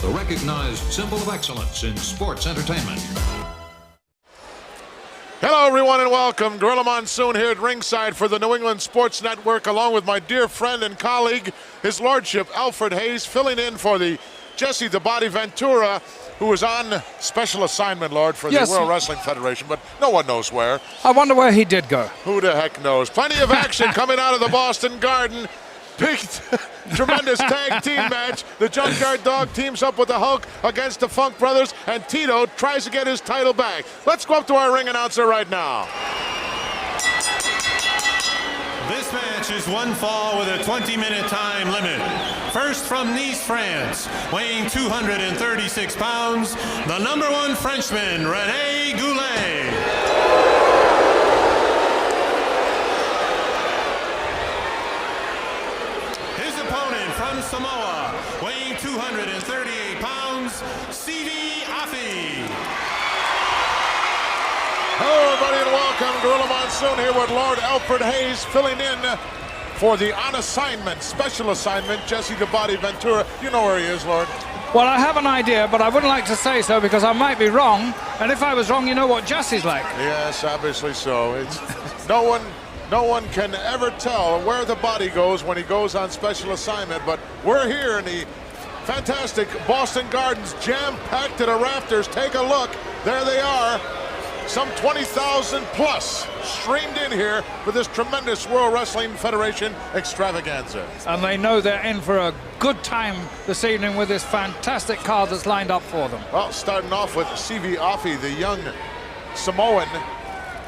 the recognized symbol of excellence in sports entertainment. Hello, everyone, and welcome. Gorilla Monsoon here at ringside for the New England Sports Network, along with my dear friend and colleague, His Lordship Alfred Hayes, filling in for the Jesse the Body Ventura, who was on special assignment, Lord, for the World Wrestling Federation, but no one knows where. I wonder where he did go. Who the heck knows? Plenty of action coming out of the Boston Garden. Big, tremendous tag team match. The Junkyard Dog teams up with the Hulk against the Funk Brothers, and Tito tries to get his title back. Let's go up to our ring announcer right now. This match is one fall with a 20-minute time limit. First from Nice, France, weighing 236 pounds, the #1 Frenchman, René Goulet. From Samoa, weighing 238 pounds, CV Afi. Hello, everybody, and welcome. Gorilla Monsoon here with Lord Alfred Hayes, filling in for the on assignment, special assignment, Jesse the Body Ventura. You know where he is, Lord. Well, I have an idea, but I wouldn't like to say so because I might be wrong. And if I was wrong, you know what Jesse's like. Yes, obviously so. It's no one can ever tell where the body goes when he goes on special assignment, but we're here in the fantastic Boston Gardens, jam-packed to the rafters. Take a look. There they are. Some 20,000 plus streamed in here for this tremendous World Wrestling Federation extravaganza. And they know they're in for a good time this evening with this fantastic card that's lined up for them. Well, starting off with CV Afi, the young Samoan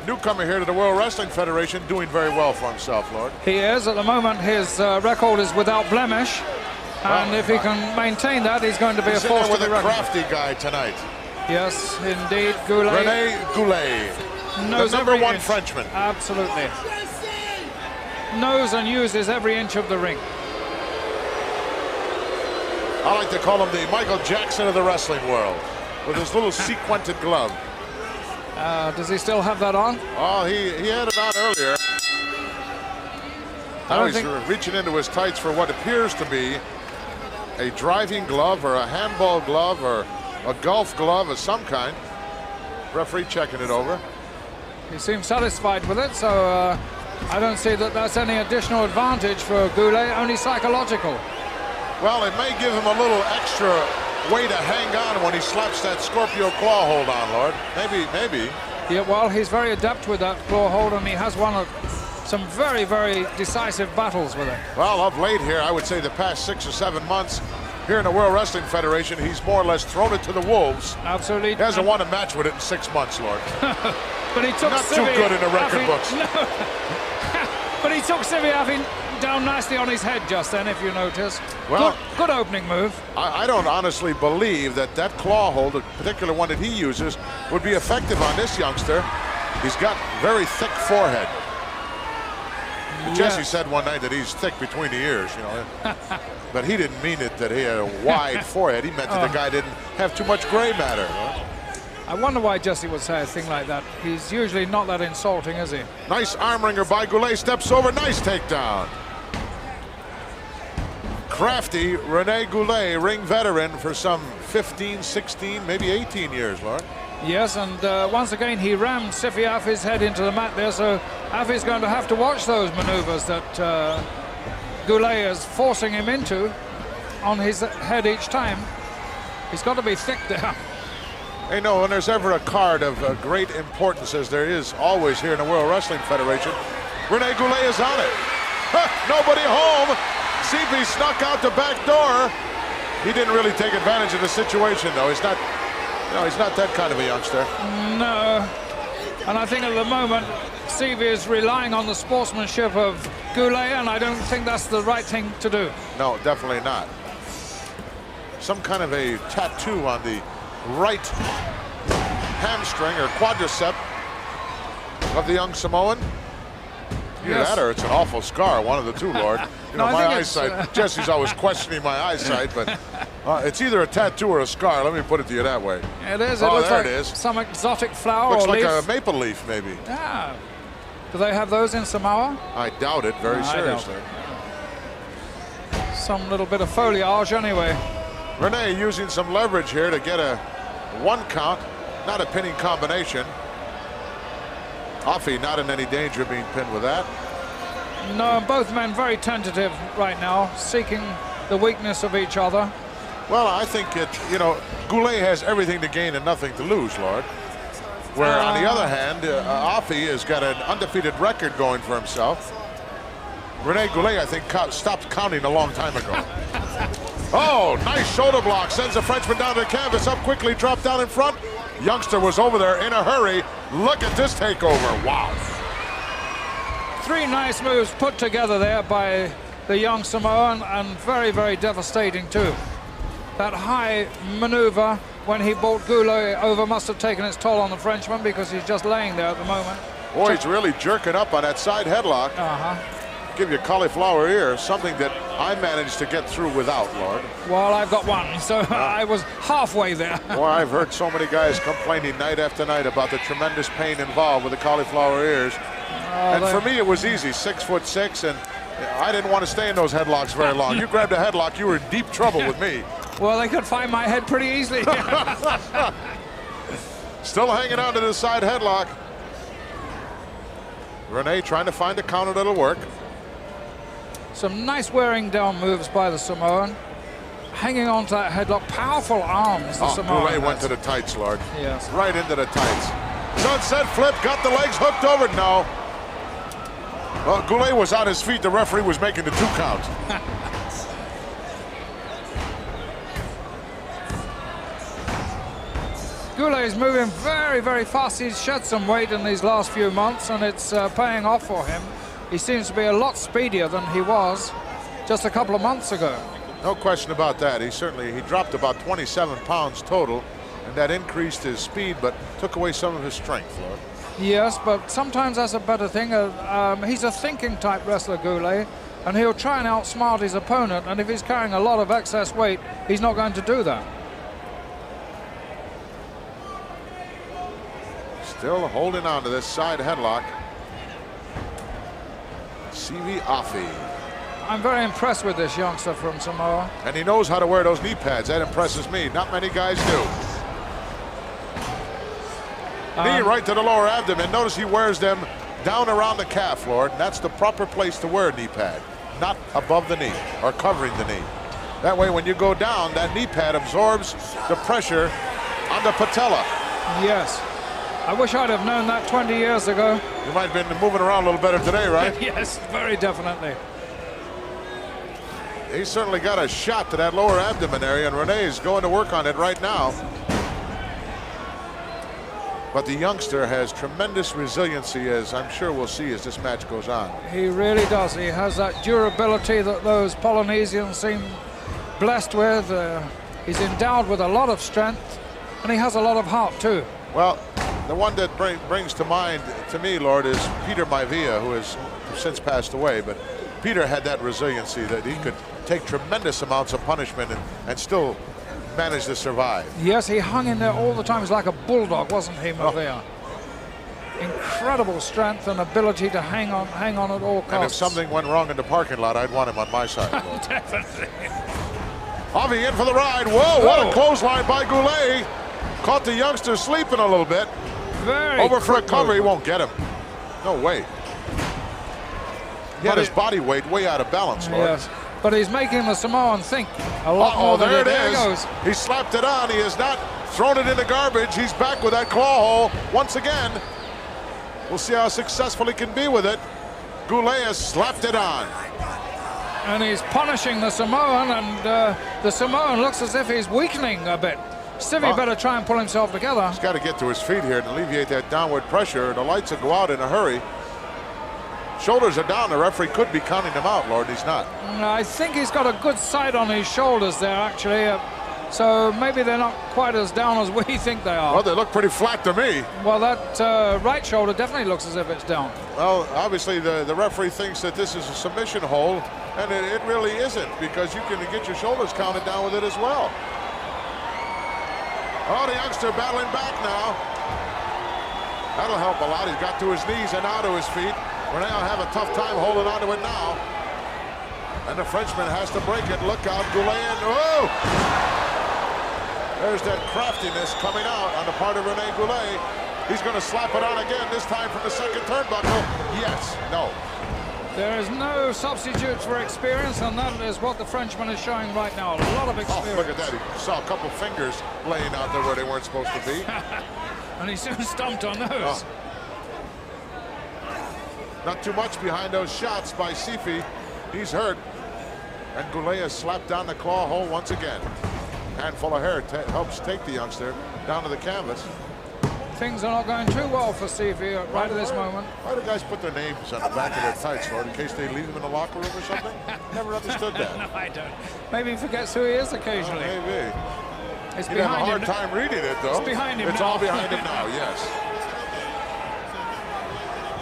newcomer here to the World Wrestling Federation, doing very well for himself, Lord. He is. At the moment, his record is without blemish. And if he can maintain that, he's going to be a force to be reckoned with. He's in there with a crafty guy tonight. Yes, indeed, Goulet. René Goulet, the #1 Frenchman. Absolutely. Knows and uses every inch of the ring. I like to call him the Michael Jackson of the wrestling world, with his little sequined glove. Does he still have that on? Oh, he had it on earlier. Now he's reaching into his tights for what appears to be a driving glove or a handball glove or a golf glove of some kind. Referee checking it over. He seems satisfied with it, so I don't see that that's any additional advantage for Goulet, only psychological. Well, it may give him a little extra way to hang on when he slaps that Scorpio claw hold on, Lord. Maybe. Yeah, well, he's very adept with that claw hold, and he has won some very, very decisive battles with it. Well, of late here, I would say the past 6 or 7 months here in the World Wrestling Federation, he's more or less thrown it to the wolves. Absolutely. He hasn't won a match with it in 6 months, Lord. But he took Not too good in the record books. No. But he took Sivi Afi down nicely on his head just then, if you notice. Well, good opening move. I don't honestly believe that claw hold, the particular one that he uses, would be effective on this youngster. He's got very thick forehead. Yes. Jesse said one night that he's thick between the ears, you know. But he didn't mean it that he had a wide forehead. He meant that the guy didn't have too much gray matter. I wonder why Jesse would say a thing like that. He's usually not that insulting, is he? Nice arm wringer by Goulet, steps over, nice takedown. Crafty René Goulet, ring veteran for some 15, 16, maybe 18 years, Lord. Yes, and once again he rammed Sifi Afi's head into the mat there, so Afi's going to have to watch those maneuvers that Goulet is forcing him into on his head each time. He's got to be thick there. Hey, no, when there's ever a card of great importance, as there is always here in the World Wrestling Federation, René Goulet is on it. Nobody home. CP snuck out the back door. He didn't really take advantage of the situation, though. He's not that kind of a youngster. No. And I think at the moment, CV is relying on the sportsmanship of Goulet, and I don't think that's the right thing to do. No, definitely not. Some kind of a tattoo on the right hamstring or quadricep of the young Samoan. Either that or it's an awful scar, one of the two, Lord. You know, my eyesight, Jesse's always questioning my eyesight, but it's either a tattoo or a scar. Let me put it to you that way. It is. Oh, it looks there like it is. Some exotic flower looks or like leaf. a maple leaf, maybe. Yeah. Do they have those in Samoa? I doubt it very seriously. Some little bit of foliage anyway. Rene using some leverage here to get a 1 count, not a pinning combination. Offie not in any danger of being pinned with that. No, both men very tentative right now, seeking the weakness of each other. Well, I think Goulet has everything to gain and nothing to lose, Lord. Where on the other hand, Offie has got an undefeated record going for himself. Rene Goulet, I think, stopped counting a long time ago. Oh, nice shoulder block. Sends the Frenchman down to the canvas. Up quickly, dropped down in front. Youngster was over there in a hurry. Look at this takeover. Wow. 3 nice moves put together there by the young Samoan, and very, very devastating too. That high maneuver when he brought Goulet over must have taken its toll on the Frenchman, because he's just laying there at the moment. Boy, he's really jerking up on that side headlock. Give you cauliflower ear, something that I managed to get through without, Lord. Well, I've got one, so I was halfway there. Well, I've heard so many guys complaining night after night about the tremendous pain involved with the cauliflower ears. And for me, it was easy, 6'6", and I didn't want to stay in those headlocks very long. You grabbed a headlock, you were in deep trouble with me. Well, they could find my head pretty easily. Still hanging on to the side headlock. Rene trying to find a counter that'll work. Some nice wearing down moves by the Samoan. Hanging on to that headlock. Powerful arms, the Samoan. Goulet went to the tights, Lord. Yes. Right into the tights. Sunset flip, got the legs hooked over. No. Well, Goulet was on his feet. The referee was making the 2 count. Goulet is moving very, very fast. He's shed some weight in these last few months, and it's paying off for him. He seems to be a lot speedier than he was just a couple of months ago. No question about that. He dropped about 27 pounds total, and that increased his speed, but took away some of his strength, Lord. Yes, but sometimes that's a better thing. He's a thinking type wrestler, Goulet, and he'll try and outsmart his opponent, and if he's carrying a lot of excess weight, he's not going to do that. Still holding on to this side headlock. CV Offie. I'm very impressed with this youngster from Samoa. And he knows how to wear those knee pads. That impresses me. Not many guys do. Knee right to the lower abdomen. Notice he wears them down around the calf, Lord. That's the proper place to wear a knee pad. Not above the knee or covering the knee. That way when you go down, that knee pad absorbs the pressure on the patella. Yes. I wish I'd have known that 20 years ago. You might have been moving around a little better today, right? Yes, very definitely. He's certainly got a shot to that lower abdomen area, and Rene's going to work on it right now. But the youngster has tremendous resiliency, as I'm sure we'll see as this match goes on. He really does. He has that durability that those Polynesians seem blessed with. He's endowed with a lot of strength, and he has a lot of heart too. Well, the one that brings to mind to me, Lord, is Peter Maivia, who has since passed away. But Peter had that resiliency that he could take tremendous amounts of punishment and still manage to survive. Yes, he hung in there all the time. He was like a bulldog, wasn't he, Maivia? Incredible strength and ability to hang on at all costs. And if something went wrong in the parking lot, I'd want him on my side. Definitely. Offie in for the ride. Whoa, what a clothesline by Goulet. Caught the youngster sleeping a little bit. Very over for a cover, he won't get him. No way. He had his body weight way out of balance, Lord. Yes, but he's making the Samoan think a lot more than there it there is. Goes. He slapped it on. He has not thrown it in the garbage. He's back with that claw hole once again. We'll see how successful he can be with it. Goulet has slapped it on. And he's punishing the Samoan, and the Samoan looks as if he's weakening a bit. Stevie better try and pull himself together. He's got to get to his feet here and alleviate that downward pressure. The lights will go out in a hurry. Shoulders are down. The referee could be counting him out, Lord. He's not. I think he's got a good sight on his shoulders there, actually. So maybe they're not quite as down as we think they are. Well, they look pretty flat to me. Well, that right shoulder definitely looks as if it's down. Well, obviously the referee thinks that this is a submission hold, and it really isn't, because you can get your shoulders counted down with it as well. Oh, the youngster battling back now. That'll help a lot. He's got to his knees and now to his feet. Rene will have a tough time holding on to it now. And the Frenchman has to break it. Look out, Goulet. Oh! There's that craftiness coming out on the part of Rene Goulet. He's going to slap it on again, this time from the second turnbuckle. Yes, no. There is no substitute for experience, and that is what the Frenchman is showing right now. A lot of experience. Oh, look at that. He saw a couple fingers laying out there where they weren't supposed to be. And he soon stomped on those. Oh. Not too much behind those shots by Sifi. He's hurt. And Goulet has slapped down the claw hole once again. Handful of hair helps take the youngster down to the canvas. Things are not going too well for Sifi right at this moment. Why do guys put their names on the back of their tights, Lord, in case they leave them in the locker room or something? Never understood that. No, I don't. Maybe he forgets who he is occasionally. Oh, maybe. It's He'd have a hard him. time reading it, though. It's behind him It's now. all behind him now, yes.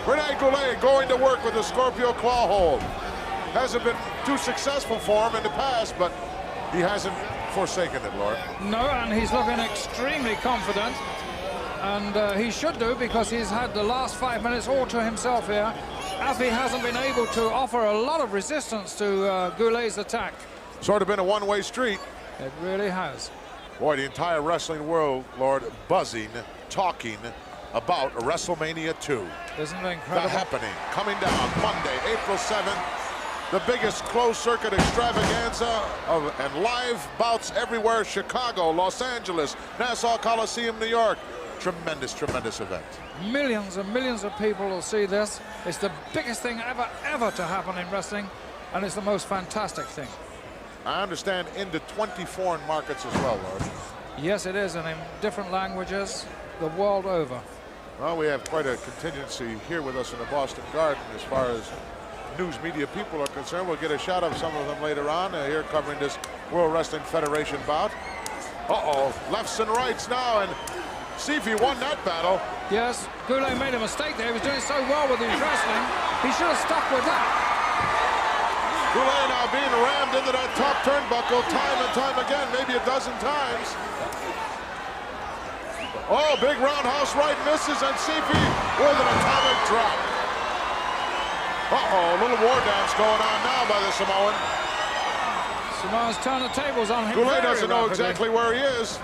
Rene Goulet going to work with the Scorpio claw hold. Hasn't been too successful for him in the past, but he hasn't forsaken it, Lord. No, and he's looking extremely confident. And he should do, because he's had the last 5 minutes all to himself here. Afi hasn't been able to offer a lot of resistance to Goulet's attack. Sort of been a one-way street. It really has. Boy, the entire wrestling world, Lord, buzzing, talking about WrestleMania 2. Isn't it The incredible? happening, coming down Monday, April 7th. The biggest closed-circuit extravaganza and live bouts everywhere. Chicago, Los Angeles, Nassau Coliseum, New York. Tremendous, tremendous event. Millions and millions of people will see this. It's the biggest thing ever to happen in wrestling, and it's the most fantastic thing. I understand into 20 foreign markets as well, Lord. Yes, it is, and in different languages the world over. Well, we have quite a contingency here with us in the Boston Garden as far as news media people are concerned. We'll get a shot of some of them later on here covering this World Wrestling Federation bout. Uh-oh, lefts and rights now, and Sifi won that battle. Yes, Goulet made a mistake there. He was doing so well with his wrestling. He should have stuck with that. Goulet now being rammed into that top turnbuckle time and time again, maybe a dozen times. Oh, big roundhouse right misses, and Sifi with an atomic drop. Uh-oh, a little war dance going on now by the Samoan. Samoa's turned the tables on him. Goulet very doesn't know rapidly. exactly where he is.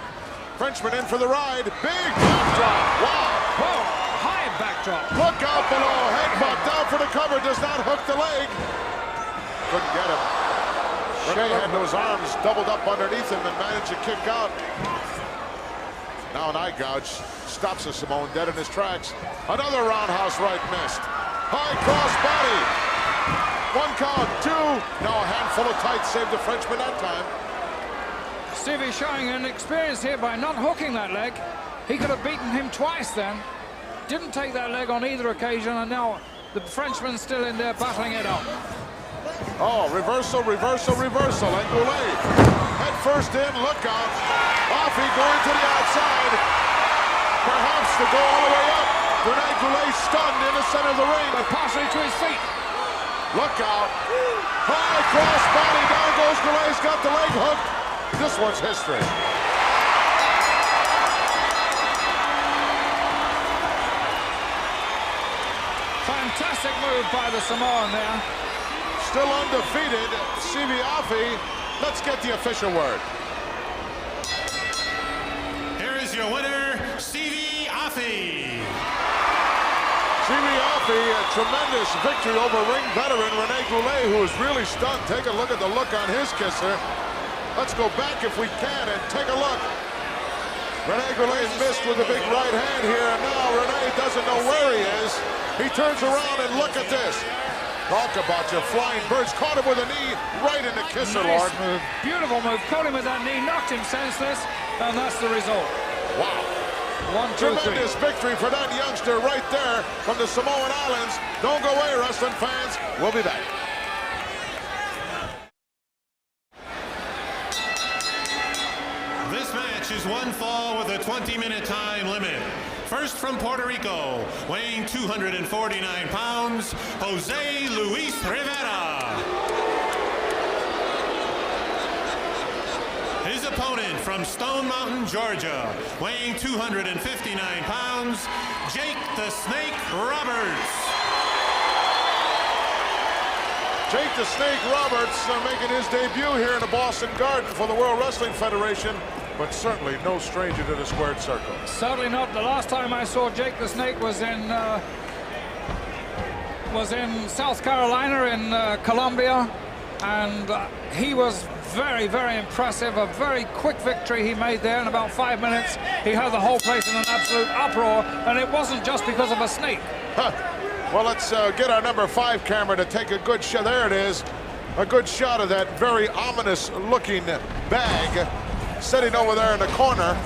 Frenchman in for the ride. Big backdrop. Wow. Whoa, high backdrop. Look out below. Headbutt down for the cover. Does not hook the leg. Couldn't get him. Rene had those arms doubled up underneath him and managed to kick out. Now an eye gouge stops the Samoan dead in his tracks. Another roundhouse right missed. High cross body. One count, two. Now a handful of tights saved the Frenchman that time. Sifi showing an experience here by not hooking that leg. He could have beaten him twice then. Didn't take that leg on either occasion, and now the Frenchman's still in there battling it up. Oh, reversal, reversal, reversal. And Goulet head first in, look out. Afi going to the outside. Perhaps to go all the way up. Rene Goulet stunned in the center of the ring. But partially to his feet. Look out. High cross body. Down goes Goulet's got the leg hooked. This one's history. Fantastic move by the Samoan there. Still undefeated, Sifi Afi. Let's get the official word. Here is your winner, Sifi Afi. Sifi Afi, a tremendous victory over ring veteran Rene Goulet, who is really stunned. Take a look at the look on his kisser. Let's go back if we can and take a look. Rene Goulet missed with a big right hand here, and now Rene doesn't know where he is. He turns around and look at this. Talk about your flying birds. Caught him with a knee right in the kisser, Lord. Nice move, beautiful move. Caught him with that knee, knocked him senseless, and that's the result. Wow. 1, 2, 3. Tremendous victory for that youngster right there from the Samoan Islands. Don't go away, wrestling fans. We'll be back. This match is one fall with a 20-minute time limit. First from Puerto Rico, weighing 249 pounds, Jose Luis Rivera. His opponent from Stone Mountain, Georgia, weighing 259 pounds, Jake the Snake Roberts. Jake the Snake Roberts making his debut here in the Boston Garden for the World Wrestling Federation, but certainly no stranger to the squared circle. Certainly not. The last time I saw Jake the Snake was in South Carolina, in Columbia, and he was very, very impressive. A very quick victory he made there in about 5 minutes. He had the whole place in an absolute uproar, and it wasn't just because of a snake. Huh. Well, let's get our number 5 camera to take a good shot. There it is. A good shot of that very ominous looking bag sitting over there in the corner.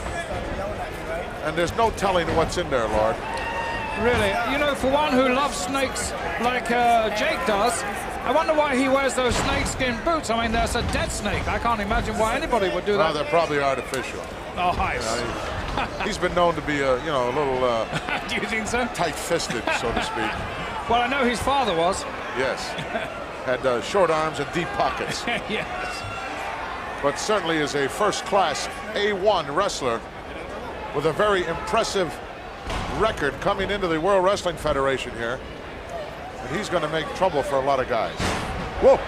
And there's no telling what's in there, Lord. Really, you know, for one who loves snakes like Jake does, I wonder why he wears those snakeskin boots. I mean, there's a dead snake. I can't imagine why anybody would do that. Well, they're probably artificial. Oh, nice. He's been known to be a, you know, a little do you think so? tight-fisted, so to speak. Well, I know his father was. Yes. Had short arms and deep pockets. Yes. But certainly is a first-class A1 wrestler with a very impressive record coming into the World Wrestling Federation here. And he's going to make trouble for a lot of guys. Whoa!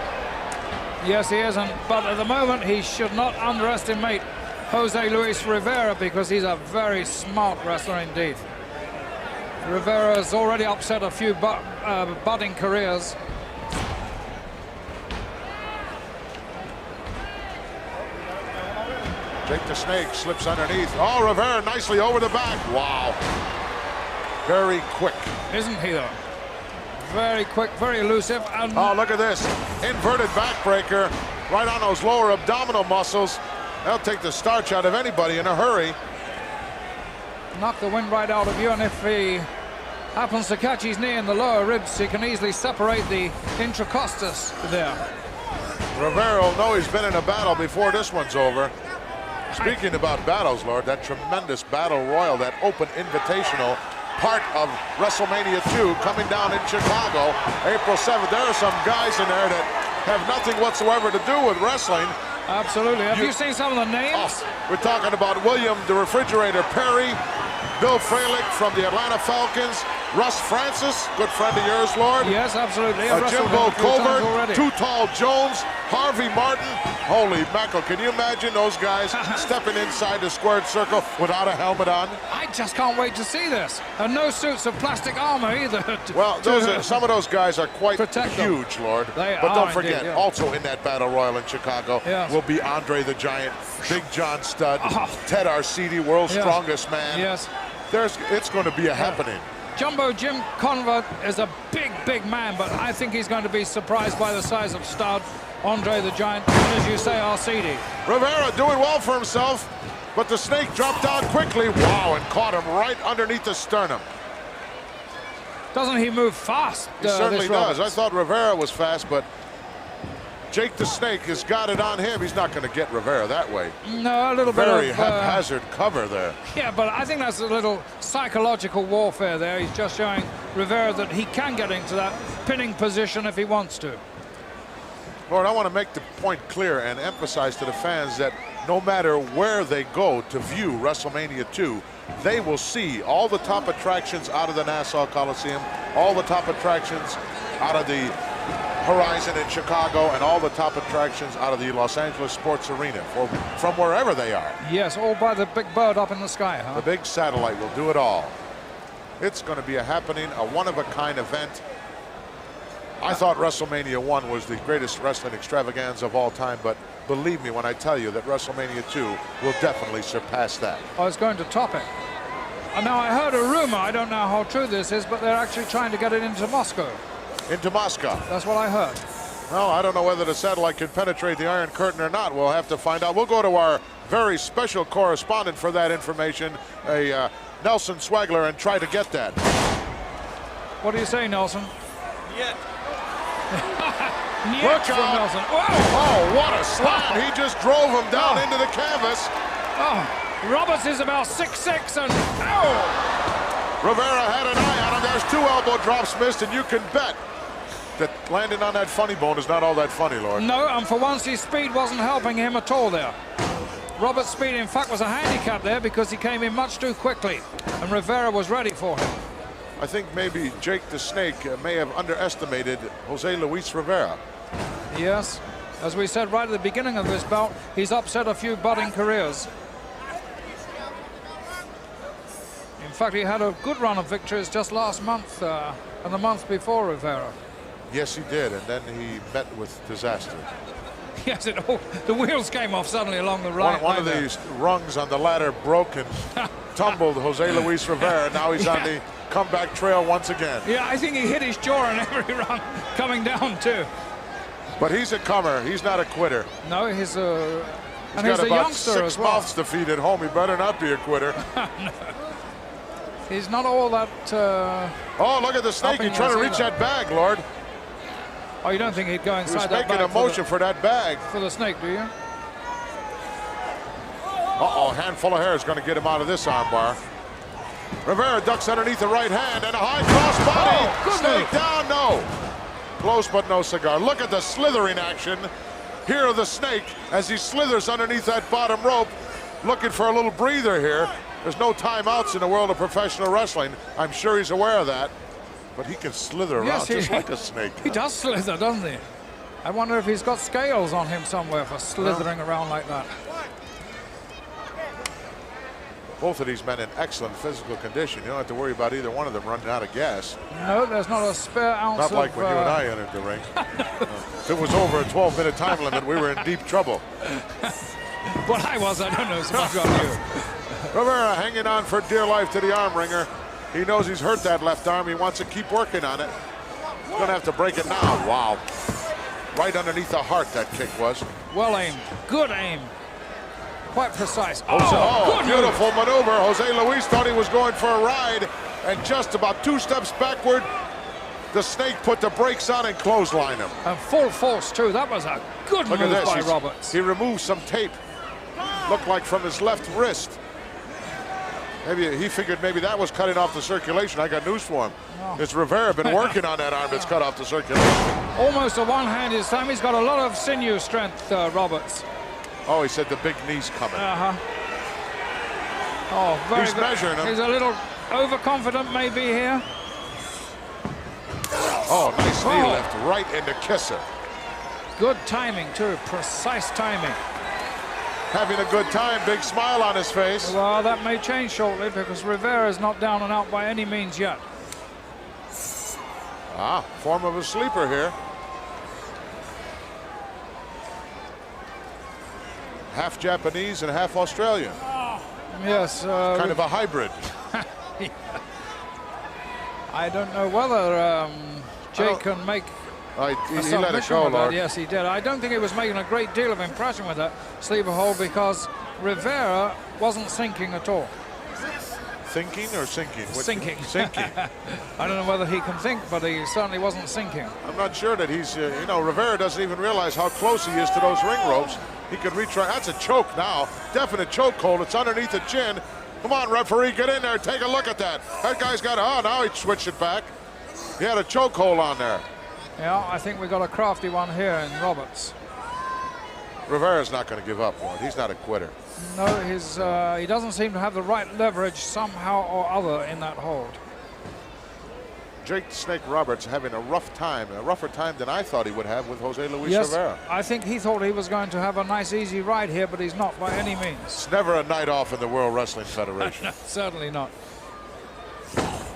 Yes, he is, but at the moment he should not underestimate Jose Luis Rivera, because he's a very smart wrestler indeed. Rivera has already upset a few budding careers. Jake the Snake slips underneath. Oh, Rivera nicely over the back. Wow. Very quick. Isn't he, though? Very quick, very elusive. And oh, look at this. Inverted backbreaker right on those lower abdominal muscles. That'll take the starch out of anybody in a hurry. Knock the wind right out of you, and if he happens to catch his knee in the lower ribs, he can easily separate the intracostus there. Rivera will know he's been in a battle before this one's over. Speaking about battles, Lord, that tremendous battle royal, that open invitational, part of WrestleMania 2 coming down in Chicago, April 7th. There are some guys in there that have nothing whatsoever to do with wrestling. Absolutely. Have you seen some of the names? Oh, we're talking about William the Refrigerator Perry, Bill Fralick from the Atlanta Falcons, Russ Francis, good friend of yours, Lord. Yes, absolutely. Jimbo Covert, Too Tall Jones, Harvey Martin. Holy mackerel, can you imagine those guys stepping inside the squared circle without a helmet on? I just can't wait to see this. And no suits of plastic armor either. Well, some of those guys are quite huge, Lord. But don't forget, also in that battle royal in Chicago will be Andre the Giant, Big John Studd, Ted Arcidi, world's strongest man. Yes. It's going to be a happening. Jumbo Jim Convert is a big, big man, but I think he's going to be surprised by the size of Studd, Andre the Giant, and as you say, Arcidi. Rivera doing well for himself, but the Snake dropped down quickly. Wow, and caught him right underneath the sternum. Doesn't he move fast? He certainly does. I thought Rivera was fast, but Jake the Snake has got it on him. He's not going to get Rivera that way. No, a little bit very haphazard cover there. Yeah, but I think that's a little psychological warfare there. He's just showing Rivera that he can get into that pinning position if he wants to. Lord, I want to make the point clear and emphasize to the fans that no matter where they go to view WrestleMania 2, they will see all the top attractions out of the Nassau Coliseum, all the top attractions out of the Horizon in Chicago, and all the top attractions out of the Los Angeles Sports Arena from wherever they are. Yes, all by the big bird up in the sky, huh? The big satellite will do it all. It's going to be a happening, a one-of-a-kind event. I thought WrestleMania 1 was the greatest wrestling extravaganza of all time, but believe me when I tell you that WrestleMania 2 will definitely surpass that. I was going to top it. Now, I heard a rumor, I don't know how true this is, but they're actually trying to get it into Moscow. Into Moscow. That's what I heard. Well, I don't know whether the satellite can penetrate the Iron Curtain or not. We'll have to find out. We'll go to our very special correspondent for that information, Nelson Swagler, and try to get that. What do you say, Nelson? Yeah. Look out. Nelson. Oh, what a slam. He just drove him down into the canvas. Oh, Roberts is about 6'6", and Rivera had an eye on him. There's 2 elbow drops missed, and you can bet that landing on that funny bone is not all that funny, Lord. No, and for once his speed wasn't helping him at all there. Roberts' speed, in fact, was a handicap there because he came in much too quickly, and Rivera was ready for him. I think maybe Jake the Snake may have underestimated Jose Luis Rivera. Yes, as we said right at the beginning of this bout, he's upset a few budding careers. In fact, he had a good run of victories just last month and the month before Rivera. Yes, he did, and then he met with disaster. Yes, the wheels came off suddenly along the right. One of these rungs on the ladder broke and tumbled Jose Luis Rivera. Now he's on the comeback trail once again. Yeah, I think he hit his jaw in every run coming down too. But he's a comer. He's not a quitter. No, he's a got about youngster 6 as well. mouths to feed at home. He better not be a quitter. No. He's not all that. Oh, look at the snake. He's trying to reach that bag, Lord. Oh, you don't think he'd go inside that bag? He's making a motion for that bag. For the snake, do you? Uh-oh, handful of hair is going to get him out of this armbar. Rivera ducks underneath the right hand and a high cross body. Oh, good snake move. down, no. Close but no cigar. Look at the slithering action here of the snake as he slithers underneath that bottom rope, looking for a little breather here. There's no timeouts in the world of professional wrestling. I'm sure he's aware of that. But he can slither around just like a snake. He does slither, doesn't he? I wonder if he's got scales on him somewhere for slithering around like that. Both of these men in excellent physical condition. You don't have to worry about either one of them running out of gas. No, there's not a spare ounce Not like when you and I entered the ring. If it was over a 12-minute time limit, we were in deep trouble. What I was, I don't know so much about you. Rivera hanging on for dear life to the arm ringer. He knows he's hurt that left arm. He wants to keep working on it. He's going to have to break it now. Wow. Right underneath the heart that kick was. Well aimed. Good aim. Quite precise. Oh, good beautiful move. maneuver. Jose Luis thought he was going for a ride, and just about 2 steps backward, the snake put the brakes on and clotheslined him. And full force, too. That was a good Look move at this. by Roberts. He removed some tape. Looked like from his left wrist. Maybe he figured maybe that was cutting off the circulation. I got news for him. Oh. It's Rivera been working on that arm that's cut off the circulation. Almost a one-handed slam. He's got a lot of sinew strength, Roberts. Oh, he said the big knee's coming. Oh, very He's good. measuring him. He's a little overconfident maybe here. Oh, nice knee left right into kisser. Good timing, too. Precise timing. Having a good time, big smile on his face. Well, that may change shortly because Rivera's not down and out by any means yet. Form of a sleeper here. Half Japanese and half Australian. Yes. Kind of a hybrid. I don't know whether Jake can make He let it submission go, with that. Lord. Yes, he did. I don't think he was making a great deal of impression with that sleeper hold because Rivera wasn't sinking at all. Thinking or sinking? Sinking. Sinking. I don't know whether he can think, but he certainly wasn't sinking. I'm not sure that he's, Rivera doesn't even realize how close he is to those ring ropes. He could reach right. That's a choke now. Definite choke hold. It's underneath the chin. Come on, referee, get in there. Take a look at that. That guy's got, now he switched it back. He had a choke hold on there. Yeah, I think we got a crafty one here in Roberts. Rivera's not going to give up, Lord. He's not a quitter. No, he doesn't seem to have the right leverage somehow or other in that hold. Jake the Snake Roberts having a rough time, a rougher time than I thought he would have with Jose Luis Rivera. I think he thought he was going to have a nice easy ride here, but he's not by any means. It's never a night off in the World Wrestling Federation. No, certainly not.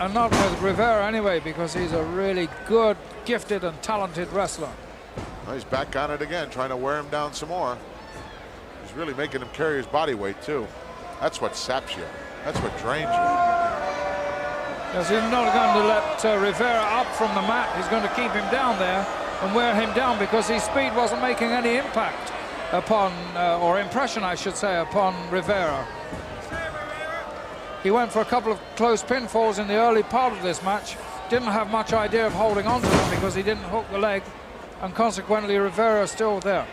And not with Rivera anyway, because he's a really good, gifted and talented wrestler. Well, he's back on it again, trying to wear him down some more. He's really making him carry his body weight too. That's what saps you. That's what drains you. Yes, he's not going to let Rivera up from the mat. He's going to keep him down there and wear him down because his speed wasn't making any impact upon, or impression I should say, upon Rivera. He went for a couple of close pinfalls in the early part of this match. Didn't have much idea of holding on to them because he didn't hook the leg, and consequently Rivera is still there.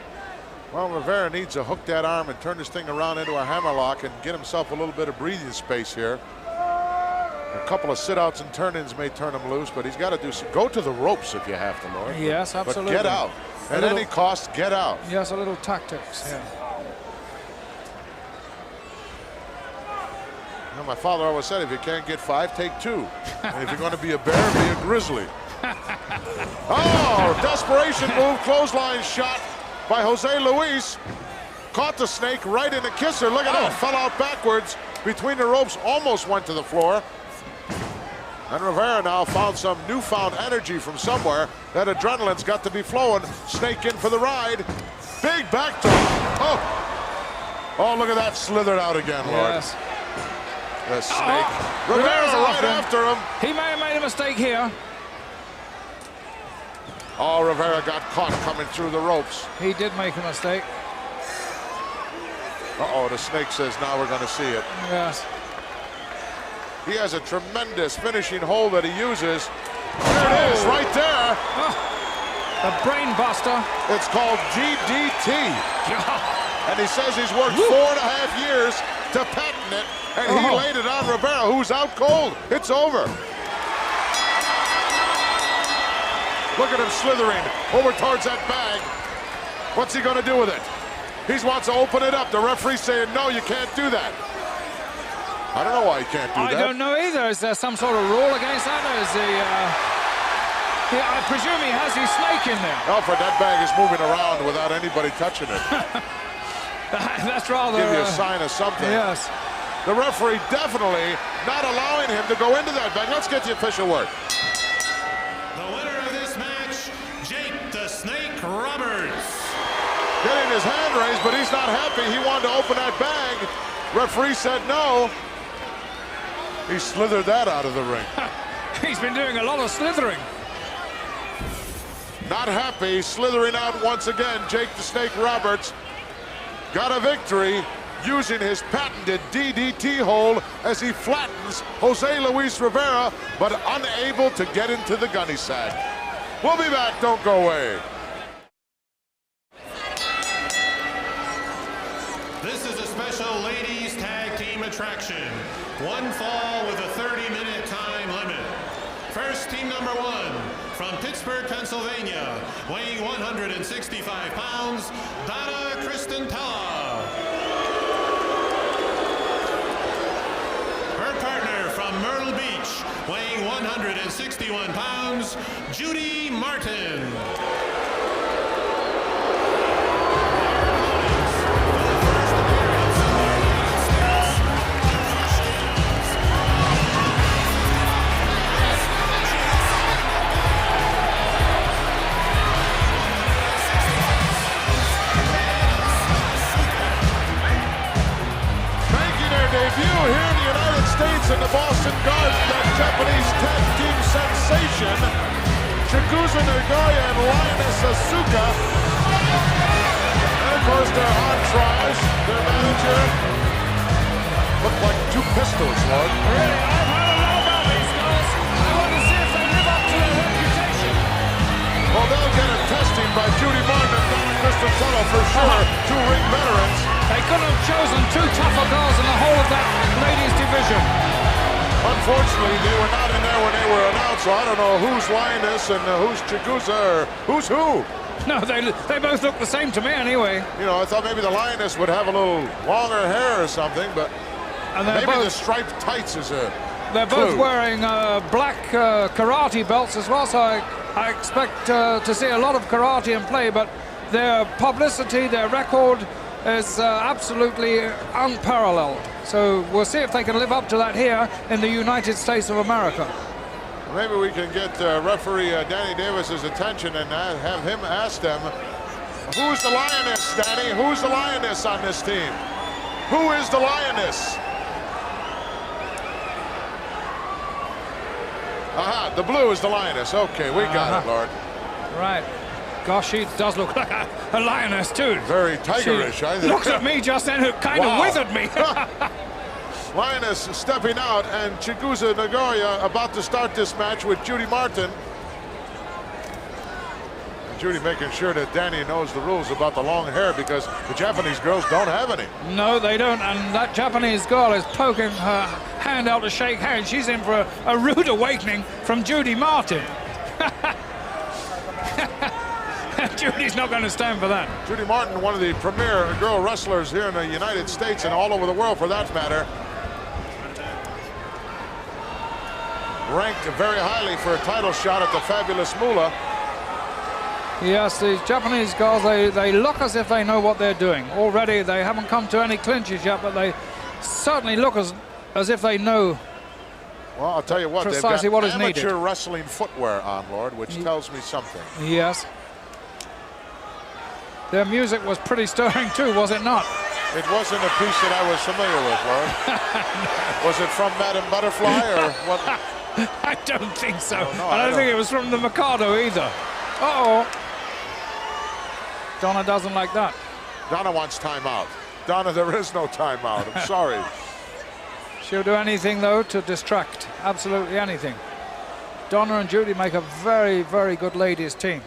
Well, Rivera needs to hook that arm and turn this thing around into a hammerlock and get himself a little bit of breathing space here. A couple of sit-outs and turn-ins may turn him loose, but he's got to go to the ropes if you have to, Lord. Yes, absolutely. But get out. At any cost, get out. Yes, a little tactics. Yeah. My father always said, if you can't get 5, take 2. And if you're going to be a bear, be a grizzly. Oh, desperation move, clothesline shot by Jose Luis. Caught the snake right in the kisser. Look at that, fell out backwards between the ropes, almost went to the floor. And Rivera now found some newfound energy from somewhere. That adrenaline's got to be flowing. Snake in for the ride. Big back drop. Oh, look at that, slithered out again, Lord. Yes. The snake. Rivera's right after him. He may have made a mistake here. Oh, Rivera got caught coming through the ropes. He did make a mistake. Uh-oh, the snake says now we're going to see it. Yes. He has a tremendous finishing hold that he uses. There it is, right there. The brain buster. It's called GDT. And he says he's worked 4.5 years to patent it, and he laid it on Rivera, who's out cold. It's over. Look at him slithering over towards that bag. What's he going to do with it? He wants to open it up. The referee's saying, no, you can't do that. I don't know why he can't do that. I don't know either. Is there some sort of rule against that? Or is I presume he has his snake in there. Alfred, that bag is moving around without anybody touching it. That's rather... Give you a sign of something. Yes. The referee definitely not allowing him to go into that bag. Let's get the official word. The winner of this match, Jake the Snake Roberts. Getting his hand raised, but he's not happy. He wanted to open that bag. Referee said no. He slithered that out of the ring. He's been doing a lot of slithering. Not happy, slithering out once again. Jake the Snake Roberts got a victory using his patented DDT hold as he flattens Jose Luis Rivera, but unable to get into the gunny sack. We'll be back, don't go away. This is a special ladies tag team attraction. One fall with a 30-minute time limit. First, team number 1 from Pittsburgh, Pennsylvania, weighing 165 pounds, Donna Kristentella. Her partner from Myrtle Beach, weighing 161 pounds, Judy Martin. Debut here in the United States in the Boston Garden, that Japanese tag team sensation, Chigusa Nagoya and Lioness Asuka. And of course their entourage, their manager, look like two pistols, Lord. Really, I've heard a lot about these girls. I want to see if they live up to their reputation. Well, they'll get a testing by Judy Martin and Donna Kristentella for sure, two ring veterans. They couldn't have chosen two tougher girls in the whole of that ladies division. Unfortunately, they were not in there when they were announced, so I don't know who's Lioness and who's Chigusa or who's who. No, they both look the same to me anyway. You know, I thought maybe the Lioness would have a little longer hair or something, but maybe the striped tights is a They're both wearing black karate belts as well, so I expect to see a lot of karate in play, but their publicity, their record is absolutely unparalleled. So we'll see if they can live up to that here in the United States of America. Maybe we can get referee Danny Davis's attention and have him ask them, who's the Lioness, Danny? Who's the Lioness on this team? Who is the Lioness? Aha, the blue is the Lioness. Okay, we got it, Lord. Right. Gosh, she does look like a lioness too. Very tigerish, I think. Looked at me just then, who kind of withered me. Lioness stepping out, and Chigusa Nagoya about to start this match with Judy Martin. And Judy making sure that Danny knows the rules about the long hair, because the Japanese girls don't have any. No, they don't, and that Japanese girl is poking her hand out to shake hands. She's in for a rude awakening from Judy Martin. Judy's not going to stand for that. Judy Martin, one of the premier girl wrestlers here in the United States and all over the world for that matter. ranked very highly for a title shot at the Fabulous Moolah. Yes, these Japanese girls, they look as if they know what they're doing. Already they haven't come to any clinches yet, but they certainly look as if they know. Well, I'll tell you what, precisely they've got what is amateur needed. wrestling footwear on, Lord, which tells me something. Yes. Their music was pretty stirring too, was it not? It wasn't a piece that I was familiar with, Lord. Was it from Madame Butterfly or what? I don't think so. No, I don't think it was from the Mikado either. Uh-oh. Donna doesn't like that. Donna wants timeout. Donna, there is no timeout. I'm sorry. She'll do anything, though, to distract. Absolutely anything. Donna and Judy make a very, very good ladies team.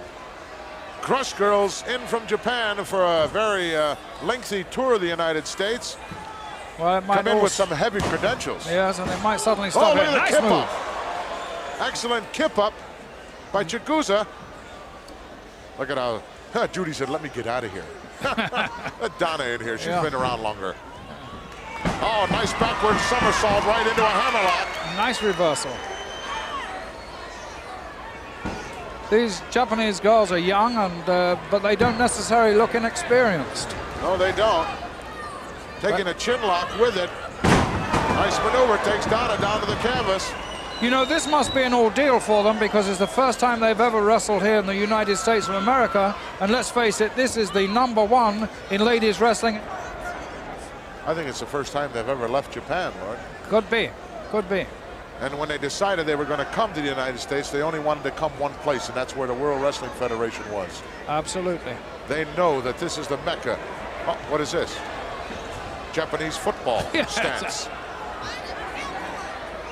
Crush Girls in from Japan for a very lengthy tour of the United States. Well, it might come in with some heavy credentials. Yes, and it might suddenly stop look it. at the Nice kip move. up. Excellent kip up by Chigusa. Look at how Judy said, let me get out of here. Let Donna in here. She's been around longer. Oh, nice backward somersault right into a hammerlock. Nice reversal. These Japanese girls are young, and but they don't necessarily look inexperienced. No, they don't. Taking a chin lock with it. Nice maneuver, takes Donna down to the canvas. You know, this must be an ordeal for them because it's the first time they've ever wrestled here in the United States of America. And let's face it, this is the #1 in ladies wrestling. I think it's the first time they've ever left Japan, Lord. Could be, could be. And when they decided they were going to come to the United States, they only wanted to come one place, and that's where the World Wrestling Federation was. Absolutely. They know that this is the Mecca. Oh, what is this? Japanese football stance.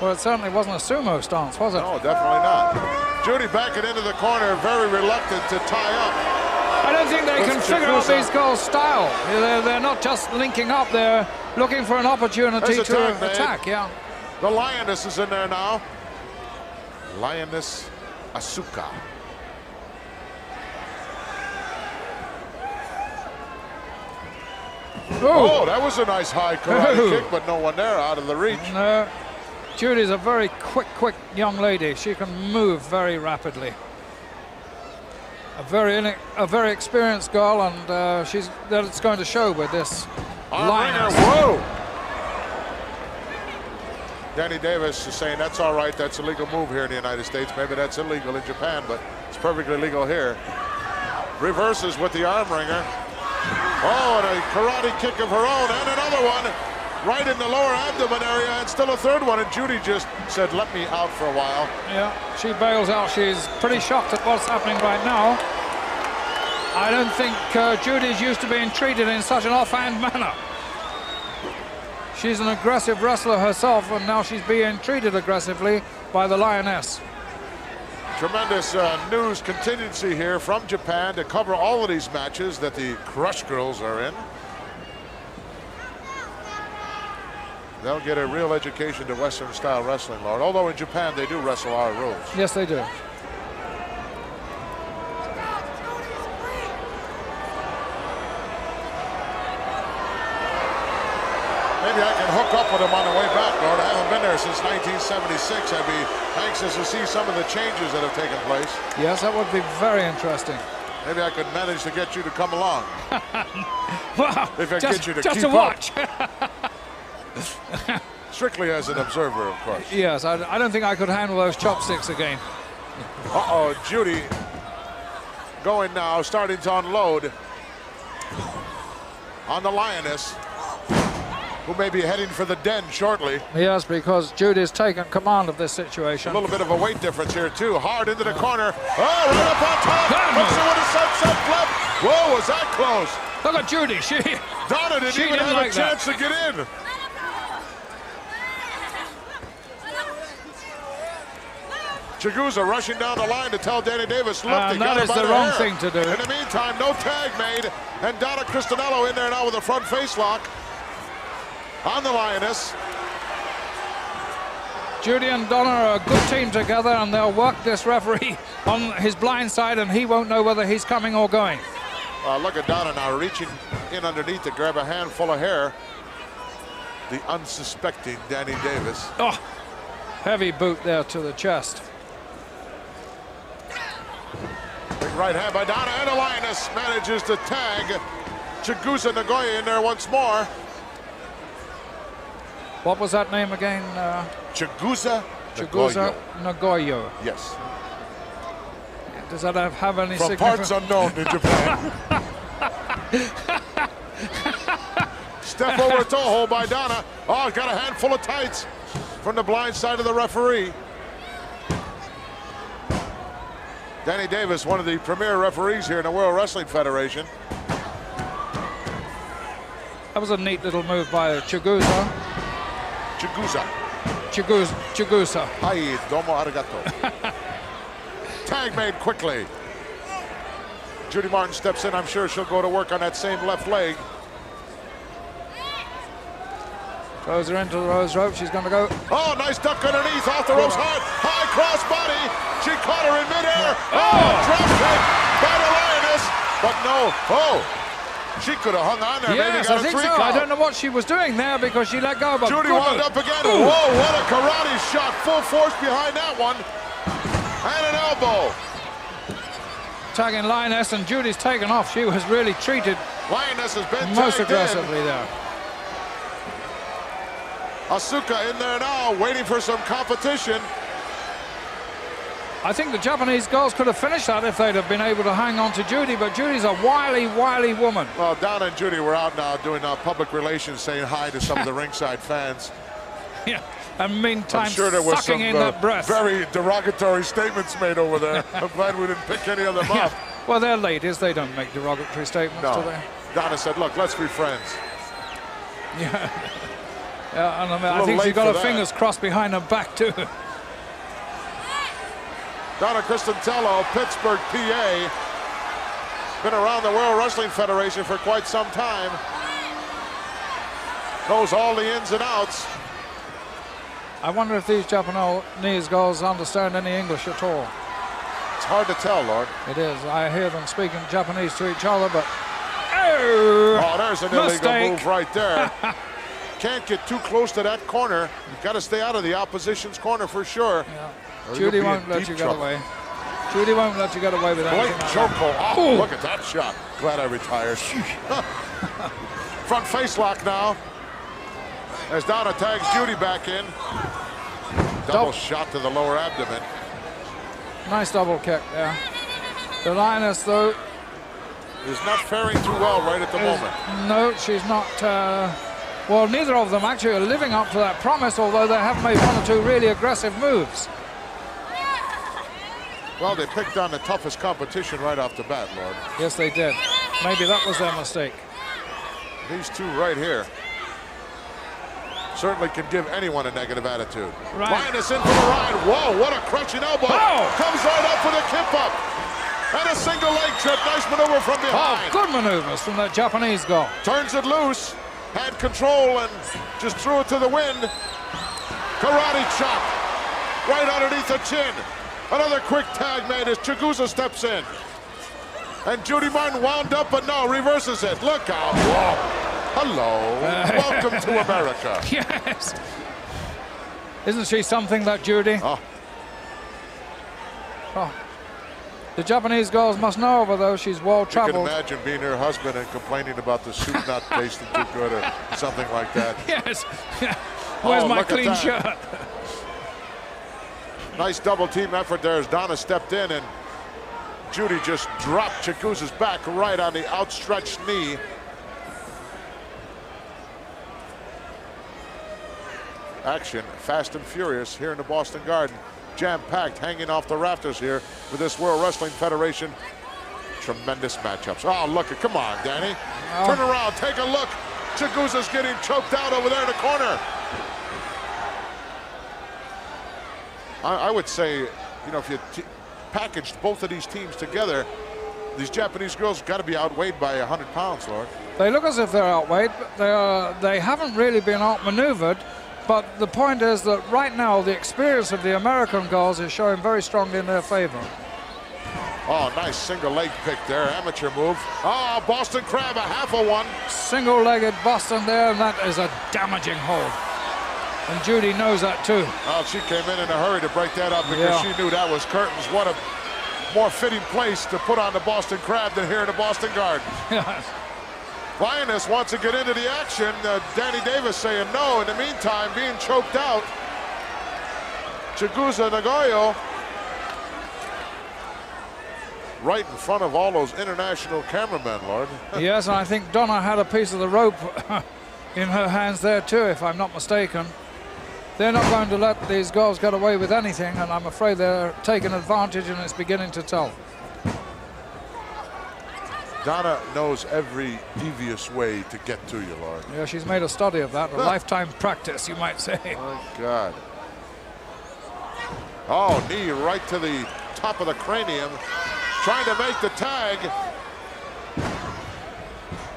Well, it certainly wasn't a sumo stance, was it? No, definitely not. Judy backing into the corner, very reluctant to tie up. I don't think they can figure out these girls' style. They're not just linking up, they're looking for an opportunity to attack, yeah. The Lioness is in there now. Lioness Asuka. Oh, that was a nice high karate kick, but no one there out of the reach. No. Judy's a very quick young lady. She can move very rapidly. A very experienced girl, and it's going to show with this Lioness. Whoa! Danny Davis is saying that's all right. That's a legal move here in the United States. Maybe that's illegal in Japan, but it's perfectly legal here. Reverses with the arm wringer. Oh, and a karate kick of her own, and another one right in the lower abdomen area, and still a third one. And Judy just said, let me out for a while. Yeah, she bails out. She's pretty shocked at what's happening right now. I don't think Judy's used to being treated in such an offhand manner. She's an aggressive wrestler herself, and now she's being treated aggressively by the Lioness. Tremendous news contingency here from Japan to cover all of these matches that the Crush Girls are in. They'll get a real education to Western style wrestling, Lord. Although in Japan they do wrestle our rules. Yes, they do. Maybe I can hook up with them on the way back, Lord. I haven't been there since 1976. I'd be anxious to see some of the changes that have taken place. Yes, that would be very interesting. Maybe I could manage to get you to come along. Wow! If I get you to just keep to watch. Strictly as an observer, of course. Yes, I don't think I could handle those chopsticks again. Uh-oh, Judy going now, starting to unload on the Lioness, who may be heading for the den shortly. Yes, because Judy's taken command of this situation. A little bit of a weight difference here, too. Hard into the corner. Oh, right up on top. Hooks it with a sunset flip. Whoa, was that close? Look at Judy. Donna didn't even have a chance to get in. Chigusa rushing down the line to tell Danny Davis, look, they got that her is by the the wrong hair. thing to do. In the meantime, no tag made, and Donna Cristanello in there now with a front face lock on the Lioness. Judy and Donna are a good team together, and they'll work this referee on his blind side, and he won't know whether he's coming or going. Look at Donna now reaching in underneath to grab a handful of hair. The unsuspecting Danny Davis. Oh, Heavy boot there to the chest. Big right hand by Donna, and Alliance manages to tag Chigusa Nagoya in there once more. What was that name again? Chigusa Nagoya. Yes. Does that have any From significance? parts unknown in Japan. Step over toe hold by Donna. Oh, got a handful of tights from the blind side of the referee. Danny Davis, one of the premier referees here in the World Wrestling Federation. That was a neat little move by Chigusa. Chigusa. Hi, domo arigato. Tag made quickly. Judy Martin steps in. I'm sure she'll go to work on that same left leg. Throws her into the rose rope. She's going to go. Oh, nice duck underneath, off the ropes hard. High cross body. She caught her in midair. Oh, drop kick by the Lioness. But no. Oh, she could have hung on there. Yes, maybe got I think a 3 so. count. I don't know what she was doing there because she let go of a Judy good wound move. up again. Ooh. Whoa, what a karate shot. Full force behind that one. And an elbow. Tagging Lioness, and Judy's taken off. She was really treated Lioness has been most tagged aggressively there. Asuka in there now, waiting for some competition. I think the Japanese girls could have finished that if they'd have been able to hang on to Judy, but Judy's a wily woman. Well, Donna and Judy were out now doing public relations, saying hi to some of the ringside fans. Yeah, and meantime, I'm sure there was sucking some in that breath. very derogatory statements made over there. I'm glad we didn't pick any of them up. Well, they're ladies. They don't make derogatory statements, do No. they? Donna said, look, let's be friends. Yeah. Yeah, and I little think she's late got for her that. fingers crossed behind her back, too. Donna Cristantello, Pittsburgh, PA. Been around the World Wrestling Federation for quite some time. Knows all the ins and outs. I wonder if these Japanese girls understand any English at all. It's hard to tell, Lord. It is. I hear them speaking Japanese to each other, but... Oh, there's an illegal move right there. Can't get too close to that corner. You've got to stay out of the opposition's corner for sure. Yeah. Or Judy you'll be won't in let deep you get trouble. away. Judy won't let you get away with anything Blatant like chokehold. that. Oh, Ooh. look at that shot. Glad I retired. Front face lock now. As Donna tags Judy back in. Double shot to the lower abdomen. Nice double kick there. The Lioness, though, Is not faring too well right at the moment. no, she's not. Well, neither of them actually are living up to that promise, although they have made one or two really aggressive moves. Well, they picked on the toughest competition right off the bat, Lord. Yes, they did. Maybe that was their mistake. These two right here certainly can give anyone a negative attitude. Right. Lioness in for the ride. Whoa, what a crushing elbow. Oh. Comes right up with a kip up. And a single leg trip. Nice maneuver from behind. Oh, good maneuvers from that Japanese girl. Turns it loose. Had control and just threw it to the wind. Karate chop. Right underneath the chin. Another quick tag made as Chigusa steps in. And Judy Martin wound up, but no, reverses it. Look out. Whoa. Hello. Welcome to America. Yes. Isn't she something, that Judy? Oh. Oh. The Japanese girls must know her, though. She's well You can traveled. imagine being her husband and complaining about the soup not tasting too good or something like that. Yes. Where's my look at clean that. shirt? Nice double team effort there as Donna stepped in and Judy just dropped Chigusa's back right on the outstretched knee. Action fast and furious here in the Boston Garden. Jam-packed, hanging off the rafters here with this World Wrestling Federation. Tremendous matchups. Oh, look, come on, Danny. Turn around, take a look. Chigusa's getting choked out over there in the corner. I would say, you know, if you packaged both of these teams together, these Japanese girls got to be outweighed by 100 pounds, Lord. They look as if they're outweighed, but they haven't really been outmaneuvered. But the point is that right now the experience of the American girls is showing very strongly in their favor. Oh, nice single leg pick there, amateur move. Oh, Boston Crab, a half of one. Single-legged Boston there, and that is a damaging hold. And Judy knows that too. Well, she came in a hurry to break that up because she knew that was curtains. What a more fitting place to put on the Boston Crab than here in the Boston Garden. Yes. Lioness wants to get into the action. Danny Davis saying no. In the meantime, being choked out. Chigusa Nagoyo. Right in front of all those international cameramen, Lord. Yes, and I think Donna had a piece of the rope in her hands there too, if I'm not mistaken. They're not going to let these girls get away with anything, and I'm afraid they're taking advantage, and it's beginning to tell. Donna knows every devious way to get to you, Lord. Yeah, she's made a study of that, a lifetime practice, you might say. My God. Oh, knee right to the top of the cranium. Trying to make the tag.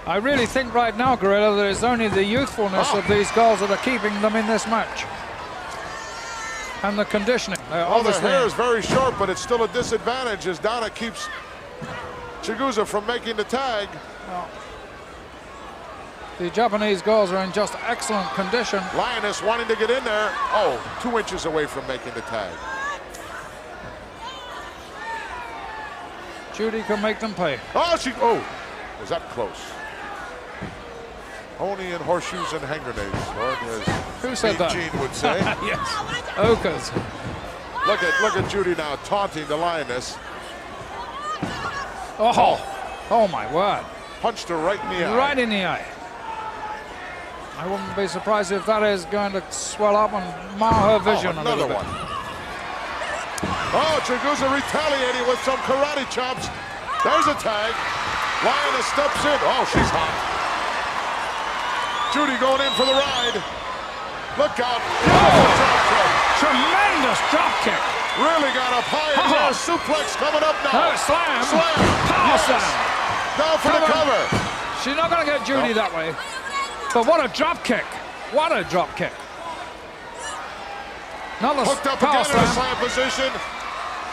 I really think right now, Gorilla, that it's only the youthfulness of these girls that are keeping them in this match. And the conditioning. Oh, the hair is very short, but it's still a disadvantage as Donna keeps Chigusa from making the tag. Well, the Japanese girls are in just excellent condition. Lioness wanting to get in there. Oh, 2 inches away from making the tag. Judy can make them pay. Oh, was that close? Only in horseshoes and hand grenades, Lord, as Who said that? Gene would say. Yes, Okas. Look at Judy now taunting the Lioness. Oh my word. Punched her right in the eye. Right in the eye. I wouldn't be surprised if that is going to swell up and mar her vision a little bit. Another one. Oh, Chigusa retaliating with some karate chops. There's a tag. Lioness steps in. Oh, she's hot. Judy going in for the ride. Look out. Beautiful drop kick. Tremendous drop kick. Really got up high in there. Suplex coming up now. Slam. Slam. Power Yes. slam. Now for the cover. She's not going to get Judy that way. But what a drop kick. What a drop kick. Not the Hooked up power again in a slam. slam position.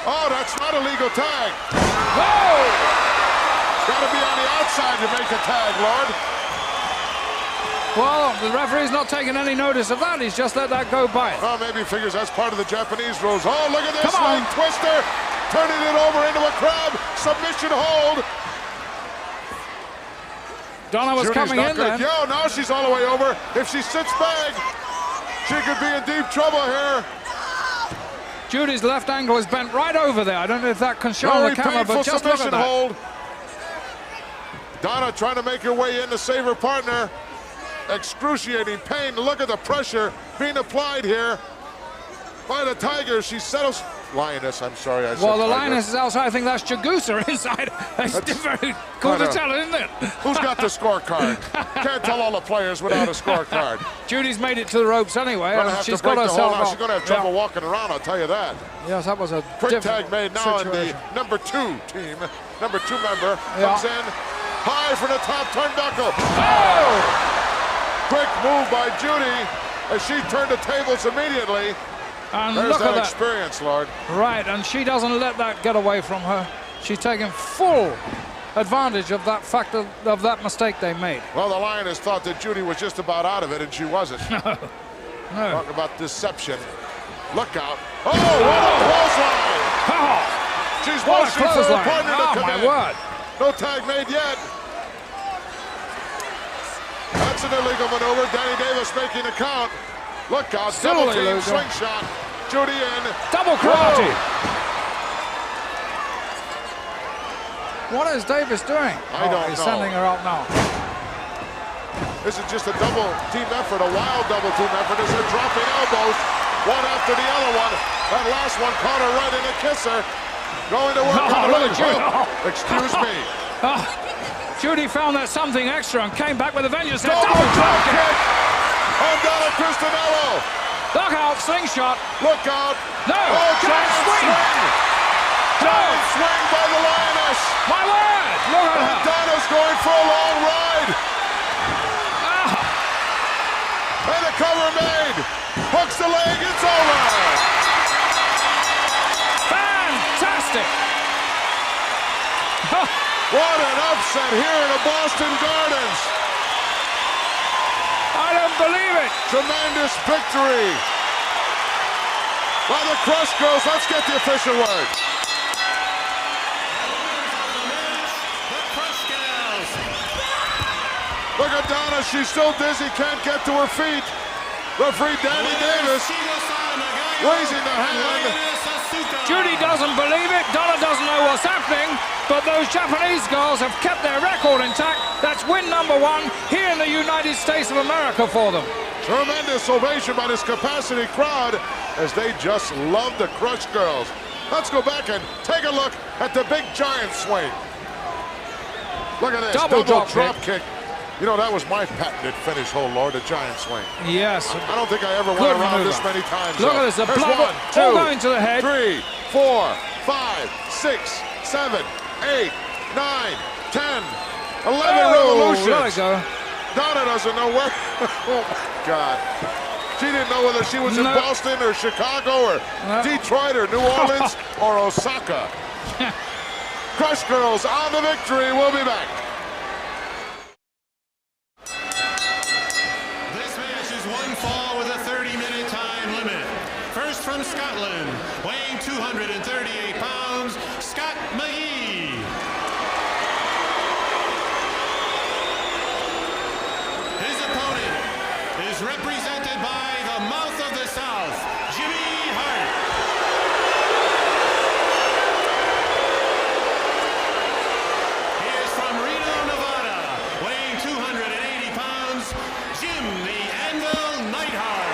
Oh, that's not a legal tag. Whoa! Got to be on the outside to make a tag, Lord. Well, the referee's not taking any notice of that. He's just let that go by. Well, maybe he figures that's part of the Japanese rules. Oh, look at this Come on. leg twister. Turning it over into a crab. Submission hold. Donna was Judy's coming not in gonna- then. Yo, now she's all the way over. If she sits back, she could be in deep trouble here. Judy's left ankle is bent right over there. I don't know if that can show on Very the camera, painful but just look at submission that. hold. Donna trying to make her way in to save her partner. Excruciating pain. Look at the pressure being applied here by the Tiger. She settles. Lioness, I'm sorry. I said Well, the Tiger. Lioness is outside. I think that's Chigusa inside. It's very cool to tell, isn't it? Who's got the scorecard? Can't tell all the players without a scorecard. Judy's made it to the ropes anyway. Gonna And have she's to break got the hold herself now. up. She's going to have trouble walking around, I'll tell you that. Yes, that was a Quick different tag made now situation. in the number 2 team. Number 2 member Yeah. comes in. High from the top turnbuckle. Oh! Quick move by Judy as she turned the tables immediately. And There's look that at that. experience, Lord. Right, and she doesn't let that get away from her. She's taking full advantage of that fact of that mistake they made. Well, the Lioness thought that Judy was just about out of it, and she wasn't. No. Talk about deception. Look out. Oh, what a clothesline! Oh, She's what a motioning for her clothesline. partner to Oh, come my in. word. No tag made yet. That's an illegal maneuver. Danny Davis making a count. Look out, Still double team illegal. slingshot. Judy in. Double karate. Whoa. What is Davis doing? I don't He's know. sending her out now. This is just a double team effort, a wild double team effort as they're dropping elbows, one after the other one. That last one caught her right in a kisser. Going to work on the look at leg. Judy. Oh, excuse me. Judy found that something extra and came back with a vengeance. There. Double Double drop kick. kick on Donna Cristanello. Look out, slingshot. Look out. No, Oh, giant swing. Giant swing by the Lioness. My word. Look at And her. Donna's going for a long ride. And a cover made. Hooks the leg. It's over. Fantastic. What an upset here in the Boston Gardens. I don't believe it. Tremendous victory by the Crush Girls. Let's get the official word. Look at Donna, she's still dizzy, can't get to her feet. Referee Danny Davis raising the hand. Judy doesn't believe it, Donna doesn't know what's happening, but those Japanese girls have kept their record intact. That's win number 1 here in the United States of America for them. Tremendous ovation by this capacity crowd as they just love the Crush Girls. Let's go back and take a look at the big giant swing. Look at this, double drop kick. You know, that was my patented finish, oh Lord, a giant swing. Yes. I don't think I ever went around this many times. Look at this, the blood all going to the head. 3, 4, 5, 6, 7, 8, 9, 10, 11 revolutions. There we go. Donna doesn't know where. Oh my God. She didn't know whether she was in Boston or Chicago or Detroit or New Orleans or Osaka. Crush Girls on the victory. We'll be back. One fall with a 30-minute time limit. First from Scotland, weighing 238 pounds, Scott McGee. His opponent is represented by the mouth of the South, Jimmy Hart. He is from Reno, Nevada, weighing 280 pounds, Jim the Anvil Neidhart.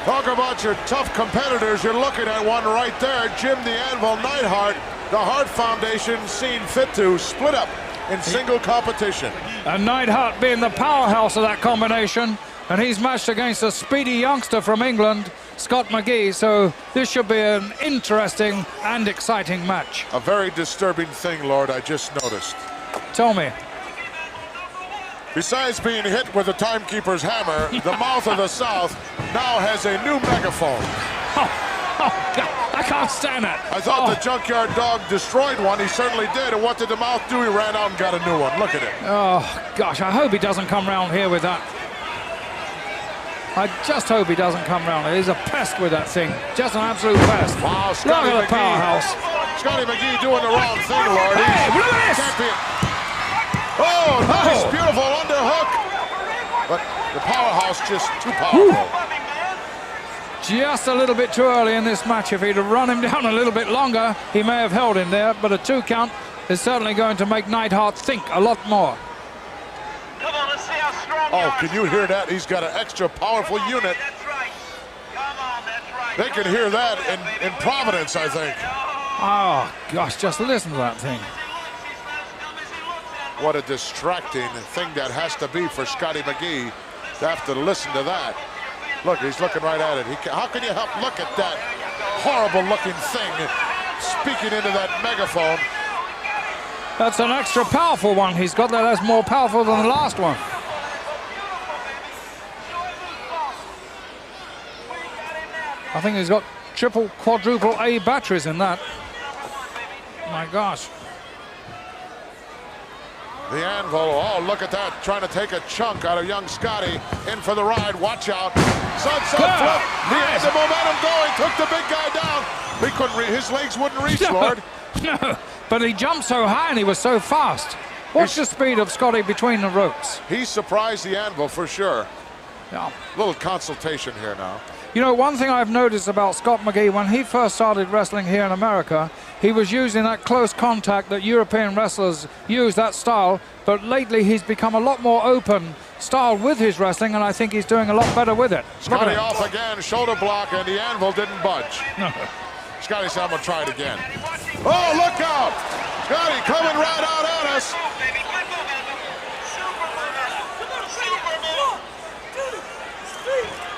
Talk about your tough competitors. You're looking at one right there, Jim the Anvil Neidhart. The Hart Foundation seen fit to split up in single competition. And Neidhart being the powerhouse of that combination, and he's matched against a speedy youngster from England, Scott McGee, so this should be an interesting and exciting match. A very disturbing thing, Lord, I just noticed. Tell me. Besides being hit with the timekeeper's hammer, the mouth of the South now has a new megaphone. Oh, God, I can't stand it. I thought the junkyard dog destroyed one. He certainly did. And what did the mouth do? He ran out and got a new one. Look at it. Oh, gosh, I hope he doesn't come round here with that. I just hope he doesn't come round here. He's a pest with that thing. Just an absolute pest. Wow, Scotty Look at the powerhouse. Scotty McGee doing the wrong thing, Lord. Hey, look at this. Oh, nice, beautiful underhook. But the powerhouse just too powerful. Just a little bit too early in this match. If he'd have run him down a little bit longer, he may have held him there. But a 2 count is certainly going to make Neidhart think a lot more. Come on, let's see how strong you are. Can you hear that? He's got an extra powerful unit. That's right. Come on, that's right. They can hear that in Providence, I think. Oh, gosh, just listen to that thing. What a distracting thing that has to be for Scotty McGee to have to listen to that. Look, he's looking right at it. How can you help look at that horrible-looking thing speaking into that megaphone? That's an extra powerful one he's got there. That's more powerful than the last one. I think he's got triple, quadruple A batteries in that. My gosh. The Anvil, oh, look at that, trying to take a chunk out of young Scotty. In for the ride, watch out. Sunset flip, he had the momentum going, took the big guy down. He couldn't his legs wouldn't reach, Lord. No, but he jumped so high and he was so fast. What's the speed of Scotty between the ropes? He surprised the Anvil for sure. Yeah. Little consultation here now. You know, one thing I've noticed about Scott McGee, when he first started wrestling here in America, he was using that close contact that European wrestlers use, that style, but lately he's become a lot more open style with his wrestling, and I think he's doing a lot better with it. Scotty off again, shoulder block, and the Anvil didn't budge. No. Scotty said, I'm gonna try it again. Oh, look out! Scotty coming right out at us.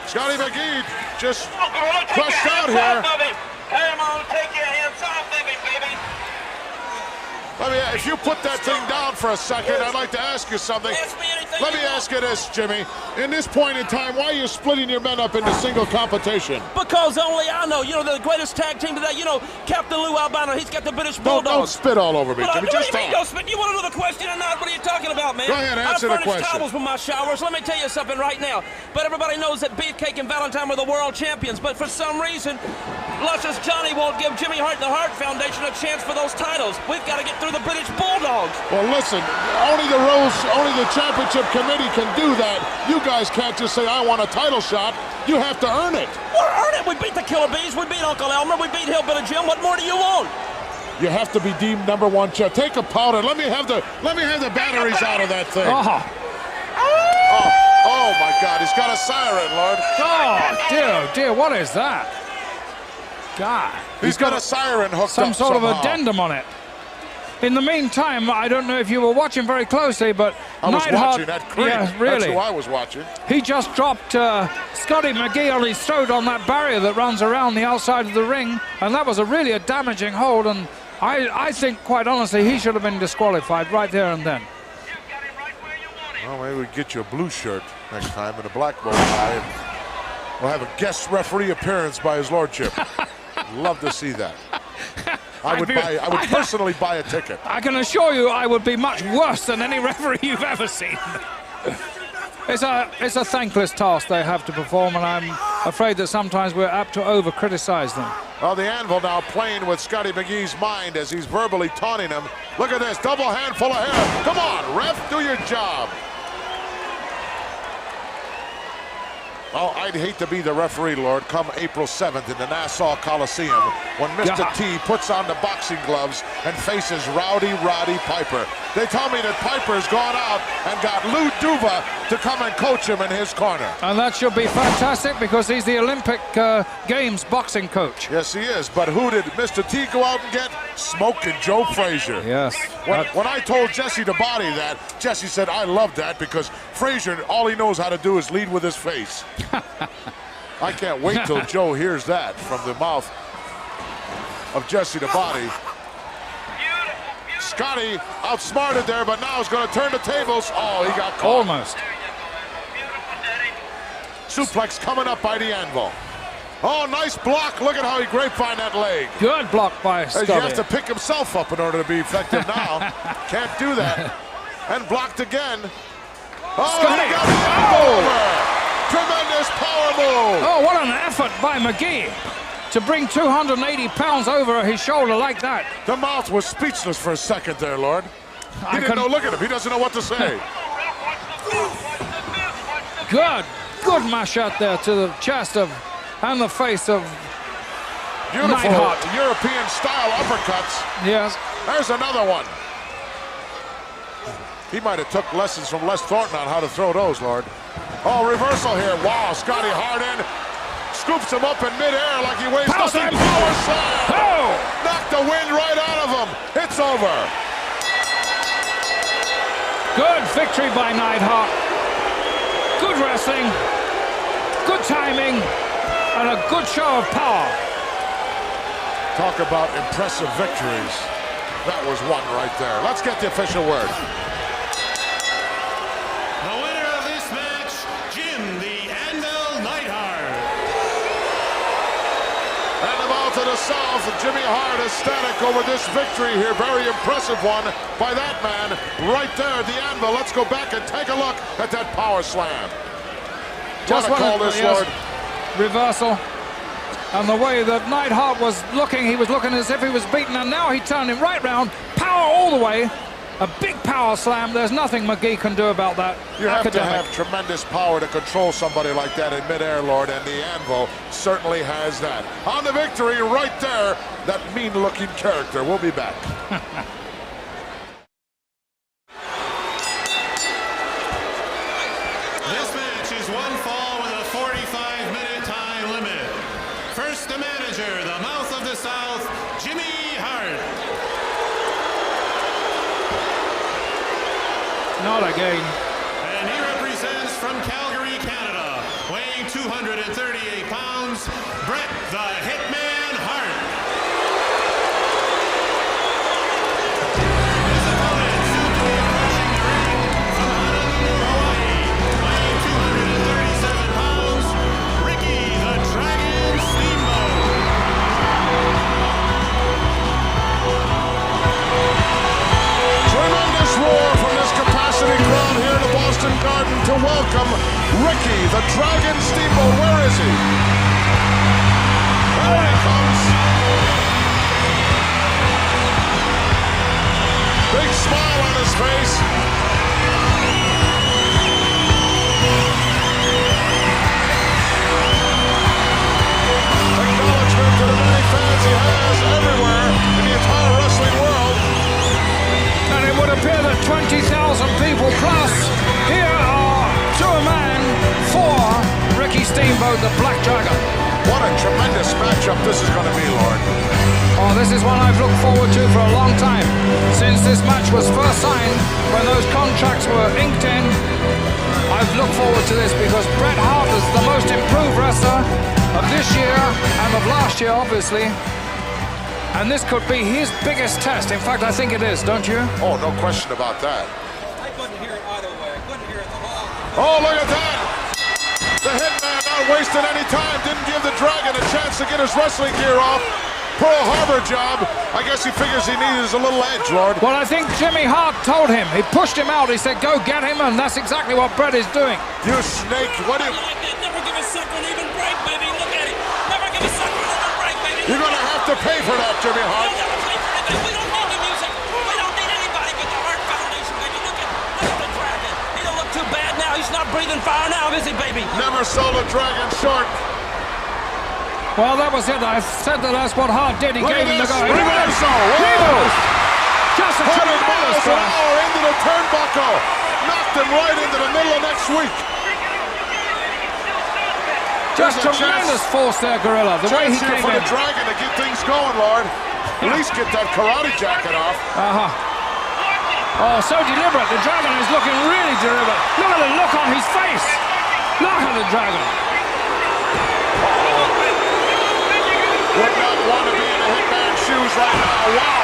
Scotty McGee just crushed out here. Come on, take your hands off of it, baby. I mean, if you put that thing down for a second, I'd like to ask you something. Ask me anything Let me ask you this, Jimmy. In this point in time, why are you splitting your men up into single competition? Because only I know. You know, the greatest tag team today, you know, Captain Lou Albano, he's got the British Don't Bulldogs. spit all over me, Well, Jimmy. what Just do you mean, talk. don't spit? You want to know the question or not? What are you talking about, man? Go ahead, answer the I furnish question. towels for my showers. Let me tell you something right now. But everybody knows that Beefcake and Valentine were the world champions. But for some reason, Luscious Johnny won't give Jimmy Hart and the Hart Foundation a chance for those titles. We've got to get through the British Bulldogs. Well, listen, only the championship committee can do that. You guys can't just say, I want a title shot. You have to earn it. We're earning it. We beat the Killer Bees. We beat Uncle Elmer. We beat Hillbilly Jim. What more do you want? You have to be deemed #1 champ. Take a powder. Let me have the batteries out of that thing. Oh my God, he's got a siren, Lord. Oh, dear, what is that? God. He's got a siren hooked Some up sort somehow. of addendum on it. In the meantime, I don't know if you were watching very closely, but I was Neidhart, watching that creep. yeah, really. That's who I was watching. He just dropped Scotty McGee on his throat on that barrier that runs around the outside of the ring, and that was really a damaging hold, and I think, quite honestly, he should have been disqualified right there and then. Well, maybe we get you a blue shirt next time and a black bow tie, and we'll have a guest referee appearance by his lordship. Love to see that. I would personally buy a ticket. I can assure you I would be much worse than any referee you've ever seen. It's a thankless task they have to perform, and I'm afraid that sometimes we're apt to over-criticize them. Well, the Anvil now playing with Scotty McGee's mind as he's verbally taunting him. Look at this, double handful of hair. Come on, ref, do your job. Oh, I'd hate to be the referee, Lord, come April 7th in the Nassau Coliseum when Mr. T puts on the boxing gloves and faces Rowdy Roddy Piper. They tell me that Piper's gone out and got Lou Duva to come and coach him in his corner. And that should be fantastic because he's the Olympic Games boxing coach. Yes, he is, but who did Mr. T go out and get? Smoking Joe Frazier. Yes. When I told Jesse the Body that, Jesse said, I love that because Frazier, all he knows how to do is lead with his face. I can't wait till Joe hears that from the mouth of Jesse the Body. Scotty outsmarted there, but now he's going to turn the tables. Oh, he got caught. Almost. Suplex coming up by the Anvil. Oh, nice block. Look at how he grapevine that leg. Good block by Scotty. He has to pick himself up in order to be effective now. Can't do that. And blocked again. Oh, Scotty. he got the elbow over. Tremendous power move. Oh, what an effort by McGee to bring 280 pounds over his shoulder like that. The mouth was speechless for a second there, Lord. He didn't know. Look at him. He doesn't know what to say. Good mash out there to the chest of and the face of Beautiful Neidhart. European-style uppercuts. Yes. There's another one. He might have took lessons from Les Thornton on how to throw those, Lord. Oh, reversal here. Wow, Scotty Hart in. Scoops him up in midair like he weighs Power nothing. slam. Power slam. Oh! Knocked the wind right out of him. It's over. Good victory by Neidhart. Good wrestling. Good timing. And a good show of power. Talk about impressive victories. That was one right there. Let's get the official word. The winner of this match, Jim the Anvil Neidhart. And about to the south, Jimmy Hart ecstatic over this victory here. Very impressive one by that man right there, the Anvil. Let's go back and take a look at that power slam. Just What a call this, Lord. Reversal. And the way that Neidhart was looking, he was looking as if he was beaten, and now he turned him right round. Power all the way. A big power slam. There's nothing McGee can do about that. You have Academic. to have tremendous power to control somebody like that in midair, Lord, and the Anvil certainly has that. On the victory right there, that mean-looking character. We'll be back. This match is one fall with a 45-minute time limit. First, the manager, the mouth of the South, Jimmy Hart. Not again. And he represents from Calgary, Canada, weighing 238 pounds, Bret the Hitman Hart. His opponent, soon to be approaching the ring from Honolulu, Hawaii, welcome Ricky, the Dragon Steamboat. Where is he? There he comes. Big smile on his face. Acknowledgement to the many fans he has everywhere in the entire wrestling world. And it would appear that 20,000 people plus here are to a man for Ricky Steamboat, the Black Dragon. What a tremendous matchup this is going to be, Lord. Oh, this is one I've looked forward to for a long time. Since this match was first signed, when those contracts were inked in, I've looked forward to this because Bret Hart is the most improved wrestler of this year and of last year, obviously. And this could be his biggest test. In fact, I think it is, don't you? Oh, no question about that. I couldn't hear it either way. I couldn't hear it at all. Oh, look at that! The Hitman not wasting any time. Didn't give the Dragon a chance to get his wrestling gear off. Pearl Harbor job. I guess he figures he needs a little edge, Lord. Well, I think Jimmy Hart told him. He pushed him out. He said, go get him, and that's exactly what Bret is doing. You snake. What do you... Like that. Never give a sucker an even break, baby. Look at it. Never give a sucker an even break, baby. You're going to have to pay for that, Jimmy Hart. We'll never pay for anything. We don't need the music. We don't need anybody but the Hart Foundation, baby. Look at the Dragon. He don't look too bad now. He's not breathing fire now, is he, baby? Never sold a Dragon short. Well, that was it. I said that that's what Hart did. He Look gave at him the this. go. Reversal. Just a 100 tremendous miles an crash. hour into the turnbuckle. Knocked him right into the middle of next week. Just There's a tremendous chance- force there, Gorilla. The way he Chance here came for in. the Dragon to get things going, Lord. At least get that karate jacket off. Oh, so deliberate. The Dragon is looking really deliberate. Look at the look on his face. Look at the Dragon. Would not want to be in the Hitman's shoes right now. Wow.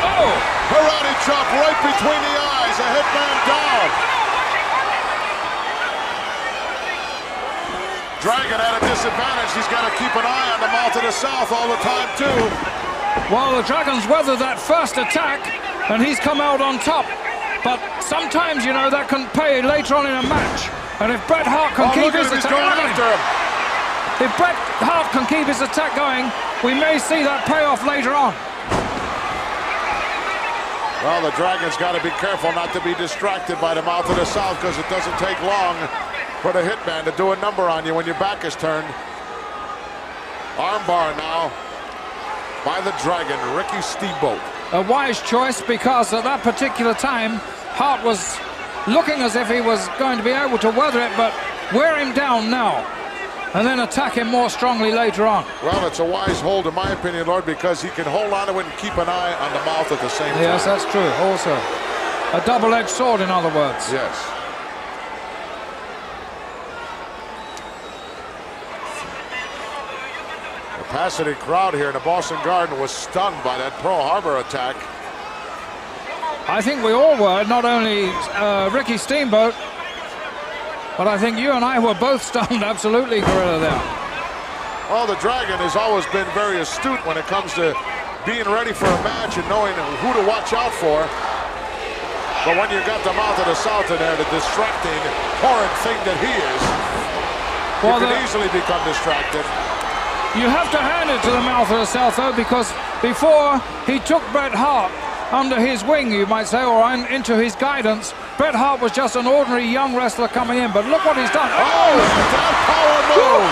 Oh, Karate chop right between the eyes. A Hitman down. Dragon at a disadvantage. He's got to keep an eye on the mouth of the South all the time, too. well, the Dragon's weathered that first attack, and he's come out on top. But sometimes, you know, that can pay later on in a match. And if Bret Hart can keep Look at his him. He's attack going going, after him. if Bret Hart can keep his attack going, we may see that payoff later on. Well, the Dragon's got to be careful not to be distracted by the mouth of the South because it doesn't take long for the Hitman to do a number on you when your back is turned. Armbar now by the Dragon, Ricky Steamboat. A wise choice because at that particular time, Hart was looking as if he was going to be able to weather it, but wear him down now and then attack him more strongly later on. Well, it's a wise hold, in my opinion, Lord, because he can hold on to it and keep an eye on the mouth at the same time. Yes, that's true. Also, a double-edged sword, in other words. Yes. The capacity crowd here in the Boston Garden was stunned by that Pearl Harbor attack. I think we all were, not only Ricky Steamboat, but I think you and I were both stunned, absolutely, Gorilla, there. Well, the Dragon has always been very astute when it comes to being ready for a match and knowing who to watch out for. But when you got the mouth of the South in there, the distracting, horrid thing that he is, Well, you can easily become distracted. You have to hand it to the mouth of the South, though, because before he took Bret Hart under his wing, you might say, or into his guidance, Bret Hart was just an ordinary young wrestler coming in. But look what he's done. Oh, look at that power move!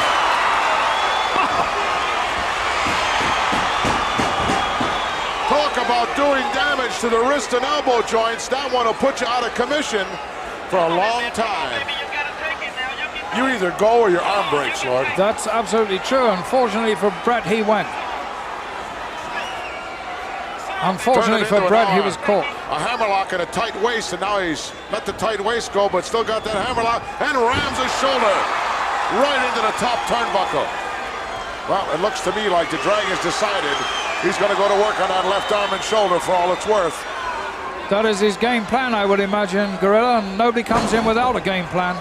Talk about doing damage to the wrist and elbow joints. That one will put you out of commission for a long time. You either go or your arm breaks, Lord. That's absolutely true. Unfortunately for Bret, he went. Unfortunately for Bret, he was caught. A hammerlock and a tight waist, and now he's let the tight waist go, but still got that hammerlock and rams his shoulder right into the top turnbuckle. Well, it looks to me like the Dragon's decided he's going to go to work on that left arm and shoulder for all it's worth. That is his game plan, I would imagine, Gorilla, and nobody comes in without a game plan.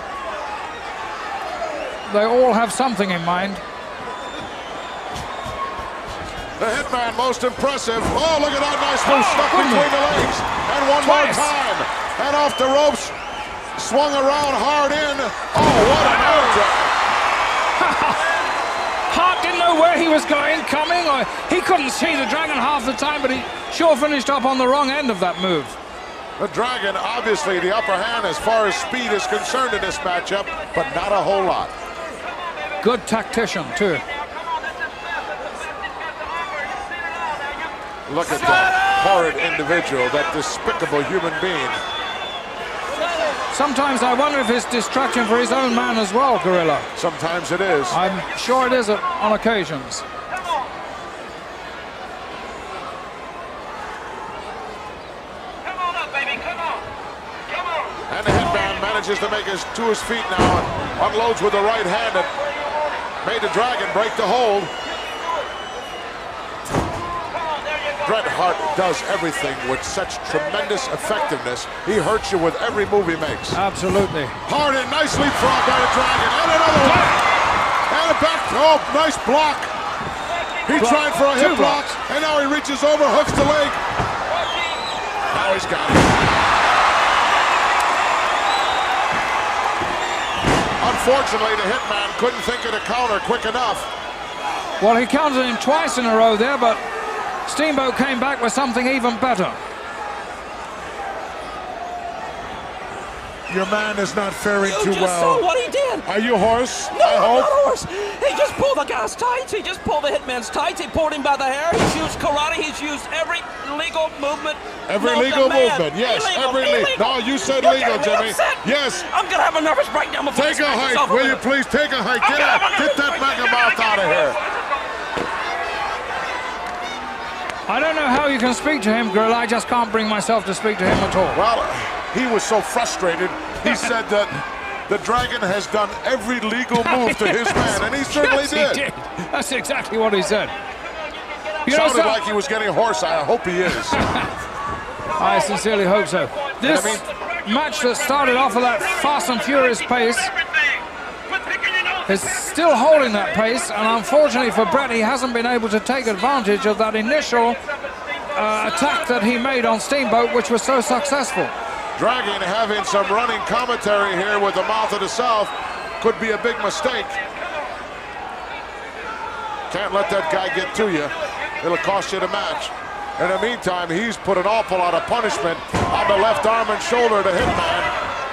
They all have something in mind. The Hitman, most impressive. Oh, look at that nice move stuck between the legs. And one more time. And off the ropes. Swung around hard in. Oh, what an arm drag. Hart didn't know where he was going, coming, or he couldn't see the Dragon half the time, but he sure finished up on the wrong end of that move. The Dragon, obviously the upper hand as far as speed is concerned in this matchup, but not a whole lot. Good tactician, too. Look at that horrid individual, that despicable human being. Sometimes I wonder if it's distraction for his own man as well, Gorilla. Sometimes it is. I'm sure it is on occasions. Come on up, baby, come on. Come on. And the Hitman manages to make to his feet now and unloads with the right hand that made the Dragon break the hold. Bret Hart does everything with such tremendous effectiveness. He hurts you with every move he makes. Absolutely. Hard and nice leapfrog by the Dragon. And another one. And a back. Oh, nice block. He tried for a hip block. And now he reaches over, hooks the leg. Now he's got it. Unfortunately, the Hitman couldn't think of the counter quick enough. Well, he counted him twice in a row there, but Steamboat came back with something even better. Your man is not faring too You just well. saw what he did. Are you hoarse? No, I I'm hope. not hoarse. He just pulled the guy's tights. He just pulled the Hitman's tights. He pulled him by the hair. He's used karate. He's used every legal movement. Every known to legal man. movement, yes, Illegal, every legal. illegal. No, you said You're legal, getting me Jimmy. upset. Yes. I'm gonna have a nervous breakdown before Take a hike, will you please? Take a hike. Get out. Get that megamouth out of here. I don't know how you can speak to him, Gorilla. I just can't bring myself to speak to him at all. Well, he was so frustrated. He said that the Dragon has done every legal move to his man, and he certainly Yes, did. he did. That's exactly what he said. You know, Sounded like he was getting hoarse. I hope he is. I sincerely hope so. This match that started off with that fast and furious pace is still holding that pace, and unfortunately for Bret, he hasn't been able to take advantage of that initial attack that he made on Steamboat, which was so successful. Dragon having some running commentary here with the mouth of the South could be a big mistake. Can't let that guy get to you. It'll cost you the match. In the meantime, he's put an awful lot of punishment on the left arm and shoulder of the Hitman,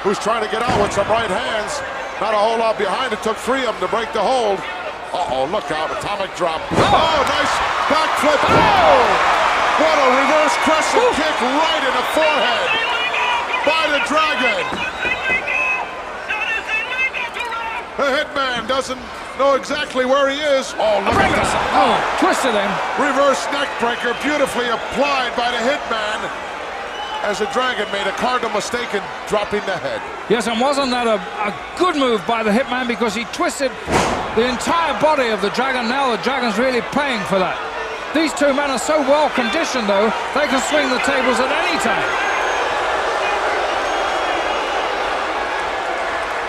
who's trying to get out with some right hands. Not a whole lot behind. It took 3 of them to break the hold. Uh-oh, look out, atomic drop. Oh, nice backflip. Oh! What a reverse crescent kick right in the forehead by the Dragon. The Hitman doesn't know exactly where he is. Oh, look at that. Oh, twisted him. Reverse neck breaker beautifully applied by the Hitman as the Dragon made a cardinal mistake in dropping the head. Yes, and wasn't that a good move by the Hitman, because he twisted the entire body of the Dragon. Now the Dragon's really paying for that. These two men are so well conditioned, though, they can swing the tables at any time.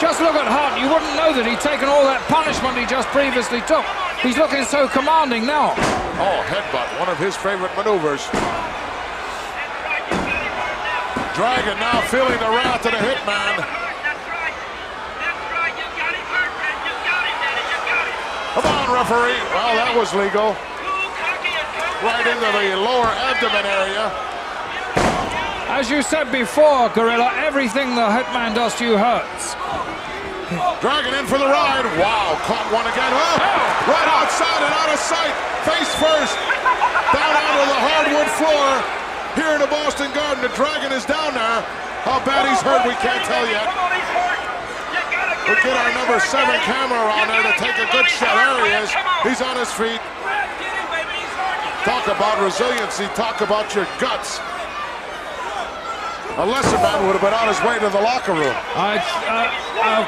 Just look at Hart. You wouldn't know that he'd taken all that punishment he just previously took. He's looking so commanding now. Oh, headbutt, one of his favorite maneuvers. Dragon now feeling the wrath of the Hitman. Come on, referee. Well, that was legal. Right into the lower abdomen area. As you said before, Gorilla, everything the Hitman does to you hurts. Dragon in for the ride. Wow, caught one again. Oh, right outside and out of sight. Face first. Down onto the hardwood floor. Here in the Boston Garden, the Dragon is down there. How bad he's hurt, we can't tell yet. We'll get our number 7 camera on there to take a good shot. There he is. He's on his feet. Talk about resiliency. Talk about your guts. A lesser man would have been on his way to the locker room.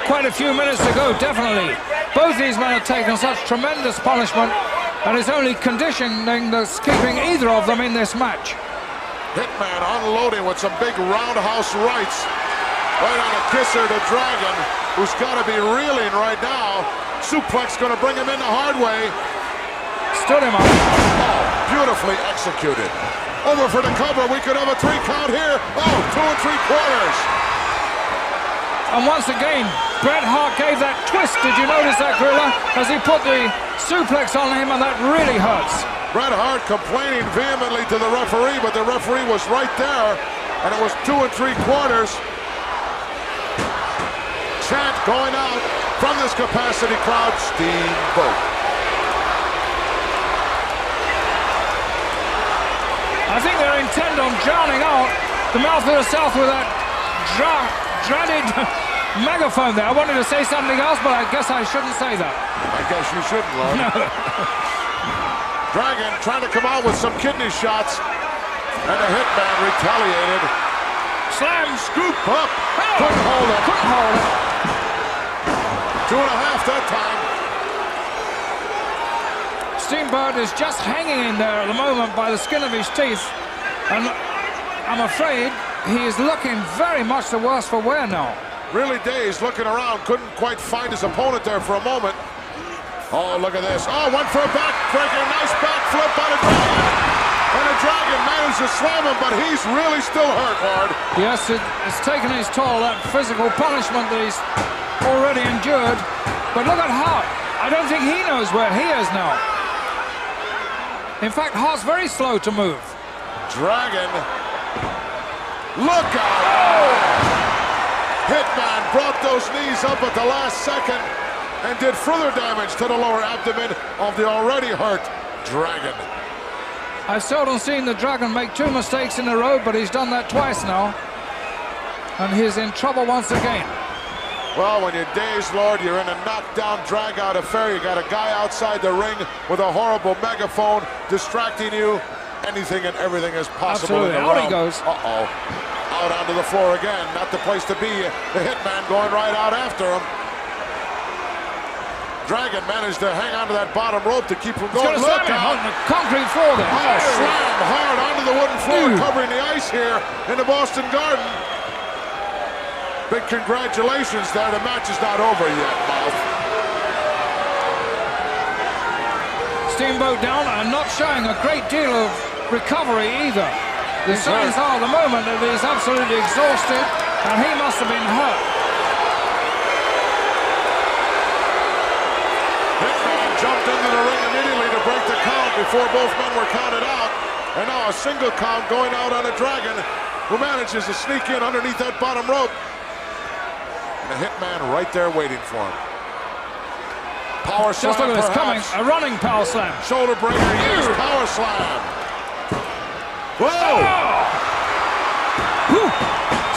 Quite a few minutes to go, definitely. Both these men have taken such tremendous punishment, and it's only conditioning that's keeping either of them in this match. Hitman unloading with some big roundhouse rights. Right on the kisser to Dragon, who's got to be reeling right now. Suplex going to bring him in the hard way. Stood him up. Oh, beautifully executed. Over for the cover. We could have a 3 count here. Oh, 2 3/4. And once again, Bret Hart gave that twist. Did you notice that, Gorilla? As he put the suplex on him, and that really hurts. Bret Hart complaining vehemently to the referee, but the referee was right there, and it was 2 3/4. Chant going out from this capacity crowd, Steamboat. I think they're intent on drowning out the mouth of the South with that dreaded megaphone there. I wanted to say something else, but I guess I shouldn't say that. I guess you shouldn't, Lord. No. Dragon trying to come out with some kidney shots, and the Hitman retaliated. Slam. Scoop up. Oh. Couldn't hold it. Couldn't hold it. 2.5 that time. Steamboat is just hanging in there at the moment by the skin of his teeth, and I'm afraid he is looking very much the worse for wear now. Really dazed, looking around, couldn't quite find his opponent there for a moment. Oh, look at this. Oh, went for a backbreaker, nice backflip by the Dragon. And the Dragon managed to slam him, but he's really still hurt, Lord. Yes, it's taken his toll, that physical punishment that he's already endured. But look at Hart. I don't think he knows where he is now. In fact, Hart's very slow to move. Dragon. Look out! Oh. Hitman brought those knees up at the last second and did further damage to the lower abdomen of the already hurt Dragon. I've seldom seen the Dragon make 2 mistakes in a row, but he's done that twice now. And he's in trouble once again. Well, when you're dazed, Lord, you're in a knockdown, drag-out affair. You got a guy outside the ring with a horrible megaphone distracting you. Anything and everything is possible. Absolutely. In the Out realm. he goes. Uh-oh. Out onto the floor again. Not the place to be. The Hitman going right out after him. Dragon managed to hang onto that bottom rope to keep him going. Look out! On the concrete floor there. Oh, slam hard onto the wooden floor, covering the ice here in the Boston Garden. Big congratulations there. The match is not over yet, Mouth. Steamboat down and not showing a great deal of recovery either. The signs are at the moment that he's absolutely exhausted, and he must have been hurt. Hitman jumped into the ring immediately to break the count before both men were counted out. And now a single count going out on a Dragon who manages to sneak in underneath that bottom rope. And the Hitman right there waiting for him. Power slam, just look at this coming, perhaps. a running power slam. Shoulder breaker, huge power slam. Whoa! Oh.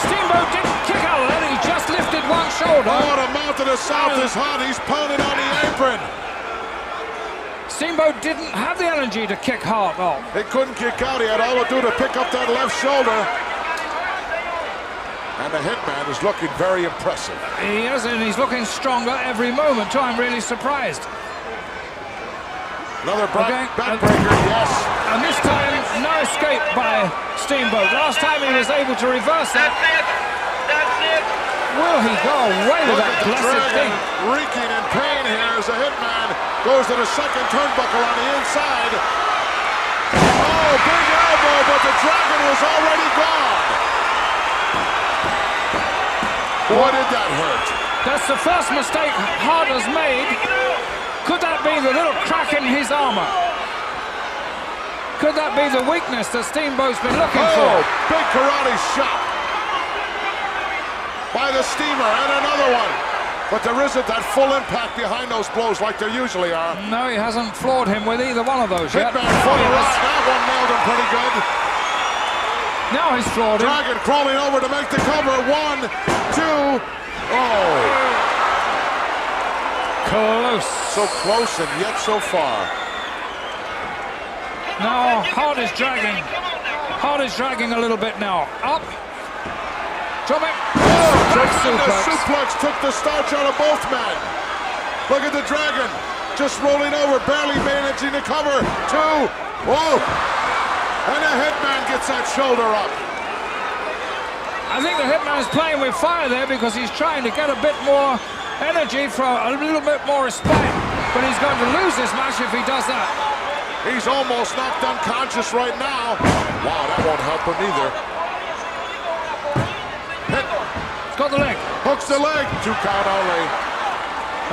Steamboat didn't kick out of that, he just lifted one shoulder. Oh, the mouth of the South is hot, he's pounding on the apron. Steamboat didn't have the energy to kick Hart though. He couldn't kick out, he had all to do to pick up that left shoulder. And the Hitman is looking very impressive. He is, and he's looking stronger every moment too. I'm really surprised. Another backbreaker, yes. And this time, no escape by Steamboat. Last time he was able to reverse that. That's it. Will he go away with that blessed thing? Reeking in pain here as the Hitman goes to the second turnbuckle on the inside. Oh, big elbow, but the Dragon was already gone. Boy, did that hurt. That's the first mistake Hart has made. Could that be the little crack in his armor? Could that be the weakness that Steamboat's been looking for? Oh, big karate shot by the Steamer, and another one. But there isn't that full impact behind those blows like there usually are. No, he hasn't floored him with either one of those yet. Hitman for the rock. That one nailed him pretty good. Now he's floored him. Dragon crawling over to make the cover. 1, 2. Oh. Close. So close and yet so far. Now Hart is dragging. Hart is dragging a little bit now. Up. Drop it. Oh, back The suplex. suplex took the starch out of both men. Look at the Dragon. Just rolling over, barely managing to cover. 2. Whoa. And the Hitman gets that shoulder up. I think the Hitman is playing with fire there because he's trying to get a bit more energy for a little bit more respite. But he's going to lose this match if he does that. He's almost knocked unconscious right now. Wow, that won't help him either. got the leg. Hooks the leg. 2 count only.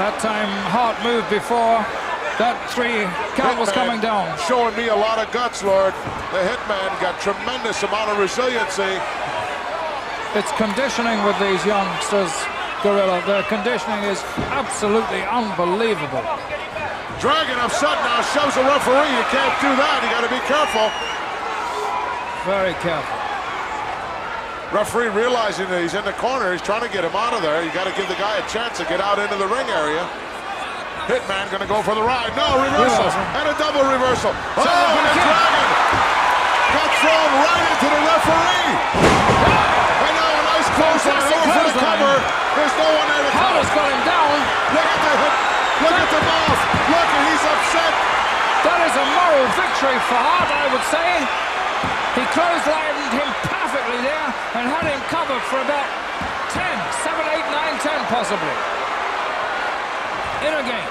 That time Hart moved before. That 3 count was coming down. Showing me a lot of guts, Lord. The Hitman got tremendous amount of resiliency. It's conditioning with these youngsters, Gorilla. Their conditioning is absolutely unbelievable. Dragon upset now, shoves the referee. You can't do that. You got to be careful. Very careful. Referee realizing that he's in the corner. He's trying to get him out of there. You got to give the guy a chance to get out into the ring area. Hitman going to go for the ride. No, reversal. And a double reversal. Oh, and the Dragon got thrown right into the referee. And now a nice clothesline over for the cover. There's no one there to cover. Hart got him down. Look at the hit. Look at the mouth. Look, he's upset. That is a moral victory for Hart, I would say. He clotheslined him perfectly there and had him covered for about 10, 7, 8, 9, 10 possibly. In again.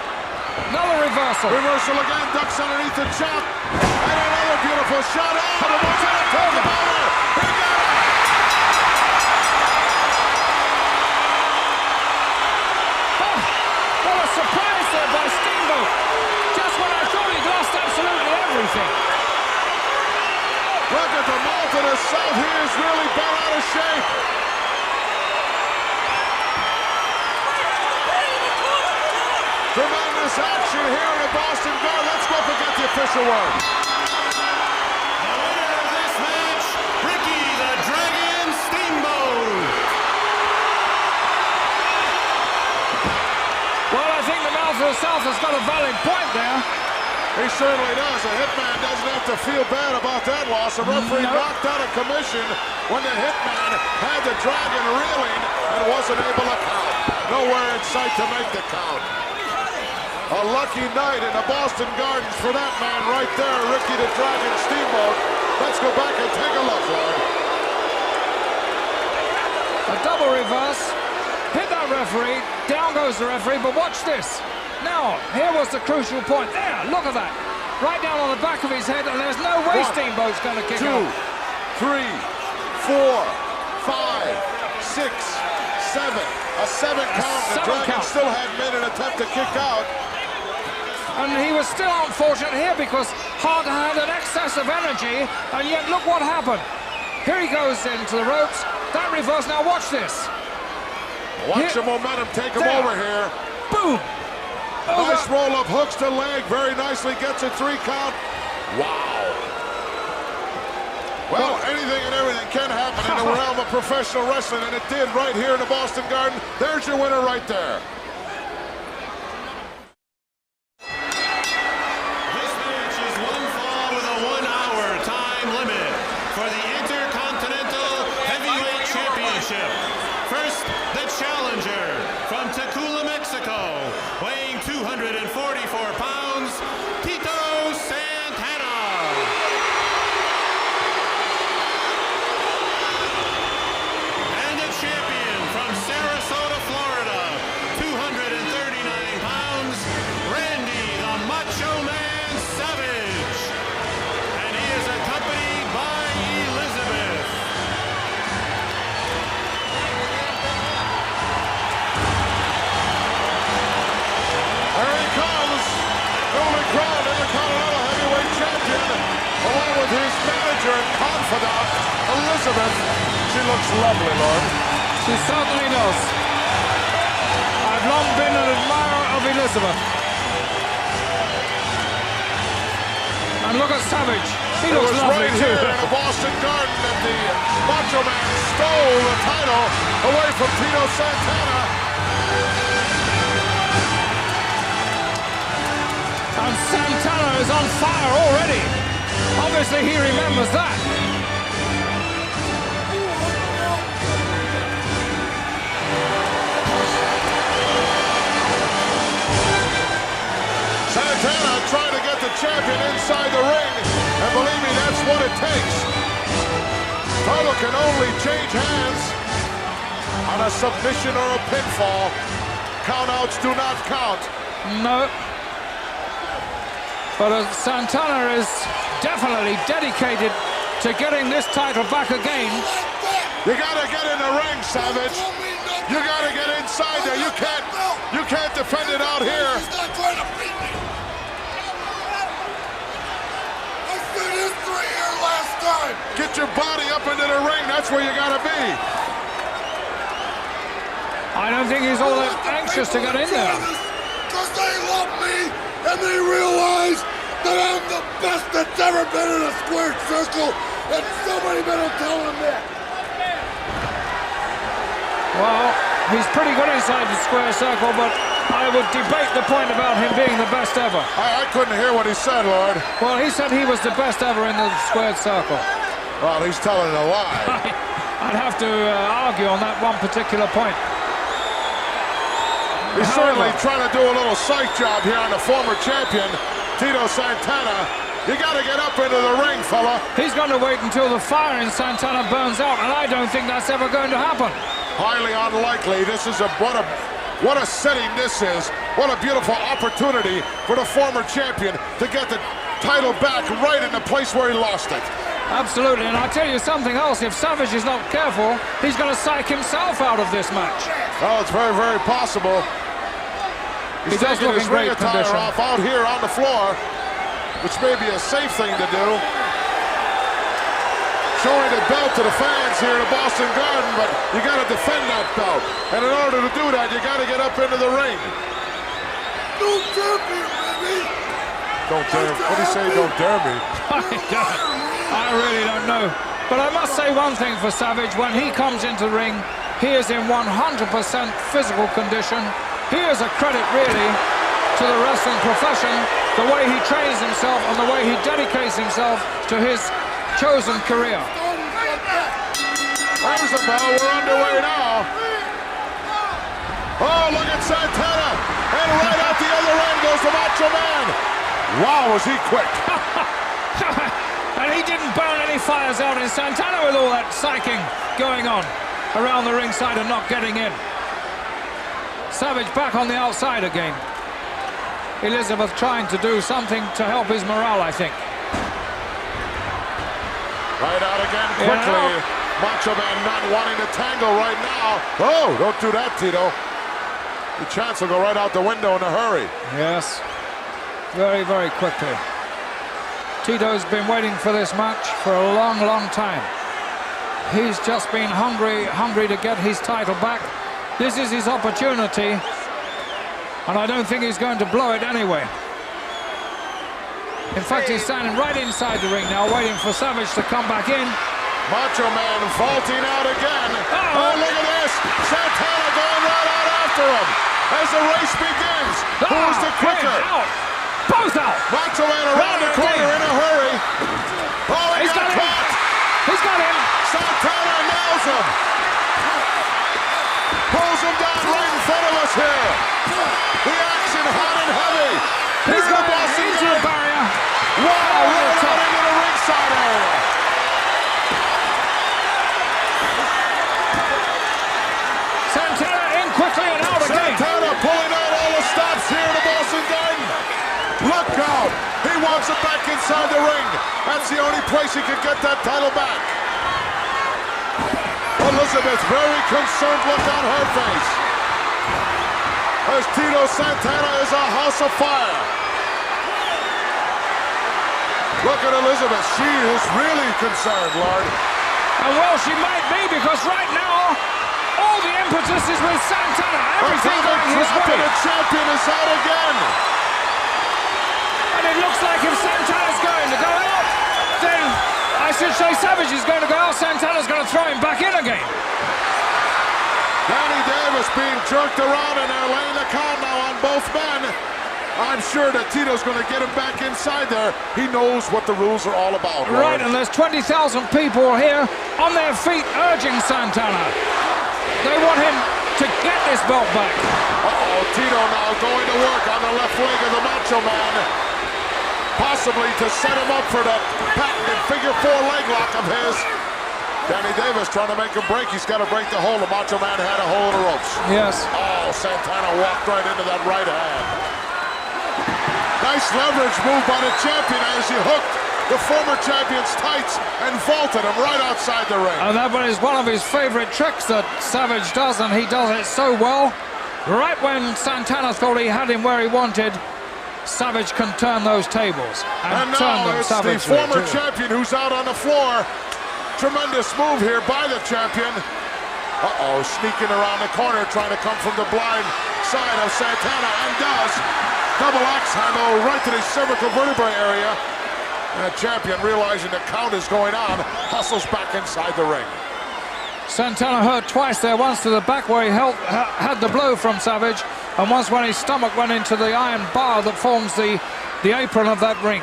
Another reversal. Reversal again, ducks underneath the chop. And another beautiful shot. Oh, the one's going to take him over. He got it. Oh, what a surprise there by Steamboat. Just when I thought he'd lost absolutely everything. Look at the mouth of the South. He is really bent out of shape. Tremendous action here in the Boston Garden. Let's go up and get the official word. The winner of this match, Ricky the Dragon Steamboat. Well, I think the mouth of the South has got a valid point there. He certainly does. The Hitman doesn't have to feel bad about that loss. The referee knocked out of commission when the Hitman had the Dragon reeling and wasn't able to count. Nowhere in sight to make the count. A lucky night in the Boston Gardens for that man right there, Ricky the Dragon Steamboat. Let's go back and take a look, Lord. A double reverse. Hit that referee. Down goes the referee, but watch this. Now, here was the crucial point. There, look at that. Right down on the back of his head, and there's no way Steamboat's going to kick out. 2, 3, 4, 5, 6, 7. A 7 count. The Dragon still hadn't made an attempt to kick out. And he was still unfortunate here because Hart had an excess of energy, and yet look what happened. Here he goes into the ropes. That reverse, now watch this. Watch the momentum take him over here. Boom. Nice roll-up, hooks the leg, very nicely, gets a 3 count. Wow. Well, anything and everything can happen in the realm of professional wrestling, and it did right here in the Boston Garden. There's your winner right there. This match is one fall with a 1-hour time limit for the Intercontinental Heavyweight Championship. First, the challenger from Tacula, Mexico, weighing 244 pounds, Tito Santana. And the champion from Sarasota, Florida, 239 pounds, Randy the Macho Man Savage. And he is accompanied by Elizabeth. There he comes, newly crowned Intercontinental Heavyweight Champion, along with his manager and confidant, Elizabeth. She looks lovely, Lord. She certainly does. I've long been an admirer of Elizabeth. And look at Savage. He looks lovely right too. Here in the Boston Garden that the Macho Man stole the title away from Tito Santana. And Santana is on fire already. Obviously he remembers that. Santana trying to get the champion inside the ring, and believe me, that's what it takes. Title can only change hands on a submission or a pinfall. Countouts do not count. No. But Santana is definitely dedicated to getting this title back again. You gotta get in the ring, Savage. You got to get inside there. You can't defend it out here. He's not trying to beat me. I said history here last time. Get your body up into the ring. That's where you got to be. I don't think he's all that anxious to get in there. Because they love me and they realize that I'm the best that's ever been in a squared circle, and somebody better tell them that. Well, he's pretty good inside the square circle, but I would debate the point about him being the best ever. I couldn't hear what he said, Lord. Well, he said he was the best ever in the squared circle. Well, he's telling a lie. I'd have to argue on that one particular point. He's certainly trying to do a little psych job here on the former champion, Tito Santana. You got to get up into the ring, fella. He's going to wait until the fire in Santana burns out, and I don't think that's ever going to happen. Highly unlikely. This is what a setting this is. What a beautiful opportunity for the former champion to get the title back right in the place where he lost it. Absolutely, and I'll tell you something else. If Savage is not careful, he's going to psych himself out of this match. Well, it's very, very possible. He's taking his ring attire off out here on the floor, which may be a safe thing to do. Showing the belt to the fans here at Boston Garden, but you got to defend that belt. And in order to do that, you got to get up into the ring. Don't dare me, baby! Don't dare me? What do you say, don't dare me? I really don't know. But I must say one thing for Savage. When he comes into the ring, he is in 100% physical condition. He is a credit, really, to the wrestling profession, the way he trains himself and the way he dedicates himself to his chosen career. There's the bell. We're underway now. Oh, look at Santana. And right out the other end goes the Macho Man. Wow, was he quick. And he didn't burn any fires out in Santana with all that psyching going on around the ringside and not getting in. Savage back on the outside again. Elizabeth trying to do something to help his morale, I think. Right out again quickly. Macho Man not wanting to tangle right now. Oh, don't do that, Tito. The chance will go right out the window in a hurry. Yes, very, very quickly. Tito's been waiting for this match for a long, long time. He's just been hungry to get his title back. This is his opportunity, and I don't think he's going to blow it anyway. In fact, he's standing right inside the ring now, waiting for Savage to come back in. Macho Man vaulting out again. Oh, look at this! Santana going right out after him as the race begins. Who's the quicker? Out. Both out! Macho Man around the corner in a hurry. Oh, he got caught! He's got him! Santana nails him! Pulls him down right in front of us here. The action hot and heavy. He's got into the barrier. Wow, right out into the ringside area. Santana in quickly and out again. Santana pulling out all the stops here in the Boston Garden. Look out. He wants it back inside the ring. That's the only place he could get that title back. Elizabeth, very concerned look on her face. As Tito Santana is a house of fire. Look at Elizabeth. She is really concerned, Lord. And well, she might be, because right now, all the impetus is with Santana. Everything going his way. The champion is out again. And it looks like if Santana's going to go out, then I should say Savage is going to go out. Santana's going to throw him back in again. Danny Davis being jerked around, and they're laying the count now on both men. I'm sure that Tito's going to get him back inside there. He knows what the rules are all about. Right, and there's 20,000 people here on their feet urging Santana. They want him to get this belt back. Uh-oh, Tito now going to work on the left leg of the Macho Man. Possibly to set him up for that patented figure 4 leg lock of his. Danny Davis trying to make him break. He's got to break the hold. The Macho Man had a hold of the ropes. Yes. Oh, Santana walked right into that right hand. Nice leverage move by the champion as he hooked the former champion's tights and vaulted him right outside the ring. And that is one of his favorite tricks that Savage does, and he does it so well. Right when Santana thought he had him where he wanted, Savage can turn those tables and turn them it's savagely. the former champion who's out on the floor. Tremendous move here by the champion. Uh-oh, sneaking around the corner, trying to come from the blind side of Santana, and does. Double axe handle right to the cervical vertebrae area. And the champion, realizing the count is going on, hustles back inside the ring. Santana hurt twice there, once to the back where he had the blow from Savage, and once when his stomach went into the iron bar that forms the apron of that ring.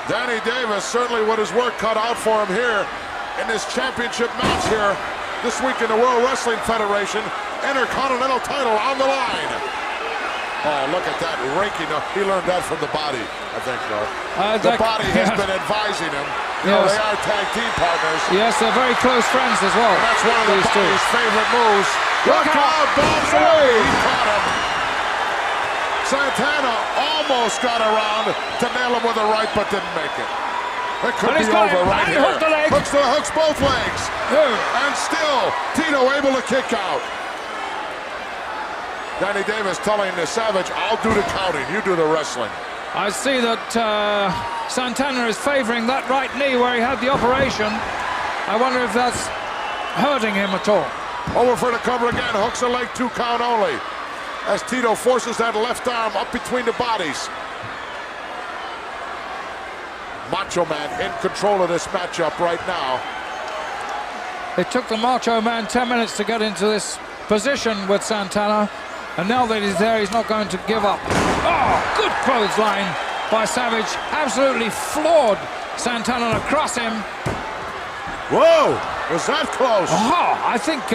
Danny Davis certainly with his work cut out for him here in this championship match here this week in the World Wrestling Federation. Intercontinental title on the line. Oh, look at that raking up. He learned that from the body, I think, though. The body has been advising him. You know, they are tag team partners. Yes, they're very close friends as well. And that's one of the body's favorite moves. Look out, bombs away. He caught him. Santana almost got around to nail him with a right, but didn't make it. It could be over right here. Hooks both legs. And still, Tito able to kick out. Danny Davis telling the Savage, I'll do the counting, you do the wrestling. I see that Santana is favoring that right knee where he had the operation. I wonder if that's hurting him at all. Over for the cover again, hooks a leg, 2 count only. As Tito forces that left arm up between the bodies. Macho Man in control of this matchup right now. It took the Macho Man 10 minutes to get into this position with Santana. And now that he's there, he's not going to give up. Oh, good clothesline by Savage. Absolutely floored Santana across him. Whoa, was that close? Oh, I think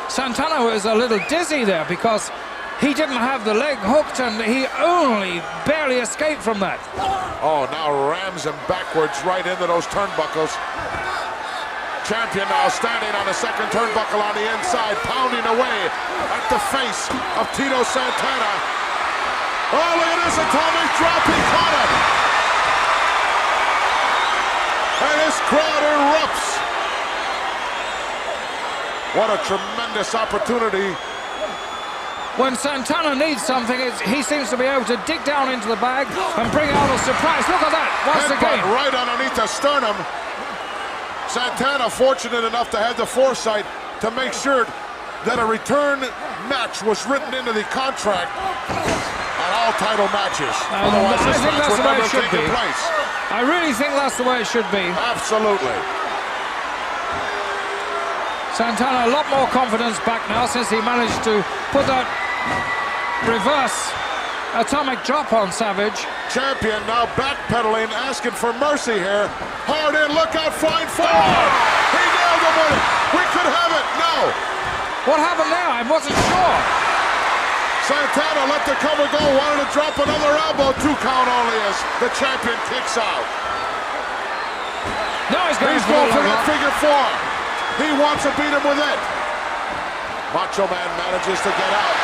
Santana was a little dizzy there because he didn't have the leg hooked and he only barely escaped from that. Oh, now rams him backwards right into those turnbuckles. Champion now standing on the second turnbuckle on the inside, pounding away at the face of Tito Santana. Oh, look at this atomic drop, he caught him. And this crowd erupts. What a tremendous opportunity. When Santana needs something, he seems to be able to dig down into the bag and bring out a surprise. Look at that, once again. Right underneath the sternum. Santana fortunate enough to have the foresight to make sure that a return match was written into the contract on all title matches. Otherwise, this match would never have taken place. I really think that's the way it should be. Absolutely. Santana a lot more confidence back now since he managed to put that reverse atomic drop on Savage. Champion now backpedaling, asking for mercy here. Hard in, look out, flying forward. He nailed him with it. We could have it. No. What happened there? I wasn't sure. Santana let the cover go, wanted to drop another elbow. 2 count only as the champion kicks out. Now he's going for the figure 4. He wants to beat him with it. Macho Man manages to get out.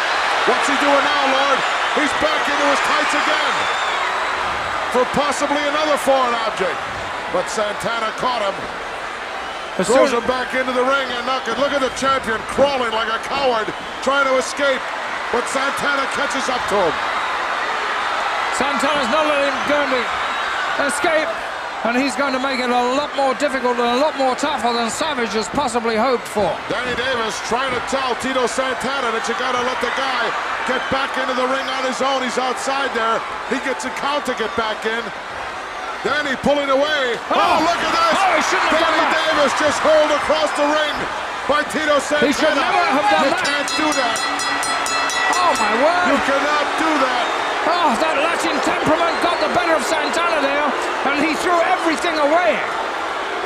What's he doing now, Lord? He's back into his tights again for possibly another foreign object. But Santana caught him. Throws him back into the ring and look at the champion crawling like a coward, trying to escape. But Santana catches up to him. Santana's not letting him go to escape. And he's going to make it a lot more difficult and a lot more tougher than Savage has possibly hoped for. Danny Davis trying to tell Tito Santana that you got to let the guy get back into the ring on his own. He's outside there. He gets a count to get back in. Danny pulling away. Oh, look at this. Oh, he shouldn't have done that. Danny Davis just hurled across the ring by Tito Santana. He should never have done that. You can't do that. Oh, my word. You cannot do that. Oh, that Latin temperament got the better of Santana there, and he threw everything away.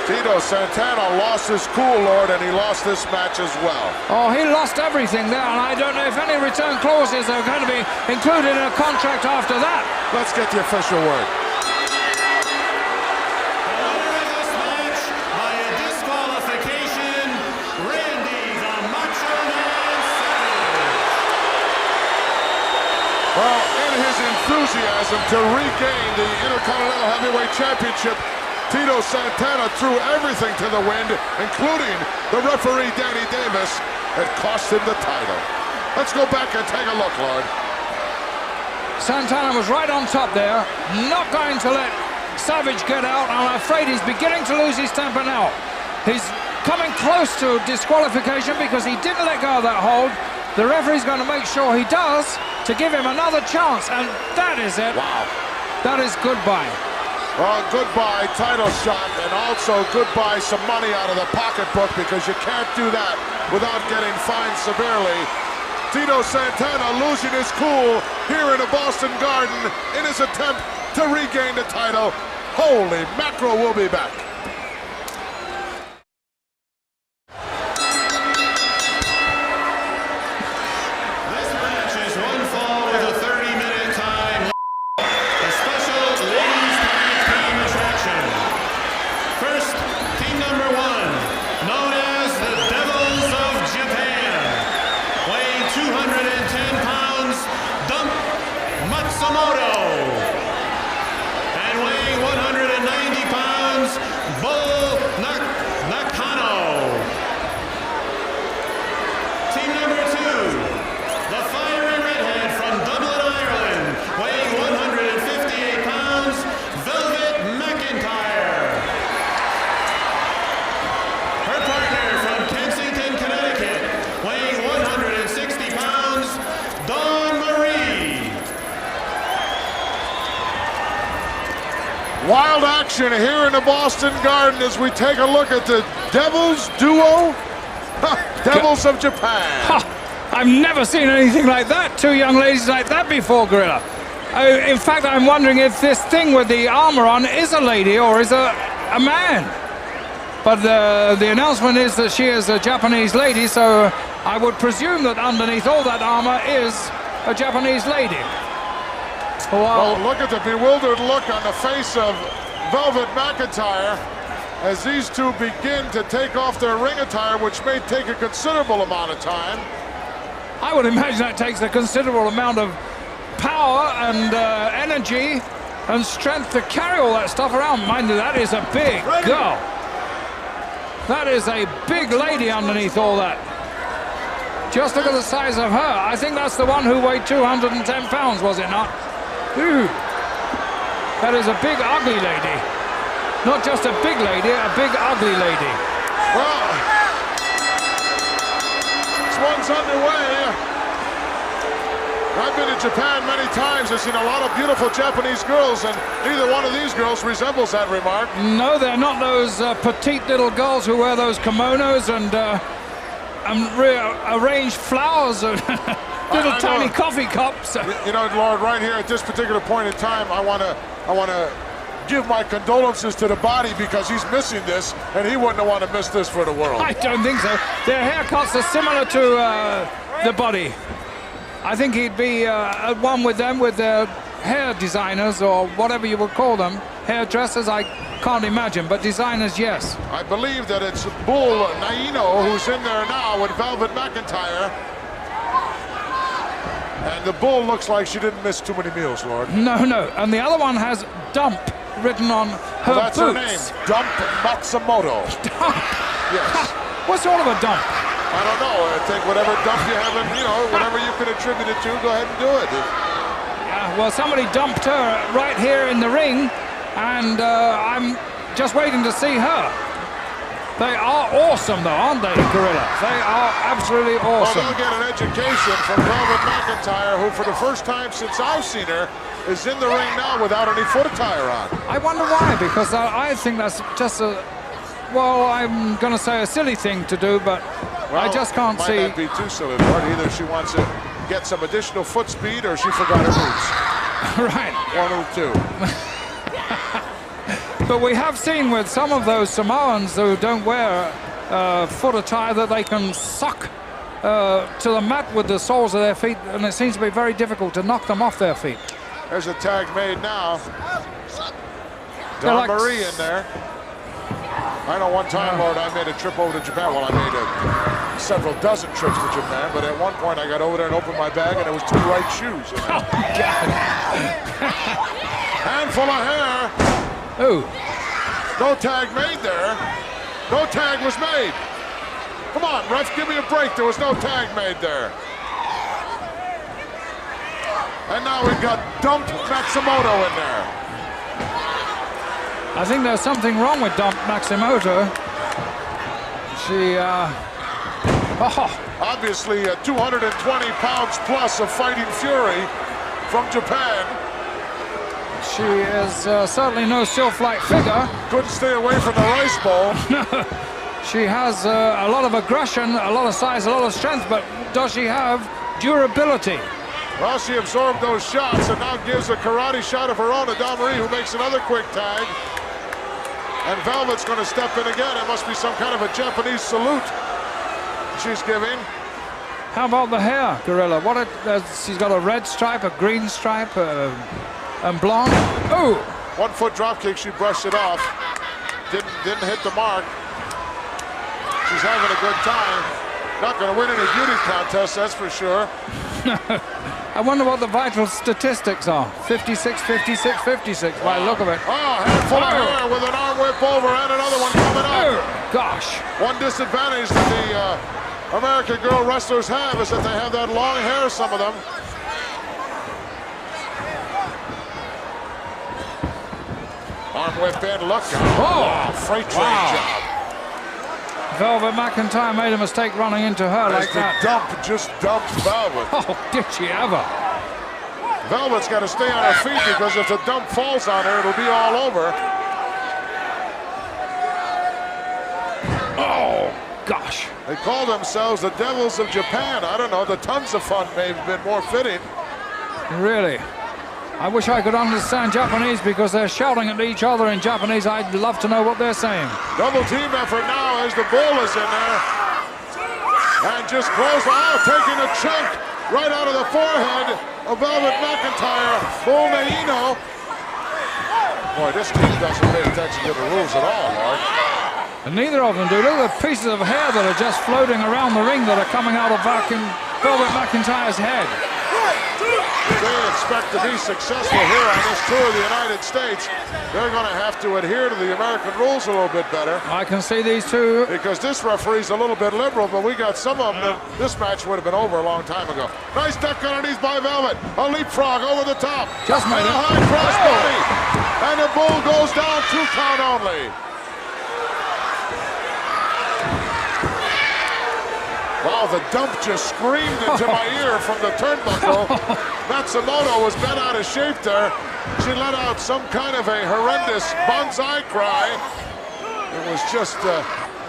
Tito Santana lost his cool, Lord, and he lost this match as well. Oh, he lost everything there, and I don't know if any return clauses are going to be included in a contract after that. Let's get the official word. Well, in his enthusiasm to regain the Intercontinental Heavyweight Championship, Tito Santana threw everything to the wind, including the referee Danny Davis. It cost him the title. Let's go back and take a look, Lord. Santana was right on top there, not going to let Savage get out. I'm afraid he's beginning to lose his temper now. He's coming close to disqualification because he didn't let go of that hold. The referee's going to make sure he does to give him another chance, and that is it. Wow. That is goodbye. Well, goodbye title shot, and also goodbye some money out of the pocketbook, because you can't do that without getting fined severely. Tito Santana losing his cool here in the Boston Garden in his attempt to regain the title. Holy mackerel, we'll be back. This match is one fall with a 30-minute time. A special ladies tag team attraction. First, team number 1, known as the Devils of Japan, weighing 210 pounds, Dump Matsumoto, and weighing 190 pounds, Bull Nakano. Team number 2, the fiery redhead from Dublin, Ireland, weighing 158 pounds, Velvet McIntyre. Her partner from Kensington, Connecticut, weighing 160 pounds, Dawn Marie. Wild action here in the Boston Garden as we take a look at the Devils duo. Devils of Japan. I've never seen anything like that. Two young ladies like that before, Gorilla. In fact, I'm wondering if this thing with the armor on is a lady or is a man. But the announcement is that she is a Japanese lady, so I would presume that underneath all that armor is a Japanese lady. Well, look at the bewildered look on the face of Velvet McIntyre as these two begin to take off their ring attire, which may take a considerable amount of time. I would imagine that takes a considerable amount of power and energy and strength to carry all that stuff around. Mind you, that is a big girl. That is a big lady underneath all that. Just look at the size of her. I think that's the one who weighed 210 pounds, was it not? Ooh. That is a big, ugly lady. Not just a big lady, a big, ugly lady. Well, this one's underway. I've been to Japan many times. I've seen a lot of beautiful Japanese girls, and neither one of these girls resembles that remark. No, they're not those petite little girls who wear those kimonos and arranged flowers and little tiny coffee cups. You know, Lord, right here at this particular point in time, I want to give my condolences to the body, because he's missing this, and he wouldn't want to miss this for the world. I don't think so. Their haircuts are similar to the body. I think he'd be at one with them, with their hair designers, or whatever you would call them. Hairdressers, I can't imagine, but designers, yes. I believe that it's Bull Naino who's in there now with Velvet McIntyre. And the Bull looks like she didn't miss too many meals, Lord. No, and the other one has Dump written on her that's boots. Her name, Dump Matsumoto. Dump? Yes. What sort of a dump? I don't know. I think whatever dump you have, and whatever you can attribute it to, go ahead and do it. Yeah, well, somebody dumped her right here in the ring, and I'm just waiting to see her. They are awesome, though, aren't they, Gorilla? They are absolutely awesome. Well, they'll get an education from Velvet McIntyre, who, for the first time since I've seen her, is in the ring now without any foot attire on. I wonder why, because I think that's just well, I'm going to say a silly thing to do, but I just can't see. Might not be too silly, Lord. Either she wants to get some additional foot speed, or she forgot her boots. Right. One of the two. But we have seen with some of those Samoans who don't wear foot attire that they can suck to the mat with the soles of their feet, and it seems to be very difficult to knock them off their feet. There's a tag made now. Dawn Marie in there. I know one time, Lord, I made a trip over to Japan. Well, I made several dozen trips to Japan, but at one point I got over there and opened my bag, and there was 2 right shoes in there. Oh, God. Handful of hair. Ooh. No tag made there. No tag was made. Come on, ref, give me a break. There was no tag made there. And now we've got Dump Matsumoto in there. I think there's something wrong with Dump Matsumoto. She, Obviously, 220 pounds plus of fighting fury from Japan. She is certainly no still-flight figure. Couldn't stay away from the rice bowl. She has a lot of aggression, a lot of size, a lot of strength, but does she have durability? Well, she absorbed those shots and now gives a karate shot of her own to Dawn-Marie, who makes another quick tag. And Velvet's going to step in again. It must be some kind of a Japanese salute she's giving. How about the hair, Gorilla? She's got a red stripe, a green stripe, and blonde. Oh! 1 foot drop kick, she brushed it off. Didn't hit the mark. She's having a good time. Not going to win any beauty contest, that's for sure. I wonder what the vital statistics are. 56, 56, 56 by the look of it. Oh, handful of hair with an arm whip over and another one coming up. Oh, gosh. One disadvantage that the American girl wrestlers have is that they have that long hair, some of them. Arm whip in, look out. Oh, freight train job. Velvet McIntyre made a mistake running into her like that. Dump just dumped Velvet. Oh, did she ever? Velvet's got to stay on her feet because if the dump falls on her, it'll be all over. Oh, gosh. They call themselves the Devils of Japan. I don't know, the Tons of Fun may have been more fitting. Really? I wish I could understand Japanese because they're shouting at each other in Japanese. I'd love to know what they're saying. Double team effort now as the Bull is in there. And just close out, taking a chunk right out of the forehead of Velvet McIntyre. Bull Naino. Boy, this team doesn't pay attention to the rules at all, Mark. And neither of them do. Look at the pieces of hair that are just floating around the ring that are coming out of Velvet McIntyre's head. If they expect to be successful here on this tour of the United States, they're going to have to adhere to the American rules a little bit better. I can see these two. Because this referee's a little bit liberal, but we got some of them that this match would have been over a long time ago. Nice duck underneath by Velvet. A leapfrog over the top. Just made and a it. high cross body. And the Bull goes down 2 count only. Wow, the dump just screamed into my ear from the turnbuckle. Matsumoto was bent out of shape there. She let out some kind of a horrendous bonsai cry. It was just...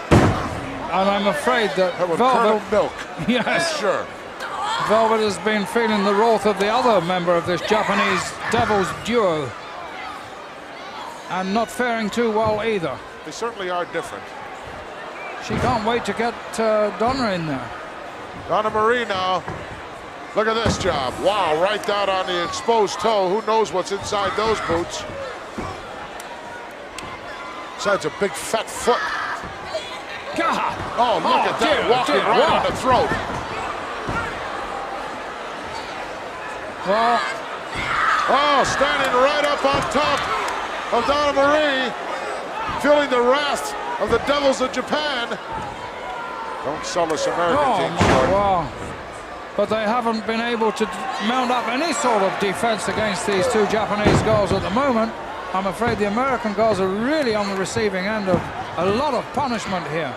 and I'm afraid that Velvet... milk. Yes. Sure. Velvet has been feeling the wrath of the other member of this Japanese Devils duo. And not faring too well either. They certainly are different. She can't wait to get Donna in there. Dawn-Marie now. Look at this job. Wow, right down on the exposed toe. Who knows what's inside those boots? Besides a big fat foot. God! Oh, look at that. Walking right on the throat. Well... Oh, standing right up on top of Dawn-Marie. Feeling the wrath of the Devils of Japan. Don't sell this American team short. Wow. But they haven't been able to mount up any sort of defense against these two Japanese girls at the moment. I'm afraid the American girls are really on the receiving end of a lot of punishment here.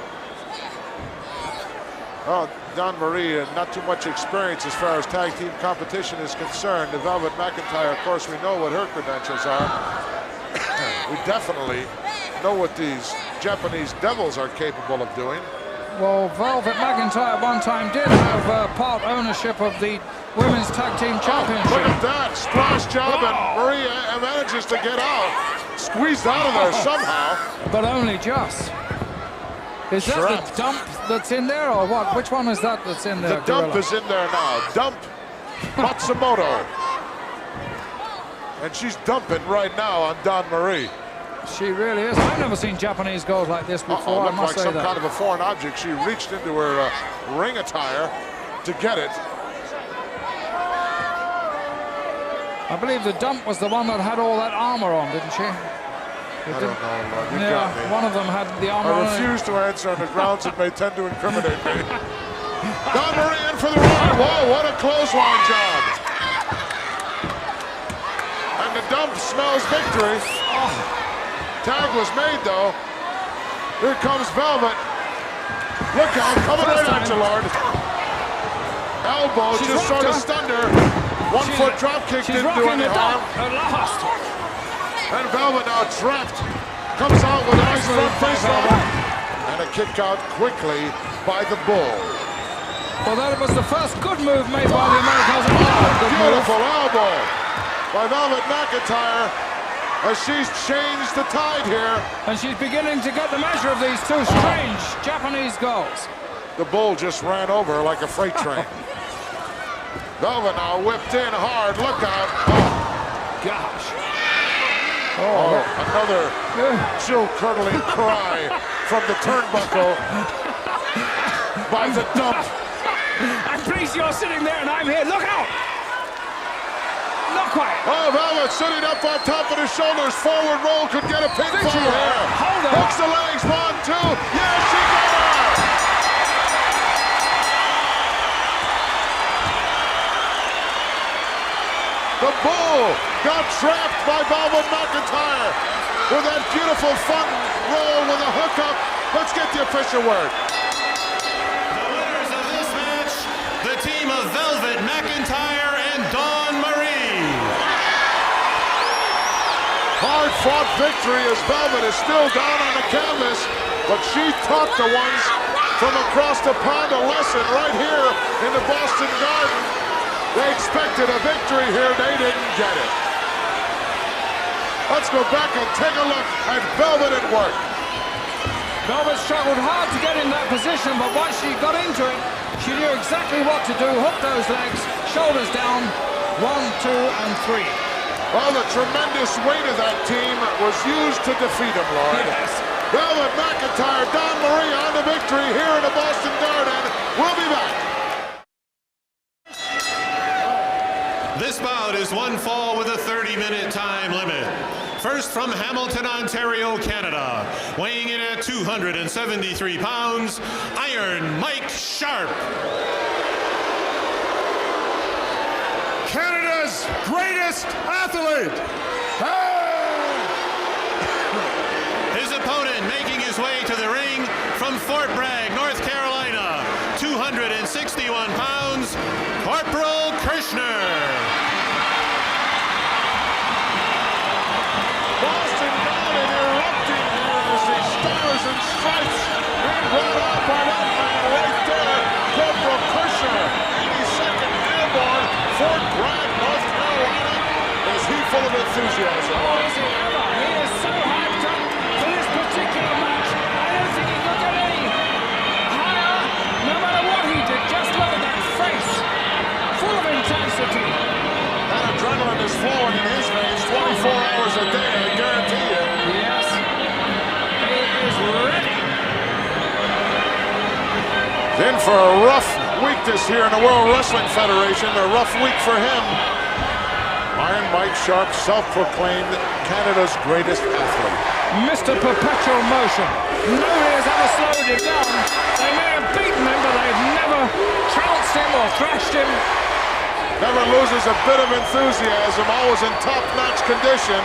Well, Dawn-Marie, not too much experience as far as tag team competition is concerned. The Velvet McIntyre, of course, we know what her credentials are. We definitely know what these Japanese Devils are capable of doing. Well, Velvet McIntyre at one time did have part ownership of the Women's Tag Team Championship. Look at that, splash job, and Maria manages to get out. Squeezed out of there somehow. But only just. Is that the dump that's in there, or what? Which one is that that's in there, The dump is in there now. Dump Matsumoto. And she's dumping right now on Dawn-Marie. She really is. I've never seen Japanese girls like this before. Looked like some kind of a foreign object. She reached into her ring attire to get it. I believe the dump was the one that had all that armor on, didn't she? I don't know, Lord. You got me. One of them had the arm I on it. refuse to answer on the grounds it may tend to incriminate me. Don Marie in for the run. Whoa, what a clothesline job. And the dump smells victory. Tag was made, though. Here comes Velvet. Look out, coming right at you, Lord. Elbow just sort of stunned her. 1 foot drop kick didn't do any harm. And Velvet now trapped. Comes out with a nice front face lock. And a kick out quickly by the Bull. Well, that was the first good move made by the Americans. Beautiful elbow by Velvet McIntyre as she's changed the tide here. And she's beginning to get the measure of these two strange Japanese girls. The Bull just ran over like a freight train. Velvet now whipped in hard. Look out. Oh, gosh. Oh, another chill-curdling cry from the turnbuckle by the dump. I'm pleased you're sitting there and I'm here. Look out! Not quite. Oh, Velvet sitting up on top of the shoulders. Forward roll could get a pinfall here. Hold on. Hooks the legs. 1, 2. Yes, she got her. The Bull got trapped by Velvet McIntyre with that beautiful fun roll with a hookup. Let's get the official word. The team of Velvet McIntyre and Dawn Marie. Hard-fought victory as Velvet is still down on the canvas, but she taught the ones from across the pond a lesson right here in the Boston Garden. They expected a victory here, they didn't get it. Let's go back and take a look at Velvet at work. Velvet struggled hard to get in that position, but once she got into it, she knew exactly what to do. Hook those legs, shoulders down, 1, 2, and 3. Well, the tremendous weight of that team was used to defeat him, Lord. Yes. Velvet McIntyre, Dawn Marie on the victory here in the Boston Garden. We'll be back. This bout is one fall with a 30-minute time limit. First from Hamilton, Ontario, Canada, weighing in at 273 pounds, Iron Mike Sharp. Canada's greatest athlete. His opponent making his way to the ring from Fort Bragg, North Carolina, 261 pounds, Corporal Kirshner. Boston Garden erupting here as the Stars and Stripes being brought out by that man right there, Corporal Kirshner, 82nd Airborne, Fort Bragg, North Carolina. Is he full of enthusiasm? Oh, is he ever? He is so hyped up for this particular match. I don't think he could get any higher, no matter what he did. Just look at that face, full of intensity. That adrenaline is flowing in his veins 24 hours a day, I guarantee you. Yes, he is ready. In for a rough week this year in the World Wrestling Federation, a rough week for him. Iron Mike Sharp, self-proclaimed Canada's greatest athlete. Mr. Perpetual Motion. Nobody has ever slowed him down. They may have beaten him, but they've never trounced him or thrashed him. Never loses a bit of enthusiasm, always in top-notch condition.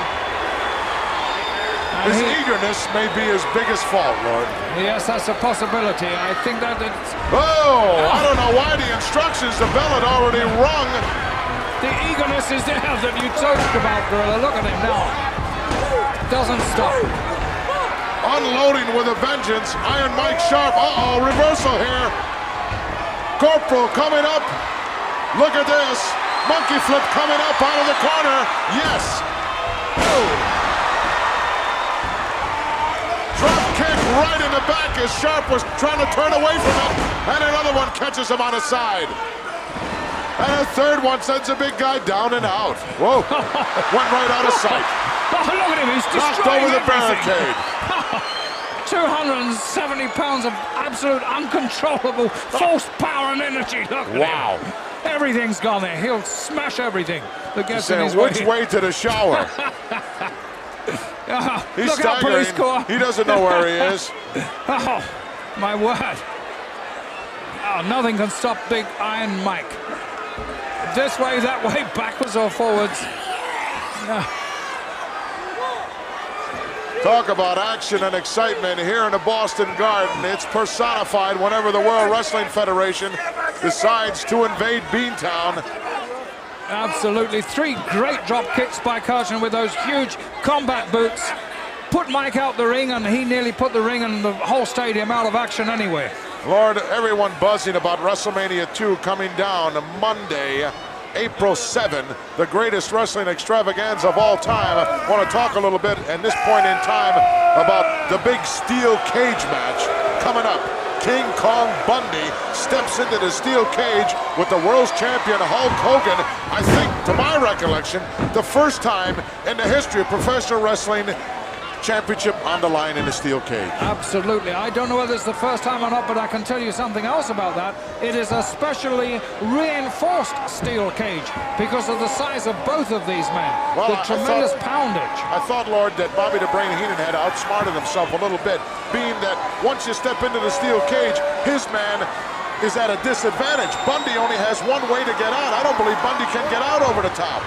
His eagerness may be his biggest fault, Lord. Yes, that's a possibility. I think that it's... Oh, I don't know why the instructions to Bell had already rung. The eagerness is there that you talked about, Gorilla. Look at him now. Doesn't stop. Unloading with a vengeance. Iron Mike Sharp. Uh-oh, reversal here. Corporal coming up. Look at this. Monkey flip coming up out of the corner. Yes. Oh. Drop kick right in the back as Sharp was trying to turn away from it. And another one catches him on his side. And a third one sends a big guy down and out. Whoa. Went right out of sight. Oh, look at him. He's knocked destroying over the everything. barricade. 270 pounds of absolute uncontrollable force, power, and energy. Look at wow. him. Everything's gone there. He'll smash everything that gets in his which way. way to the shower? He's look out, police staggering. corps. He doesn't know where he is. Oh, my word. Oh, nothing can stop Big Iron Mike. This way, that way, backwards or forwards. Talk about action and excitement here in the Boston Garden. It's personified whenever the World Wrestling Federation decides to invade Beantown. Absolutely. 3 great drop kicks by Carson with those huge combat boots. Put Mike out the ring, and he nearly put the ring and the whole stadium out of action anyway. Lord, everyone buzzing about WrestleMania 2 coming down Monday, April 7, the greatest wrestling extravaganza of all time. I want to talk a little bit at this point in time about the big steel cage match coming up. King Kong Bundy steps into the steel cage with the world's champion Hulk Hogan. I think, to my recollection, the first time in the history of professional wrestling, championship on the line in a steel cage. Absolutely. I don't know whether it's the first time or not, but I can tell you something else about that. It is a specially reinforced steel cage because of the size of both of these men. Well, the tremendous poundage. I thought, Lord, that Bobby the Brain Heenan had outsmarted himself a little bit, being that once you step into the steel cage, his man is at a disadvantage. Bundy only has one way to get out. I don't believe Bundy can get out over the top.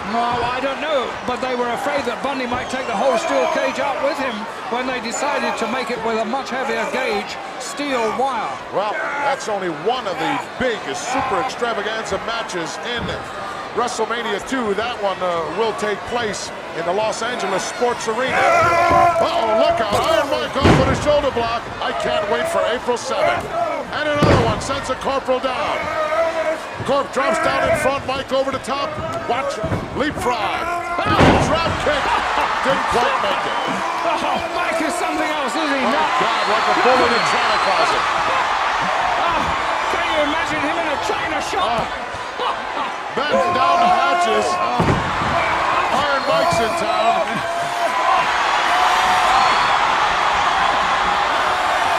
No, I don't know, but they were afraid that Bundy might take the whole steel cage out with him when they decided to make it with a much heavier gauge steel wire. Well, that's only one of the big super extravaganza matches in WrestleMania 2. That one will take place in the Los Angeles Sports Arena. Uh-oh, look out, Iron Mike off with a shoulder block. I can't wait for April 7th. And another one sends a corporal down. Corp drops down in front, Mike over the top. Watch, leapfrog. Drop kick. Didn't quite make it. Oh, Mike is something else, isn't he? Oh, God, like a bull in a china closet. Oh, can you imagine him in a china shop? Batten down the hatches. Iron Mike's in town.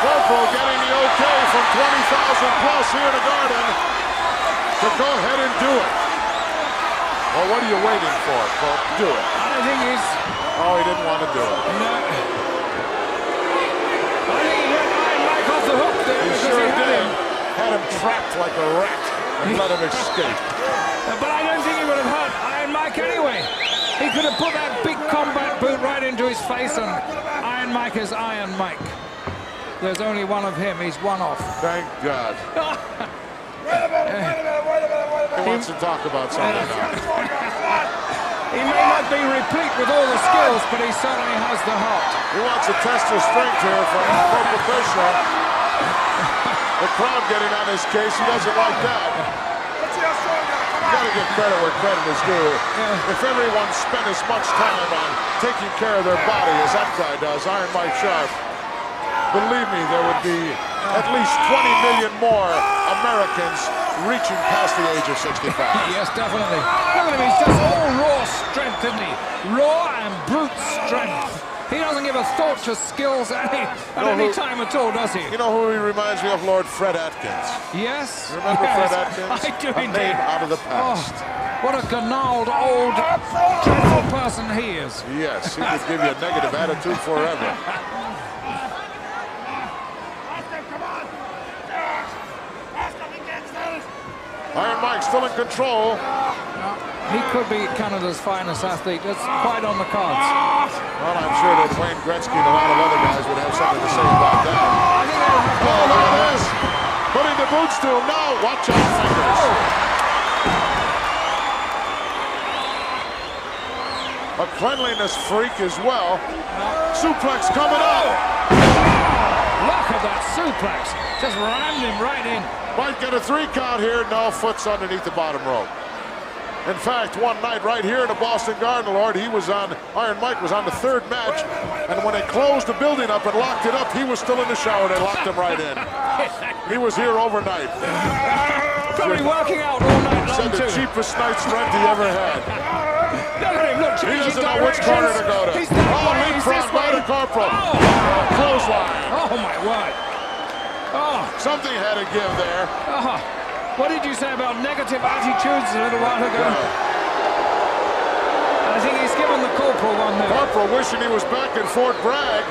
Corporal getting the okay from 20,000 plus here in the Garden to go ahead and do it. Well, what are you waiting for, Corp? Do it. I think he's... Oh, he didn't want to do it. No. I think he let Iron Mike off the hook there. He sure did. Had him trapped like a rat and let him escape. But I don't think he would have hurt Iron Mike anyway. He could have put that big combat boot right into his face, and Iron Mike is Iron Mike. There's only one of him. He's one off. Thank God. He wants to talk about something now. He may not be replete with all the skills, but he certainly has the heart. He wants to test his strength here from Corporal Fisher. The crowd getting on his case. He doesn't like that. You got to give credit where credit is due. If everyone spent as much time on taking care of their body as that guy does, Iron Mike Sharp, believe me, there would be at least 20 million more Americans reaching past the age of 65. Yes, definitely. Look at him, he's just all raw strength, isn't he? Raw and brute strength. He doesn't give a thought to skills at any time at all, does he? You know who he reminds me of? Lord Fred Atkins. Yes. Remember Fred Atkins? I do A indeed. name out of the past. Oh, what a gnarled, old, dreadful person he is. Yes, he could give you a negative attitude forever. Iron Mike still in control. He could be Canada's finest athlete. That's quite on the cards. Well, I'm sure that Wayne Gretzky and a lot of other guys would have something to say about that. I think they'll have to. Oh, look at this. Putting the boots to him now. Watch out, fingers. A cleanliness freak as well. Suplex coming up. Look at that suplex. Just rammed him right in. Might get a 3 count here. No, foot's underneath the bottom rope. In fact, one night right here in the Boston Garden, Lord, Iron Mike was on the 3rd match, and when they closed the building up and locked it up, he was still in the shower. They locked him right in. He was here overnight. Probably working out all night long, Said the too. cheapest night's rent he ever had. Look at him, look, He changing doesn't know which corner to go to. He's that Oh, way, he's this leapfrog by way. the corporal. Oh. Clothesline. Oh, my word. Oh. Something had to give there. What did you say about negative attitudes a little while ago? Yeah. I think he's given the corporal one there. Corporal wishing he was back in Fort Bragg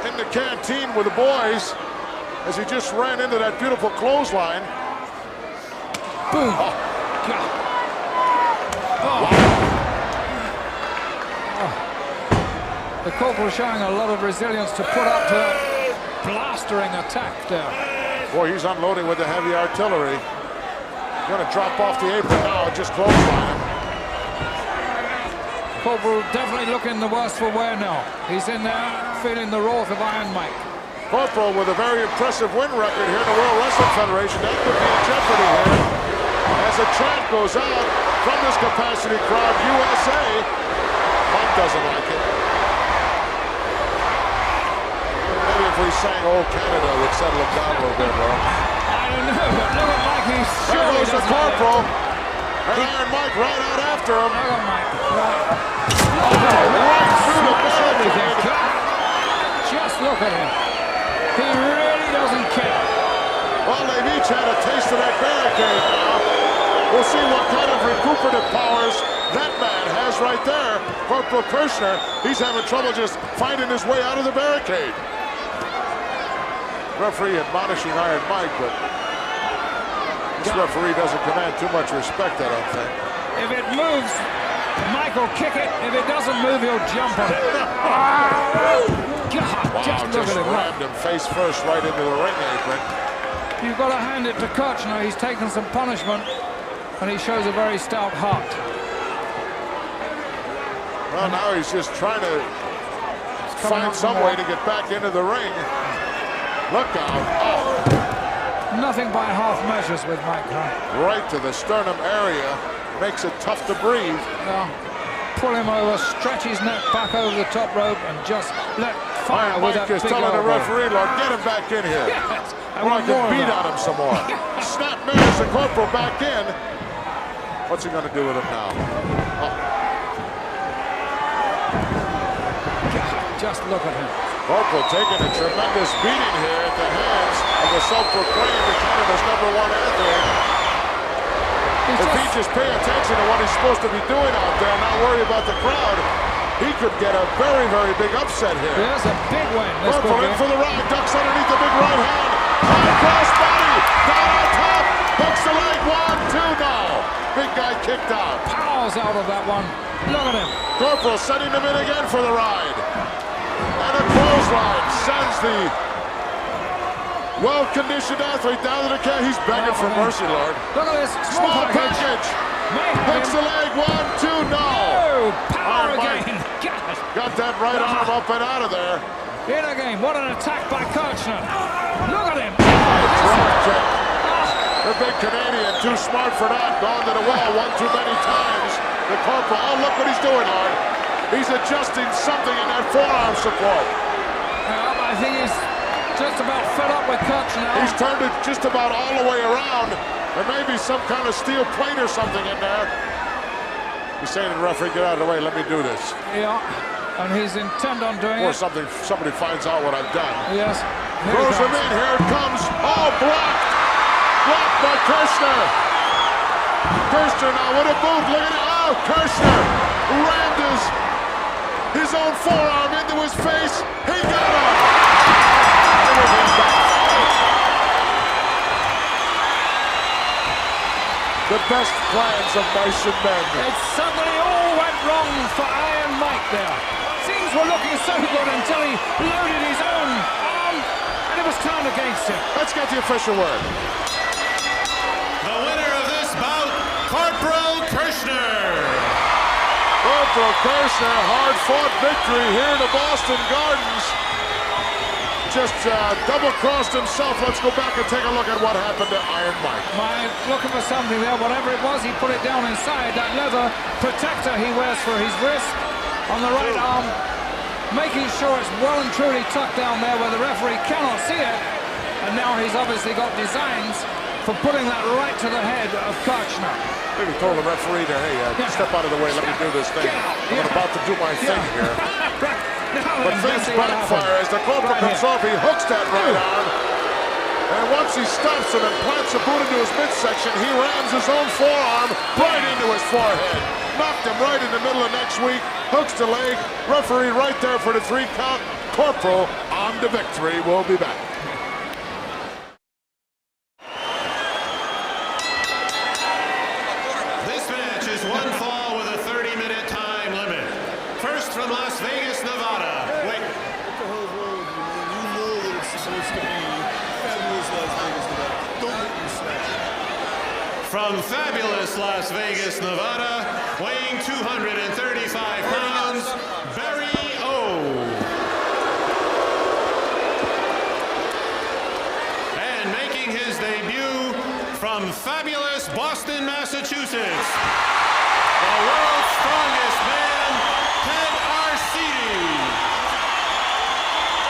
in the canteen with the boys as he just ran into that beautiful clothesline. Boom. Oh. God. The corporal showing a lot of resilience to put up to that blastering attack there. Boy, he's unloading with the heavy artillery. Gonna drop off the apron now, just clothesline him. Corporal definitely looking the worse for wear now. He's in there feeling the wrath of Iron Mike. Corporal with a very impressive win record here in the World Wrestling Federation. That could be in jeopardy here. As a chant goes out from this capacity crowd, USA. Mike doesn't like it. Maybe if we sang Old Canada, it would settle it down a little bit, Laura. I don't know, but look at Mike. He's There goes the corporal. Like and Iron Mike right out after him. look at Mike. Right. Right through the barricade. Just look at him. He really doesn't care. Well, they've each had a taste of that barricade now. We'll see what kind of recuperative powers that man has right there. Corporal Kirshner, he's having trouble just finding his way out of the barricade. Referee admonishing Iron Mike, but this referee doesn't command too much respect, I don't think. If it moves, Mike will kick it. If it doesn't move, he'll jump on it. God, Wow, just look at him. rammed him face first right into the ring apron. You've got to hand it to Kirchner. He's taken some punishment, and he shows a very stout heart. Well, now he's just trying to find some way to get back into the ring. Look out. Oh. Nothing by half measures with Mike, huh? Right to the sternum area. Makes it tough to breathe. Pull him over, stretch his neck back over the top rope, and just let fire Iron with Mike that is big telling the elbow. referee, Lord, get him back in here. Yes, I Or I want more can of beat that. on him some more. Snap nails the corporal back in. What's he going to do with him now? Oh. Just look at him. Corporal taking a tremendous beating here at the hands of the self-proclaimed Canada's #1 athlete. If he just pay attention to what he's supposed to be doing out there, not worry about the crowd, he could get a very, very big upset here. There's a big win. Corporal in for the ride, ducks underneath the big right hand. High cross body, down on top, hooks the leg, 1, 2, no. Big guy kicked out. Powers out of that one. Look at him. Corporal setting him in again for the ride. And a clothesline sends the well-conditioned athlete down to the cat. He's begging for mercy, Lord. Look at this. Small package. Hooks the leg, 1, 2, no. Oh, power Iron Mike again. God. got that right arm up and out of there. In again. What an attack by Kirchner. Look at him. Drop kick. The big Canadian, too smart for that. Gone to the well one too many times. The corporal, oh, look what he's doing, Lord. He's adjusting something in that forearm support. I think he's just about fed up with Kirchner now. He's turned it just about all the way around. There may be some kind of steel plate or something in there. He's saying to the referee, get out of the way, let me do this. Yeah, and he's intent on doing Or it. somebody finds out what I've done. Yes. Throws him in, here it comes. Oh, blocked! Blocked by Kirchner. Kirchner now with a boot, look at it. Oh, Kirchner rammed his own forearm into his face. He got him. The best plans of mice and men. It suddenly all went wrong for Iron Mike there. Things were looking so good until he loaded his own arm, and it was turned against him. Let's get the official word. The winner of this bout, Corporal Kirchner. Corporal Kirchner, hard-fought victory here in the Boston Gardens. Just double-crossed himself. Let's go back and take a look at what happened to Iron Mike. Mike looking for something there. Whatever it was, he put it down inside that leather protector he wears for his wrist on the right arm, making sure it's well and truly tucked down there where the referee cannot see it. And now he's obviously got designs for putting that right to the head of Kirchner. Maybe told the referee to, hey, step out of the way, let me do this thing. I'm about to do my thing here. But things backfire as the corporal comes off, he hooks that right arm. And once he stops him and plants a boot into his midsection, he rams his own forearm right into his forehead. knocked him right in the middle of next week, hooks the leg, referee right there for the 3 count. Corporal on to victory. We'll be back. This match is 1 fall with a 30-minute time limit. First from Las Vegas, Nevada. Wait. What the hell's wrong with you, man? You know that it's supposed to be fabulous Las Vegas, Nevada. Don't make me snatch it. From fabulous Las Vegas, Nevada, weighing 235 pounds, Barry O. And making his debut from fabulous Boston, Massachusetts, the world's strongest man, Ted Arcidi.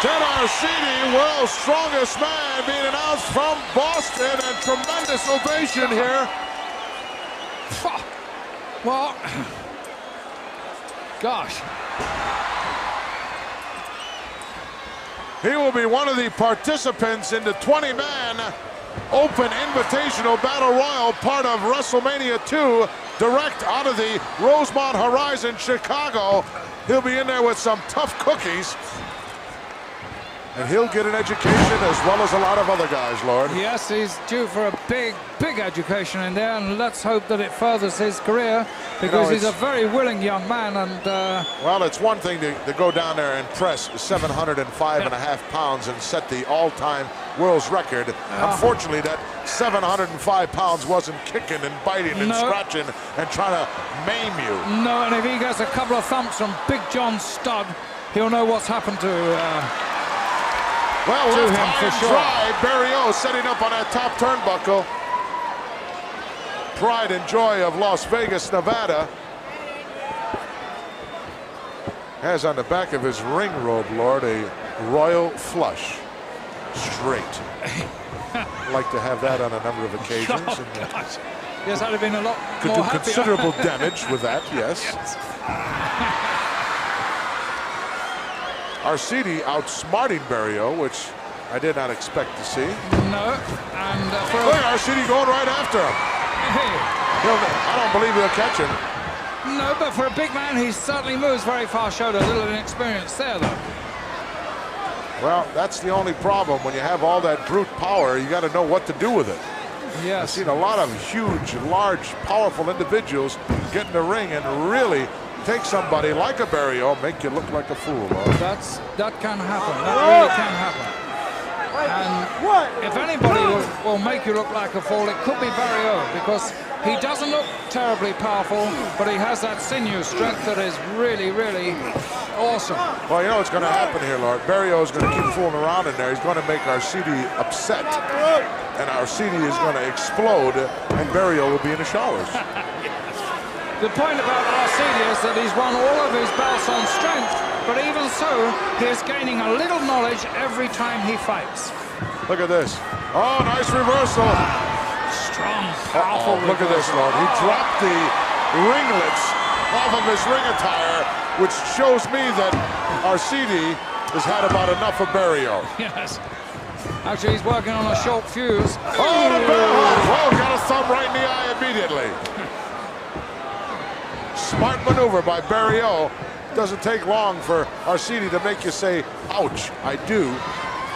Ted Arcidi, world's strongest man, being announced from Boston, and tremendous ovation here. Well, gosh. He will be one of the participants in the 20-man Open Invitational Battle Royal, part of WrestleMania 2, direct out of the Rosemont Horizon, Chicago. He'll be in there with some tough cookies. And he'll get an education as well as a lot of other guys, Lord. Yes, he's due for a big education in there, and let's hope that it furthers his career, because he's a very willing young man. And well, it's one thing to go down there and press 705.5 pounds and set the all-time world's record. Unfortunately, that 705 pounds wasn't kicking and biting and scratching and trying to maim you. No, and if he gets a couple of thumps from Big John Studd, he'll know what's happened to well, to left him high for and sure. dry. Barry O setting up on that top turnbuckle. Pride and joy of Las Vegas, Nevada. Has on the back of his ring robe, Lord, a royal flush. Straight. I'd like to have that on a number of occasions. Oh, gosh. Yes, I'd have been a lot Could more do happier. considerable damage with that, yes. Arcidi outsmarting Barrio, which I did not expect to see. No, and for Look, Arcidi going right after him. I don't believe he'll catch him. no, but for a big man, he certainly moves very fast. Showed a little inexperience there, though. Well, that's the only problem. When you have all that brute power, you got to know what to do with it. I've Yes. seen a lot of huge, large, powerful individuals get in the ring and really take somebody like a Barrio, make you look like a fool. That can happen. That really can happen. And if anybody will make you look like a fool, it could be Barrio, because he doesn't look terribly powerful, but he has that sinew strength that is really, really awesome. Well, you know what's going to happen here, Lord. Barrio is going to keep fooling around in there. He's going to make Arcidi upset, and Arcidi is going to explode, and Barrio will be in the showers. The point about Arcidi is that he's won all of his belts on strength, but even so, he is gaining a little knowledge every time he fights. Look at this. Oh, nice reversal. Strong, powerful Look at this, Lord. He dropped the ringlets off of his ring attire, which shows me that Arcidi has had about enough of Barrio. Yes. Actually, he's working on a short fuse. Oh, the bear hug. Oh, got a thumb right in the eye immediately. Smart maneuver by Barrio. Doesn't take long for Arcidi to make you say, ouch, I do,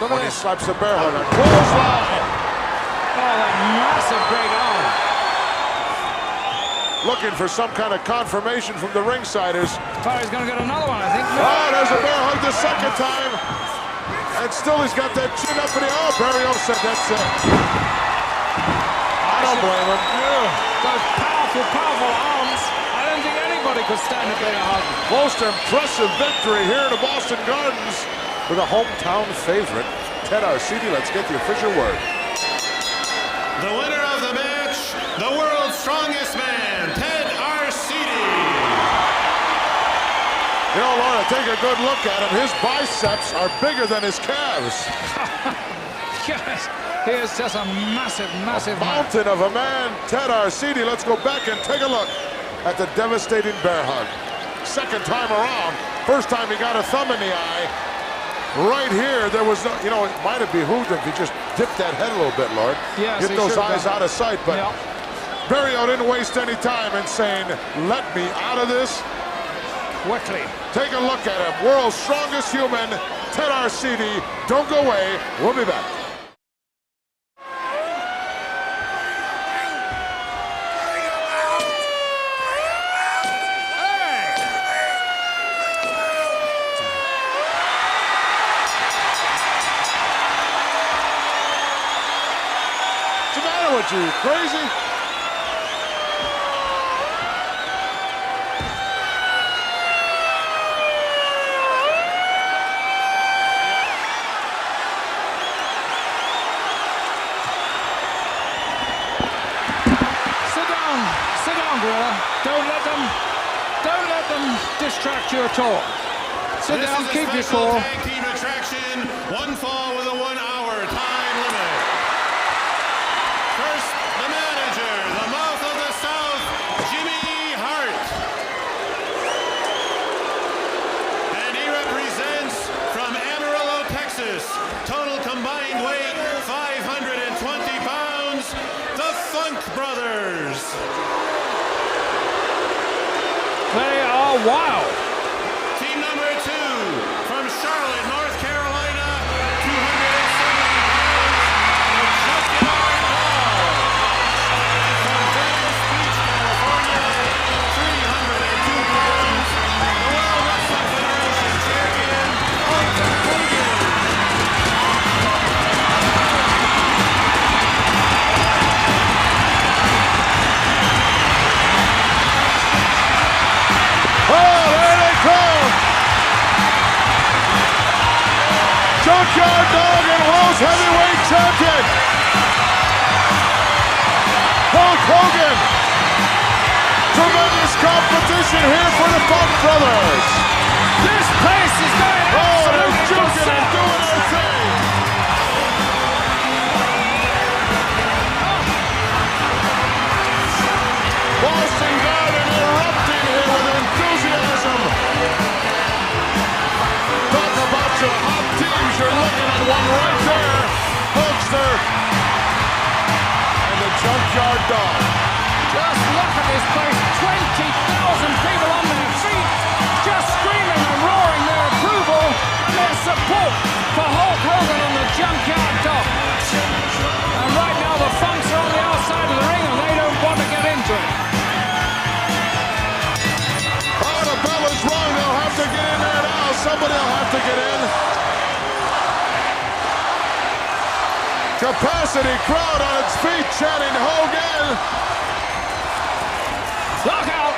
Look when at he this. slaps a bear hug on clothesline. Oh, that massive great arm. Looking for some kind of confirmation from the ringsiders. Oh, he's going to get another one, I think. Oh, there's a bear hug the second time. And still he's got that chin up in the... Oh, Barrio said that's it. I don't blame him. Those powerful, powerful arms. I don't think anybody could stand a greater hug. Most impressive victory here in the Boston Gardens with a hometown favorite, Ted Arcidi. Let's get the official word. The winner of the match, the world's strongest man, Ted Arcidi. You know, Laura, take a good look at him. His biceps are bigger than his calves. Yes, he is just a massive, massive man. Mountain of a man, Ted Arcidi. Let's go back and take a look at the devastating bear hug. Second time around. First time he got a thumb in the eye. Right here, there was no, you know, it might have behooved him if he just dipped that head a little bit, Lord. Yes, Get he those should have eyes done. out of sight, but Barrio didn't waste any time in saying, let me out of this. Quickly. Take a look at him. World's strongest human, Ted Arcidi. Don't go away. We'll be back. What's the matter with you? Crazy? Distract you at all. Sit down, keep your cool. Tag team attraction, one fall with a 1 hour time limit. First, the manager, the mouth of the South, Jimmy Hart. And he represents from Amarillo, Texas. Total combined weight, 520 pounds, the Funk Brothers. They are wild. Team number 2 from Charlotte, North Carolina, 270 pounds, the Junkyard Dog. And from Venice Beach, California, 302 pounds, the World Wrestling Federation champion, Hulk Hogan. Oh, there they come! Junkyard Dog and World's Heavyweight Champion! Hulk Hogan! Tremendous competition here for the Funk Brothers! This place is going they're absolutely juking and berserk. doing their thing! Boston Garden erupting here with enthusiasm! Talk about your hot teams, you're looking at one right there! Hulkster and the Junkyard Dog. Just look at this place. 20,000 people on their feet, just screaming and roaring their approval and their support for Hulk Hogan and the Junkyard Dog. And right now the Funks are on the outside of the ring and they don't want to get into it. Oh, the bell is rung. They'll have to get in there now. Somebody will have to get in. Capacity crowd on its feet chanting Hogan. Look out!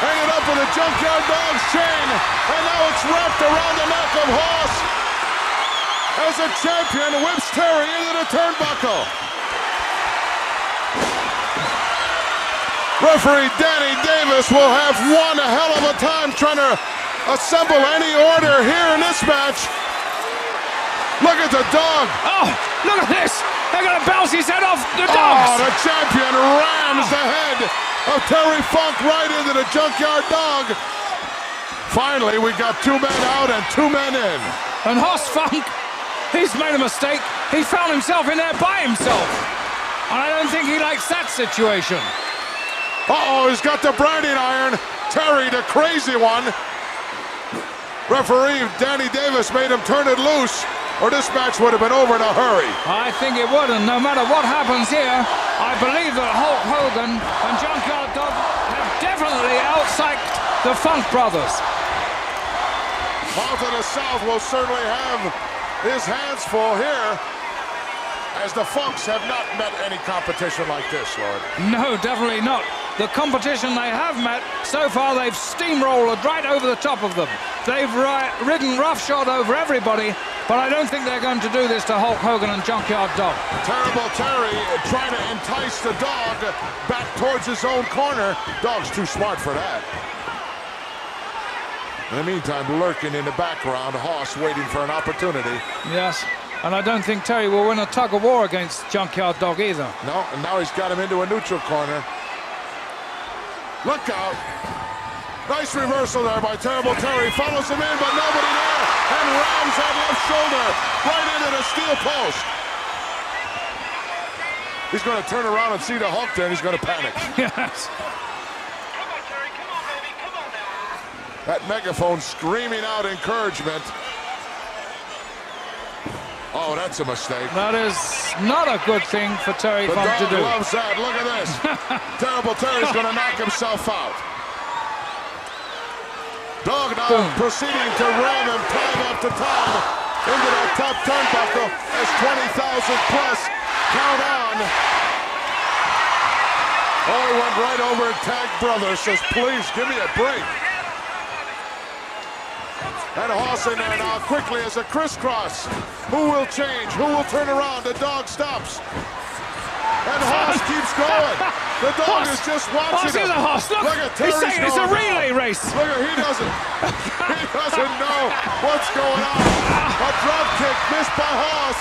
Hanging up with a Junkyard Dog's chain. And now it's wrapped around the neck of Hoss. As the champion whips Terry into the turnbuckle. Referee Danny Davis will have one hell of a time trying to assemble any order here in this match. Look at the dog. Oh, look at this! They're going to bounce his head off the Oh, dogs! the champion rams the head of Terry Funk right into the Junkyard Dog. Finally, we got 2 men out and 2 men in. And Hoss Funk, he's made a mistake. He found himself in there by himself. And I don't think he likes that situation. Uh-oh, he's got the branding iron. Terry, the crazy one. Referee Danny Davis made him turn it loose, or this match would have been over in a hurry. I think it would, and no matter what happens here, I believe that Hulk Hogan and Junkyard Dog have definitely outpsyched the Funk Brothers. Mouth of the South will certainly have his hands full here, as the Funks have not met any competition like this, Lord. No, definitely not. The competition they have met, so far they've steamrolled right over the top of them. They've ridden roughshod over everybody, but I don't think they're going to do this to Hulk Hogan and Junkyard Dog. Terrible Terry trying to entice the dog back towards his own corner. Dog's too smart for that. In the meantime, lurking in the background, Hoss waiting for an opportunity. Yes, and I don't think Terry will win a tug of war against Junkyard Dog either. No, and now he's got him into a neutral corner. Look out. Nice reversal there by Terrible Terry. Follows him in, but nobody there. And rams that left shoulder right into the steel post. He's going to turn around and see the Hulk there, and he's going to panic. Yes. Come on, Terry. Come on, baby. Come on now. That megaphone screaming out encouragement. Oh, that's a mistake. That is not a good thing for Terry The Funk to dog do. loves that. Look at this. Terrible Terry's going to knock himself out. Dog now proceeding to ram him time after time into that top turnbuckle as 20,000 plus count on. Oh, he went right over and tagged brother, says, please give me a break. And Hoss in there now quickly as a crisscross. Who will change? Who will turn around? The dog stops. And Hoss keeps going. The dog is just watching Hoss is him. a Hoss. Look, at he's Terry's saying it's a going relay now. race. Look at he doesn't know what's going on. A drop kick missed by Hoss.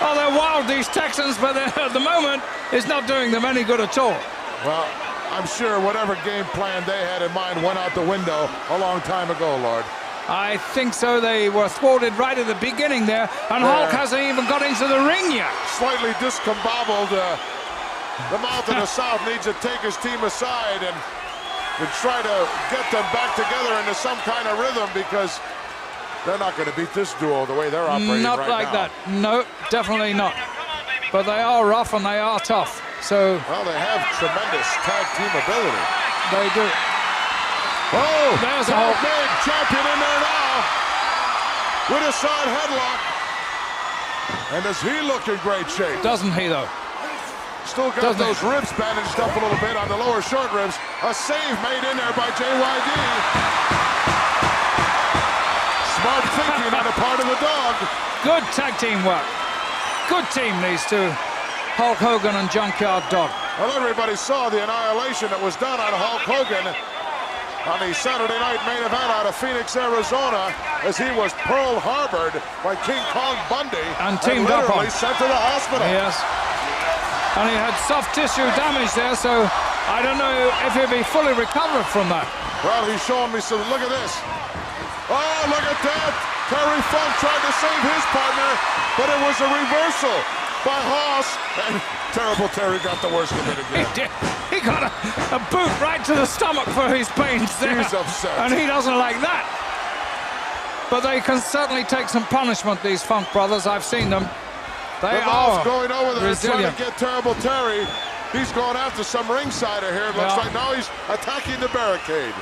Oh, they're wild, these Texans, but at the moment, it's not doing them any good at all. Well, I'm sure whatever game plan they had in mind went out the window a long time ago, Lord. I think so. They were thwarted right at the beginning there, and Hulk hasn't even got into the ring yet. Slightly discombobbled. The Mouth of the South needs to take his team aside and try to get them back together into some kind of rhythm, because they're not going to beat this duo the way they're operating Not right like now. that. No, definitely not. But they are rough and they are tough. So Well, they have tremendous tag team ability. they do. Oh, There's a tag Hulk. made. Champion in there now with a side headlock. And does he look in great shape? Doesn't he, though? Still got Doesn't those ribs bandaged up a little bit on the lower short ribs. A save made in there by JYD. Smart thinking on the part of the dog. Good tag team work. Good team, these two. Hulk Hogan and Junkyard Dog. Well, everybody saw the annihilation that was done on Hulk Hogan on the Saturday night main event out of Phoenix, Arizona, as he was Pearl Harbored by King Kong Bundy And teamed up literally on. sent to the hospital. Yes. And he had soft tissue damage there, so I don't know if he'll be fully recovered from that. Well, he's showing me some. Look at this. Oh, look at that. Terry Funk tried to save his partner, but it was a reversal by Hoss. And terrible Terry got the worst of it He again. did. He got a boot right to the stomach for his pains there. He's upset. And he doesn't like that. But they can certainly take some punishment, these Funk brothers. I've seen them. They The are Mouth going over there resilient. trying to get terrible Terry. He's going after some ringsider here. It looks Yeah. like now he's attacking the barricade.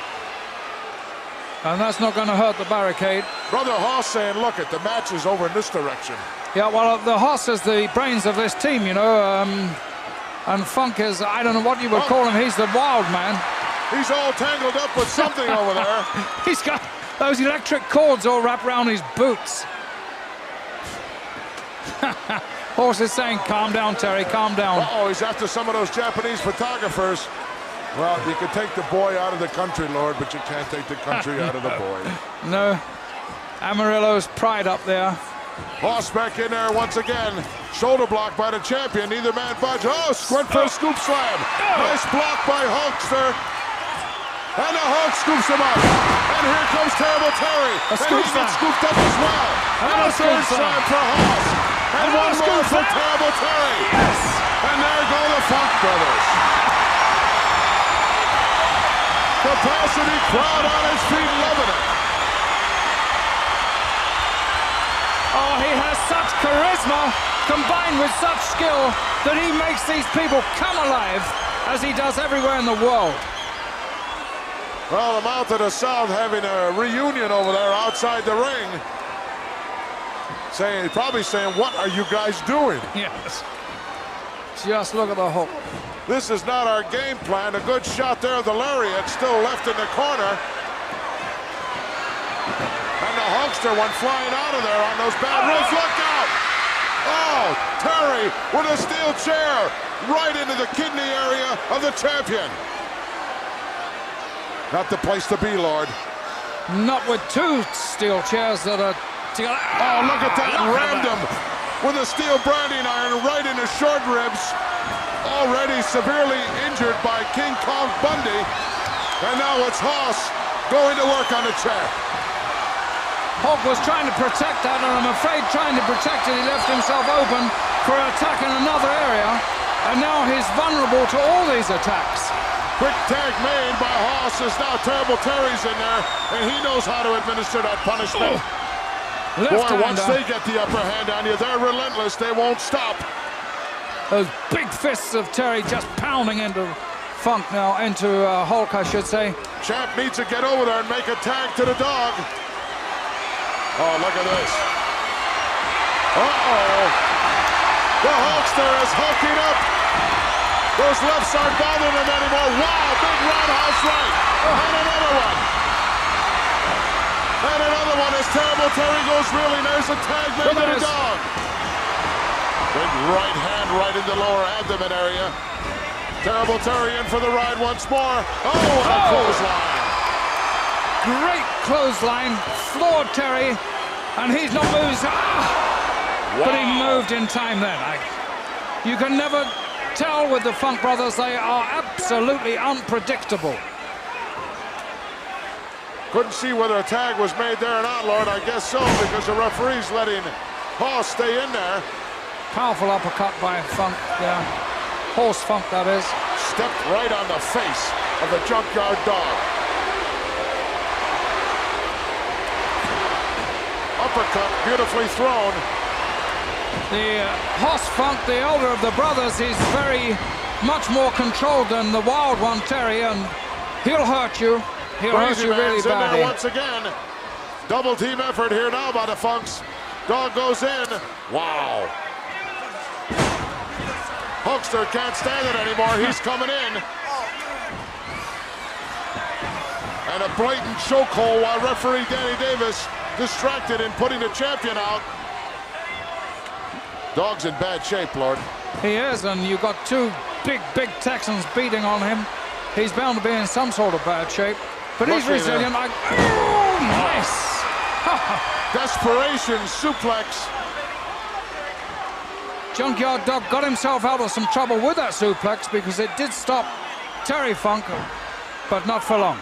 And that's not going to hurt the barricade. Brother Hoss saying, look, the match is over in this direction. Yeah, well, the Hoss is the brains of this team, you know. And Funk is, I don't know what you would call him. He's the wild man. He's all tangled up with something over there. He's got those electric cords all wrapped around his boots. Horse is saying, calm down, Terry, calm down. Uh-oh, he's after some of those Japanese photographers. Well, you can take the boy out of the country, Lord, but you can't take the country out of the boy. No. Amarillo's pride up there. Hoss back in there once again. Shoulder block by the champion. Neither man budge. Oh, squint for a scoop slam. Nice block by Hulkster. And the Hulk scoops him up. And here comes Terrible Terry. A And scoop he slam. gets scooped up as well. And a third slam for Hoss. And one more for Terrible Terry. Yes. And there go the Funk brothers. Capacity crowd on his feet, loving it. Oh, he has such charisma combined with such skill that he makes these people come alive as he does everywhere in the world. Well, the Mouth of the South having a reunion over there outside the ring. Probably saying, what are you guys doing? Yes. Just look at the hook. This is not our game plan. A good shot there of the lariat, still left in the corner. And the Hulkster went flying out of there on those bad moves. Look out! Oh, Terry with a steel chair right into the kidney area of the champion. Not the place to be, Lord. Not with two steel chairs that are together. Oh, look at that. Rammed him with a steel branding iron right in his short ribs. Already severely injured by King Kong Bundy. And now it's Hoss going to work on the chair. Hulk was trying to protect that, and I'm afraid trying to protect it, he left himself open for attack in another area, and now he's vulnerable to all these attacks. Quick tag made by Haas as now Terrible Terry's in there, and he knows how to administer that punishment. Boy, once they get the upper hand on you, they're relentless. They won't stop. Those big fists of Terry just pounding into Funk now, into Hulk, I should say. Champ needs to get over there and make a tag to the dog. Oh, look at this. Uh-oh. The Hulkster is hulking up. Those lefts aren't bothering him anymore. Wow, big roundhouse right. And another one. And another one as Terrible Terry goes reeling. There's a tag made to the dog. Big right hand right in the lower abdomen area. Terrible Terry in for the ride once more. Oh, and a clothesline. Great clothesline, floored Terry, and he's not moved. Wow. But he moved in time then. You can never tell with the Funk brothers, they are absolutely unpredictable. Couldn't see whether a tag was made there or not, Lord. I guess so, because the referee's letting Haas stay in there. Powerful uppercut by Funk there. Horse Funk, that is. Stepped right on the face of the Junkyard Dog. Uppercut, beautifully thrown. The Haas Funk, the older of the brothers, is very much more controlled than the wild one, Terry, and he'll hurt you. He'll hurt you really badly. Once again. Double team effort here now by the Funks. Dog goes in. Wow. Hulkster can't stand it anymore. He's coming in. And a blatant chokehold while referee Danny Davis distracted in putting the champion out. Dog's in bad shape, Lord. He is, and you've got two big Texans beating on him. He's bound to be in some sort of bad shape. But he's resilient. Oh, nice. Desperation suplex. Junkyard Dog got himself out of some trouble with that suplex because it did stop Terry Funk, but not for long.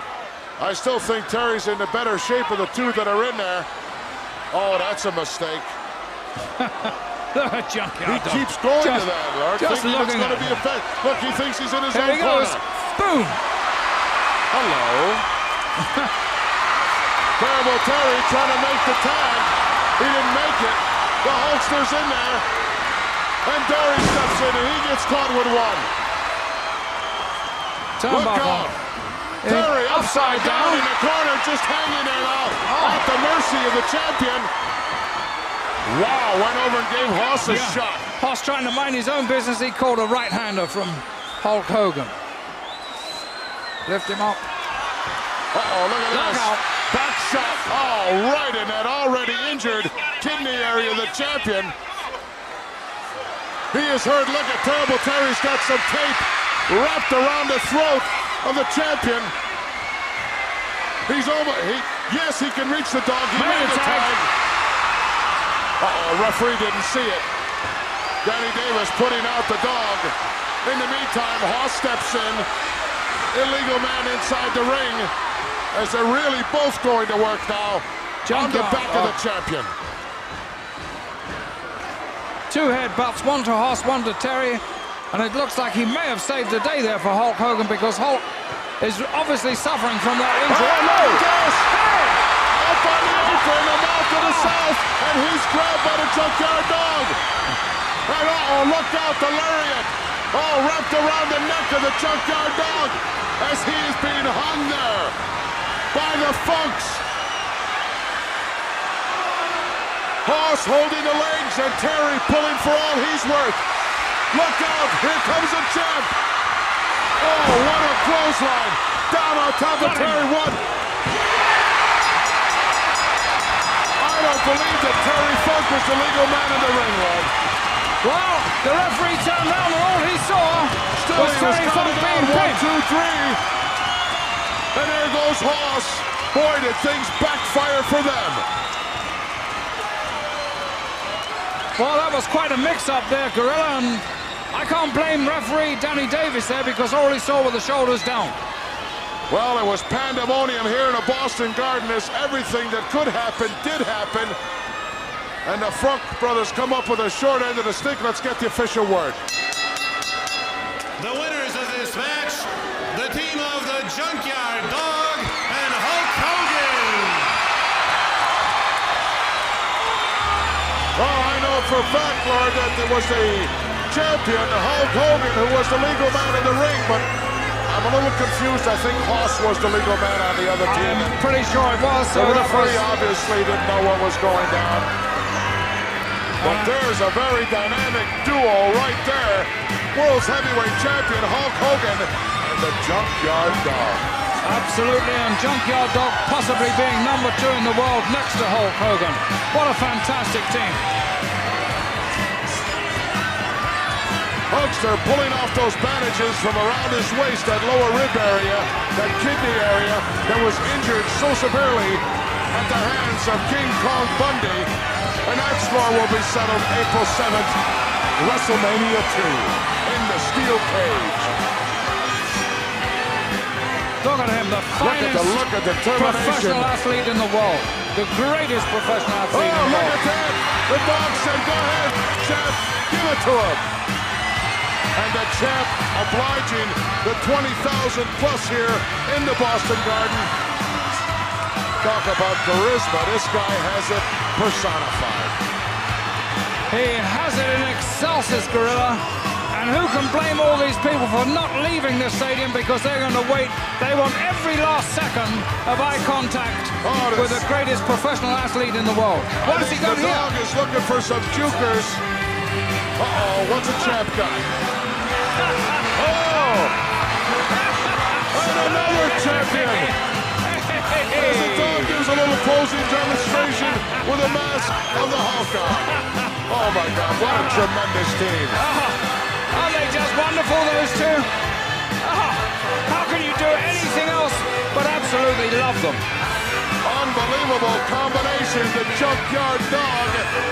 I still think Terry's in the better shape of the two that are in there. Oh, that's a mistake. Look at Junkyard Dog. He keeps going to that, Lord. Just looking it's going to be a bet. Look, he thinks he's in his own corner. There he goes. Boom. Hello. Terrible Terry trying to make the tag. He didn't make it. The Hulkster's in there. And Dory steps in and he gets caught with one. Look out. Terry upside down in the corner, just hanging there now. At the mercy of the champion. Wow, went over and gave Haas a shot. Haas trying to mind his own business. He called a right-hander from Hulk Hogan. Lift him up. Uh-oh, look at this. Out. Back shot. Oh, right in that already injured kidney area of the champion. He is hurt. Look at Terrible Terry's got some tape wrapped around the throat of the champion. He's over. Yes, he can reach the dog. He made the tag. Uh-oh, referee didn't see it. Danny Davis putting out the dog. In the meantime, Haas steps in. Illegal man inside the ring. As they're really both going to work now. On the back of the champion. Two headbutts, one to Haas, one to Terry. And it looks like he may have saved the day there for Hulk Hogan because Hulk is obviously suffering from that injury. Oh, no! Hey! Up on the apron, the mouth to the south, and he's grabbed by the Junkyard Dog. And uh-oh, look out, the lariat. Oh, wrapped around the neck of the Junkyard Dog as he is being hung there by the Funks. Haas holding the legs and Terry pulling for all he's worth. Look out, here comes the champ. Oh, what a clothesline. Down on top of Terry, one. I don't believe that Terry Funk was the legal man in the ring, Lord. Well, the referee turned around and all he saw was Terry Funk being pinned. 1, 2, 3. And there goes Haas. Boy, did things backfire for them. Well, that was quite a mix-up there, Gorilla, and I can't blame referee Danny Davis there because all he saw were the shoulders down. Well, it was pandemonium here in the Boston Garden as everything that could happen did happen. And the Funk brothers come up with a short end of the stick. Let's get the official word. The winners of this match, the team of the Junkyard Dog and Hulk Hogan. Well, I know for a fact, Lord, that there was the champion, Hulk Hogan, who was the legal man in the ring, but I'm a little confused. I think Haas was the legal man on the other team. I'm pretty sure it was. The referee obviously didn't know what was going down. But there's a very dynamic duo right there. World's heavyweight champion Hulk Hogan and the Junkyard Dog. Absolutely, and Junkyard Dog possibly being number 2 in the world next to Hulk Hogan. What a fantastic team. Hulkster pulling off those bandages from around his waist, that lower rib area, that kidney area that was injured so severely at the hands of King Kong Bundy. And that score will be settled April 7th, WrestleMania 2 in the steel cage. Look at him, the finest look at the determination. professional athlete in the world. The greatest professional athlete in the look world. at that. The dog said, go ahead, champ, give it to him. And the champ obliging the 20,000 plus here in the Boston Garden. Talk about charisma. This guy has it personified. He has it in excelsis, Gorilla. And who can blame all these people for not leaving the stadium because they're going to wait. They want every last second of eye contact with the greatest professional athlete in the world. What has he got here? The dog is looking for some jukers. Uh-oh, what's the champ got? Oh! And another champion! As the dog gives a little posing demonstration with a mask of the Hulk on. Oh my God, what a tremendous team. Aren't they just wonderful, those two? How can you do anything else but absolutely love them? Unbelievable combination, the Junkyard Dog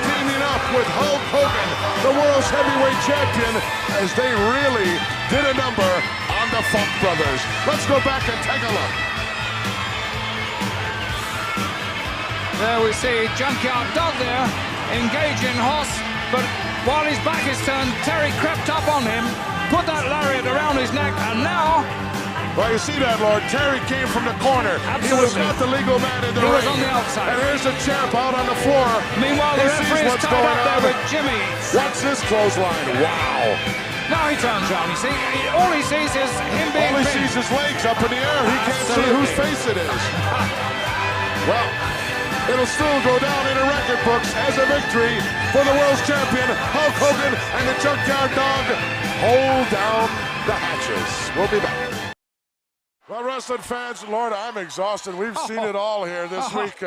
teaming up with Hulk Hogan, the world's heavyweight champion, as they really did a number on the Funk brothers. Let's go back and take a look. There we see Junkyard Dog there, engaging Haas, but while his back is turned, Terry crept up on him, put that lariat around his neck, and now... Well, you see that, Lord. Terry came from the corner. Absolutely. He was not the legal man in the ring. He was on the outside. And here's the champ out on the floor. Meanwhile, the referee is tied up there with Jimmy. What's this clothesline? Wow. Now he turns around, you see. All he sees is him being All he pinned. sees is legs up in the air. He can't see whose face it is. Well, it'll still go down in the record books as a victory for the world's champion, Hulk Hogan, and the Junkyard Dog hold down the hatches. We'll be back. Well, wrestling fans, Lord, I'm exhausted. We've seen it all here this week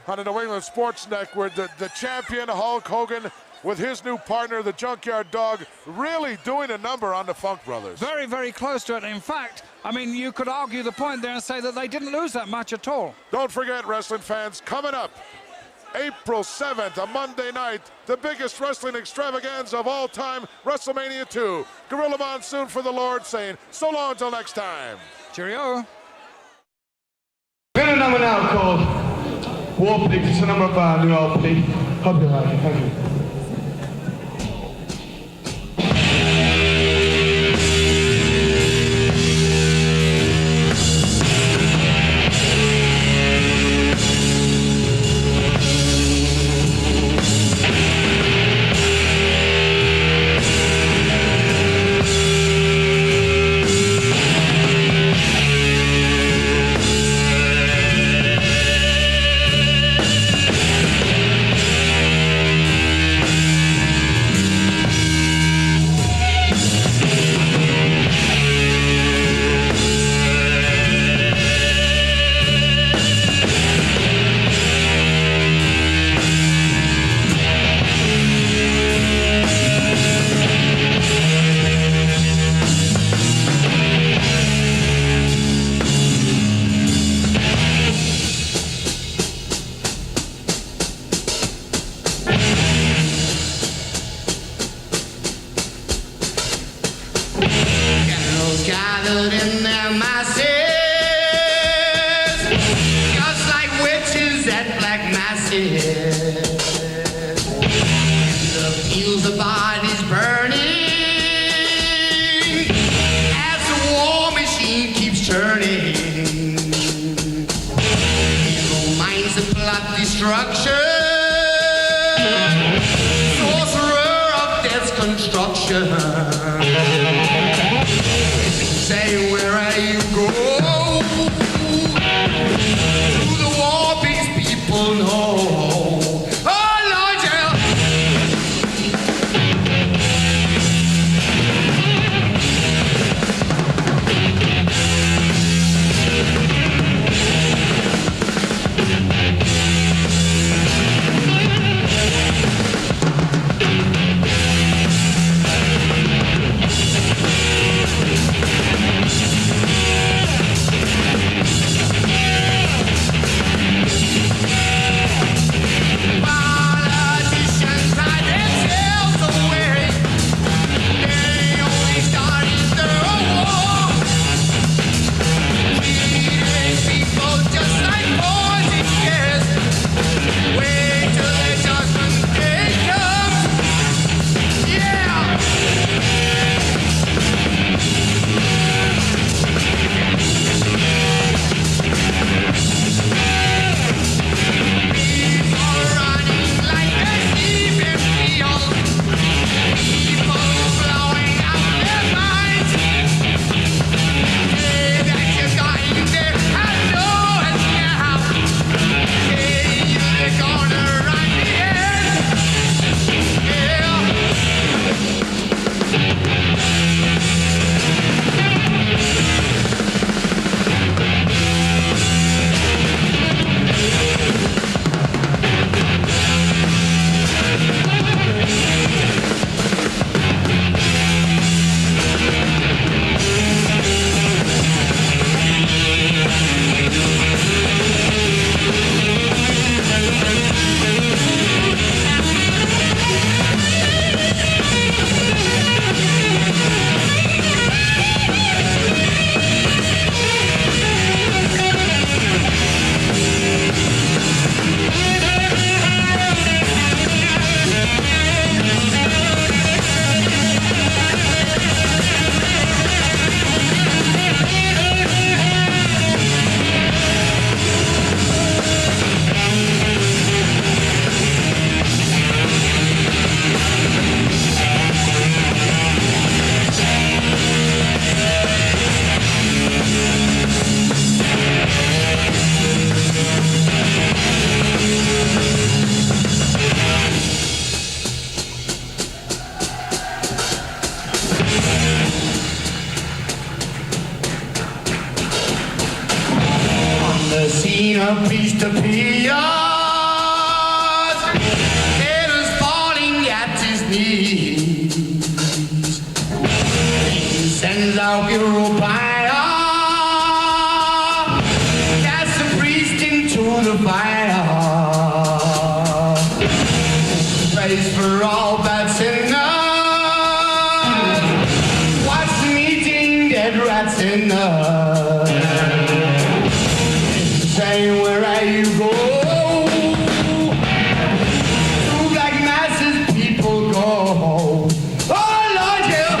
on the New England Sports Network. The champion, Hulk Hogan, with his new partner, the Junkyard Dog, really doing a number on the Funk brothers. Very, very close to it. In fact, I mean, you could argue the point there and say that they didn't lose that match at all. Don't forget, wrestling fans, coming up, April 7th, a Monday night, the biggest wrestling extravaganza of all time, WrestleMania 2. Gorilla Monsoon for the Lord saying, so long until next time. Cheerio. We're going to number now called War Pigs. It's a number of our new LP. Hope you like it. Thank you. Gathered in their masses. masses. The fields of bodies burning as the war machine keeps turning. Evil minds that plot destruction, sorcerer of death's construction. Say, where are you going? To the war beast people know. Oh, Lord, yeah. A beast appears, head is falling at his knees. He sends out hero fire, casts the priest into the fire. Praise for all bad sinners, what's meeting dead rat sinners. Say, where are you going? To black masses people go. Oh, Lord, yeah.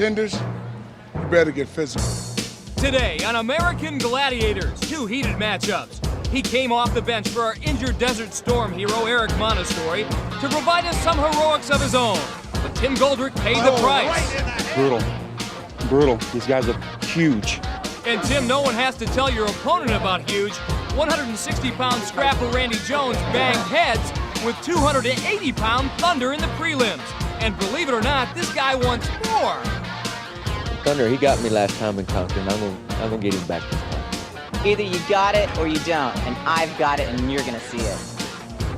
contenders, you better get physical. Today on American Gladiators, 2 heated matchups. He came off the bench for our injured Desert Storm hero Eric Montessori to provide us some heroics of his own. But Tim Goldrick paid the price. Brutal. These guys are huge. And Tim, no one has to tell your opponent about huge. 160-pound scrapper Randy Jones banged heads with 280-pound Thunder in the prelims. And believe it or not, this guy wants more. Thunder, he got me last time in Concord, and I'm gonna get him back this time. Either you got it or you don't, and I've got it and you're gonna see it.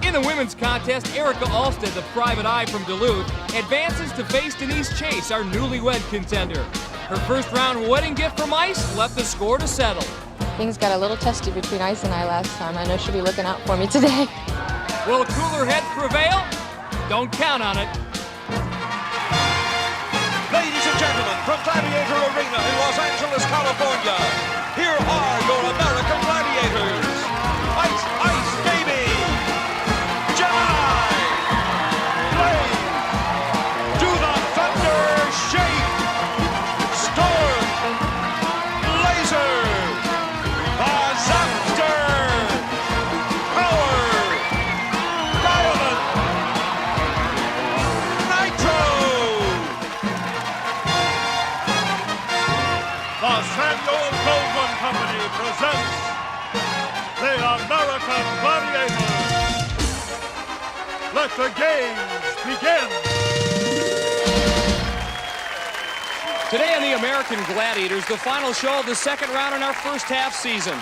In the women's contest, Erica Alsted, the private eye from Duluth, advances to face Denise Chase, our newlywed contender. Her first round wedding gift from Ice left the score to settle. Things got a little testy between Ice and I last time. I know she'll be looking out for me today. Will cooler heads prevail? Don't count on it. Ladies and gentlemen, from Gladiator Arena in Los Angeles, California, here are your American Gladiators. Ice Baby, Gemini, Blade, Do the Thunder Shake, Storm, Laser, Zapster, Power, Diamond, Nitro. The Samuel Goldwyn Company presents the American Gladiators. Let the games begin. Today on the American Gladiators, the final show of the second round in our first half season.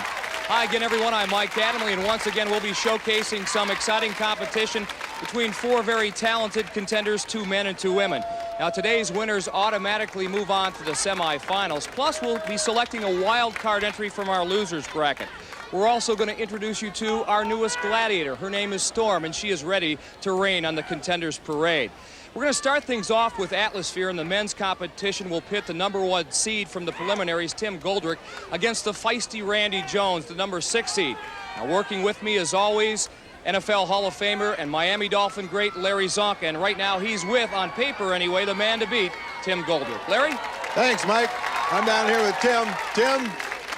Hi again, everyone. I'm Mike Adamley, and once again, we'll be showcasing some exciting competition between 4 very talented contenders, 2 men and 2 women. Now, today's winners automatically move on to the semifinals. Plus, we'll be selecting a wild card entry from our losers bracket. We're also going to introduce you to our newest gladiator. Her name is Storm, and she is ready to reign on the contenders parade. We're going to start things off with Atmosphere. In the men's competition, we'll pit the #1 seed from the preliminaries, Tim Goldrick, against the feisty Randy Jones, the #6 seed. Now, working with me, as always, NFL Hall of Famer and Miami Dolphin great Larry Zonka. And right now, he's with, on paper anyway, the man to beat, Tim Goldrick. Larry? Thanks, Mike. I'm down here with Tim. Tim,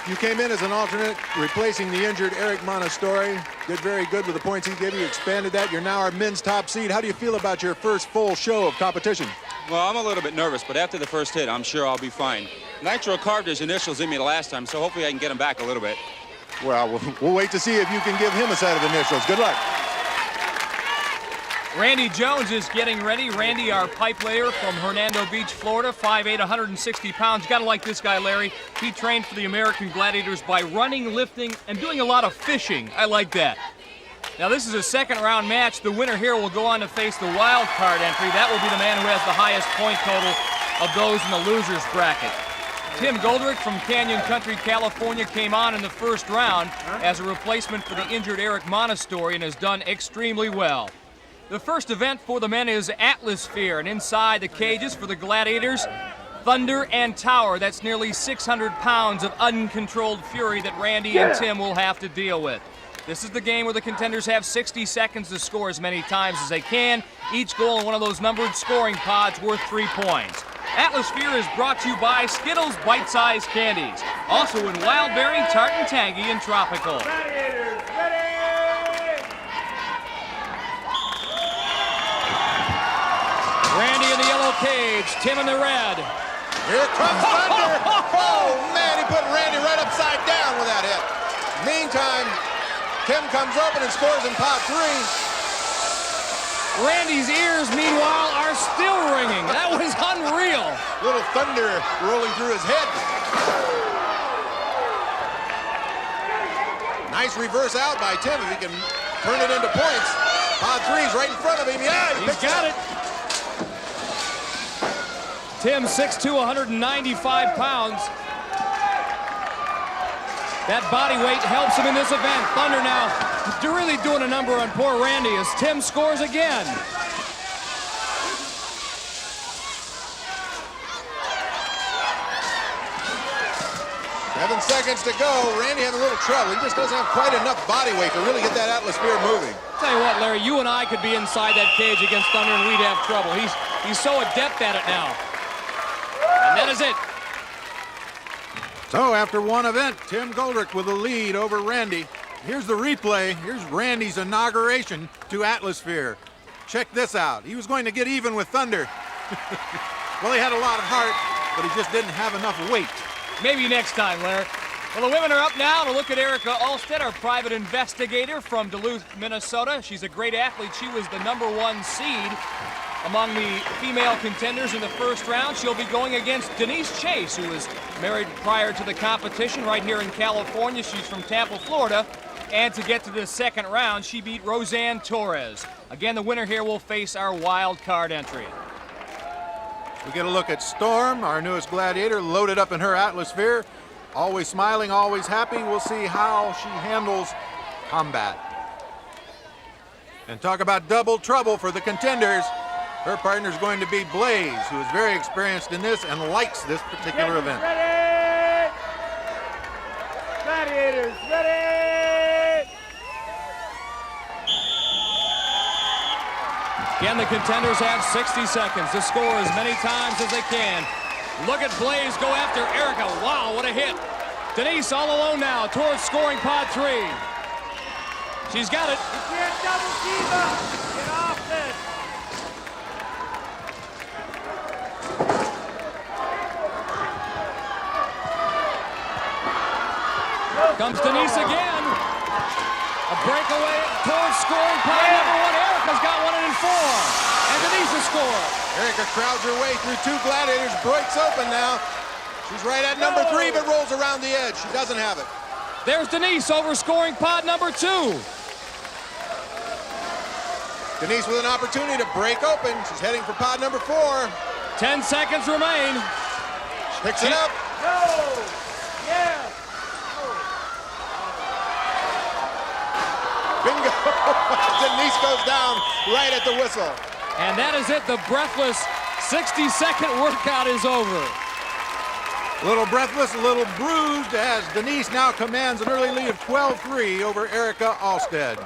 you came in as an alternate, replacing the injured Eric Montessori. Did very good with the points he gave you. Expanded that. You're now our men's top seed. How do you feel about your first full show of competition? Well, I'm a little bit nervous, but after the first hit, I'm sure I'll be fine. Nitro carved his initials in me the last time, so hopefully I can get him back a little bit. Well, we'll wait to see if you can give him a set of initials. Good luck. Randy Jones is getting ready. Randy, our pipe layer from Hernando Beach, Florida, 5'8", 160 pounds. Gotta like this guy, Larry. He trained for the American Gladiators by running, lifting, and doing a lot of fishing. I like that. Now, this is a second-round match. The winner here will go on to face the wild card entry. That will be the man who has the highest point total of those in the losers bracket. Tim Goldrick from Canyon Country, California, came on in the first round as a replacement for the injured Eric Montessori and has done extremely well. The first event for the men is Atmosphere, and inside the cages for the Gladiators, Thunder and Tower. That's nearly 600 pounds of uncontrolled fury that Randy and Tim will have to deal with. This is the game where the contenders have 60 seconds to score as many times as they can. Each goal in one of those numbered scoring pods worth 3 points. Atmosphere is brought to you by Skittles Bite-Sized Candies. Also in Wild Berry, Tartan Tangy, and Tropical. Randy in the yellow cage, Tim in the red. Here comes Thunder. Oh, man, he put Randy right upside down with that hit. Meantime, Tim comes open and scores in pot 3. Randy's ears, meanwhile, are still ringing. That was unreal. Little thunder rolling through his head. Nice reverse out by Tim if he can turn it into points. Pod 3's right in front of him. Yeah, he's got it. Tim, 6'2", 195 pounds. That body weight helps him in this event. Thunder now really doing a number on poor Randy as Tim scores again. 7 seconds to go. Randy had a little trouble. He just doesn't have quite enough body weight to really get that Atmosphere moving. Tell you what, Larry, you and I could be inside that cage against Thunder and we'd have trouble. He's so adept at it now. And that is it. So after one event, Tim Goldrick with a lead over Randy. Here's the replay. Here's Randy's inauguration to Atlasphere. Check this out. He was going to get even with Thunder. Well, he had a lot of heart, but he just didn't have enough weight. Maybe next time, Larry. Well, the women are up now to look at Erica Alstead, our private investigator from Duluth, Minnesota. She's a great athlete. She was the #1 seed among the female contenders in the first round. She'll be going against Denise Chase, who was married prior to the competition right here in California. She's from Tampa, Florida. And to get to the second round, she beat Roseanne Torres. Again, the winner here will face our wild card entry. We get a look at Storm, our newest gladiator, loaded up in her Atlasphere. Always smiling, always happy. We'll see how she handles combat. And talk about double trouble for the contenders. Her partner is going to be Blaze, who is very experienced in this and likes this particular event. Ready! Gladiators, ready! Again, the contenders have 60 seconds to score as many times as they can. Look at Blaze go after Erica. Wow, what a hit. Denise all alone now towards scoring pod 3. She's got it. You can't double diva. Get off this. Comes Denise again. A breakaway towards scoring pod #1. Erica's got 1 in 4. And Denise has scored. Erica crowds her way through 2 gladiators, breaks open now. She's right at #3, but rolls around the edge. She doesn't have it. There's Denise over scoring pod #2. Denise with an opportunity to break open. She's heading for pod #4. 10 seconds remain. She picks it up. No! Yes! Bingo! Denise goes down right at the whistle. And that is it. The breathless 60-second workout is over. A little breathless, a little bruised, as Denise now commands an early lead of 12-3 over Erica Alstead.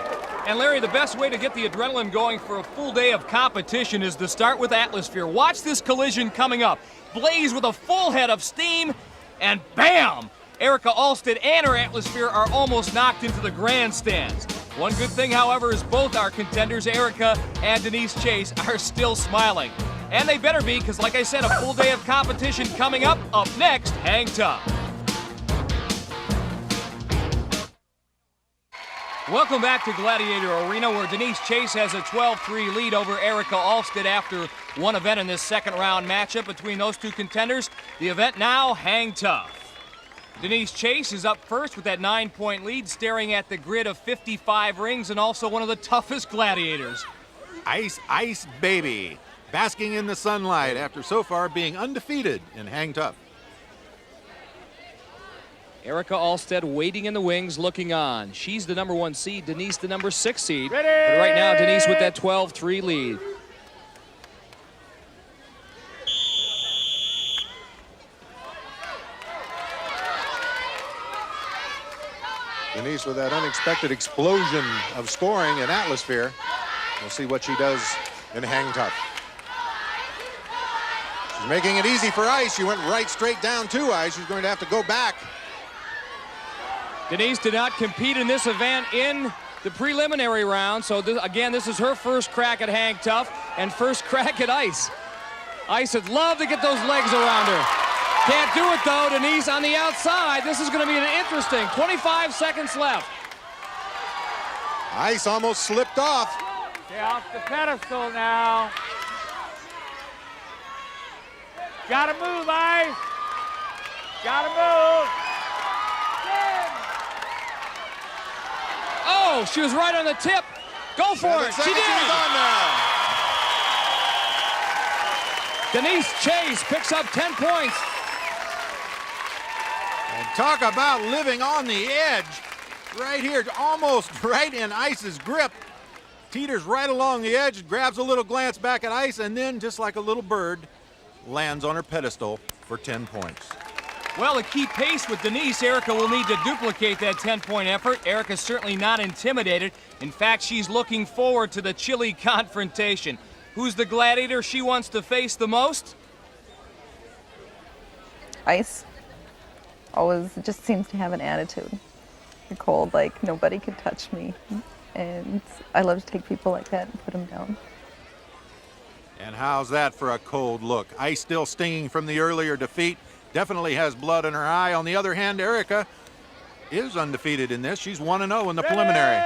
And Larry, the best way to get the adrenaline going for a full day of competition is to start with Atlasphere. Watch this collision coming up. Blaze with a full head of steam, and bam! Erica Alstead and her Atlasphere are almost knocked into the grandstands. One good thing, however, is both our contenders, Erica and Denise Chase, are still smiling. And they better be, because like I said, a full day of competition coming up. Up next, Hang Tough. Welcome back to Gladiator Arena, where Denise Chase has a 12-3 lead over Erica Alstead after one event in this second round matchup between those two contenders. The event now, Hang Tough. Denise Chase is up first with that 9-point lead, staring at the grid of 55 rings, and also one of the toughest gladiators. Ice, ice, baby. Basking in the sunlight after so far being undefeated in Hang Tough. Erica Alstead waiting in the wings, looking on. She's the #1 seed, Denise the #6 seed. Ready? But right now, Denise with that 12-3 lead. Denise with that unexpected explosion of scoring in Atlasphere. We'll see what she does in Hang Tough. She's making it easy for Ice. She went right straight down to Ice. She's going to have to go back. Denise did not compete in this event in the preliminary round, so again, this is her first crack at Hang Tough and first crack at Ice. Ice would love to get those legs around her. Can't do it, though. Denise on the outside. This is going to be an interesting 25 seconds left. Ice almost slipped off. Get off the pedestal now. Gotta move, Ice. Gotta move. Oh, she was right on the tip. Go for it. She did. She's on now. Denise Chase picks up 10 points. And talk about living on the edge. Right here, almost right in Ice's grip. Teeters right along the edge, grabs a little glance back at Ice, and then, just like a little bird, lands on her pedestal for 10 points. Well, to keep pace with Denise, Erica will need to duplicate that 10-point effort. Erica's certainly not intimidated. In fact, she's looking forward to the chilly confrontation. Who's the gladiator she wants to face the most? Ice always just seems to have an attitude. You're cold, like nobody can touch me. And I love to take people like that and put them down. And how's that for a cold look? Ice still stinging from the earlier defeat. Definitely has blood in her eye. On the other hand, Erica is undefeated in this. She's 1-0 in the preliminary.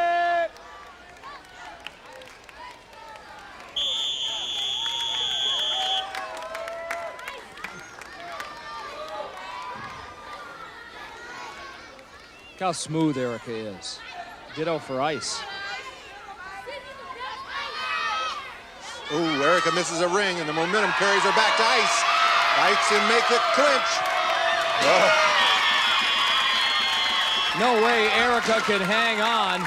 Look how smooth Erica is. Ditto for Ice. Ooh, Erica misses a ring, and the momentum carries her back to Ice. Ice and make the clinch. Oh. No way Erica could hang on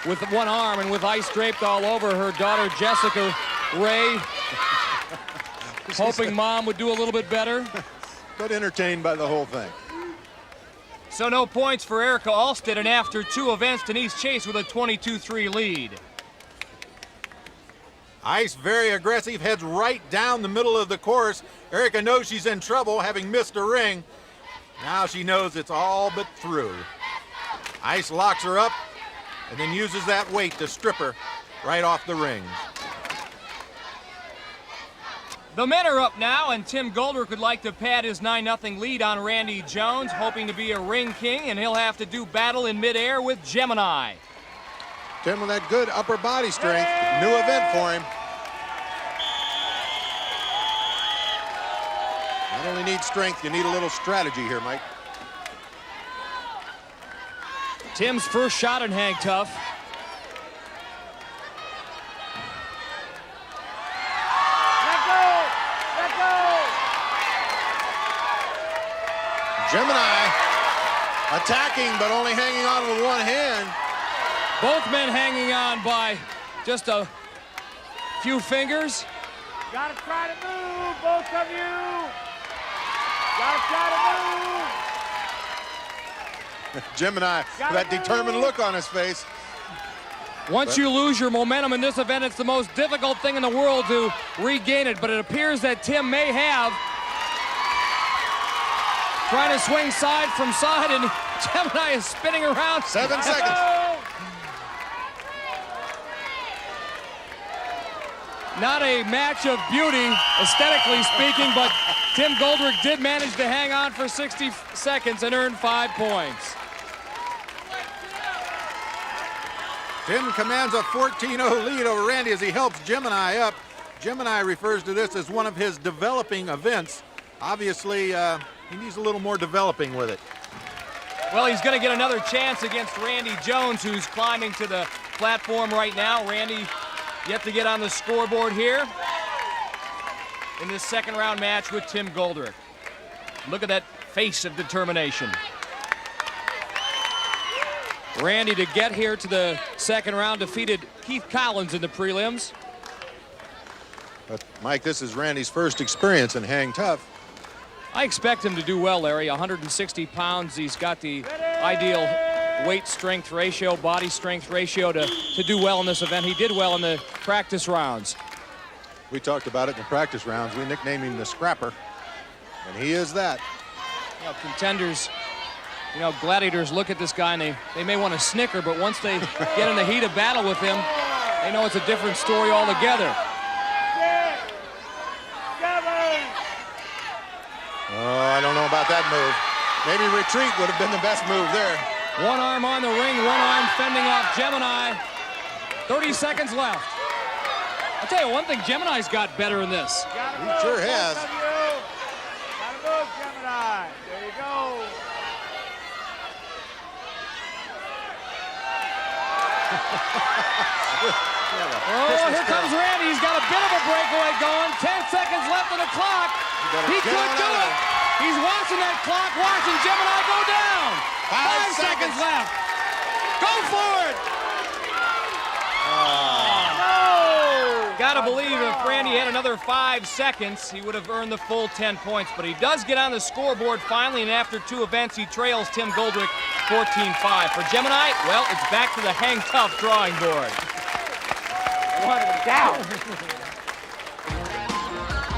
with one arm and with Ice draped all over her daughter Jessica Ray. Hoping mom would do a little bit better. But entertained by the whole thing. So no points for Erica Alsted, and after 2 events, Denise Chase with a 22-3 lead. Ice very aggressive, heads right down the middle of the course. Erica knows she's in trouble, having missed a ring. Now she knows it's all but through. Ice locks her up and then uses that weight to strip her right off the rings. The men are up now, and Tim Goldrick would like to pad his 9-0 lead on Randy Jones, hoping to be a ring king, and he'll have to do battle in midair with Gemini. Tim with that good upper body strength. New event for him. Not only need strength, you need a little strategy here, Mike. Tim's first shot in Hang Tough. Gemini attacking, but only hanging on with one hand. Both men hanging on by just a few fingers. Gotta try to move, both of you. Gotta try to move. Gemini with that determined look on his face. Once you lose your momentum in this event, it's the most difficult thing in the world to regain it, but it appears that Tim may have. Trying to swing side from side, and Gemini is spinning around. 7 seconds. Not a match of beauty, aesthetically speaking, but Tim Goldrick did manage to hang on for 60 seconds and earn 5 points. Tim commands a 14-0 lead over Randy as he helps Gemini up. Gemini refers to this as one of his developing events. Obviously, he needs a little more developing with it. Well, he's going to get another chance against Randy Jones, who's climbing to the platform right now. Randy yet to get on the scoreboard here in this second round match with Tim Goldrick. Look at that face of determination. Randy, to get here to the second round, defeated Keith Collins in the prelims. But Mike, this is Randy's first experience in Hang Tough. I expect him to do well, Larry. 160 pounds. He's got the ideal weight-strength ratio, body strength ratio to do well in this event. He did well in the practice rounds. We talked about it in the practice rounds. We nicknamed him the Scrapper, and he is that. You know, contenders, you know, gladiators look at this guy and they may want to snicker, but once they get in the heat of battle with him, they know it's a different story altogether. Oh, I don't know about that move. Maybe retreat would have been the best move there. One arm on the ring, one arm fending off Gemini. 30 seconds left. I'll tell you one thing, Gemini's got better in this. He sure has. Gotta move, Gemini. There you go. Oh, here comes Randy. He's got a bit of a breakaway going. 10 seconds left on the clock. He could do it. He's watching that clock, watching Gemini go down. 5 seconds left. Go for it. No. Gotta believe if Randy had another 5 seconds, he would have earned the full 10 points. But he does get on the scoreboard finally, and after 2 events, he trails Tim Goldrick 14-5. For Gemini, well, it's back to the Hang Tough drawing board. One down.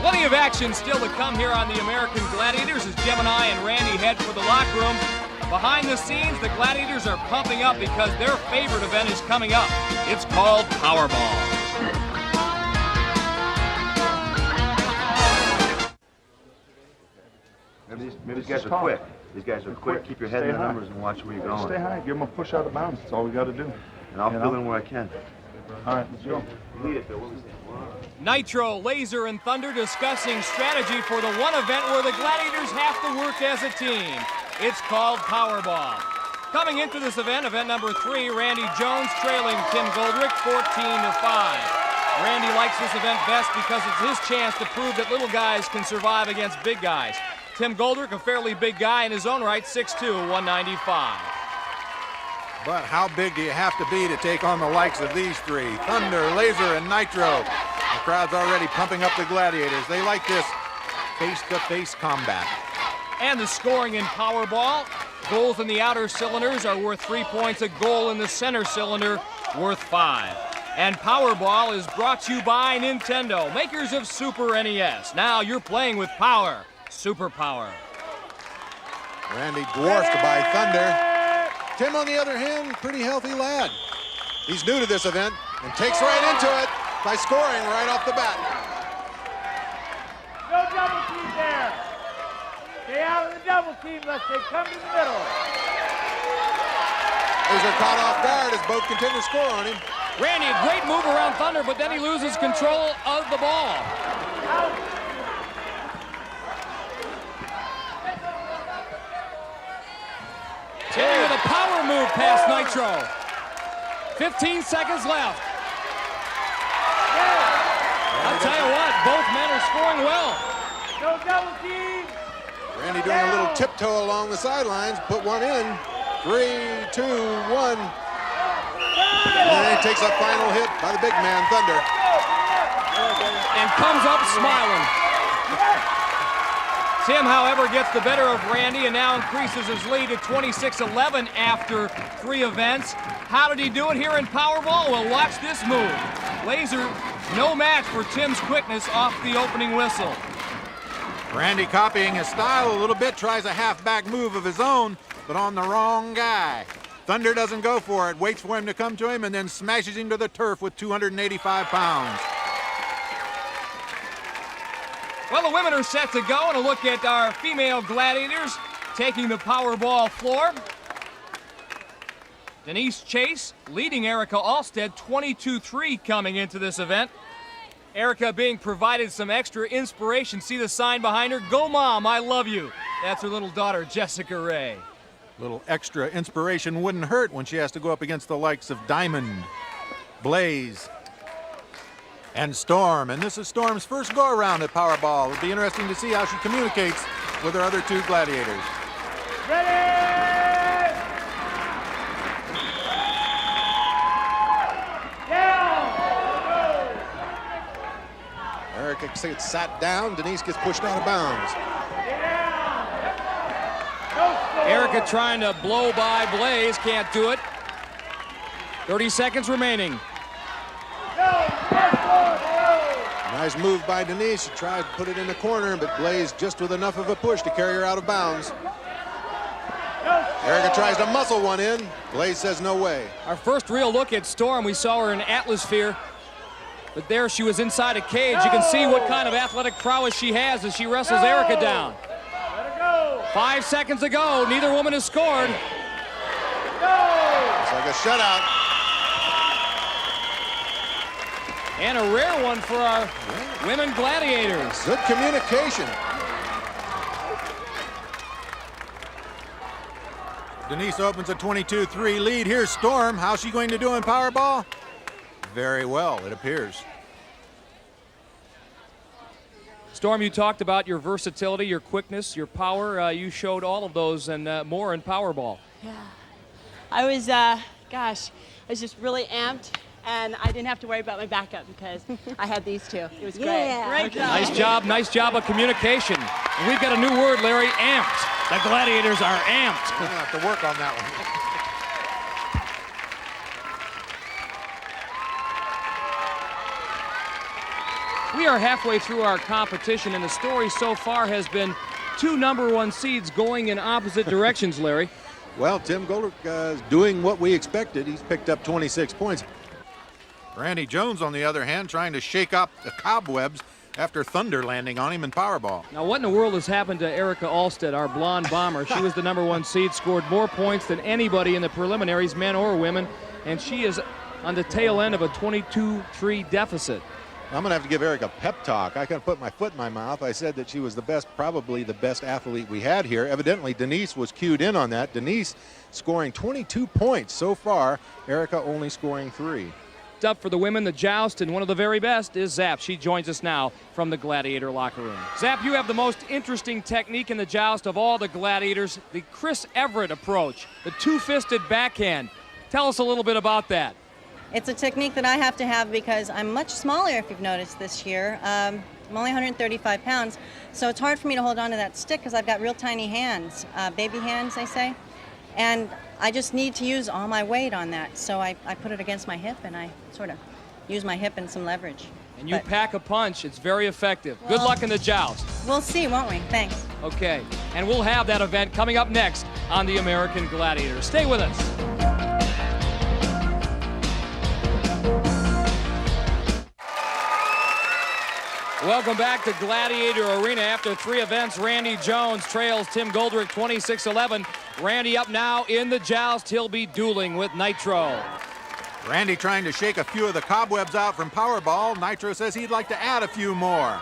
Plenty of action still to come here on the American Gladiators as Gemini and Randy head for the locker room. Behind the scenes, the Gladiators are pumping up because their favorite event is coming up. It's called Powerball. Maybe these guys are quick. These guys are quick. Keep your head in the numbers and watch where you're going. Stay high. Give them a push out of bounds. That's all we got to do. And I'll fill in where I can. All right, let's go. Nitro, Laser, and Thunder discussing strategy for the one event where the Gladiators have to work as a team. It's called Powerball. Coming into this event, event number 3, Randy Jones trailing Tim Goldrick 14-5. Randy likes this event best because it's his chance to prove that little guys can survive against big guys. Tim Goldrick, a fairly big guy in his own right, 6'2", 195. But how big do you have to be to take on the likes of these three? Thunder, Laser, and Nitro. The crowd's already pumping up the Gladiators. They like this face-to-face combat. And the scoring in Powerball. Goals in the outer cylinders are worth 3 points. A goal in the center cylinder worth 5. And Powerball is brought to you by Nintendo, makers of Super NES. Now you're playing with power. Superpower. Randy dwarfed by Thunder. Tim, on the other hand, pretty healthy lad. He's new to this event and takes right into it by scoring right off the bat. No double team there. Stay out of the double team lest they come to the middle. Laser caught off guard as both contenders score on him. Randy, a great move around Thunder, but then he loses control of the ball. Timmy with a power move past Nitro. 15 seconds left. I'll tell you what, both men are scoring well. No double team. Randy doing a little tiptoe along the sidelines, put one in. 3, 2, 1. And then he takes a final hit by the big man, Thunder. And comes up smiling. Tim, however, gets the better of Randy and now increases his lead to 26-11 after 3 events. How did he do it here in Powerball? Well, watch this move. Laser, no match for Tim's quickness off the opening whistle. Randy copying his style a little bit, tries a halfback move of his own, but on the wrong guy. Thunder doesn't go for it, waits for him to come to him, and then smashes him to the turf with 285 pounds. Well, the women are set to go, and a look at our female Gladiators taking the Powerball floor. Denise Chase leading Erica Alstead 22-3 coming into this event. Erica being provided some extra inspiration. See the sign behind her? Go Mom, I love you. That's her little daughter, Jessica Ray. Little extra inspiration wouldn't hurt when she has to go up against the likes of Diamond, Blaze, and Storm. And this is Storm's first go-around at Powerball. It'll be interesting to see how she communicates with her other 2 Gladiators. Ready! Erica gets sat down. Denise gets pushed out of bounds. Erica trying to blow by Blaze, can't do it. 30 seconds remaining. Nice move by Denise. She tried to put it in the corner, but Blaze just with enough of a push to carry her out of bounds. Erica tries to muscle one in. Blaze says no way. Our first real look at Storm, we saw her in Atmosphere, but there she was inside a cage. You can see what kind of athletic prowess she has as she wrestles Erica down. 5 seconds to go. Neither woman has scored. It's like a shutout. And a rare one for our women Gladiators. Good communication. Denise opens a 22-3 lead. Here's Storm. How's she going to do in Powerball? Very well, it appears. Storm, you talked about your versatility, your quickness, your power. You showed all of those and more in Powerball. Yeah. I was, I was just really amped, and I didn't have to worry about my backup because I had these 2. It was great. Yeah. Great job. Nice job of communication. And we've got a new word, Larry, amped. The Gladiators are amped. We're gonna have to work on that one. We are halfway through our competition, and the story so far has been 2 #1 seeds going in opposite directions, Larry. Well, Tim Goldrick is doing what we expected. He's picked up 26 points. Randy Jones, on the other hand, trying to shake up the cobwebs after thunder landing on him in Powerball. Now, what in the world has happened to Erica Alstead, our blonde bomber? She was the #1 seed, scored more points than anybody in the preliminaries, men or women, and she is on the tail end of a 22-3 deficit. I'm going to have to give Eric a pep talk. I kind of put my foot in my mouth. I said that she was the best, probably the best athlete we had here. Evidently, Denise was cued in on that. Denise scoring 22 points so far. Erica only scoring 3. Up for the women, the joust, and one of the very best is Zap. She joins us now from the Gladiator locker room. Zap, you have the most interesting technique in the joust of all the Gladiators, the Chris Everett approach, the 2-fisted backhand. Tell us a little bit about that. It's a technique that I have to have because I'm much smaller, if you've noticed this year. I'm only 135 pounds, so it's hard for me to hold on to that stick because I've got real tiny hands, baby hands, they say. And I just need to use all my weight on that. So I put it against my hip and I sort of use my hip and some leverage. And you pack a punch. It's very effective. Good luck in the joust. We'll see, won't we? Thanks. Okay. And we'll have that event coming up next on the American Gladiators. Stay with us. Welcome back to Gladiator Arena. After 3 events, Randy Jones trails Tim Goldrick 26-11. Randy up now in the joust. He'll be dueling with Nitro. Randy trying to shake a few of the cobwebs out from Powerball. Nitro says he'd like to add a few more.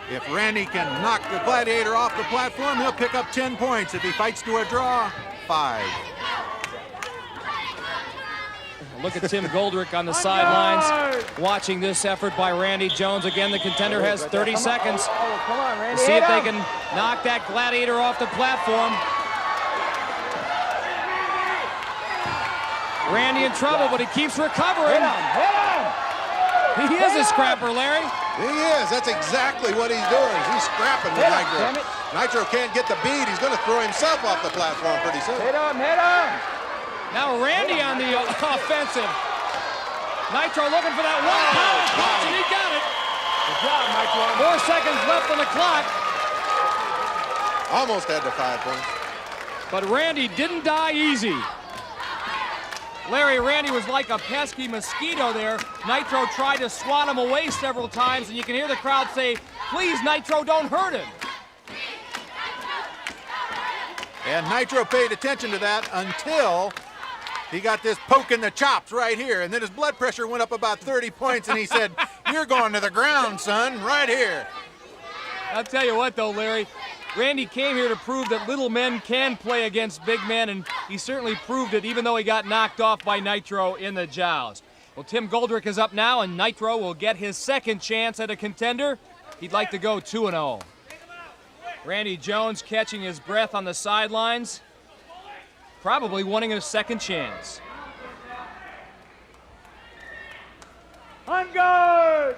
If Randy can knock the Gladiator off the platform, he'll pick up 10 points. If he fights to a draw, 5. Look at Tim Goldrick on the sidelines watching this effort by Randy Jones. Again, the contender has 30 seconds to see if they can knock that Gladiator off the platform. Randy in trouble, but he keeps recovering. He is a scrapper, Larry. He is. That's exactly what he's doing. He's scrapping with Nitro. Nitro can't get the bead. He's going to throw himself off the platform pretty soon. Hit him! Now Randy on the offensive. Nitro looking for that 1-pound punch, and he got it. Good job, Nitro. 4 seconds left on the clock. Almost had the 5 points. But Randy didn't die easy. Larry, Randy was like a pesky mosquito there. Nitro tried to swat him away several times, and you can hear the crowd say, please, Nitro, don't hurt him. And Nitro paid attention to that until he got this poke in the chops right here, and then his blood pressure went up about 30 points, and he said, you're going to the ground, son, right here. I'll tell you what, though, Larry, Randy came here to prove that little men can play against big men, and he certainly proved it, even though he got knocked off by Nitro in the joust. Well, Tim Goldrick is up now, and Nitro will get his second chance at a contender. He'd like to go 2-0. Randy Jones catching his breath on the sidelines, probably wanting a second chance. On guard!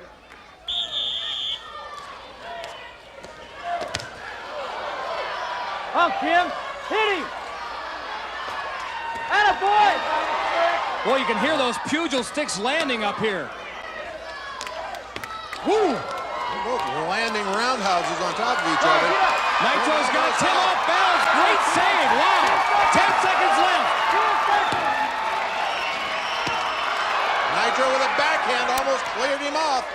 Come, Kim, hit him! Attaboy! Well, you can hear those pugil sticks landing up here. Woo! Both landing roundhouses on top of each other. Nitro's got Tim off balance. Great save. Wow. 10 seconds left. Nitro with a backhand almost cleared him off.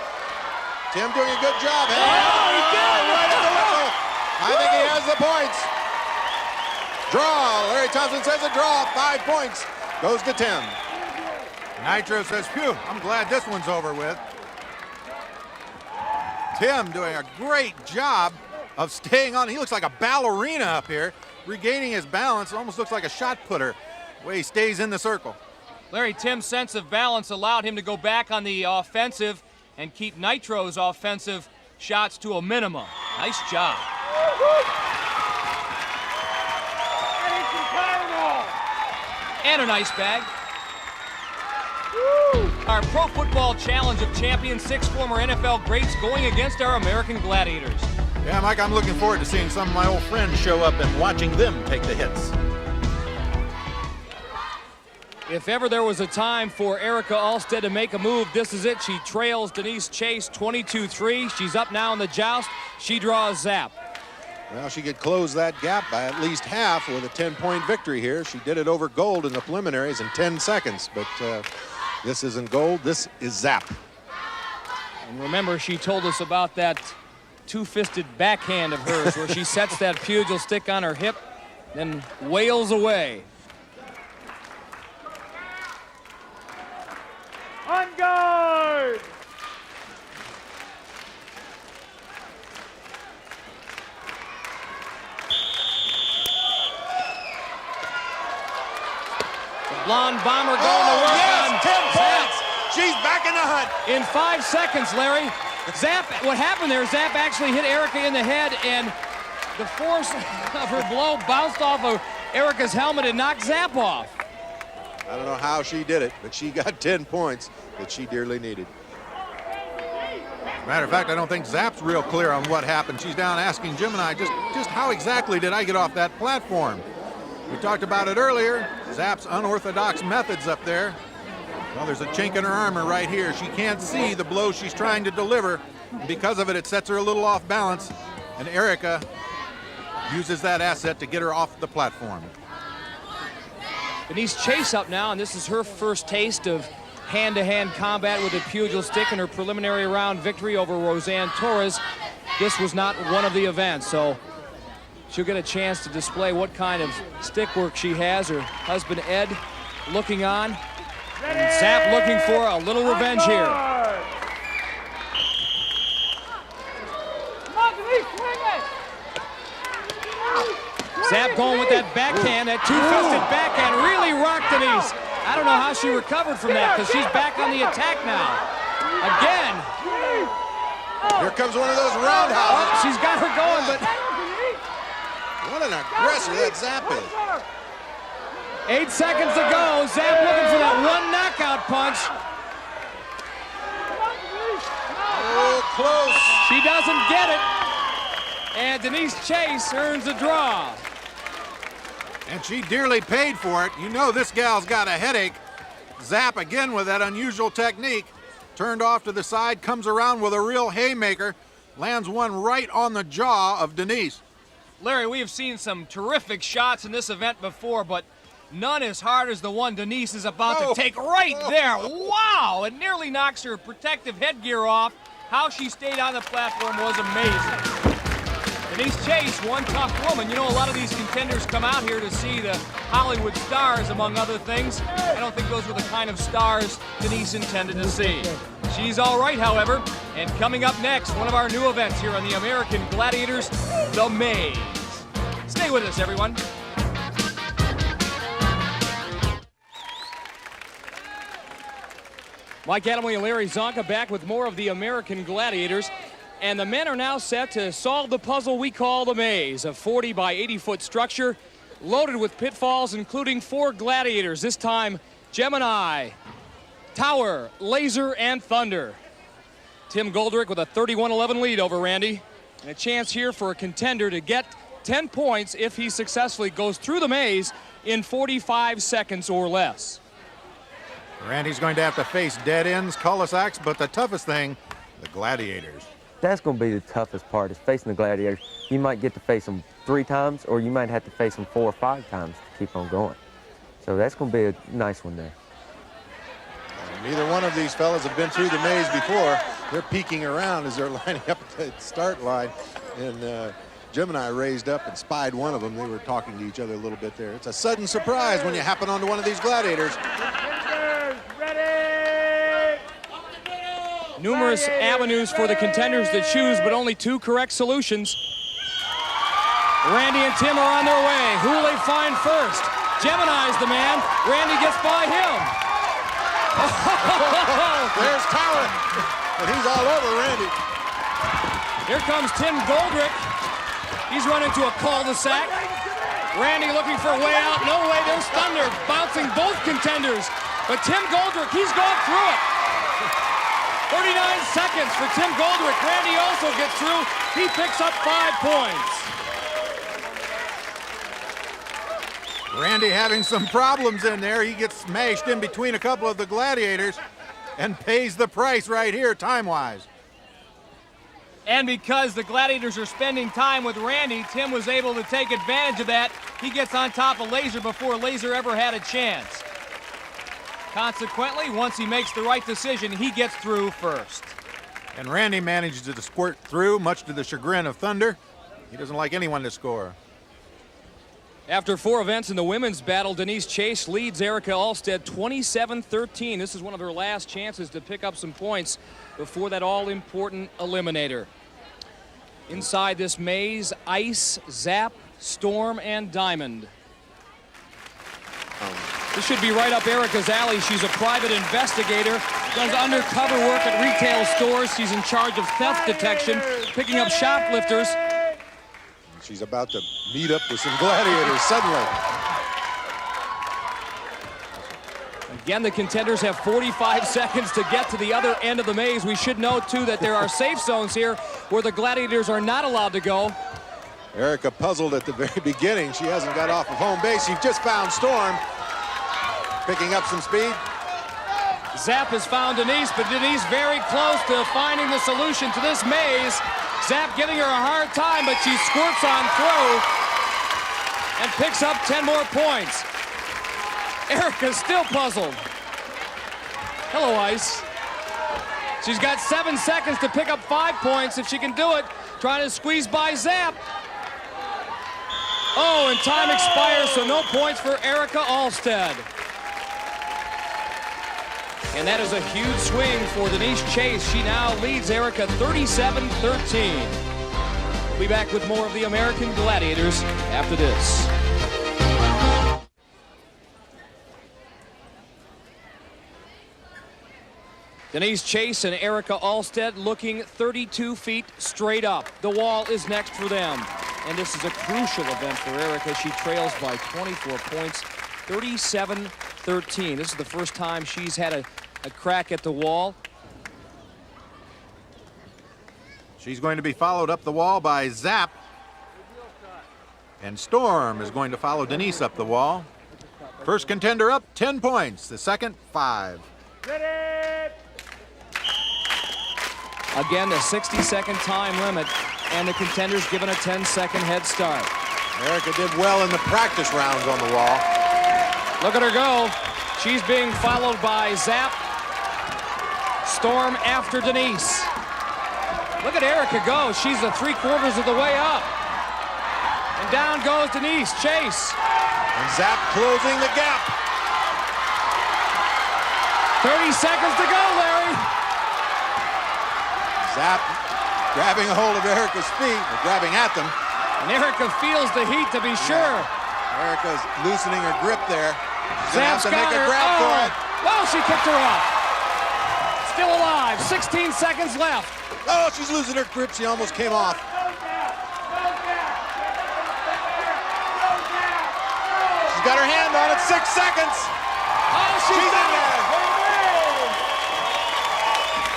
Tim doing a good job. He did. Right at the whistle. I think he has the points. Draw. Larry Thompson says a draw. 5 points. Goes to Tim. Nitro says, phew, I'm glad this one's over with. Tim doing a great job of staying on. He looks like a ballerina up here, regaining his balance. Almost looks like a shot putter, the way he stays in the circle. Larry, Tim's sense of balance allowed him to go back on the offensive and keep Nitro's offensive shots to a minimum. Nice job. And a nice bag. Our Pro Football Challenge of Champions, 6 former NFL greats going against our American Gladiators. Yeah, Mike, I'm looking forward to seeing some of my old friends show up and watching them take the hits. If ever there was a time for Erica Alstead to make a move, this is it. She trails Denise Chase 22-3. She's up now in the joust. She draws Zap. Well, she could close that gap by at least half with a 10-point victory here. She did it over Gold in the preliminaries in 10 seconds, but this isn't Gold, this is Zap. And remember, she told us about that two-fisted backhand of hers where she sets that pugil stick on her hip, then wails away. On guard! Blonde bomber going to work on 10 points. She's back in the hunt. In 5 seconds, Larry. Zap, what happened there, Zap actually hit Erica in the head, and the force of her blow bounced off of Erica's helmet and knocked Zap off. I don't know how she did it, but she got 10 points that she dearly needed. Matter of fact, I don't think Zap's real clear on what happened. She's down asking Gemini just how exactly did I get off that platform? We talked about it earlier, Zap's unorthodox methods up there. Well, there's a chink in her armor right here. She can't see the blow she's trying to deliver. And because of it, it sets her a little off balance. And Erica uses that asset to get her off the platform. Denise Chase up now, and this is her first taste of hand-to-hand combat with a pugil stick in her preliminary round victory over Roseanne Torres. This was not one of the events, so she'll get a chance to display what kind of stick work she has. Her husband, Ed, looking on. And Zap looking for a little revenge here. Zap going with that backhand, that two-fisted backhand, really rocked Denise. I don't know how she recovered from that because she's back on the attack now. Again. Here comes one of those roundhouses. Oh, she's got her going, but what an aggressor that Zap is. 8 seconds to go. Zap looking for that one knockout punch. Oh, close. She doesn't get it. And Denise Chase earns a draw. And she dearly paid for it. You know this gal's got a headache. Zap again with that unusual technique. Turned off to the side, comes around with a real haymaker. Lands one right on the jaw of Denise. Larry, we have seen some terrific shots in this event before, but none as hard as the one Denise is about to take right there. Wow! It nearly knocks her protective headgear off. How she stayed on the platform was amazing. Denise Chase, one tough woman. You know, a lot of these contenders come out here to see the Hollywood stars, among other things. I don't think those were the kind of stars Denise intended to see. She's all right, however. And coming up next, one of our new events here on the American Gladiators, The Maze. Stay with us, everyone. Mike Adamle and Larry Zonka back with more of the American Gladiators. And the men are now set to solve the puzzle we call the maze, a 40 by 80-foot structure loaded with pitfalls, including 4 gladiators. This time, Gemini, Tower, Laser, and Thunder. Tim Goldrick with a 31-11 lead over Randy. And a chance here for a contender to get 10 points if he successfully goes through the maze in 45 seconds or less. Randy's going to have to face dead ends, cul-de-sacs, but the toughest thing, the gladiators. That's going to be the toughest part, is facing the gladiators. You might get to face them 3 times, or you might have to face them 4 or 5 times to keep on going. So that's going to be a nice one there. Neither one of these fellas have been through the maze before. They're peeking around as they're lining up at the start line. And Gemini raised up and spied one of them. They were talking to each other a little bit there. It's a sudden surprise when you happen onto one of these gladiators. Numerous avenues for the contenders to choose, but only 2 correct solutions. Randy and Tim are on their way. Who will they find first? Gemini's the man. Randy gets by him. There's Tower, and he's all over Randy. Here comes Tim Goldrick. He's run into a cul-de-sac. Randy looking for a way out. No way. There's Thunder bouncing both contenders. But Tim Goldrick, he's gone through it. 39 seconds for Tim Goldrick. Randy also gets through. He picks up 5 points. Randy having some problems in there. He gets smashed in between a couple of the Gladiators and pays the price right here time-wise. And because the Gladiators are spending time with Randy, Tim was able to take advantage of that. He gets on top of Laser before Laser ever had a chance. Consequently, once he makes the right decision, he gets through first. And Randy manages to squirt through, much to the chagrin of Thunder. He doesn't like anyone to score. After 4 events in the women's battle, Denise Chase leads Erica Alstead 27-13. This is one of her last chances to pick up some points before that all-important eliminator. Inside this maze, Ice, Zap, Storm, and Diamond. This should be right up Erica's alley. She's a private investigator, does undercover work at retail stores. She's in charge of theft detection, picking up shoplifters. She's about to meet up with some Gladiators suddenly. Again, the contenders have 45 seconds to get to the other end of the maze. We should note, too, that there are safe zones here where the Gladiators are not allowed to go. Erica puzzled at the very beginning. She hasn't got off of home base. She just found Storm, picking up some speed. Zap has found Denise, but Denise very close to finding the solution to this maze. Zap giving her a hard time, but she squirts on through and picks up 10 more points. Erica's still puzzled. Hello, Ice. She's got 7 seconds to pick up 5 points if she can do it. Trying to squeeze by Zap. Oh, and time expires, so no points for Erica Alstead. And that is a huge swing for Denise Chase. She now leads Erica 37-13. We'll be back with more of the American Gladiators after this. Denise Chase and Erica Alstead looking 32 feet straight up. The wall is next for them. And this is a crucial event for Erica. She trails by 24 points, 37-13. This is the first time she's had a crack at the wall. She's going to be followed up the wall by Zap. And Storm is going to follow Denise up the wall. First contender up, 10 points. The second, 5. Again, the 60-second time limit, and the contenders given a 10-second head start. Erica did well in the practice rounds on the wall. Look at her go. She's being followed by Zap. Storm after Denise. Look at Erica go. She's the 3/4 of the way up. And down goes Denise Chase. And Zap closing the gap. 30 seconds to go, Larry. Zap grabbing a hold of Erica's feet, or grabbing at them. And Erica feels the heat to be sure. Erica's loosening her grip there. She's gonna have Zap's to make got a her. grab for it. Oh, she kicked her off. Still alive, 16 seconds left. Oh, she's losing her grip. She almost came off. She's got her hand on it, 6 seconds. Oh, she's in there.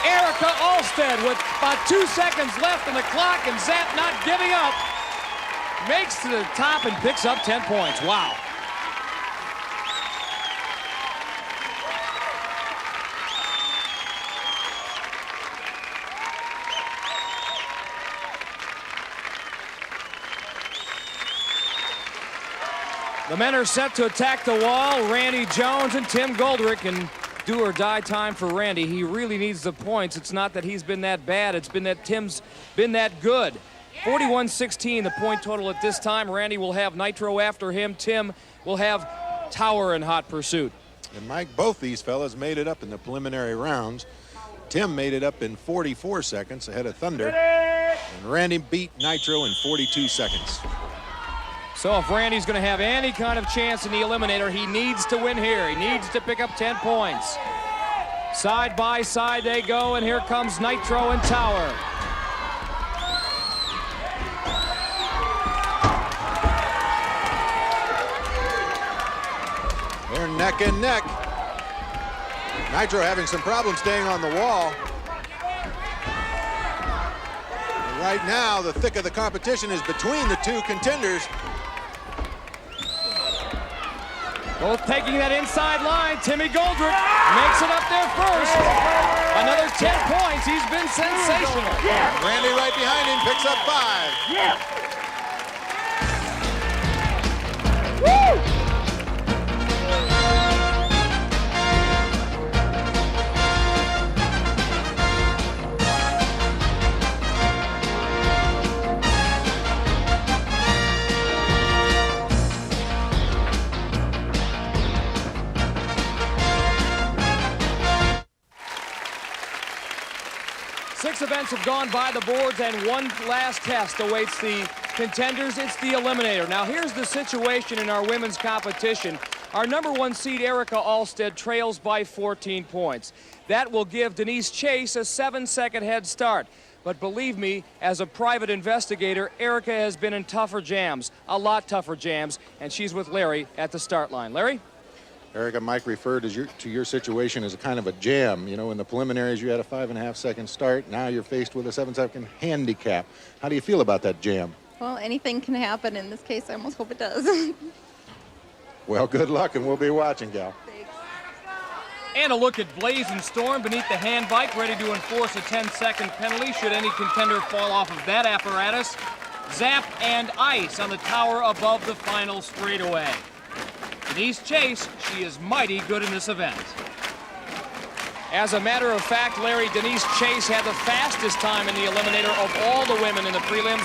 Erica Alstead with about 2 seconds left on the clock, and Zap not giving up. Makes to the top and picks up 10 points. Wow. The men are set to attack the wall. Randy Jones and Tim Goldrick, and do or die time for Randy. He really needs the points. It's not that he's been that bad. It's been that Tim's been that good. 41-16 the point total at this time. Randy will have Nitro after him. Tim will have Tower in hot pursuit. And Mike, both these fellas made it up in the preliminary rounds. Tim made it up in 44 seconds ahead of Thunder. And Randy beat Nitro in 42 seconds. So if Randy's going to have any kind of chance in the eliminator, he needs to win here. He needs to pick up 10 points. Side by side they go, and here comes Nitro and Tower. They're neck and neck. Nitro having some problems staying on the wall. And right now, the thick of the competition is between the two contenders. Both taking that inside line. Timmy Goldrick makes it up there first. Another 10 points. He's been sensational. Randy right behind him picks up 5. Woo! 6 events have gone by the boards, and one last test awaits the contenders. It's the Eliminator. Now, here's the situation in our women's competition. Our #1 seed, Erica Alstead, trails by 14 points. That will give Denise Chase a 7-second head start. But believe me, as a private investigator, Erica has been in tougher jams, a lot tougher jams, and she's with Larry at the start line. Larry? Erica, Mike referred to your situation as a kind of a jam. You know, in the preliminaries, you had a 5.5-second start. Now you're faced with a 7-second handicap. How do you feel about that jam? Well, anything can happen. In this case, I almost hope it does. Well, good luck, and we'll be watching, gal. And a look at Blazing Storm beneath the hand bike, ready to enforce a 10-second penalty should any contender fall off of that apparatus. Zap and ice on the tower above the final straightaway. Denise Chase, she is mighty good in this event. As a matter of fact, Larry, Denise Chase had the fastest time in the Eliminator of all the women in the prelims,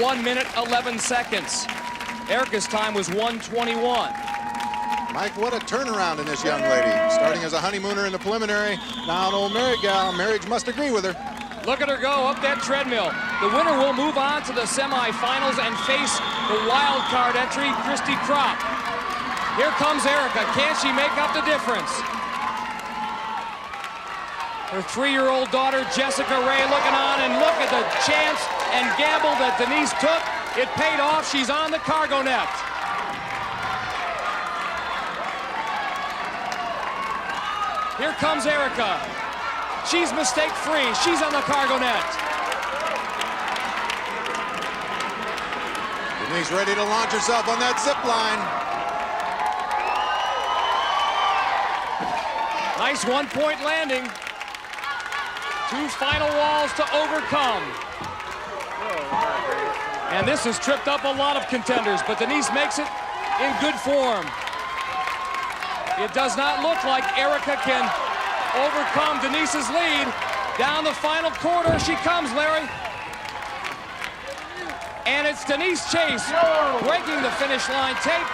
1 minute, 11 seconds. Erica's time was 1:21. Mike, what a turnaround in this young lady. Starting as a honeymooner in the preliminary, now an old married gal. Marriage must agree with her. Look at her go up that treadmill. The winner will move on to the semifinals and face the wild card entry, Christy Kropp. Here comes Erica. Can she make up the difference? Her 3-year-old daughter, Jessica Ray, looking on, and look at the chance and gamble that Denise took. It paid off. She's on the cargo net. Here comes Erica. She's mistake-free. She's on the cargo net. Denise ready to launch herself on that zip line. Nice one-point landing. 2 final walls to overcome. And this has tripped up a lot of contenders, but Denise makes it in good form. It does not look like Erica can overcome Denise's lead. Down the final quarter she comes, Larry. And it's Denise Chase breaking the finish line tape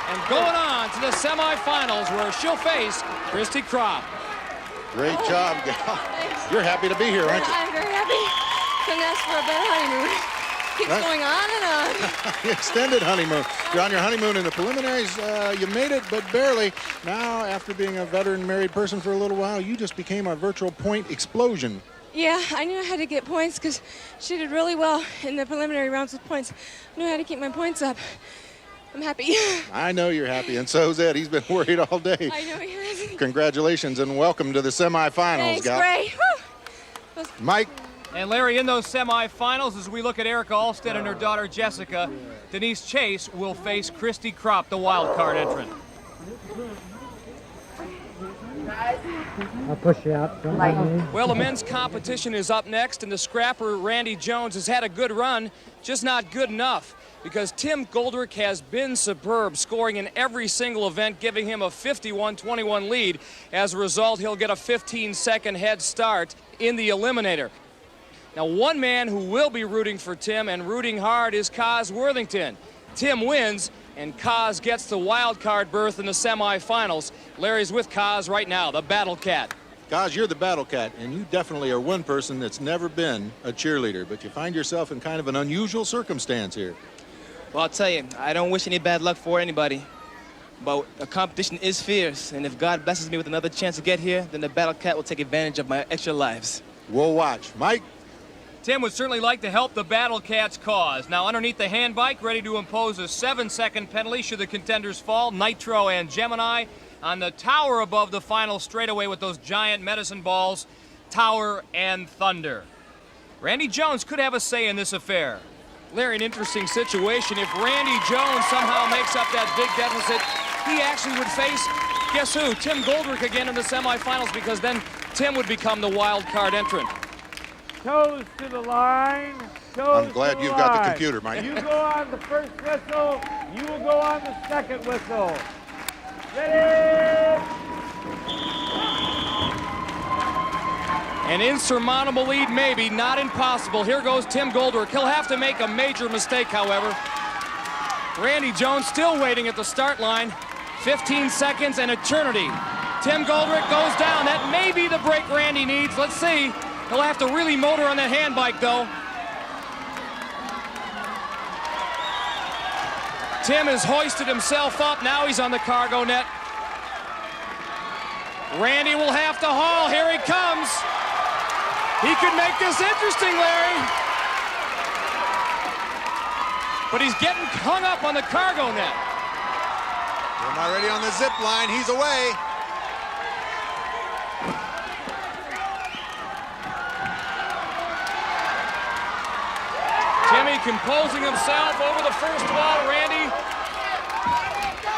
and going on to the semifinals where she'll face Christy Kropp. Great job, gal. You're happy to be here, aren't you? I'm very happy. Couldn't ask for a better honeymoon. Keeps going on and on. Extended honeymoon. You're on your honeymoon in the preliminaries. You made it, but barely. Now, after being a veteran married person for a little while, you just became a virtual point explosion. Yeah, I knew I had to get points because she did really well in the preliminary rounds with points. I knew I had to keep my points up. I'm happy. I know you're happy, and so's Ed. He's been worried all day. I know he has. Congratulations and welcome to the semifinals, Thanks, gal. great. Woo. Mike. And Larry, in those semifinals, as we look at Erica Alstead and her daughter Jessica, Denise Chase will face Christy Kropp, the wild card entrant. I'll push you out. Don't mind me. Well, the men's competition is up next, and the scrapper Randy Jones has had a good run, just not good enough, because Tim Goldrick has been superb, scoring in every single event, giving him a 51-21 lead. As a result, he'll get a 15-second head start in the Eliminator. Now, one man who will be rooting for Tim and rooting hard is Kaz Worthington. Tim wins, and Kaz gets the wild card berth in the semifinals. Larry's with Kaz right now, the Battle Cat. Kaz, you're the Battle Cat, and you definitely are one person that's never been a cheerleader, but you find yourself in kind of an unusual circumstance here. Well, I'll tell you, I don't wish any bad luck for anybody, but the competition is fierce, and if God blesses me with another chance to get here, then the Battle Cat will take advantage of my extra lives. We'll watch. Mike? Tim would certainly like to help the Battle Cat's cause. Now, underneath the hand bike, ready to impose a 7-second penalty should the contenders fall, Nitro and Gemini. On the tower above the final straightaway with those giant medicine balls, Tower and Thunder. Randy Jones could have a say in this affair. Larry, an interesting situation. If Randy Jones somehow makes up that big deficit he actually would face, guess who? Tim Goldrick again in the semifinals, because then Tim would become the wild card entrant. Toes to the line. Toes I'm glad to the you've got the line. computer, Mike. You go on the first whistle. You will go on the second whistle. Ready? An insurmountable lead, maybe, not impossible. Here goes Tim Goldrick. He'll have to make a major mistake, however. Randy Jones still waiting at the start line. 15 seconds, an eternity. Tim Goldrick goes down. That may be the break Randy needs. Let's see. He'll have to really motor on that hand bike, though. Tim has hoisted himself up. Now he's on the cargo net. Randy will have to haul. Here he comes. He could make this interesting, Larry. But he's getting hung up on the cargo net. Am I ready on the zip line? He's away. Timmy composing himself over the first wall. Randy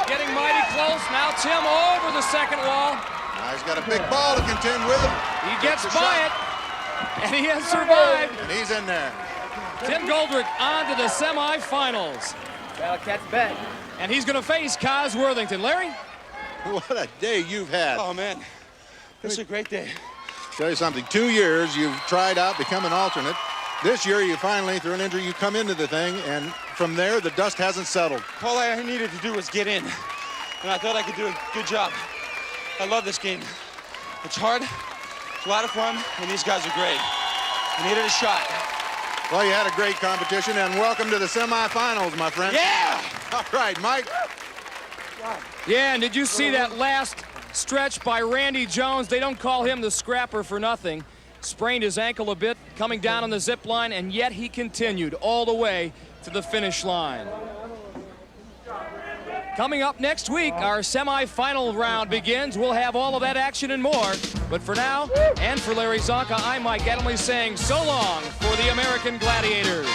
getting mighty close. Now Tim over the second wall. Now he's got a big ball to contend with him. He gets by it, and he has survived. And he's in there. Tim Goldrick on to the semifinals. Battle-Cat's back. And he's going to face Kaz Worthington. Larry? What a day you've had. Oh, man. This is a great day. Tell you something, 2 years you've tried out, become an alternate. This year you finally, through an injury, you come into the thing, and from there the dust hasn't settled. All I needed to do was get in, and I thought I could do a good job. I love this game. It's hard, it's a lot of fun, and these guys are great. I needed a shot. Well, you had a great competition, and welcome to the semifinals, my friend. Yeah! All right, Mike. Yeah, and did you see that last stretch by Randy Jones? They don't call him the scrapper for nothing. Sprained his ankle a bit coming down on the zip line, and yet he continued all the way to the finish line. Coming up next week, our semifinal round begins. We'll have all of that action and more. But for now, and for Larry Zonka, I'm Mike Adamle saying so long for the American Gladiators.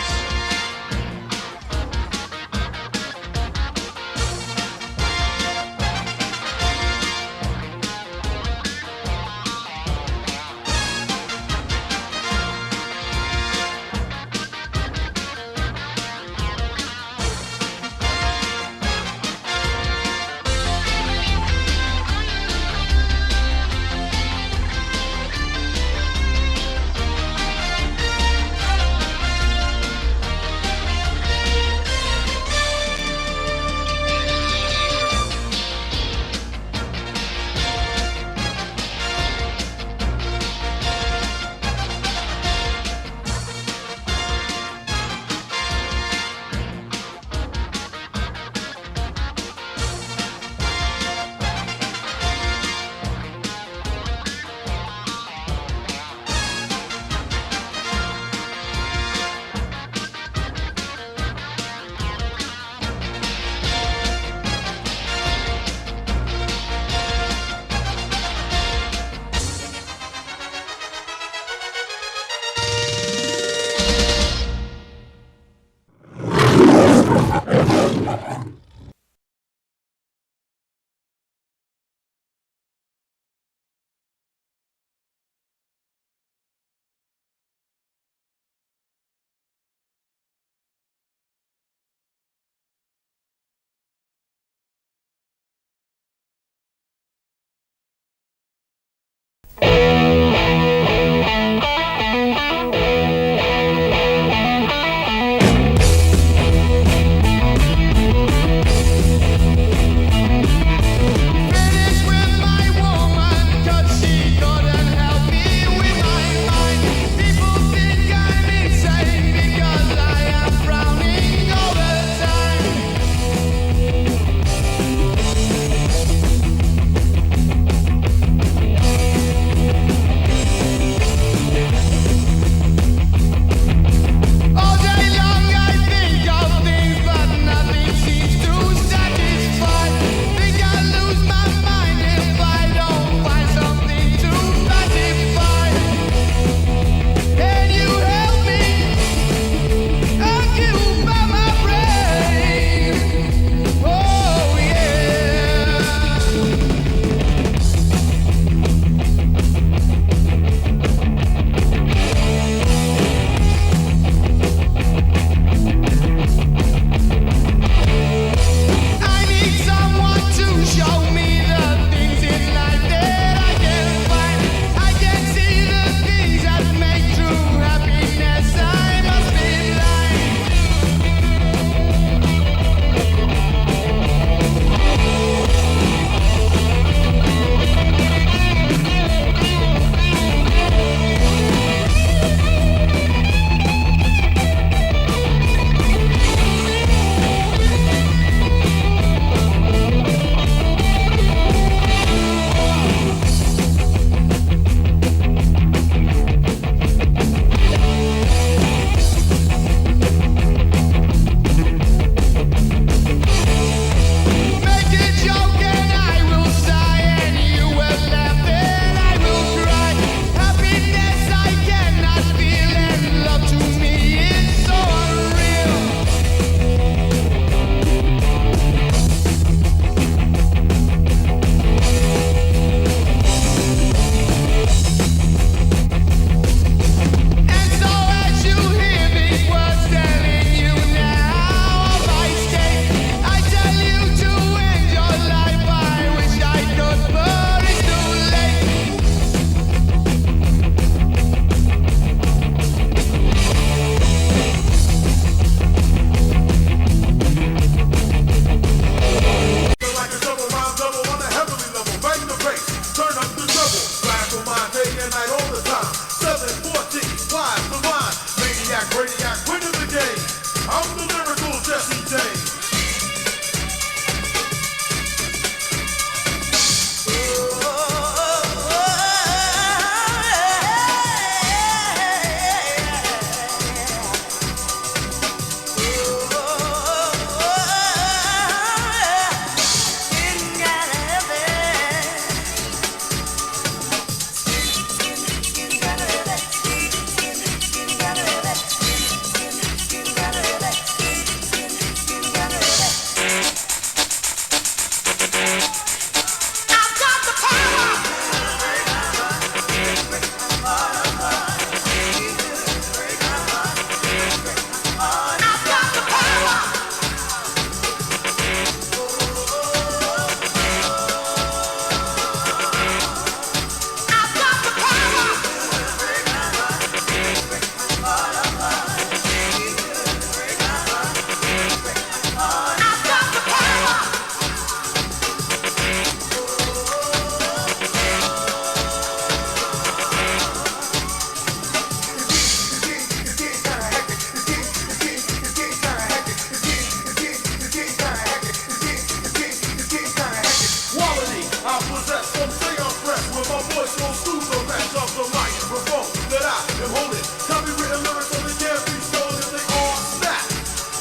Some say I'm fresh with my voice so smooth the rest of the microphone that I am holding. Copywritten lyrics only can't be stolen if they all snap.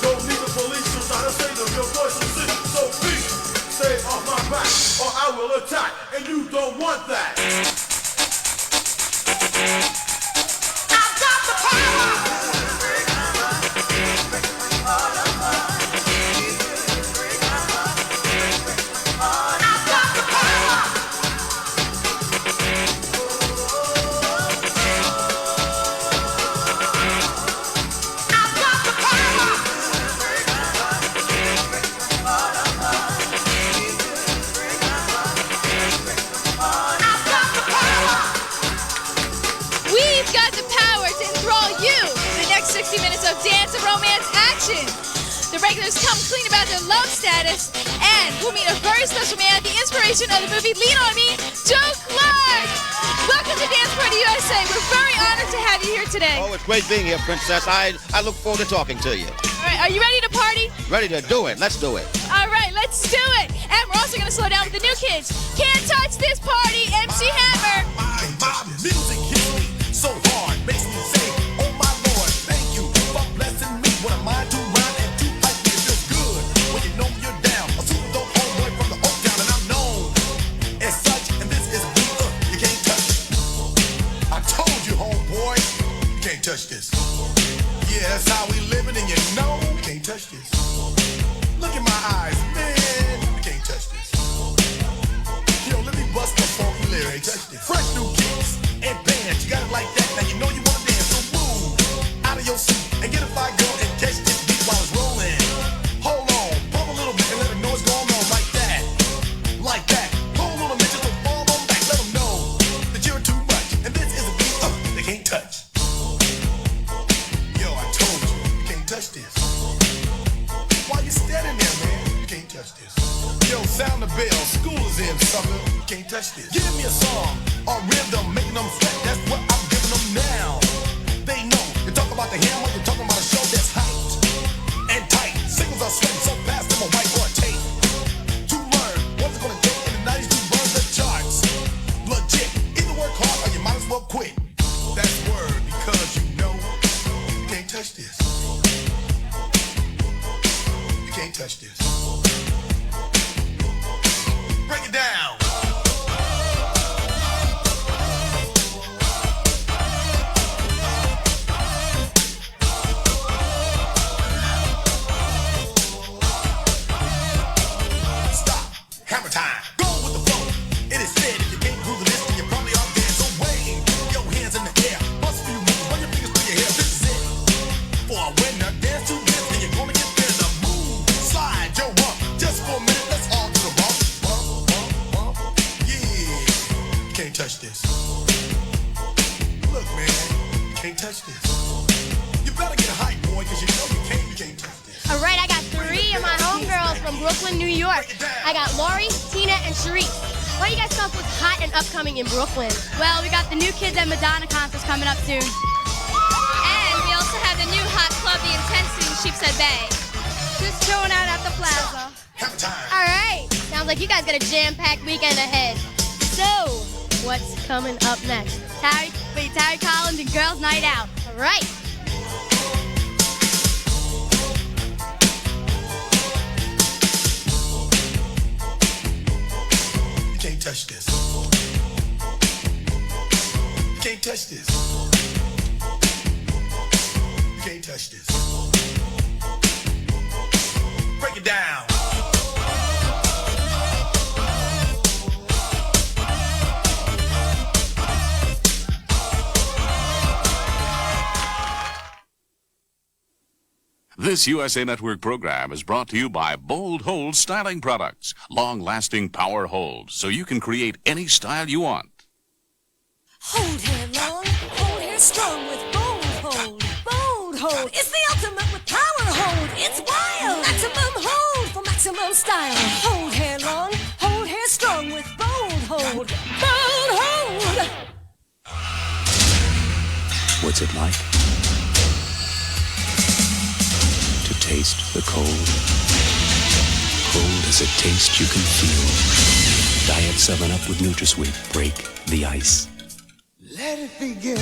Don't need the police to try to say them, your voice will sing. So please, stay off my back or I will attack, and you don't want that. I've got the power. Of dance and romance action. The regulars come clean about their love status, and we'll meet a very special man, the inspiration of the movie Lean On Me, Joe Clark. Welcome to Dance Party USA. We're very honored to have you here today. Oh, it's great being here, Princess. I look forward to talking to you. All right, are you ready to party? Ready to do it. Let's do it. All right, let's do it. And we're also going to slow down with the new kids. Can't touch this party, MC Hammer. My music hits me so hard, makes me say, oh my Lord, thank you for blessing me. What am I to rhyme and to hype me? It feels good when you know you're down. A super dope homeboy from the Oak Town, and I'm known as such. And this is a beat you can't touch. I told you, homeboy, you can't touch this. Yeah, that's how we living, and you know you can't touch this. Look in my eyes, man, you can't touch this. Yo, let me bust the funky lyrics. Touch this. Fresh new kicks and bands, you got it like that. Now you know you wanna dance, so move out of your seat and get a fire girl and catch this beat while it's rolling. Hold on, pump a little bit and let them know what's going on like that, like that. Hold on a minute, just fall on back, let them know that you're too much, and this is a beat they can't touch. Yo, I told you, you can't touch this. Why you standing there, man? You can't touch this. Yo, sound the bell, school is in, sucker. You can't touch this. Give me a song or rhythm, making them sweat. That's what I'm giving them now. They know. You talk about the hammer, you're talking about a show that's hyped and tight. Singles are sweating so fast, them a whiteboard tape. To learn what's it gonna take in the 90s to burn the charts. Legit. Either work hard or you might as well quit. That's word because you know you can't touch this. You can't touch this. Break it down. Stop. Hammer time. Go with the flow. It is said if you can't groove this, then you probably are dead. So wave your hands in the air. Bust a few moves. Run your fingers through your hair. This is it. For a winner, dance to this, and you're gonna get there. The move. Slide your rump. Just for a minute, let's all do the bump. Bump, bump, bump. Yeah. You can't touch this. Look, man. You can't touch this. You better get hype, boy, because you know you can't touch this. All right, I got 3 of my homegirls from Brooklyn, New York. I got Lori, Tina, and Sharice. What do you guys come up with hot and upcoming in Brooklyn? Well, we got the new Kids and Madonna concerts coming up soon. And we also have the new hot club, The Intensity, in Sheepshead Bay. Just chilling out at the plaza. All right, sounds like you guys got a jam-packed weekend ahead. So, what's coming up next? Terry Collins and Girls Night Out. All right. You can't touch this. You can't touch this. You can't touch this. Break it down. This USA Network program is brought to you by Bold Hold Styling Products. Long-lasting power hold, so you can create any style you want. Hold hair long, hold hair strong with Bold Hold. Bold Hold is the ultimate with power hold. It's wild. Maximum hold for maximum style. Hold hair long, hold hair strong with Bold Hold. Bold Hold. What's it like to taste the cold? Cold as a taste you can feel. Diet 7-Up with NutraSweet. Break the ice. Let it begin.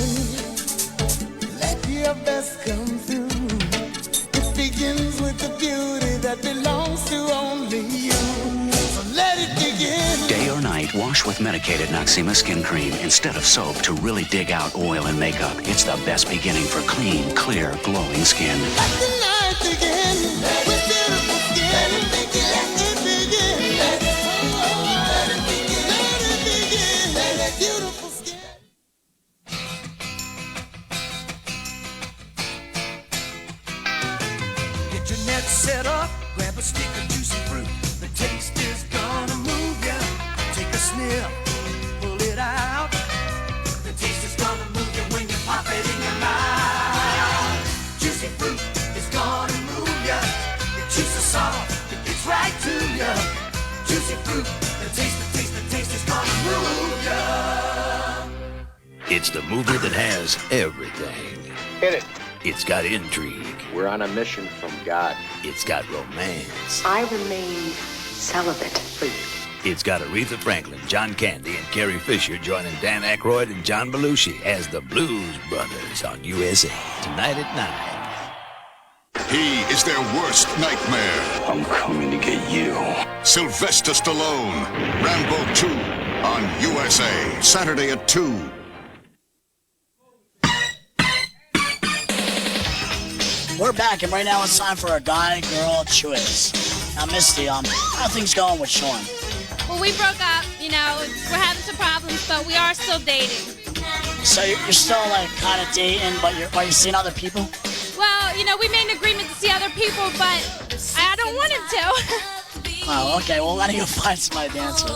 Let your best come through. It begins with the beauty that belongs to only you. So let it begin. Day or night, wash with medicated Noxema skin cream instead of soap to really dig out oil and makeup. It's the best beginning for clean, clear, glowing skin. Let the night begin with beautiful skin. Let it begin. Let it begin. Let it begin. Let it begin. Let it beautiful skin. Get your net set up. Grab a stick of juicy fruit. The taste is gonna move ya. Take a sniff. Pull it out. The taste is gonna move you when you pop it in your mouth. Juicy fruit is gonna move ya. The juice is soft. It gets right to ya. Juicy fruit. The taste is gonna move ya. It's the movie that has everything. Hit it. It's got intrigue. We're on a mission from God. It's got romance. I remain celibate for you. It's got Aretha Franklin, John Candy, and Carrie Fisher joining Dan Aykroyd and John Belushi as the Blues Brothers on USA. Tonight at 9. He is their worst nightmare. I'm coming to get you. Sylvester Stallone, Rambo 2 on USA, Saturday at 2. We're back, and right now it's time for a guy-girl choice. Now, Misty, how are things going with Sean? Well, we broke up, you know, we're having some problems, but we are still dating. So you're still, like, kind of dating, but are you seeing other people? Well, you know, we made an agreement to see other people, but I don't want him to. Oh, okay, well, why don't you find somebody to dance with?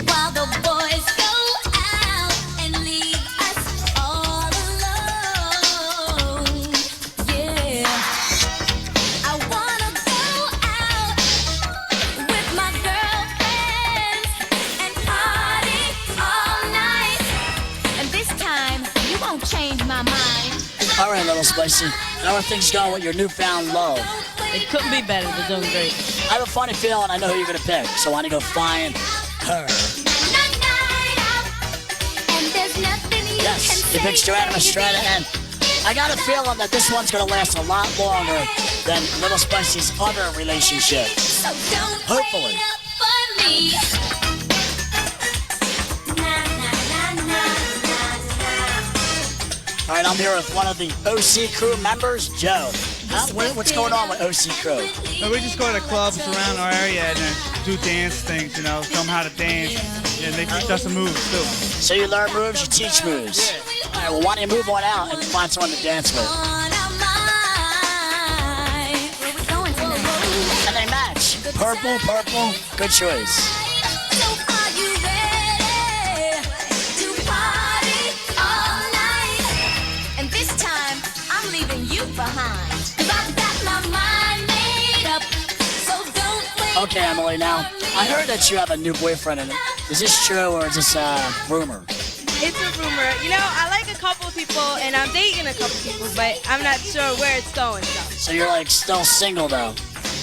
While the boys go out and leave us all alone. Yeah, I wanna go out with my girlfriends and party all night. And this time, you won't change my mind. All right, Little Spicy. How are things going with your newfound love? It couldn't be better. They're doing great. I have a funny feeling I know who you're going to pick, so why don't you go find her? Yes, he picks Joanna Mastretta, and I got a feeling that this one's going to last a lot longer than Little Spicy's other relationship. Hopefully. All right, I'm here with one of the OC crew members, Joe. What's going on with OC crew? No, we just go to clubs around our area and do dance things, you know, show them how to dance. And they teach us some moves, too. So you learn moves, you teach moves. All right, well, why don't you move on out and find someone to dance with? And they match. Purple, purple, good choice. Behind. 'Cause I've got my mind made up, so don't wait. Okay, Emily, now, I heard that you have a new boyfriend, and is this true or is this a rumor? It's a rumor. You know, I like a couple people, and I'm dating a couple people, but I'm not sure where it's going, so. So you're, like, still single, though?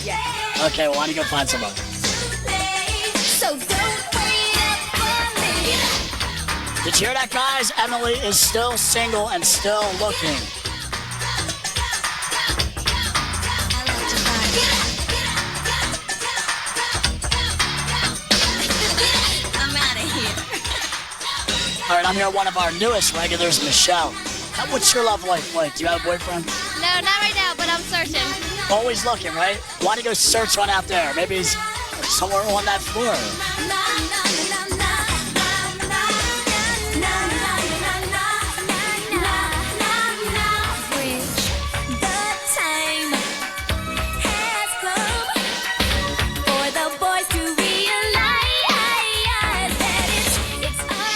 Yeah. Okay, well, why don't you go find somebody? So don't wait up for me. Did you hear that, guys? Emily is still single and still looking. All right, I'm here with one of our newest regulars, Michelle. What's your love life like? Do you have a boyfriend? No, not right now, but I'm searching. Always looking, right? Why don't you go search one out there? Maybe he's somewhere on that floor.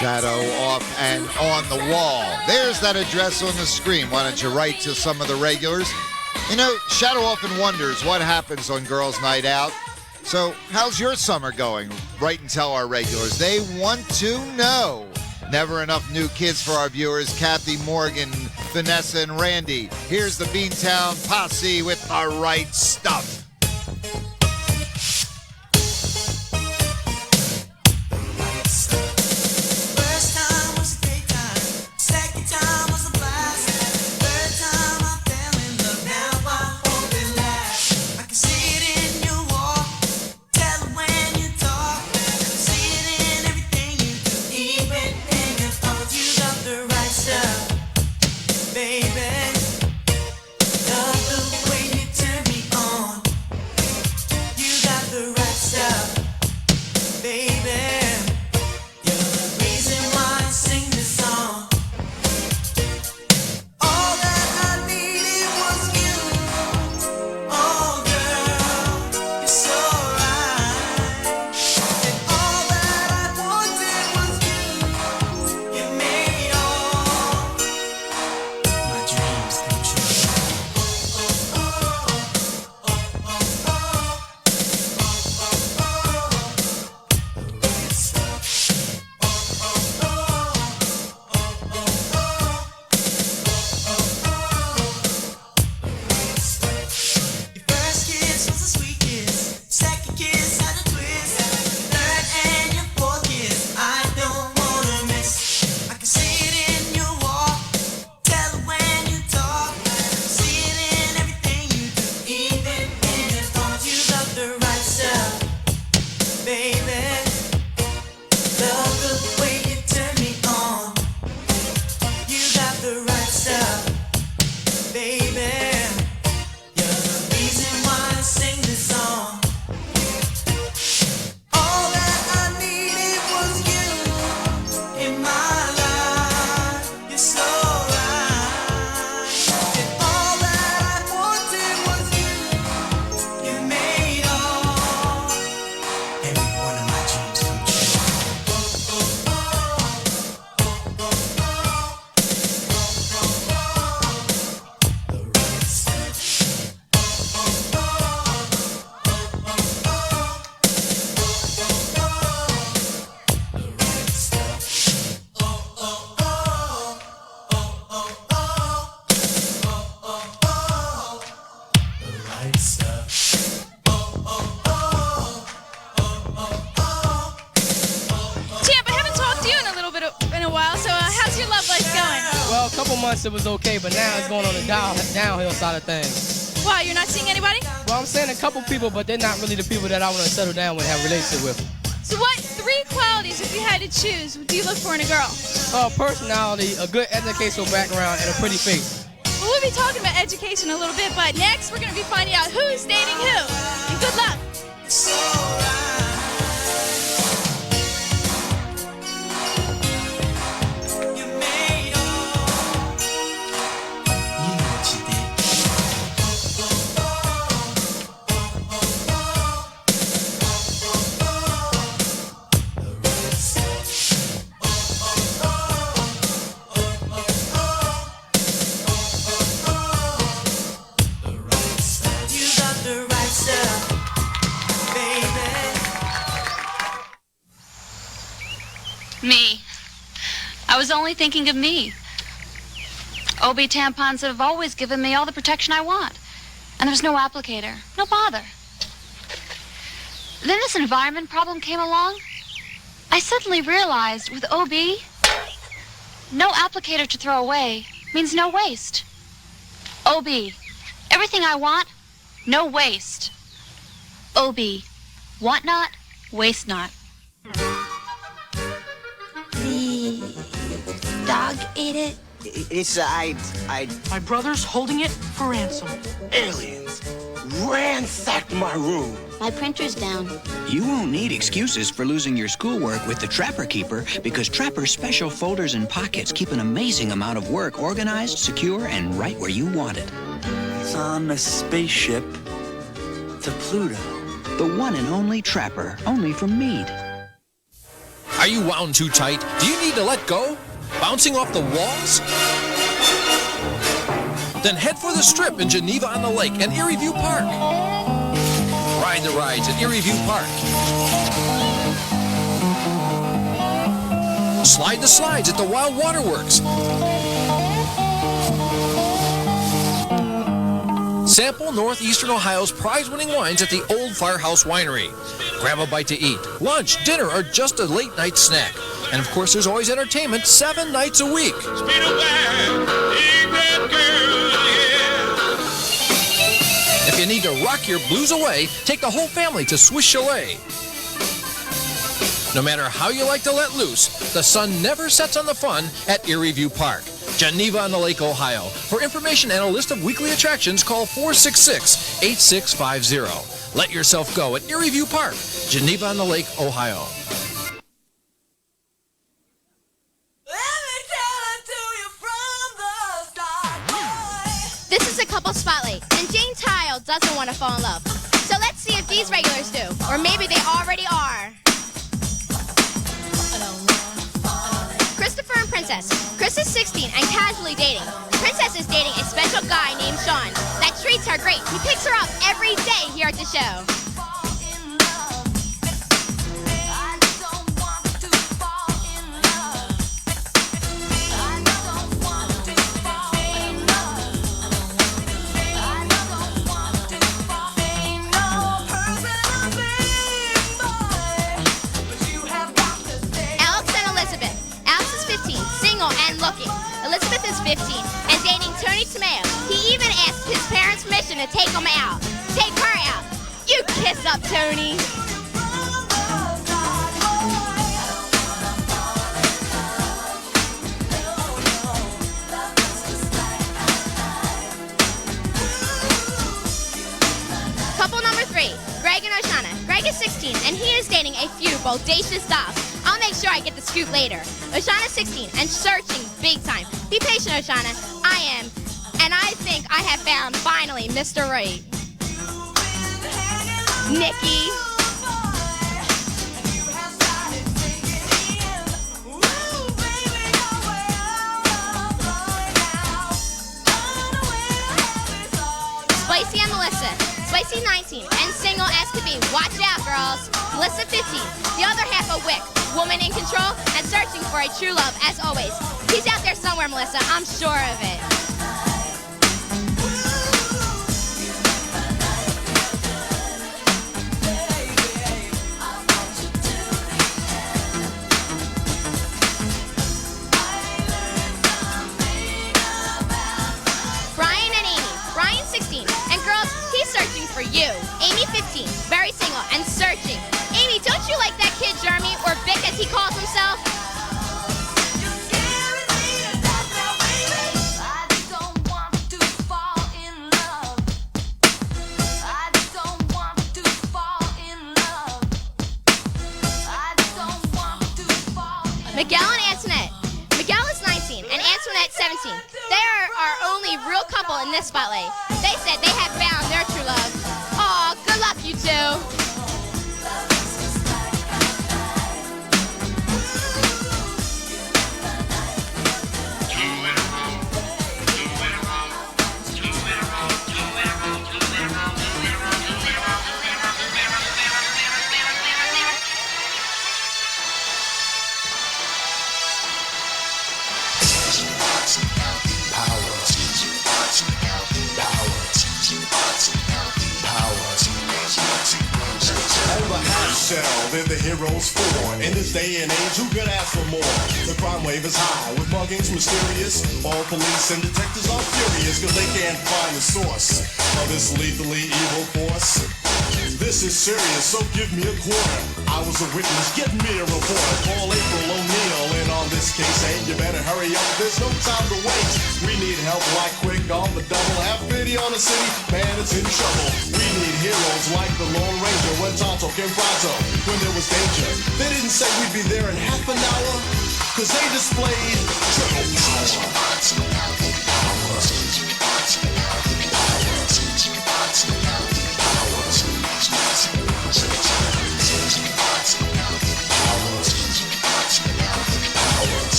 Shadow off and on the wall. There's that address on the screen. Why don't you write to some of the regulars? You know, Shadow often wonders what happens on Girls' Night Out. So how's your summer going? Write and tell our regulars. They want to know. Never enough new kids for our viewers. Kathy, Morgan, Vanessa, and Randy. Here's the Beantown Posse with the right stuff. couple months it was okay, but now it's going on the downhill side of things. Wow, you're not seeing anybody? Well, I'm saying a couple people, but they're not really the people that I want to settle down with, have a relationship with. So what 3 qualities, if you had to choose, do you look for in a girl? Personality, a good educational background, and a pretty face. Well, we'll be talking about education a little bit, but next we're going to be finding out who's dating who. And good luck. Me. I was only thinking of me. OB tampons have always given me all the protection I want. And there's no applicator. No bother. Then this environment problem came along. I suddenly realized with OB, no applicator to throw away means no waste. OB. Everything I want, no waste. OB. Want not, waste not. The dog ate it. It's, My brother's holding it for ransom. aliens ransacked my room. My printer's down. You won't need excuses for losing your schoolwork with the Trapper Keeper because Trapper's special folders and pockets keep an amazing amount of work organized, secure, and right where you want it. It's on a spaceship to Pluto. The one and only Trapper, only from Meade. Are you wound too tight? Do you need to let go? Bouncing off the walls? Then head for the Strip in Geneva on the Lake and Erie View Park. Ride the rides at Erie View Park. Slide the slides at the Wild Waterworks. Sample Northeastern Ohio's prize-winning wines at the Old Firehouse Winery. Grab a bite to eat, lunch, dinner, or just a late-night snack. And of course, there's always entertainment 7 nights a week. If you need to rock your blues away, take the whole family to Swiss Chalet. No matter how you like to let loose, the sun never sets on the fun at Erie View Park, Geneva on the Lake, Ohio. For information and a list of weekly attractions, call 466-8650. Let yourself go at Erie View Park, Geneva on the Lake, Ohio. This is a couple spotlight, and Jane Tile doesn't want to fall in love. So let's see if these regulars do, or maybe they already are. Christopher and Princess. Chris is 16 and casually dating. Princess is dating a special guy named Sean that treats her great. He picks her up every day here at the show. And looking. Elizabeth is 15 and dating Tony Tomeo. He even asked his parents' permission to take him out. Take her out. You kiss up, Tony. Couple number 3, Greg and Oshana. Greg is 16 and he is dating a few bodacious dolls. I'll make sure I get the scoop later. Oshana's 16 and searching big time. Be patient, Oshana. I am. And I think I have found, finally, Mr. Right. Nikki. Spicy and Melissa. Spicy 19 and single as could be. Watch out, girls. Melissa 15. The other half a wick. Woman in control and searching for a true love, as always. He's out there somewhere, Melissa. I'm sure of it. You, Amy 15, very single and searching. Amy, don't you like that kid Jeremy, or Vic as he calls himself? Miguel and Antoinette. Miguel is 19 and Antoinette 17. They are our only real couple in this spotlight. They said they had found their true love. Aw, good luck, you two. Shell, they're the heroes for. In this day and age, who could ask for more? The crime wave is high, with muggings mysterious. All police and detectives are furious, cause they can't find the source of this lethally evil force. This is serious, so give me a quarter. I was a witness, get me a reporter. Call April O'Neil in on this case, and you better hurry up, there's no time to waste. We need help like quick on the double. Have pity on the city, man, it's in trouble. We need heroes like the Lone Ranger when Tonto came pronto, when there was danger. They didn't say we'd be there in half an hour, cause they displayed triple power.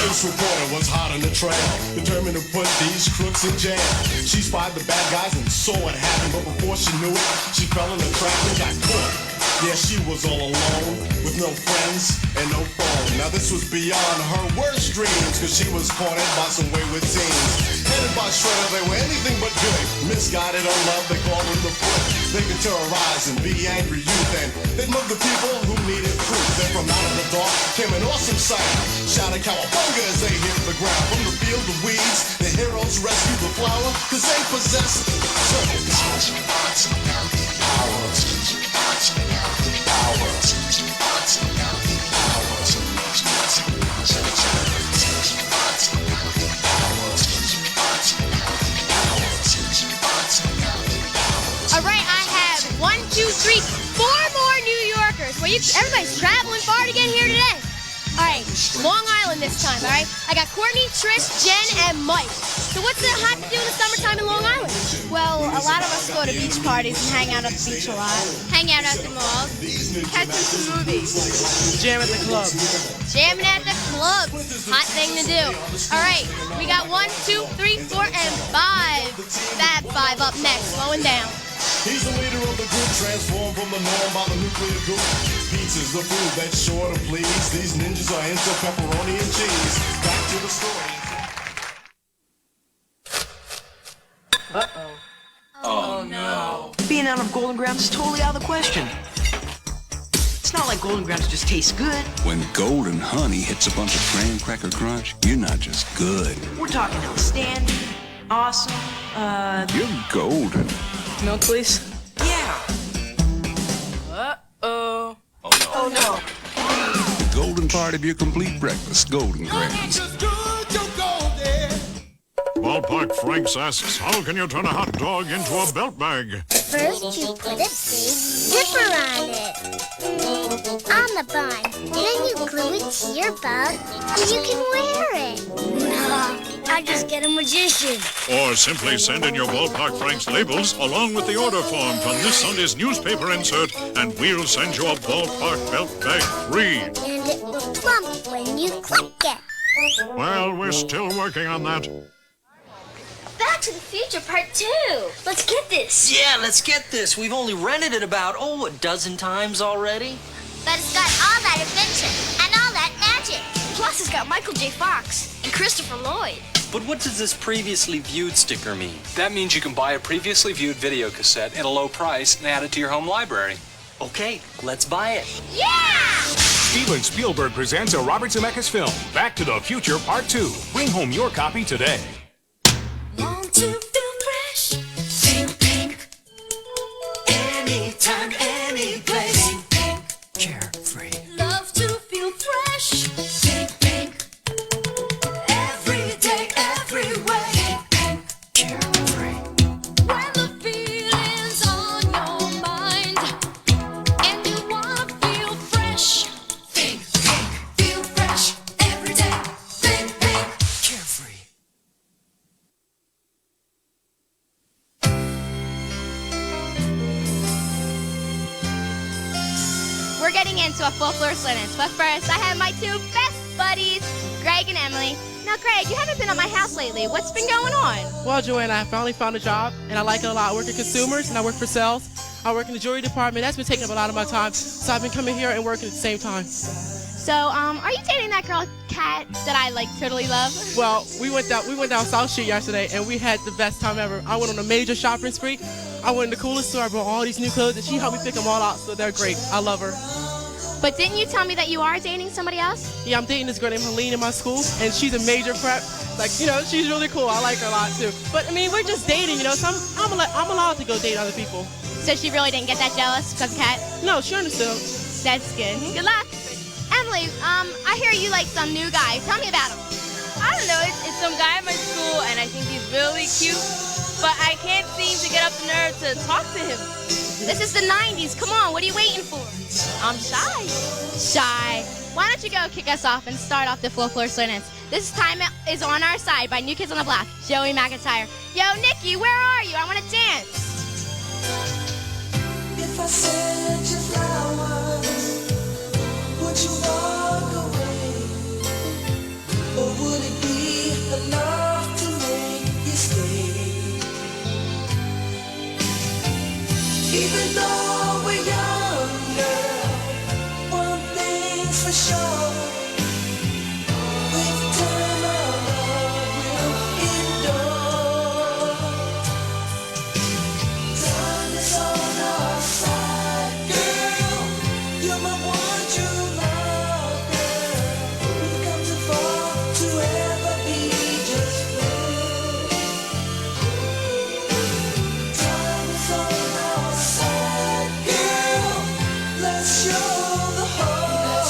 This reporter was hot on the trail, determined to put these crooks in jail. She spied the bad guys and saw what happened, but before she knew it, she fell in the trap and got caught. Yeah, she was all alone, with no friends and no phone. Now this was beyond her worst dreams, cause she was cornered by some wayward teens. Headed by Shredder, they were anything but good. Misguided on love, they called them the foot. They could terrorize and be angry youth, and they'd mug the people who needed proof. Then from out of the dark came an awesome sight. Shouted cowabunga as they hit the ground. From the field of weeds, the heroes rescued the flower, cause they possessed turtle power. Alright, I have 1, 2, 3, 4 more New Yorkers. Well, everybody's traveling far to get here today. Alright, Long Island this time, alright? I got Courtney, Trish, Jen, and Mike. So what's it hot to do in the summertime in Long Island? Well, a lot of us go to beach parties and hang out at the beach a lot. Hang out at the mall. Catch some movies. Jam at the club. Jamming at the club. Hot thing to do. Alright, we got 1, 2, 3, 4, and 5. Fab 5 up next, slowing down. He's the leader of the group, transformed from the norm by the nuclear goop. Pizza's the food that's sure to please. These ninjas are into pepperoni and cheese. Back to the story. Uh-oh. Oh, no. Being out of Golden Grams is totally out of the question. It's not like Golden Grams just taste good. When golden honey hits a bunch of graham cracker crunch, you're not just good. We're talking outstanding, awesome, You're golden. Milk, please? Yeah. Uh-oh. Oh, no. The golden part of your complete breakfast, Golden Grams. Ballpark Franks asks, how can you turn a hot dog into a belt bag? First, you put a big zipper on it. On the bun. Then you glue it to your belt, and you can wear it. No, I just get a magician. Or simply send in your Ballpark Franks labels along with the order form from this Sunday's newspaper insert, and we'll send you a Ballpark belt bag free. And it will plump when you click it. Well, we're still working on that. Back to the Future Part 2. Let's get this. Yeah, let's get this. We've only rented it about, a dozen times already. But it's got all that adventure and all that magic. Plus, it's got Michael J. Fox and Christopher Lloyd. But what does this previously viewed sticker mean? That means you can buy a previously viewed video cassette at a low price and add it to your home library. Okay, let's buy it. Yeah! Steven Spielberg presents a Robert Zemeckis film, Back to the Future Part 2. Bring home your copy today. anytime, any place. Carefree. Love to feel fresh. Every day, every way. Carefree. When the feeling's on your mind and you wanna feel fresh. Feel fresh every day. Carefree. We're getting into a full floor sentence, but first I have my two best buddies, Greg and Emily. Now, Greg, you haven't been at my house lately. What's been going on? Well, Joanna, I finally found a job, and I like it a lot. I work in consumers, and I work for sales. I work in the jewelry department. That's been taking up a lot of my time, so I've been coming here and working at the same time. So, are you dating that girl, Kat, that I, totally love? Well, we went down South Street yesterday, and we had the best time ever. I went on a major shopping spree. I went in the coolest store. I brought all these new clothes, and she helped me pick them all out, so they're great. I love her. But didn't you tell me that you are dating somebody else? Yeah, I'm dating this girl named Helene in my school, and she's a major prep. She's really cool. I like her a lot, too. But, we're just dating, so I'm allowed to go date other people. So she really didn't get that jealous because of Kat? No, she understood. That's good. Good luck. Emily, I hear you like some new guy. Tell me about him. I don't know. It's some guy at my school, and I think he's really cute. But I can't seem to get up the nerve to talk to him. This is the 90s. Come on, what are you waiting for? I'm shy. Shy. Why don't you go kick us off and start off the full floor sentence? This time is on our side by New Kids on the Block, Joey McIntyre. Yo, Nikki, where are you? I want to dance. If I sent you flowers, would you walk away? Or would it be enough to make you stay? Even though we're younger, one thing's for sure. With time our love will endure. Time is on our side, girl. You're my one true love, girl. We've come too far to ever be just friends. Time is on our side, girl. Let's show the whole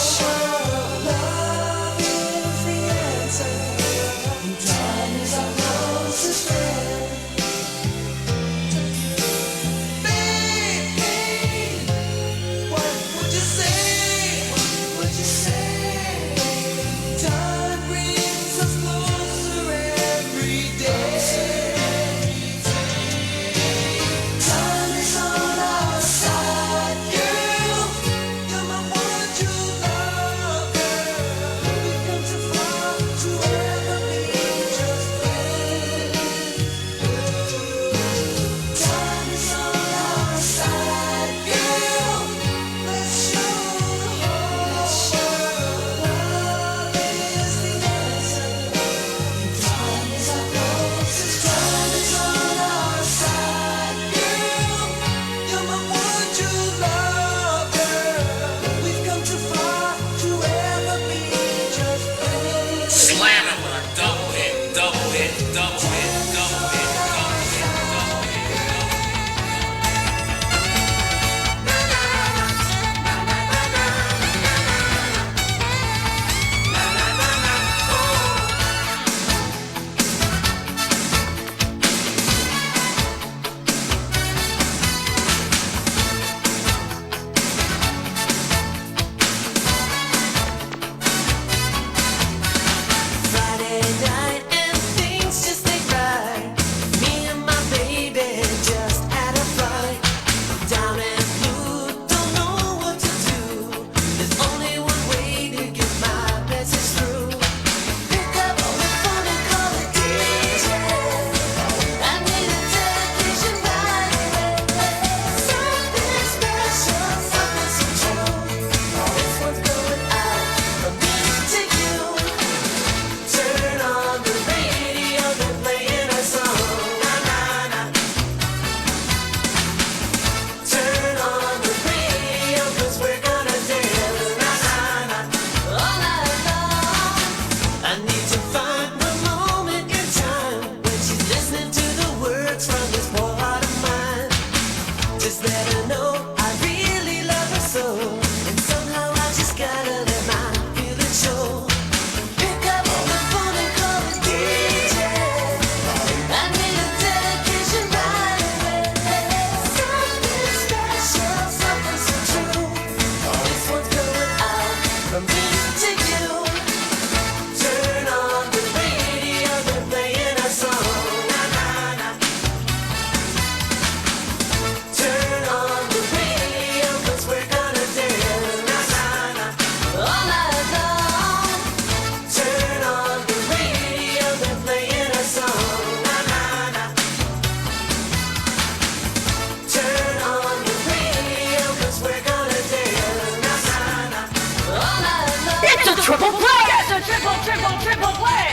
Just let her know I really love her so. And somehow I just gotta let my feelings show. Pick up the phone and call the DJ. I need a dedication right away. Something special, something so true. This one's going out from me to you. Turn on the radio, they're playing our song. Na, na, na. Turn on the radio, 'cause we're gonna dance. Na, na, na. All night long. Turn on the radio, they're playing our song. Na, na, na. Turn on the radio, 'cause we're gonna dance. Na, na, na. All night long. It's a triple play! It's a triple play!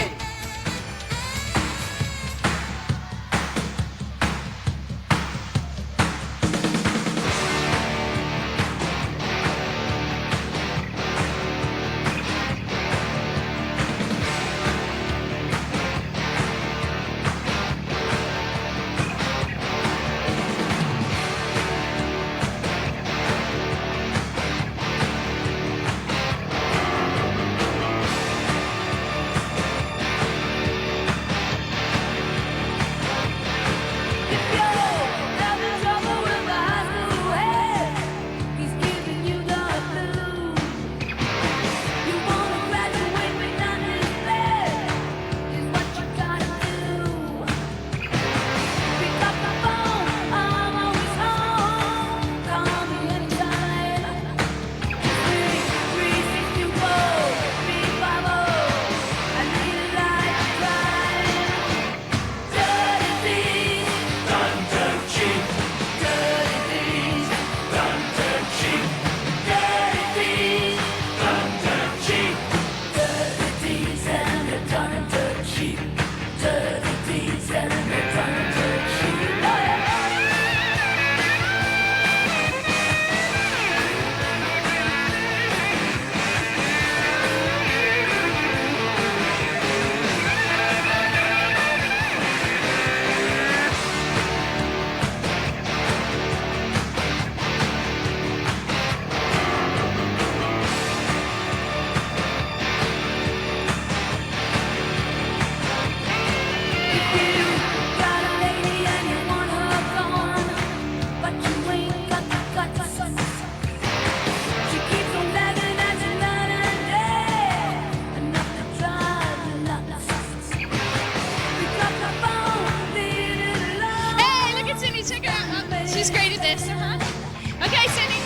Hey, look at Cindy. Check her out. Oh, she's great at this. Okay, Cindy.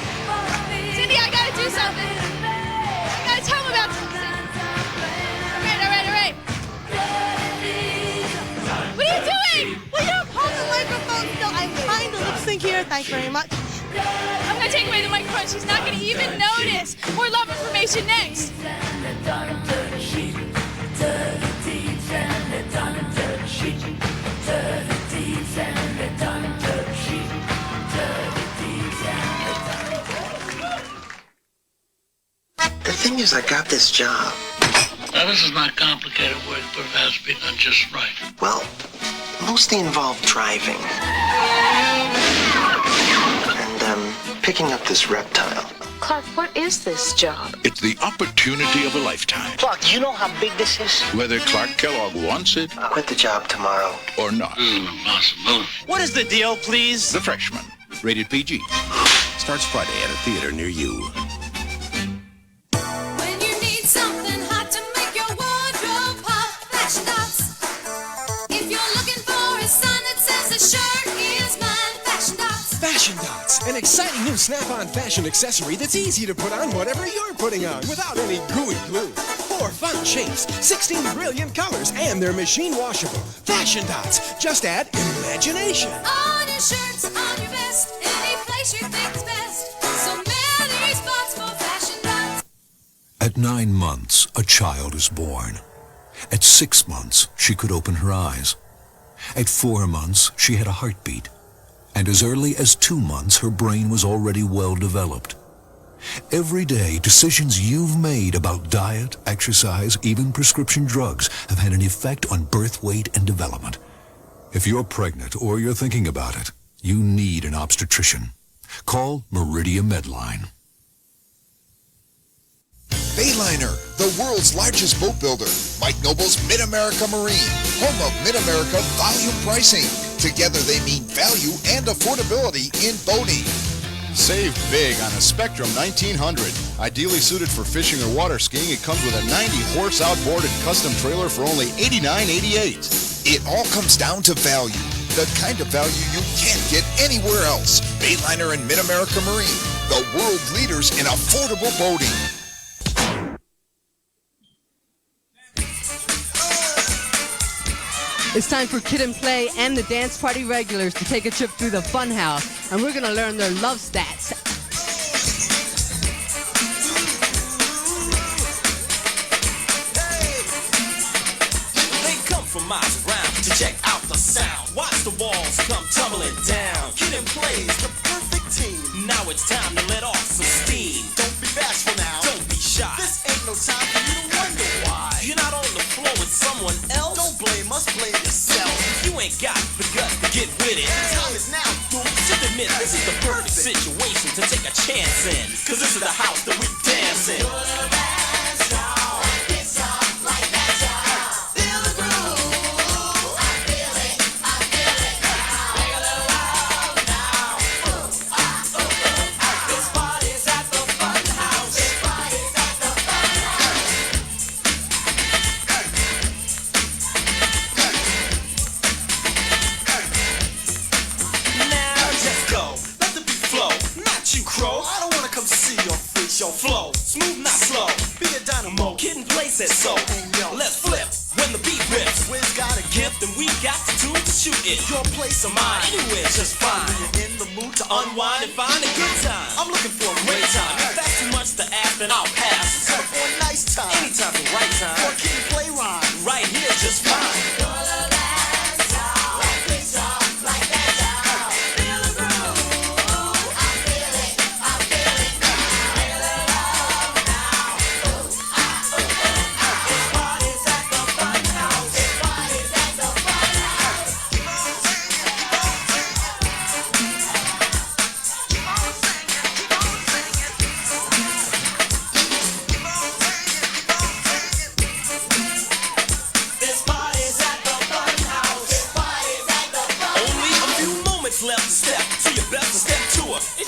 Cindy, I gotta do something. I gotta tell them about something. All right. What are you doing? Will you hold the microphone still? I'm trying to lip sync here. Thank you very much. I'm gonna take away the microphone. She's not gonna even notice. More love information next. The thing is, I got this job. Now, this is not complicated work, but it has to be done just right. Well, mostly involved driving. And, picking up this reptile. Clark, what is this job? It's the opportunity of a lifetime. Clark, you know how big this is? Whether Clark Kellogg wants it I'll quit the job tomorrow. or not. Impossible. What is the deal, please? The Freshman, rated PG. Starts Friday at a theater near you. When you need something hot to make your wardrobe pop, Fashion Dots. If you're looking for a sign that says a shirt is mine, Fashion Dots. Fashion Dots, an exciting new snap-on fashion accessory that's easy to put on whatever you're putting on without any gooey glue. 4 fun shapes, 16 brilliant colors, and they're machine washable. Fashion Dots, just add imagination. On your shirts, on your vest, any place you think's best. So many spots for Fashion Dots. At 9 months, a child is born. At 6 months, she could open her eyes. At 4 months, she had a heartbeat. And as early as 2 months, her brain was already well developed. Every day, decisions you've made about diet, exercise, even prescription drugs have had an effect on birth weight and development. If you're pregnant or you're thinking about it, you need an obstetrician. Call Meridia Medline. Bayliner, the world's largest boat builder. Mike Noble's Mid-America Marine, home of Mid-America volume pricing. Together they mean value and affordability in boating. Save big on a Spectrum 1900. Ideally suited for fishing or water skiing, it comes with a 90-horse outboard and custom trailer for only $89.88. It all comes down to value. The kind of value you can't get anywhere else. Bayliner and Mid-America Marine, the world leaders in affordable boating. It's time for Kid and Play and the Dance Party regulars to take a trip through the fun house, and we're going to learn their love stats. They come from miles around to check out the sound. Watch the walls come tumbling down. Kid and Play is the perfect team. Now it's time to let off some steam. Don't be bashful now. Don't be shy. This ain't no time for you to wonder why. You're not on the floor with someone else. Don't blame us, blame yourself. You ain't got the guts to get with it. The time is now, dude. Just admit this is the perfect situation to take a chance in. Cause this is the house that we dance in. Your flow, smooth not slow, be a dynamo, Kid and Play says so. Let's flip when the beat rips. Wiz got a gift and we got the tool to shoot it. Your place or mine, anywhere just fine. You're in the mood to unwind and find a good time. I'm looking for a great time. If that's too much to ask, then I'll pass. Settle for a nice time, anytime's the right time. For a Kid and Play rhyme, right here just fine.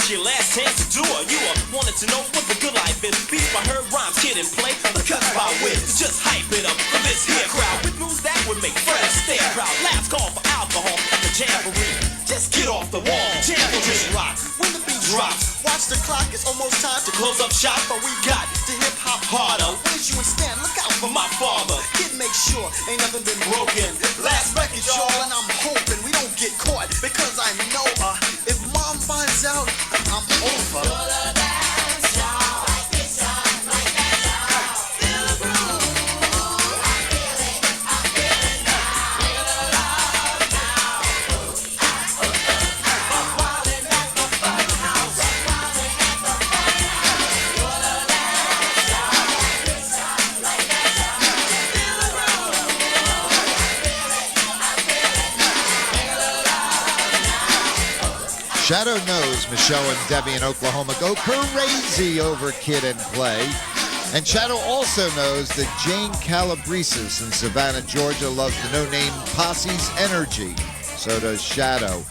Your last chance to do it. You wanted to know what the good life is. Beats by her rhymes, Kid and Play, the cuts by Wiz. Just hype it up for this here crowd with moves that would make friends stay proud. Last call for alcohol at the jamboree. Just get off the wall, jamboree rock. When the beat drops, watch the clock. It's almost time to close up shop, but we got to hip hop harder. Wiz you and Stan, look out for my father. Kid, make sure ain't nothing been broken. Last record, y'all, and I'm hoping we don't get caught because I know if Mom finds out, I'm over. Shadow knows Michelle and Debbie in Oklahoma go crazy over Kid and Play. And Shadow also knows that Jane Calabrese in Savannah, Georgia loves the no-name Posse's energy. So does Shadow.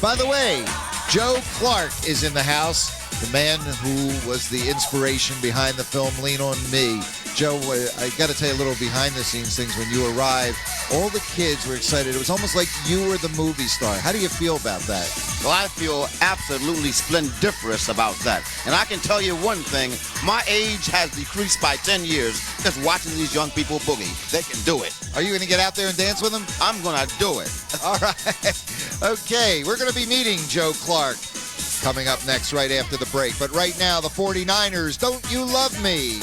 By the way, Joe Clark is in the house, the man who was the inspiration behind the film Lean on Me. Joe, I got to tell you a little behind-the-scenes things. When you arrived, all the kids were excited. It was almost like you were the movie star. How do you feel about that? Well, I feel absolutely splendiferous about that. And I can tell you one thing. My age has decreased by 10 years just watching these young people boogie. They can do it. Are you going to get out there and dance with them? I'm going to do it. All right. Okay, we're going to be meeting Joe Clark coming up next right after the break. But right now, the 49ers, Don't You Love Me?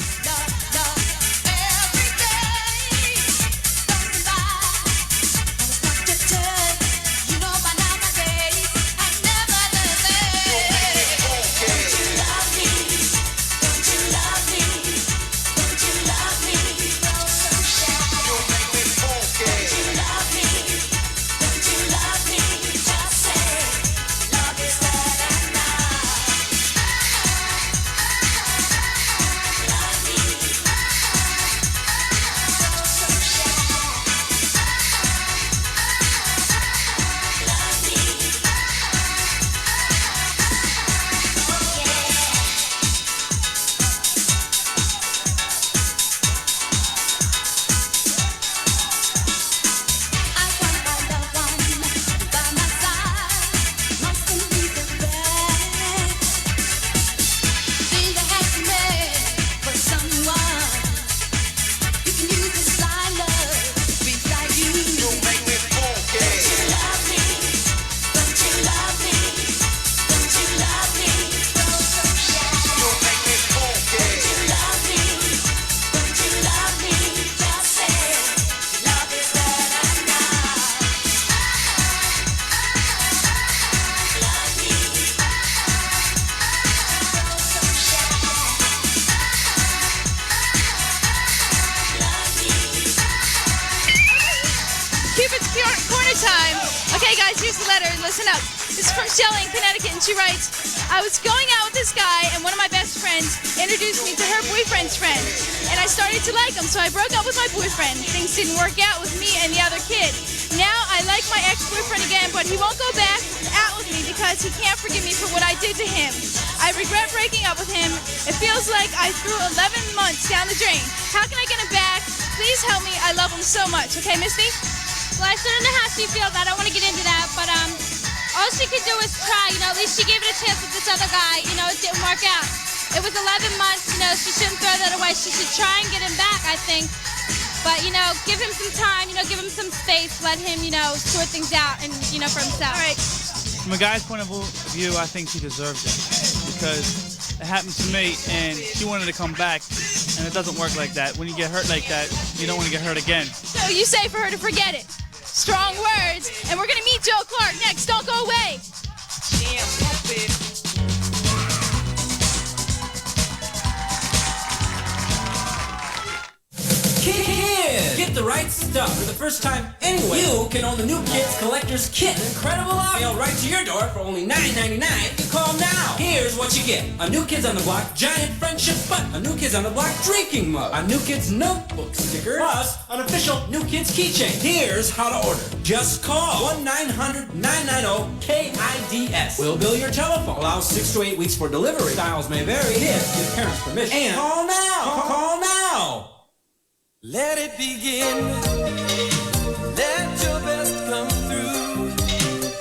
Hey guys, here's the letter. Listen up. This is from Shelley in Connecticut, and she writes, I was going out with this guy, and one of my best friends introduced me to her boyfriend's friend. And I started to like him, so I broke up with my boyfriend. Things didn't work out with me and the other kid. Now I like my ex-boyfriend again, but he won't go back out with me because he can't forgive me for what I did to him. I regret breaking up with him. It feels like I threw 11 months down the drain. How can I get him back? Please help me. I love him so much. Okay, Misty? Well, I still don't know how she feels. I don't want to get into that, but all she could do is try. At least she gave it a chance with this other guy. It didn't work out. It was 11 months. She shouldn't throw that away. She should try and get him back, I think. But, give him some time. Give him some space. Let him, sort things out and, for himself. All right. From a guy's point of view, I think she deserves it because it happened to me, and she wanted to come back, and it doesn't work like that. When you get hurt like that, you don't want to get hurt again. So you say for her to forget it. Strong words. And we're going to meet Joe Clark next. Don't go away. Damn, puppet. Kids! Get the right stuff for the first time anywhere. You can own the new Kids Collector's Kit. An incredible offer mailed right to your door for only $9.99. You call now. Here's what you get. A New Kids on the Block giant friendship button. A New Kids on the Block drinking mug. A New Kids notebook sticker. Plus, an official New Kids keychain. Here's how to order. Just call 1-900-990-KIDS. We'll bill your telephone. Allows 6 to 8 weeks for delivery. Styles may vary. Kids give parents permission. And call now. Call now. Let it begin. Let your best come through.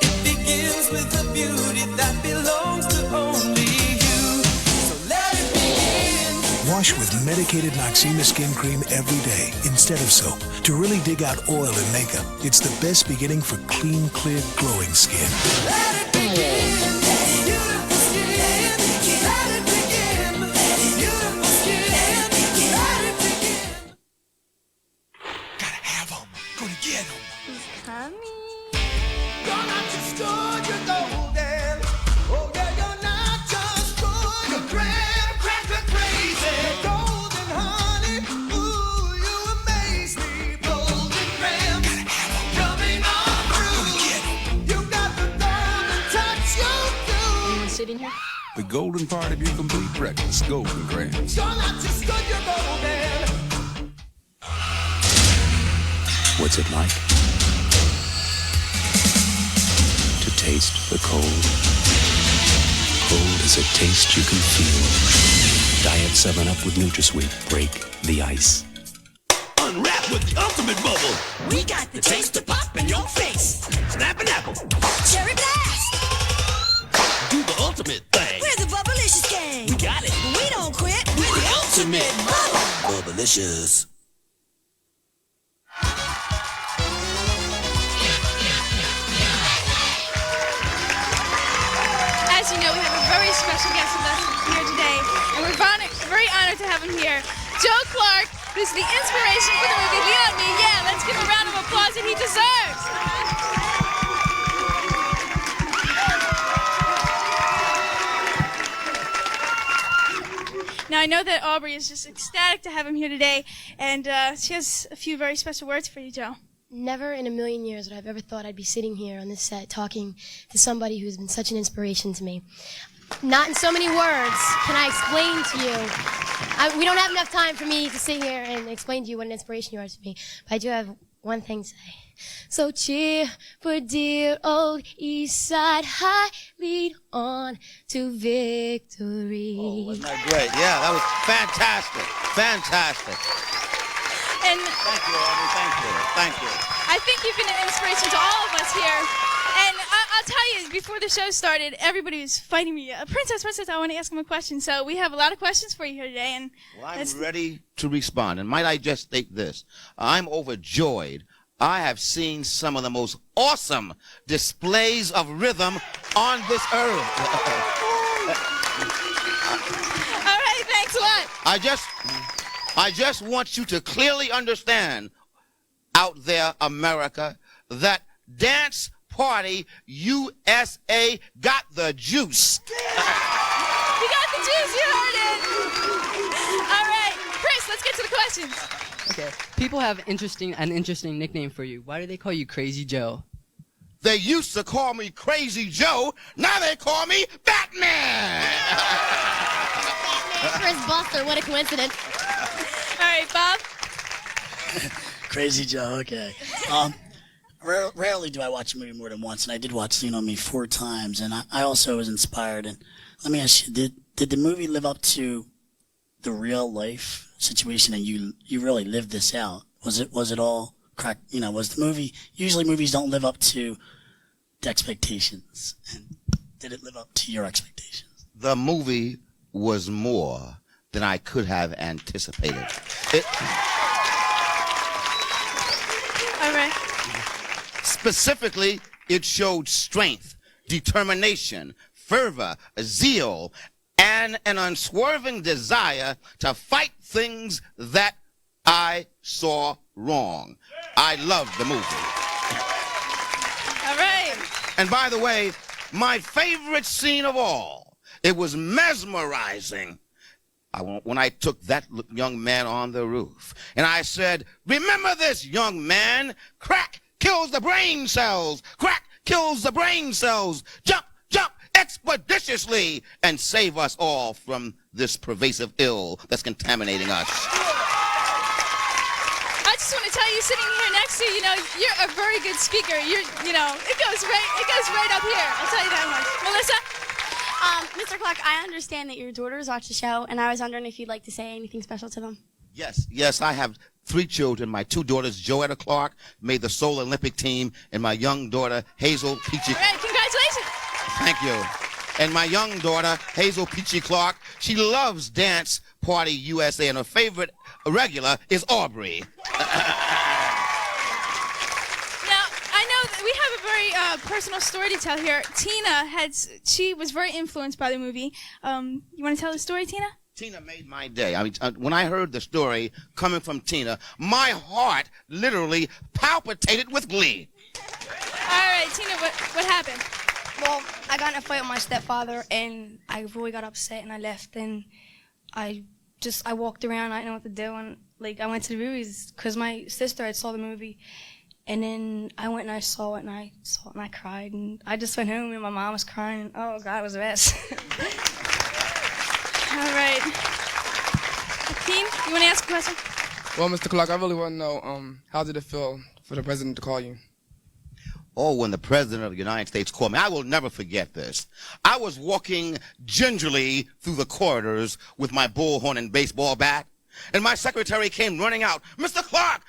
It begins with the beauty that belongs to only you. So let it begin. Wash with medicated Noxema skin cream every day instead of soap to really dig out oil and makeup. It's the best beginning for clean, clear, glowing skin. Let it begin. Beautiful skin. Let it begin. Beautiful skin. Let it begin. Gonna get him. He's coming. You're not just good, you're golden. Oh yeah, you're not just good, you're grand, cracker crazy. Golden honey, ooh, you amaze me. Golden grand, coming on through. You got the golden touch, you do. Anyone sitting here? The golden part of your complete breakfast, Golden Grams. You're not just good, you're golden. What's it like to taste the cold? Cold is a taste you can feel. Diet 7-Up with NutraSweet. Break the ice. Unwrap with the ultimate bubble. We got the taste to pop in your face. Snap an apple. Cherry blast. Do the ultimate thing. We're the Bubblicious gang. We got it. We don't quit. We're the ultimate bubble. Bubblicious. As you know, we have a very special guest with us here today, and we're very honored to have him here. Joe Clark, who's the inspiration for the movie Lean on Me. Yeah, let's give a round of applause that he deserves. Now, I know that Aubrey is just ecstatic to have him here today, and she has a few very special words for you, Joe. Never in a million years would I have ever thought I'd be sitting here on this set talking to somebody who's been such an inspiration to me. Not in so many words can I explain to you. We don't have enough time for me to sit here and explain to you what an inspiration you are to me. But I do have one thing to say. So cheer for dear old East Side High, lead on to victory. Oh, wasn't that great? Yeah, that was fantastic. Fantastic. And thank you, Aubrey. Thank you. I think you've been an inspiration to all of us here. And I'll tell you, before the show started, everybody was fighting me. Princess, I want to ask him a question. So we have a lot of questions for you here today. And well, I'm ready to respond. And might I just state this? I'm overjoyed. I have seen some of the most awesome displays of rhythm on this earth. All right, thanks a lot. I just want you to clearly understand out there, America, that Dance Party USA got the juice. You got the juice, you heard it. All right, Chris, let's get to the questions. Okay, people have an interesting nickname for you. Why do they call you Crazy Joe? They used to call me Crazy Joe. Now they call me Batman. Chris Buster, what a coincidence. All right, Bob. Crazy Joe, okay. Rarely do I watch a movie more than once, and I did watch Lean on Me 4 times, and I also was inspired. And let me ask you, did the movie live up to the real life situation, and you really lived this out? Was it all correct? You know, was the movie, usually movies don't live up to the expectations, and did it live up to your expectations? The movie was more than I could have anticipated. All right. Specifically, it showed strength, determination, fervor, zeal, and an unswerving desire to fight things that I saw wrong. I loved the movie. All right. And by the way, my favorite scene of all, it was mesmerizing. When I took that young man on the roof, and I said, remember this, young man, crack kills the brain cells. Crack kills the brain cells. Jump, jump expeditiously and save us all from this pervasive ill that's contaminating us. I just want to tell you, sitting here next to you, you're a very good speaker. It goes right up here. I'll tell you that much. Melissa? Mr. Clark, I understand that your daughters watch the show, and I was wondering if you'd like to say anything special to them. Yes, I have 3 children. My 2 daughters, Joetta Clark, made the Seoul Olympic team, and my young daughter, Hazel Peachy. All right, congratulations. Thank you. And my young daughter, Hazel Peachy Clark, she loves Dance Party USA, and her favorite regular is Aubrey. We have a very personal story to tell here. Tina she was very influenced by the movie. You want to tell the story, Tina? Tina made my day. I mean, when I heard the story coming from Tina, my heart literally palpitated with glee. All right, Tina, what happened? Well, I got in a fight with my stepfather, and I really got upset, and I left, and I walked around. I didn't know what to do, and I went to the movies because my sister had saw the movie. And then I went and I saw it, and I cried, and I just went home, and my mom was crying, and oh, God, it was the best. All right. Akeem, you want to ask a question? Well, Mr. Clark, I really want to know, how did it feel for the president to call you? Oh, when the president of the United States called me, I will never forget this. I was walking gingerly through the corridors with my bullhorn and baseball bat, and my secretary came running out. Mr. Clark,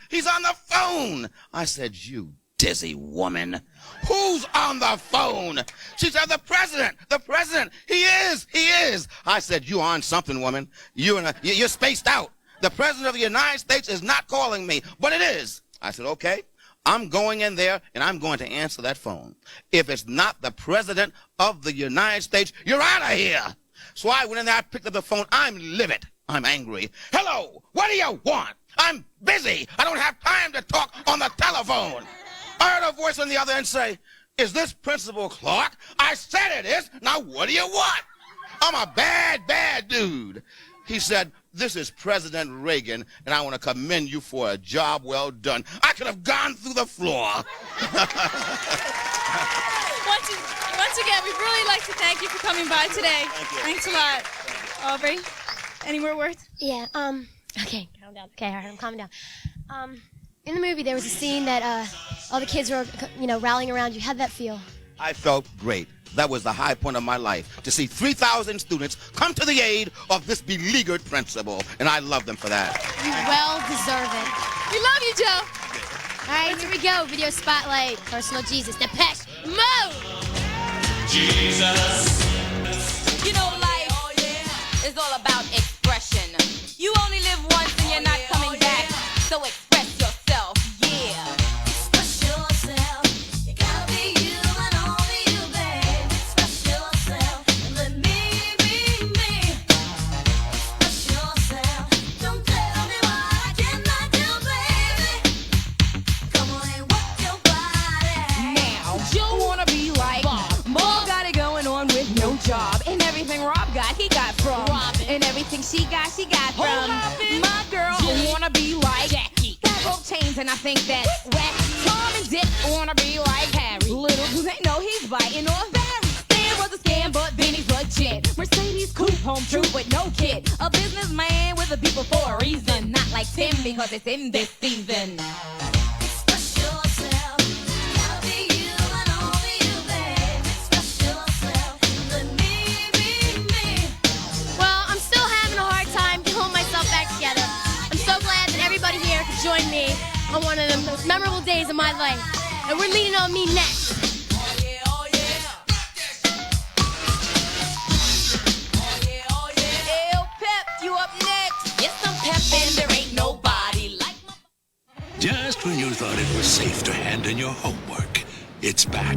he's on the phone. I said, you dizzy woman. Who's on the phone? She said, the president. He is. I said, you on something, woman. You're spaced out. The president of the United States is not calling me, but it is. I said, okay, I'm going in there and I'm going to answer that phone. If it's not the president of the United States, you're out of here. So I went in there, I picked up the phone. I'm livid. I'm angry. Hello, what do you want? I'm busy. I don't have time to talk on the telephone. I heard a voice on the other end say, is this Principal Clark? I said it is. Now what do you want? I'm a bad dude. He said, this is President Reagan, and I want to commend you for a job well done. I could have gone through the floor. Once again, we'd really like to thank you for coming by today. Thank you. Thanks a lot. Aubrey, any more words? Yeah, okay, calm down. Okay, all right, I'm calming down. In the movie, there was a scene that all the kids were, rallying around you. How'd that feel? I felt great. That was the high point of my life, to see 3,000 students come to the aid of this beleaguered principal, and I love them for that. You well deserve it. We love you, Joe. All right, here we go. Video spotlight. Personal Jesus. Depeche Mode. Jesus. You know, life is all about expression. You only live once and you're not coming back. So express yourself, yeah. Express yourself. You gotta be you and only you, babe. Express yourself and let me be me. Express yourself. Don't tell me what I cannot do, baby. Come on and work your body. Now, Joe wanna be like Bob. Bob got it going on with no job. And everything Rob got, he got from Robin. And everything she got from my girl who wanna be like Jackie. Got rotate jeans, and I think that's whack. Tom and Dick wanna be like Harry. Little do they know he's biting off Barry. Stan was a scam, but then he's legit. Mercedes coupe, home true with no kid. A businessman with a people for a reason. Not like Tim because it's in this season. Join me on one of the most memorable days of my life. And we're leaning on me next. Just when you thought it was safe to hand in your homework, it's back.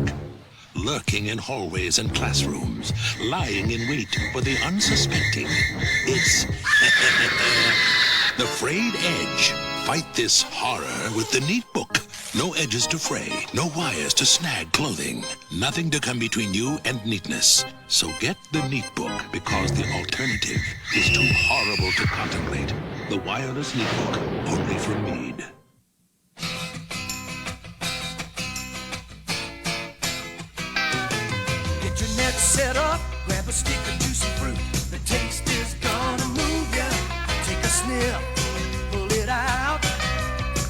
Lurking in hallways and classrooms, lying in wait for the unsuspecting. It's the Frayed Edge. Fight this horror with the Neat Book. No edges to fray, no wires to snag clothing. Nothing to come between you and neatness. So get the Neat Book, because the alternative is too horrible to contemplate. The wireless Neat Book, only from Mead. Get your net set up, grab a stick of juicy fruit. The taste is gonna move ya. Take a sniff, pull it out.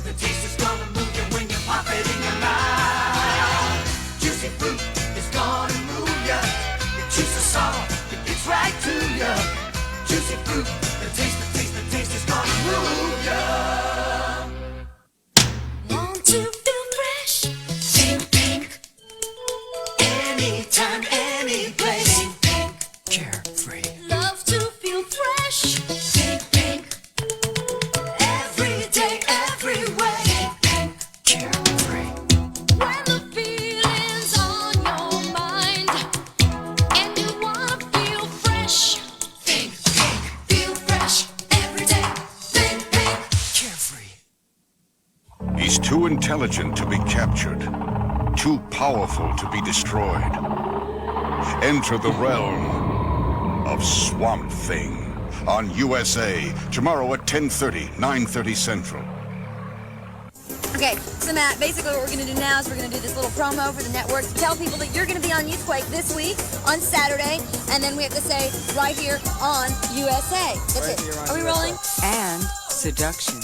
The taste is gonna move you when you pop it in your mouth. Juicy fruit is gonna move ya. You choose the salt, it gets right to ya. Juicy fruit, the taste is gonna move ya. Want to feel fresh? Think pink. Anytime, any place. Think pink. Carefree. Love to feel fresh. Think pink. Every day, every way. Think pink. Carefree. When the feeling's on your mind and you wanna feel fresh. Think pink. Feel fresh every day. Think pink. Carefree. He's too intelligent to be captured, too powerful to be destroyed. Enter the realm of Swamp Thing on USA tomorrow at 10:30, 9:30 Central. Okay, so Matt, basically what we're going to do now is we're going to do this little promo for the network to tell people that you're going to be on Youthquake this week on Saturday, and then we have to say right here on USA. That's Right it. here on Are we USA. rolling? And seduction.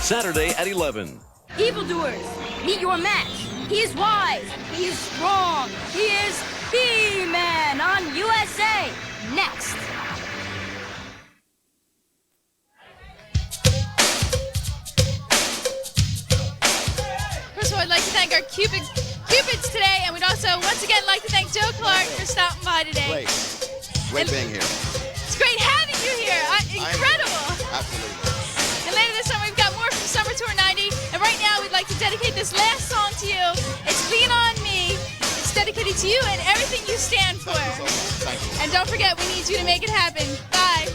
Saturday at 11. Evildoers, meet your match. He is wise. He is strong. He is the man on USA. Next. First of all, I'd like to thank our Cupids today, and we'd also once again like to thank Joe Clark for stopping by today. Great being here. It's great having you here. Incredible. Absolutely. And later this summer, we've got more from Summer Tour 90. And right now, we'd like to dedicate this last song to you. It's Lean On Me. It's dedicated to you and everything you stand for. Thank you. And don't forget, we need you to make it happen. Bye.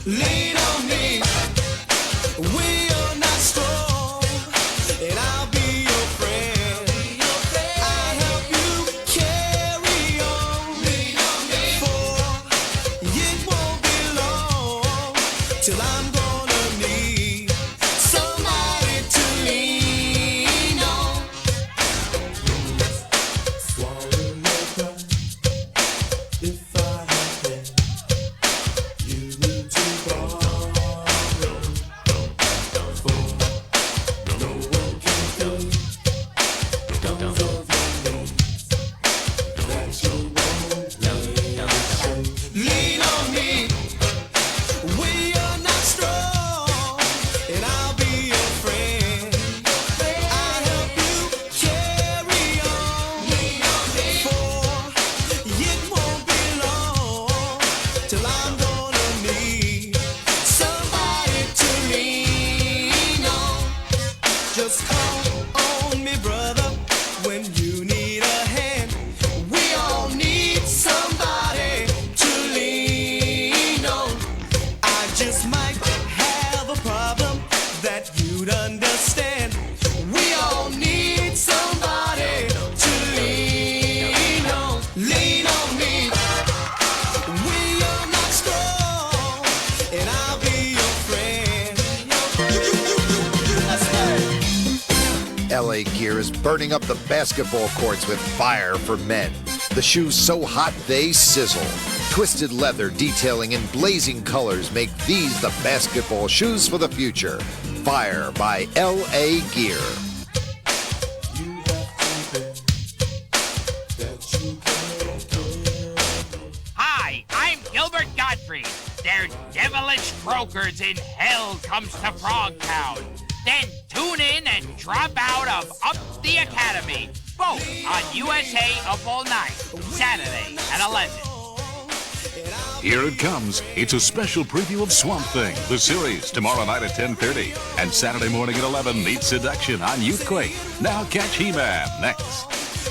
Lean on me. We are not strong, and I'll be your friend. I help you carry on. Lean on me. For it won't be long till I'm gonna need somebody to lean on. Swallow your pride. If I have been, you need to borrow. Lean on me. We are not strong, and I'll be your friend. I help you carry on. For it won't be long till I'm gonna need somebody to lean on. Just call on me, brother, when you need a hand. We all need somebody. you'd understand. We all need somebody to lean on. Lean on me. When you're not strong, and I'll be your friend. LA Gear is burning up the basketball courts with fire for men. The shoes so hot they sizzle. Twisted leather detailing in blazing colors make these the basketball shoes for the future. Fire by LA Gear. Hi, I'm Gilbert Gottfried. They're devilish brokers in Hell Comes to Frogtown. Then tune in and drop out of Up the Academy, both on USA Up All Night, Saturday at 11. Here it comes. It's a special preview of Swamp Thing, the series, tomorrow night at 10:30. And Saturday morning at 11, meet Seduction on Youthquake. Now catch He-Man next.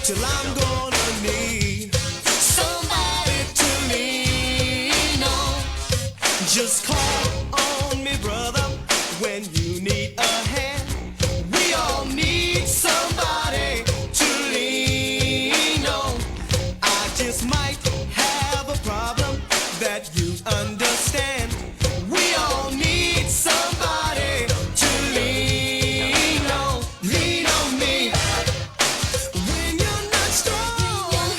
Till I'm gonna need somebody to lean on. Just call on me, brother, when you need a hand. We all need somebody to lean on. I just might have a problem that you understand. We all need somebody to lean on. Lean on me. When you're not strong,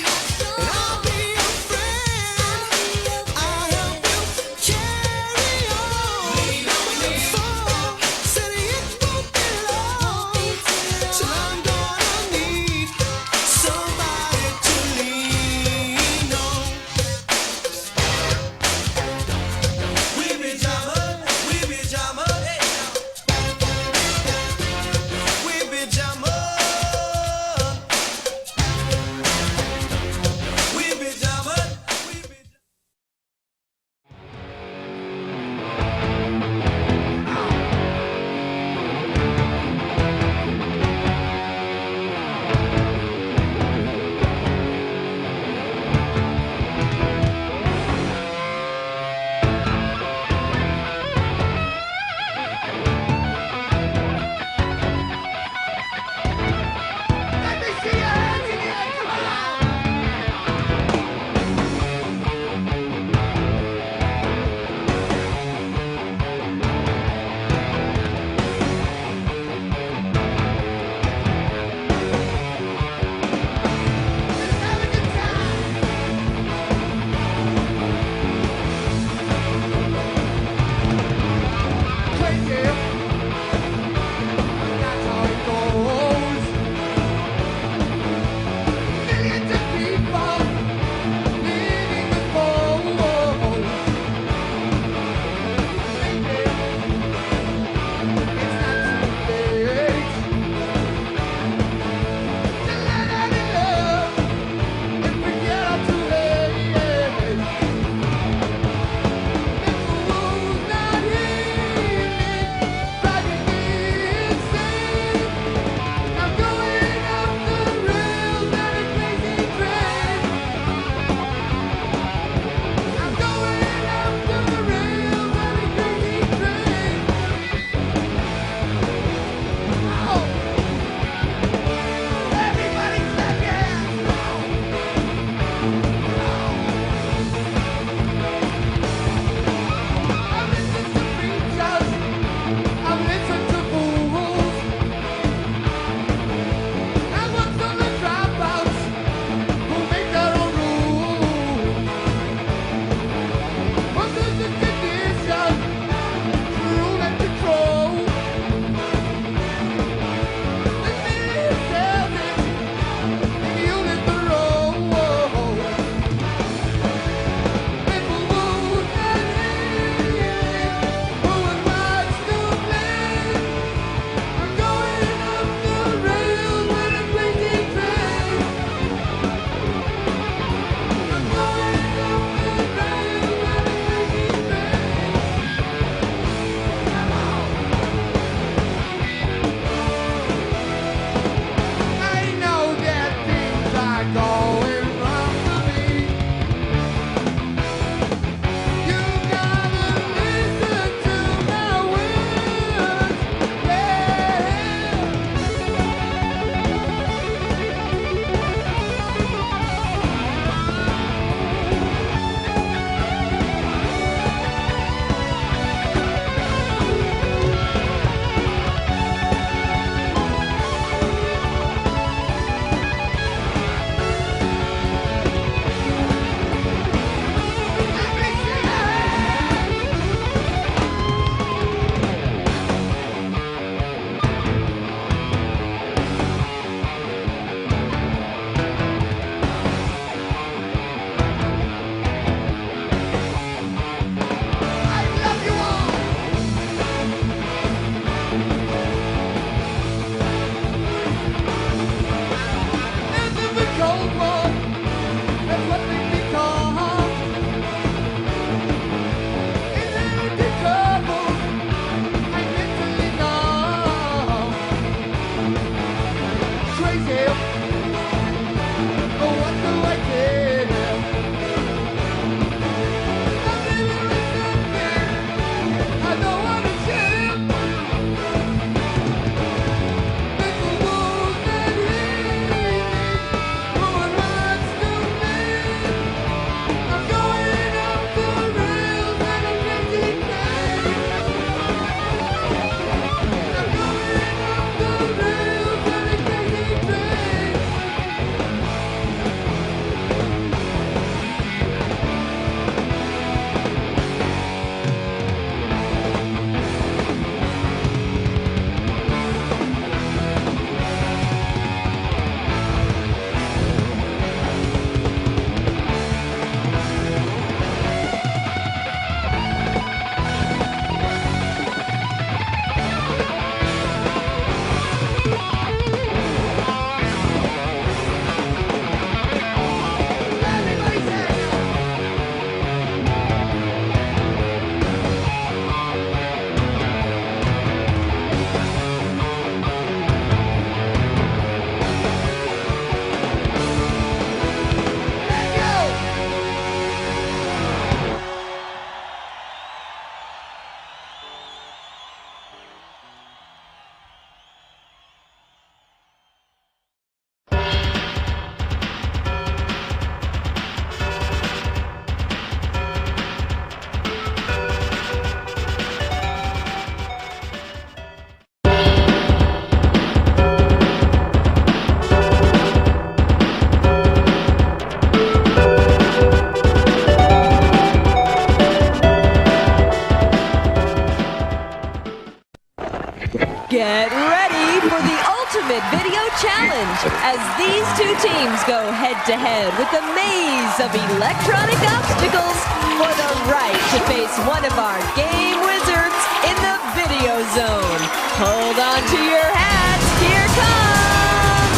Get ready for the ultimate video challenge as these two teams go head-to-head with a maze of electronic obstacles for the right to face one of our game wizards in the video zone. Hold on to your hats. Here comes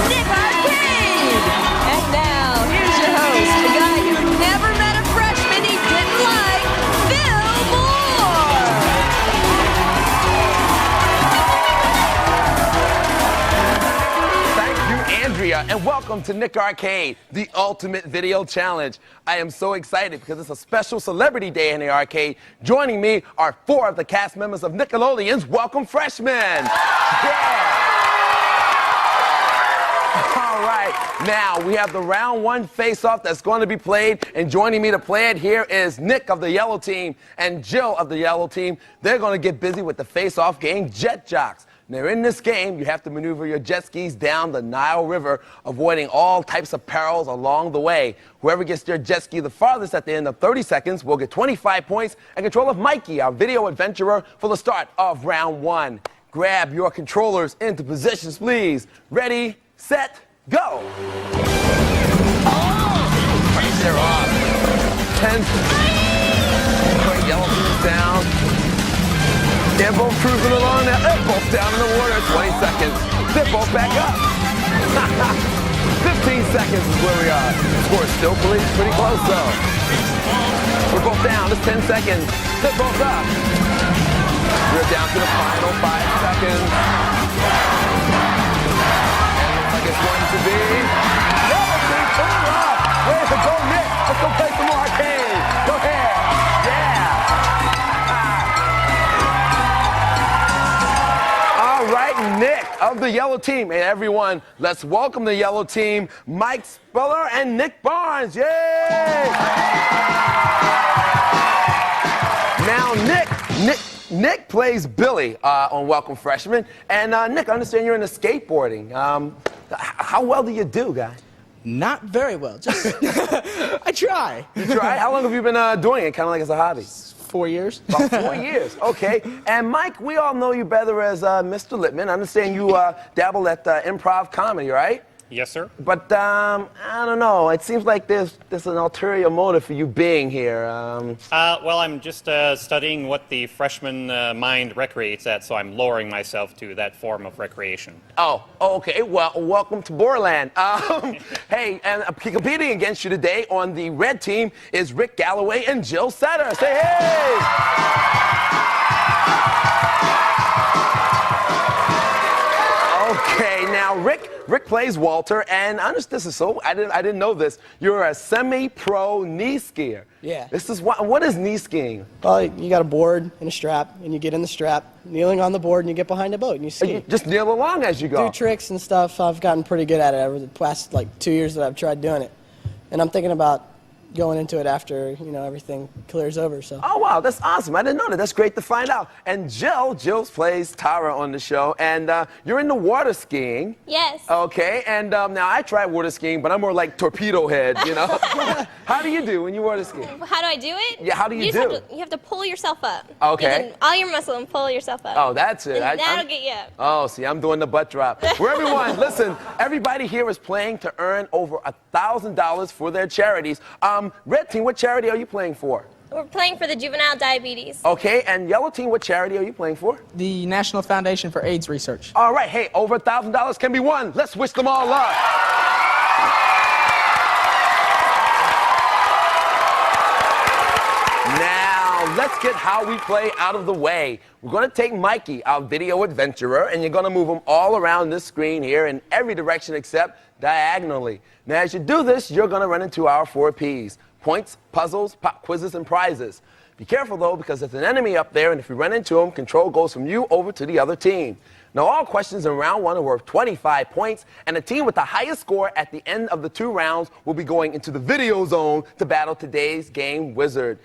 Nick Arcade. And now, here's your host, the guy who never met a freshman he didn't like, Phil Moore. Thank you, Andrea, and welcome to Nick Arcade, the ultimate video challenge. I am so excited because it's a special celebrity day in the arcade. Joining me are 4 of the cast members of Nickelodeon's Welcome Freshmen. Yeah. All right, now we have the round 1 face-off that's going to be played, and joining me to play it here is Nick of the yellow team and Jill of the yellow team. They're going to get busy with the face-off game, Jet Jocks. Now, in this game, you have to maneuver your jet skis down the Nile River, avoiding all types of perils along the way. Whoever gets their jet ski the farthest at the end of 30 seconds will get 25 points and control of Mikey, our video adventurer, for the start of round 1. Grab your controllers into positions, please. Ready, set, go. They're off. 10. Put yellow teams down. They're both cruising along now. They're both down in the water. 20 seconds. They're both back up. 15 seconds is where we are. Score is still pretty close, though. We're both down. It's 10 seconds. They're both up. We're down to the final 5 seconds. And looks like it's going to be... Yellow team pulling up. Way to go, Nick. Let's go play some more arcade. Go ahead. Yeah. All right, Nick of the yellow team. Hey, everyone, let's welcome the yellow team, Mike Speller and Nick Barnes. Yay! Now, Nick plays Billy on Welcome Freshman. And Nick, I understand you're into skateboarding. How well do you do, guy? Not very well. Just I try. You try? How long have you been doing it, kind of like as a hobby? 4 years. About 4 years, okay. And Mike, we all know you better as Mr. Lippman. I understand you dabble at improv comedy, right? Yes, sir. But I don't know. It seems like there's an ulterior motive for you being here. Well, I'm just studying what the freshman mind recreates at, so I'm lowering myself to that form of recreation. Oh, okay. Well, welcome to Borland. Hey, and competing against you today on the red team is Rick Galloway and Jill Setter. Say hey! Okay, now Rick plays Walter, and I didn't know this. You're a semi-pro knee skier. Yeah. This is what is knee skiing? Well, you got a board and a strap, and you get in the strap, kneeling on the board, and you get behind the boat, and you ski. You just kneel along as you go. Do tricks and stuff. I've gotten pretty good at it over the past 2 years that I've tried doing it, and I'm thinking about going into it after everything clears over. So. Oh wow, that's awesome! I didn't know that. That's great to find out. And Jill plays Tara on the show, and you're into water skiing. Yes. Okay, and now I tried water skiing, but I'm more like torpedo head, you know. How do you do when you water ski? How do I do it? Yeah, how do you do? You have to pull yourself up. Okay. Use all your muscle and pull yourself up. Oh, that's it. And that'll get you up. Oh, see, I'm doing the butt drop. Well, everyone, listen, everybody here is playing to earn over $1,000 for their charities. Red team, what charity are you playing for? We're playing for the juvenile diabetes. Okay, and yellow team, what charity are you playing for? The National Foundation for AIDS Research. All right, hey, over $1,000 can be won. Let's wish them all luck. Now, let's get how we play out of the way. We're going to take Mikey, our video adventurer, and you're going to move him all around this screen here in every direction except diagonally. Now, as you do this, you're going to run into our 4 Ps. Points, puzzles, pop quizzes, and prizes. Be careful, though, because there's an enemy up there, and if you run into him, control goes from you over to the other team. Now, all questions in round 1 are worth 25 points, and the team with the highest score at the end of the 2 rounds will be going into the video zone to battle today's game wizard.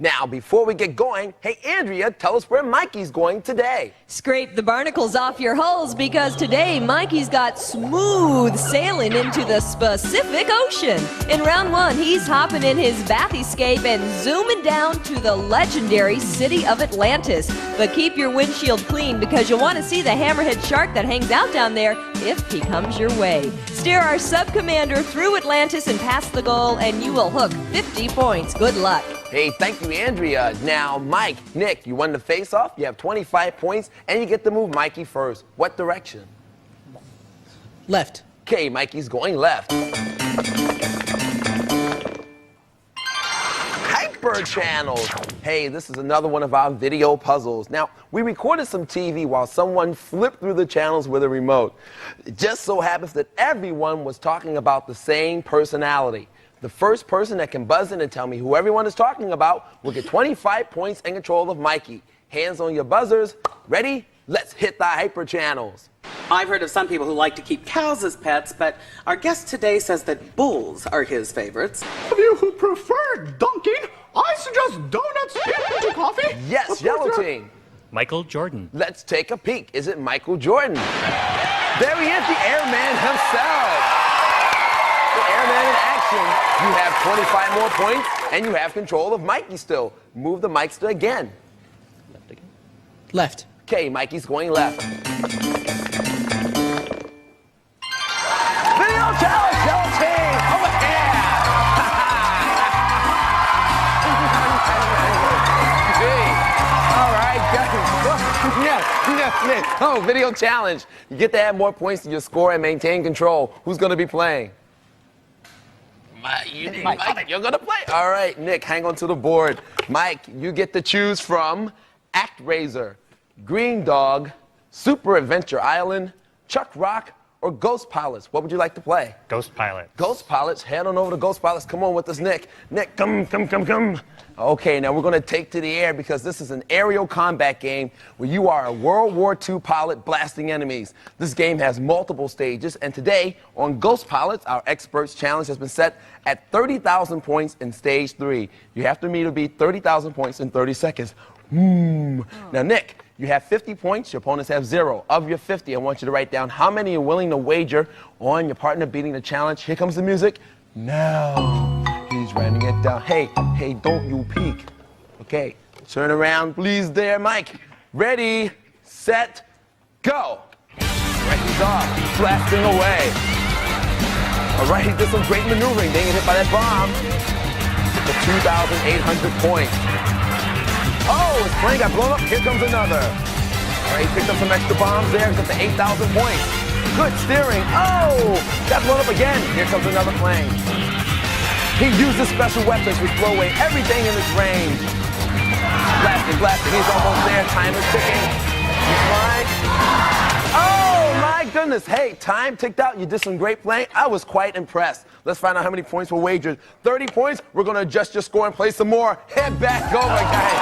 Now, before we get going, hey, Andrea, tell us where Mikey's going today. Scrape the barnacles off your hulls because today Mikey's got smooth sailing into the Pacific Ocean. In round 1, he's hopping in his Bathyscape and zooming down to the legendary city of Atlantis. But keep your windshield clean because you'll want to see the hammerhead shark that hangs out down there if he comes your way. Steer our sub-commander through Atlantis and past the goal, and you will hook 50 points. Good luck. Hey, thank you, Andrea. Now, Mike, Nick, you won the face-off. You have 25 points, and you get to move Mikey first. What direction? Left. Okay, Mikey's going left. Hyper channels. Hey, this is another one of our video puzzles. Now, we recorded some TV while someone flipped through the channels with a remote. It just so happens that everyone was talking about the same personality. The first person that can buzz in and tell me who everyone is talking about will get 25 points and control of Mikey. Hands on your buzzers. Ready? Let's hit the hyper channels. I've heard of some people who like to keep cows as pets, but our guest today says that bulls are his favorites. Of you who prefer dunking, I suggest donuts into coffee. Yes, yellow team. Michael Jordan. Let's take a peek. Is it Michael Jordan? There he is, the airman himself. The airman in action. You have 25 more points, and you have control of Mikey still. Move the mics to again. Left again. Left. Okay, Mikey's going left. Video challenge, yellow team, over here. All right, guys. Oh, video challenge. You get to add more points to your score and maintain control. Who's going to be playing? Mike, you're going to play. All right, Nick, hang on to the board. Mike, you get to choose from ActRaiser, Green Dog, Super Adventure Island, Chuck Rock, or Ghost Pilots. What would you like to play? Ghost Pilot. Ghost Pilots. Head on over to Ghost Pilots. Come on with us, Nick. Nick, come. Okay, now we're going to take to the air because this is an aerial combat game where you are a World War II pilot blasting enemies. This game has multiple stages, and today on Ghost Pilots, our experts challenge has been set at 30,000 points in stage 3. You have to meet or beat 30,000 points in 30 seconds. Now, Nick, you have 50 points. Your opponents have 0. Of your 50, I want you to write down how many you're willing to wager on your partner beating the challenge. Here comes the music. Now. He's writing it down. Hey, don't you peek. Okay, turn around, please there, Mike. Ready, set, go. Right, he's off, blasting away. All right, he did some great maneuvering. Didn't get hit by that bomb. For 2,800 points. Oh, his plane got blown up. Here comes another. All right, he picked up some extra bombs there. He's up to 8,000 points. Good steering. Oh, got blown up again. Here comes another plane. He uses special weapons which blow away everything in his range. Blasting. He's almost there. Time is ticking. He's flying. Oh, my goodness. Hey, time ticked out. You did some great playing. I was quite impressed. Let's find out how many points were wagered. 30 points. We're going to adjust your score and play some more. Head back over, guys.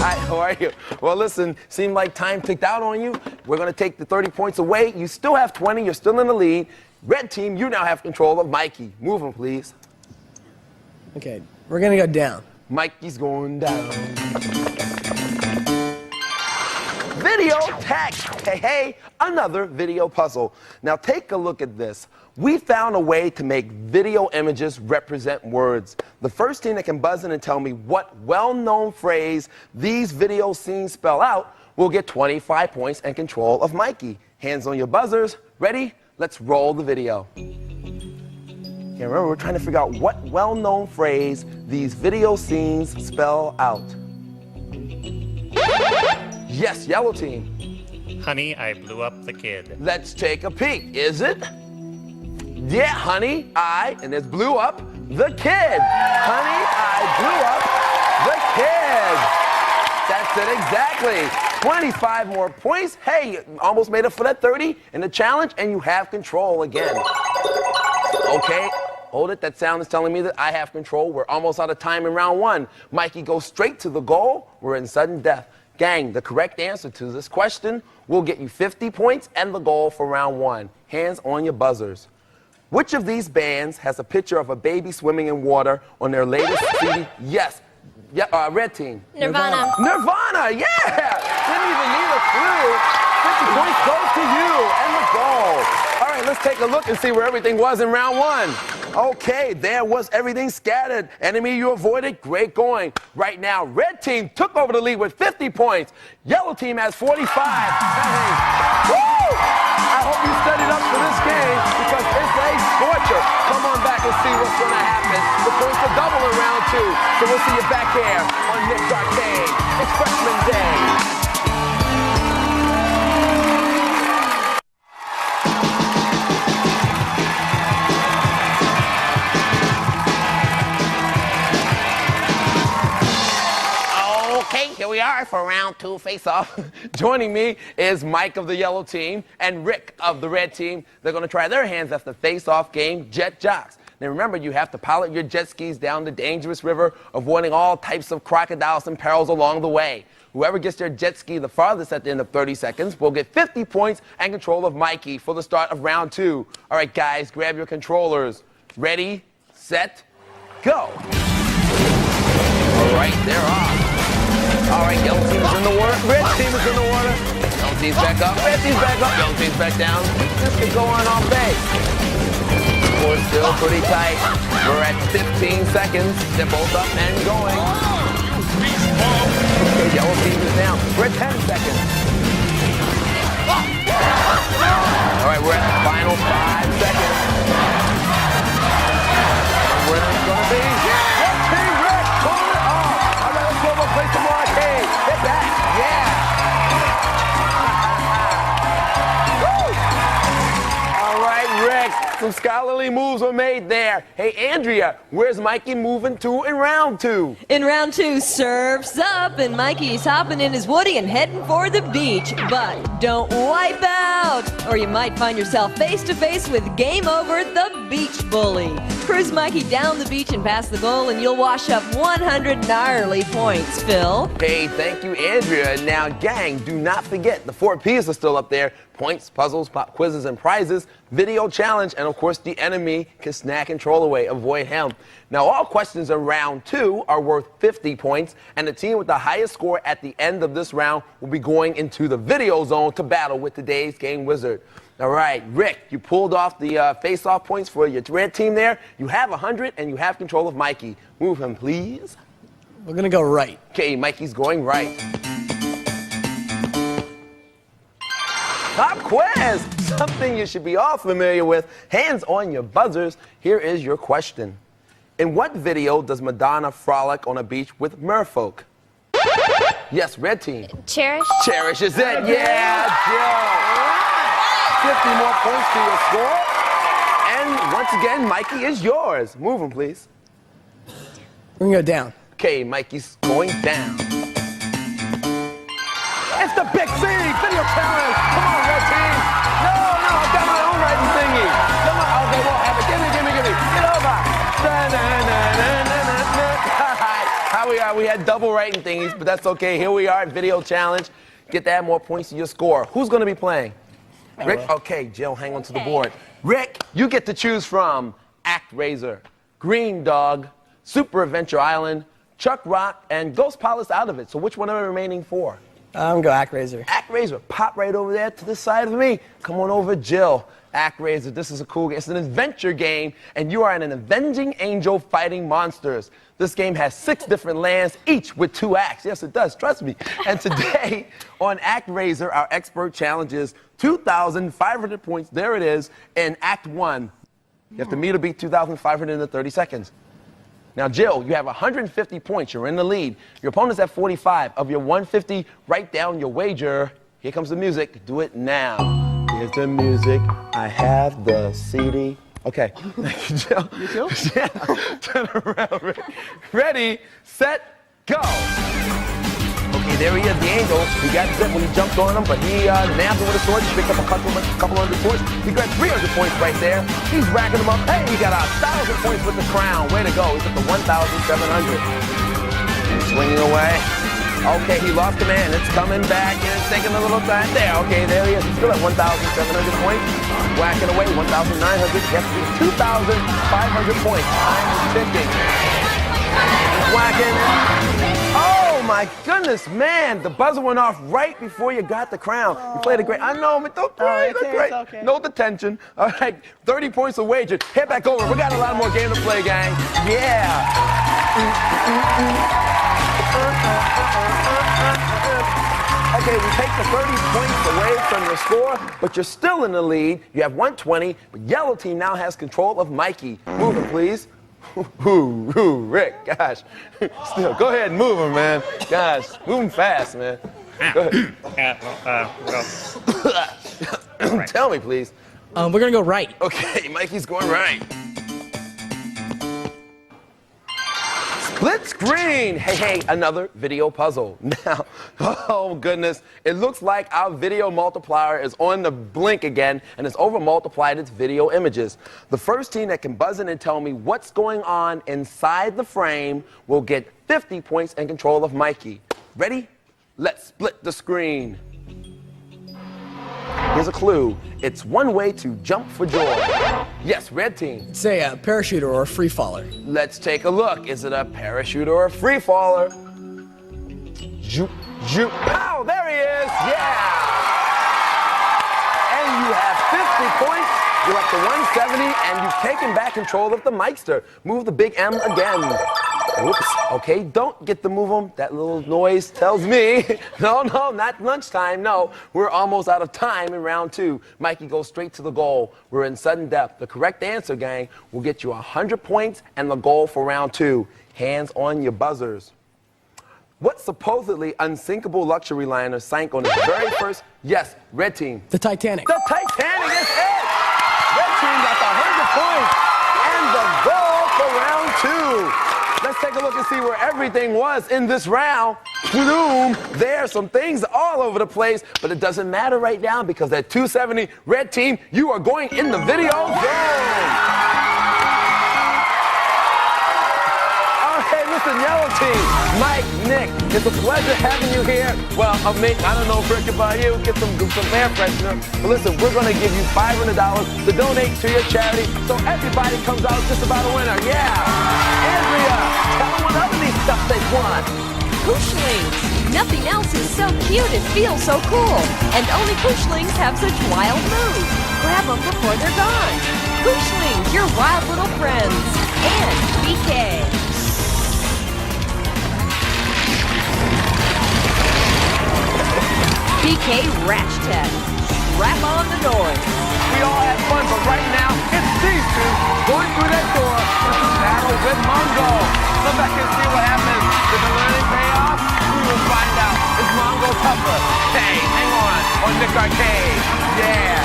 Hi, how are you? Well, listen, seemed like time ticked out on you. We're going to take the 30 points away. You still have 20. You're still in the lead. Red team, you now have control of Mikey. Move him, please. Okay, we're going to go down. Mikey's going down. Video text. Hey, another video puzzle. Now take a look at this. We found a way to make video images represent words. The first team that can buzz in and tell me what well-known phrase these video scenes spell out will get 25 points and control of Mikey. Hands on your buzzers. Ready? Let's roll the video. Okay, remember, we're trying to figure out what well-known phrase these video scenes spell out. Yes, yellow team. Honey, I blew up the kid. Let's take a peek. Is it? Yeah, honey, and it's blew up the kid. Honey, I blew up the kid. That's it exactly. 25 more points. Hey, almost made it for that 30 in the challenge, and you have control again. Okay, hold it. That sound is telling me that I have control. We're almost out of time in round 1. Mikey goes straight to the goal. We're in sudden death. Gang, the correct answer to this question will get you 50 points and the goal for round 1. Hands on your buzzers. Which of these bands has a picture of a baby swimming in water on their latest CD? Yes. Yeah, red team. Nirvana. Nirvana, yeah! Didn't even need a clue. 50 points goes to you and the goal. All right, let's take a look and see where everything was in round 1. Okay, there was everything scattered. Enemy you avoided, great going. Right now, red team took over the lead with 50 points. Yellow team has 45. Woo! I hope you studied up for this game because it's a scorcher. Come on back and see what's going to happen. The points are double in round 2. So we'll see you back here on Nick's Arcade. It's Freshman Day. Okay, here we are for round 2 face-off. Joining me is Mike of the yellow team and Rick of the red team. They're going to try their hands at the face-off game, Jet Jocks. Now remember, you have to pilot your jet skis down the dangerous river, avoiding all types of crocodiles and perils along the way. Whoever gets their jet ski the farthest at the end of 30 seconds will get 50 points and control of Mikey for the start of round 2. All right, guys, grab your controllers. Ready, set, go. All right, they're off. All right, yellow team is in the water. Red team is in the water. Yellow team's back up. Red team's back up. Yellow team's back down. This could go on all day. Score's still pretty tight. We're at 15 seconds. They're both up and going. Okay, yellow team is down. We're at 10 seconds. All right, we're at the final 5 seconds. Where it's going to be? Red team, Rick, pull it off. All right, let's go play some more arcade. Get back. Yeah. All right, Rick. Some scholarly moves were made there. Hey, Andrea, where's Mikey moving to in round 2? In round 2, surf's up, and Mikey's hopping in his woody and heading for the beach. But don't wipe out, or you might find yourself face to face with Game Over, the Beach Bully. Cruise Mikey down the beach and past the goal, and you'll wash up 100 gnarly points, Phil. Hey, thank you, Andrea. Now, gang, do not forget the 4 P's are still up there. Points, puzzles, pop quizzes, and prizes, video challenge, and of course the enemy can snag control away. Avoid him. Now, all questions in round 2 are worth 50 points, and the team with the highest score at the end of this round will be going into the video zone to battle with today's game wizard. All right, Rick, you pulled off the face-off points for your red team there. You have 100, and you have control of Mikey. Move him, please. We're going to go right. Okay, Mikey's going right. Pop quiz, something you should be all familiar with. Hands on your buzzers. Here is your question. In what video does Madonna frolic on a beach with merfolk? Yes, red team. Cherish. Cherish is it. Yeah, Joe. 50 more points to your score. And once again, Mikey is yours. Move him, please. We're going to go down. Okay, Mikey's going down. It's the Big C video challenge. Come on, red team. No, I've got my own writing thingy. Come on. Okay, we'll have it. Give me. Get over. How we are? We had double writing thingies, but that's okay. Here we are, video challenge. Get to add more points to your score. Who's going to be playing? Rick? Okay, Jill, hang on to the board. Rick, you get to choose from ActRaiser, Green Dog, Super Adventure Island, Chuck Rock, and Ghost Palace out of it. So which one are the remaining 4? I'm going to go ActRaiser. ActRaiser, pop right over there to the side of me. Come on over, Jill. ActRaiser, this is a cool game. It's an adventure game, and you are an avenging angel fighting monsters. This game has 6 different lands, each with 2 acts. Yes, it does, trust me. And today on ActRaiser, our expert challenges 2,500 points. There it is in Act 1. You have to meet or beat 2,500 in 30 seconds. Now, Jill, you have 150 points. You're in the lead. Your opponent's at 45. Of your 150, write down your wager. Here comes the music. Do it now. Here's the music. I have the CD. Okay. Thank you, Jill. You too? Yeah. Turn around, Rick. Ready, set, go. Okay, there he is, the angel. He got zipped when he jumped on him, but he nabbed him with a sword. He picked up a couple hundred points. He got 300 points right there. He's racking them up. Hey, he got 1,000 points with the crown. Way to go. He's at the 1,700. He's swinging away. Okay, he lost command. It's coming back and it's taking a little time. There, okay, there he is. He's still at 1,700 points. Whacking away, 1,900. Yes, 2,500 points. Time is ticking. He's whacking it. Oh my goodness, man. The buzzer went off right before you got the crown. You played a great, I know, but don't cry, that's great. Okay. No detention. All right, 30 points of wager. Head back over. We got a lot more game to play, gang. Yeah. Okay, we take the 30 points away from your score, but you're still in the lead. You have 120, but yellow team now has control of Mikey. Move him, please. Rick, gosh. Still, go ahead and move him, man. Gosh, move him fast, man. Go ahead. Tell me, please. We're gonna go right. Okay, Mikey's going right. Split screen! Hey, another video puzzle. Now, oh goodness, it looks like our video multiplier is on the blink again and it's over multiplied its video images. The first team that can buzz in and tell me what's going on inside the frame will get 50 points and control of Mikey. Ready? Let's split the screen. Here's a clue. It's one way to jump for joy. Yes, red team. Say a parachuter or a free faller. Let's take a look. Is it a parachute or a free faller? Zoop, zoop. Pow! There he is! Yeah! And you have 50 points. You're up to 170, and you've taken back control of the Mikester. Move the big M again. Whoops. Okay, don't get to move them. That little noise tells me. No, not lunchtime. No, we're almost out of time in round 2. Mikey goes straight to the goal. We're in sudden death. The correct answer, gang, will get you 100 points and the goal for round 2. Hands on your buzzers. What supposedly unsinkable luxury liner sank on its very first, yes, red team? The Titanic. The Titanic is it! Red team got the 100 points and the goal for round 2. Let's take a look and see where everything was in this round. Boom! There are some things all over the place, but it doesn't matter right now because at 270, red team, you are going in the video zone. Okay, listen, yellow team, Mike, Nick, it's a pleasure having you here. Well, Mick, I don't know, Rick, about you, get some air freshener. But listen, we're going to give you $500 to donate to your charity, so everybody comes out just about a winner. Yeah! Andrea, tell them what other neat stuff they want. Pushlings. Nothing else is so cute and feels so cool. And only Pushlings have such wild moves. Grab them before they're gone. Pushlings, your wild little friends. And BK. BK Rash Tech. Strap on the noise. We all had fun, but right now, it's these two going through that door to battle with Mongo. Come back and see what happens. Did the learning pay off? We will find out. Is Mongo tougher? Hey, hang on Nick Arcade. Yeah.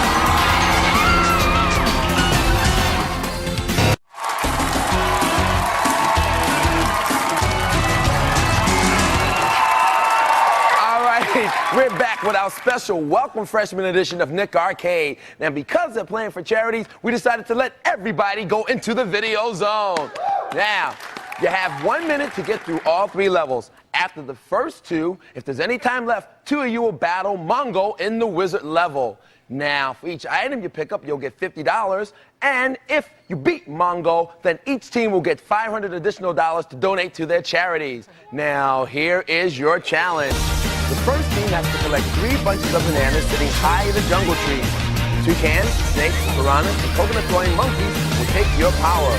We're back with our special welcome freshman edition of Nick Arcade. Now, because they're playing for charities, we decided to let everybody go into the video zone. Now, you have 1 minute to get through all 3 levels. After the first 2, if there's any time left, 2 of you will battle Mongo in the wizard level. Now, for each item you pick up, you'll get $50. And if you beat Mongo, then each team will get $500 additional to donate to their charities. Now, here is your challenge. The first team has to collect 3 bunches of bananas sitting high in the jungle trees. Toucans, snakes, piranhas, and coconut-throwing monkeys will take your power.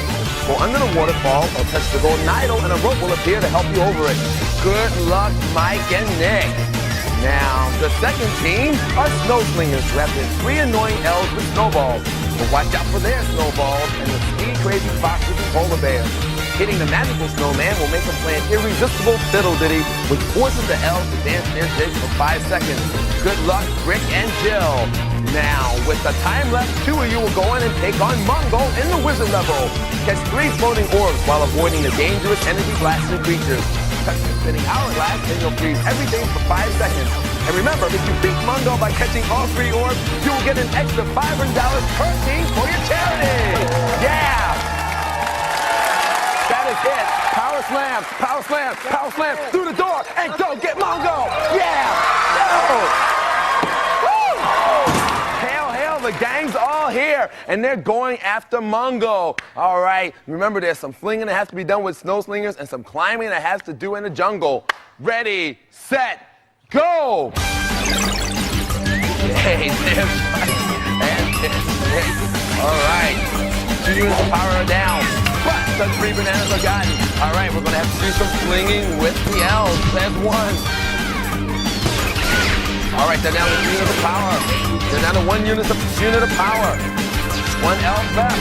Go under the waterfall or touch the golden idol and a rope will appear to help you over it. Good luck, Mike and Nick. Now, the second team are snow slingers who have their 3 annoying elves with snowballs. But watch out for their snowballs and the speed-crazy foxes and polar bears. Hitting the magical snowman will make them play an irresistible fiddle-ditty, which forces the elves to dance their jigs for 5 seconds. Good luck, Rick and Jill. Now, with the time left, 2 of you will go in and take on Mongo in the wizard level. Catch 3 floating orbs while avoiding the dangerous energy-blasting creatures. Touch the spinning hourglass and you'll freeze everything for 5 seconds. And remember, if you beat Mongo by catching all 3 orbs, you will get an extra $500 per team for your charity. Yeah! That is it. Power Power slam, power slam, power slam through the door, and go get Mongo. Yeah. Woo. Hail, hail, the gang's all here, and they're going after Mongo. All right, remember there's some flinging that has to be done with snow slingers and some climbing that has to do in the jungle. Ready, set, go. Hey, there's and all right, 2 units of power are down, but the 3 bananas are gotten. All right, we're gonna have to do some flinging with the L's. There's 1. All right, they're down to 3 units of power. They're down to 1 unit of power. 1 L left.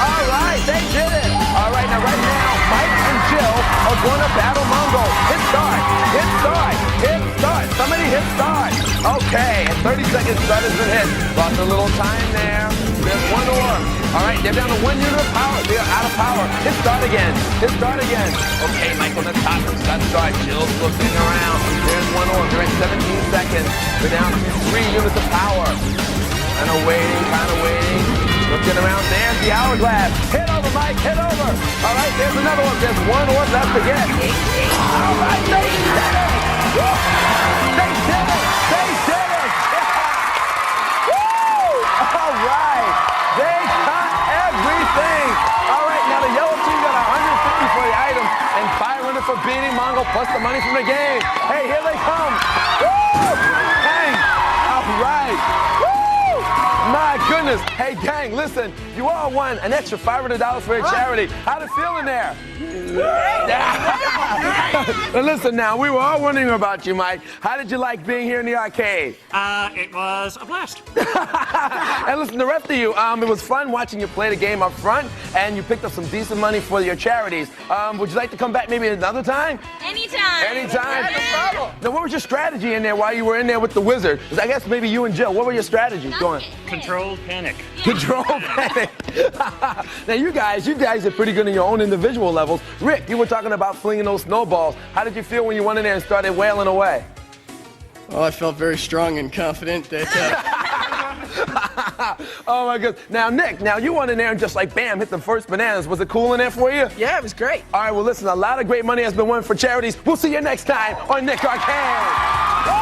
All right, they did it. All right, now right now, Mike and Jill are going to battle Mongo. Hit start, hit start, hit start. Somebody hit start. Okay, at 30 seconds, start has been hit. Lost a little time there. There's 1 orb. All right, they're down to 1 unit of power. They are out of power. Hit start again. Hit start again. Okay, Mike on the top. Got start. Jill's looking around. There's 1 orb. They're at 17 seconds. They're down to 3 units of power. Kind of waiting. Looking around. There's the hourglass. Hit over, Mike. Hit over. All right, there's another orb. There's 1 orb left to get. All right, they did it. Woo! They did it. They did it. Woo! All right. They got everything. All right, now the yellow team got 150 for the item and 500 for beating Mongo plus the money from the game. Hey, here they come. Woo! Gang. All right. Woo! My goodness. Hey, gang, listen. You all won an extra $500 for a charity. How'd it feel in there? And listen now, we were all wondering about you, Mike. How did you like being here in the arcade? It was a blast. And listen, the rest of you, it was fun watching you play the game up front, and you picked up some decent money for your charities. Would you like to come back maybe another time? Anytime. Anytime? Now, what was your strategy in there while you were in there with the wizard? 'Cause I guess maybe you and Jill, what were your strategies going? Controlled panic. Controlled panic. Now, you guys are pretty good in your own individual levels. Rick, you were talking about flinging those snowballs. How did you feel when you went in there and started wailing away? Well, I felt very strong and confident that... Oh, my goodness. Now, Nick, you went in there and just like, bam, hit the first bananas. Was it cool in there for you? Yeah, it was great. All right, well, listen, a lot of great money has been won for charities. We'll see you next time on Nick Arcade. Woo!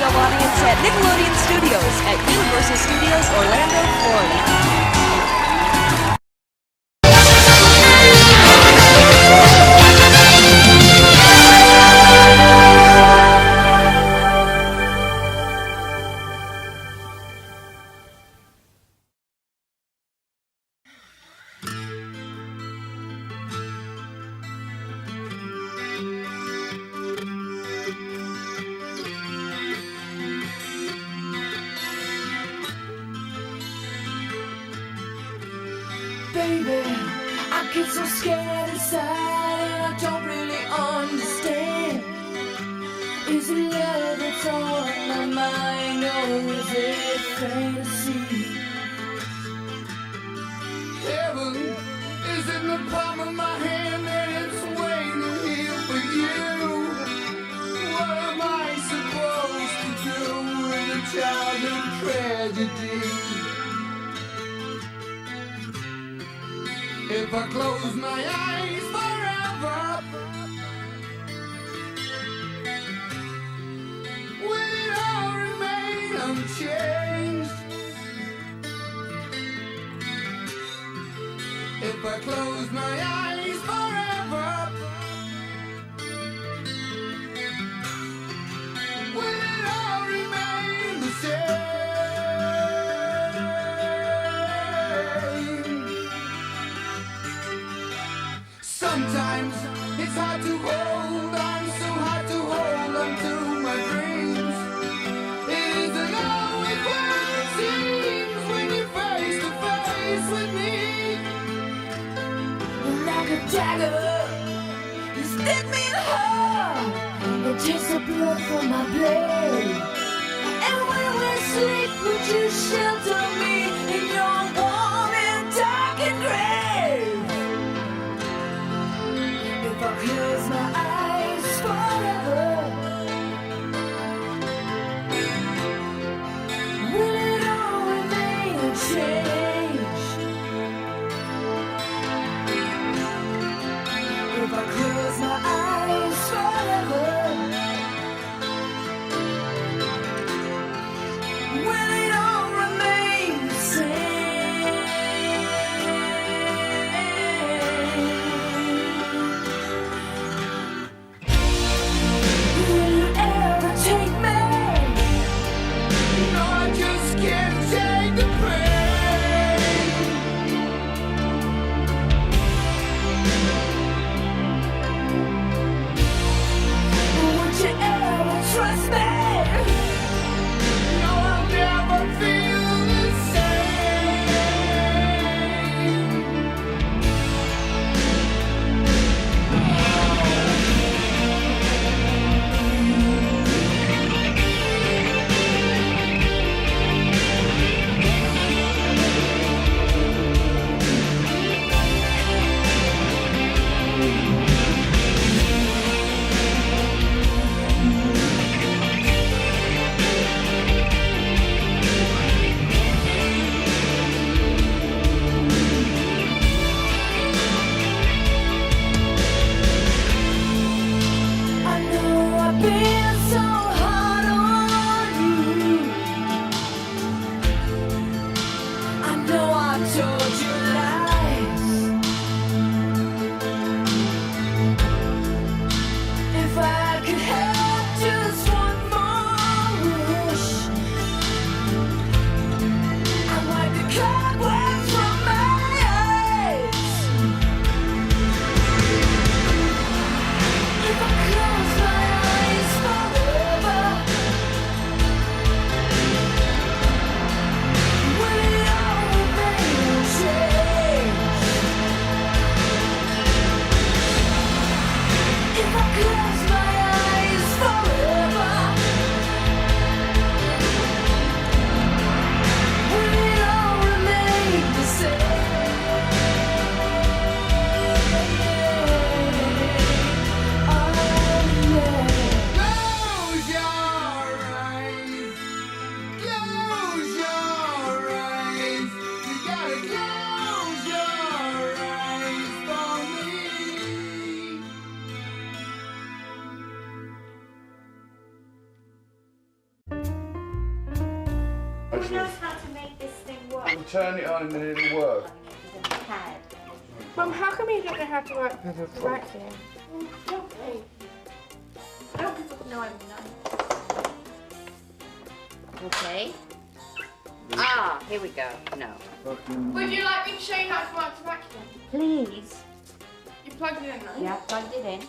Audience at Nickelodeon Studios at Universal Studios, Orlando, Florida. Baby, I get so scared inside and I don't really understand. Is it love that's on my mind or is it fantasy? Heaven is in the palm of my hand and it's waiting here for you. What am I supposed to do with a childhood tragedy? If I close my eyes forever, will it all remain unchanged? If I close my eyes forever, will it all remain the same? Sometimes it's hard to hold on, so hard to hold on to my dreams. It isn't always what it seems when you're face to face with me. Like a dagger, you stick me in the heart and takes the blood from my blade. And when we sleep, would you shelter me in your warm and darkened grave? If I close my eyes forever, will it all remain unchanged? If I close my eyes forever, will it all remain the same? Will you ever take me? No, I just can't take the pain. Would you ever trust me? No, I'll never feel the same. I know I've been so hard on you. I know I've told you lies. If I could have just one more wish, I'd wipe the cobwebs from my eyes. If I close my eyes forever, will it all remain unchanged? If I close my eyes forever, will it all remain the same? Close your eyes. Close your eyes. You gotta close your eyes for me. Who knows how to make this thing work? Turn it on and then it'll work. Mum, how come you don't know how to work the vacuum? I don't know I'm not. Okay. Ah, here we go. No. Would you like me to show you how to work the vacuum? Please. You plugged it in, right? Yeah, plugged it in.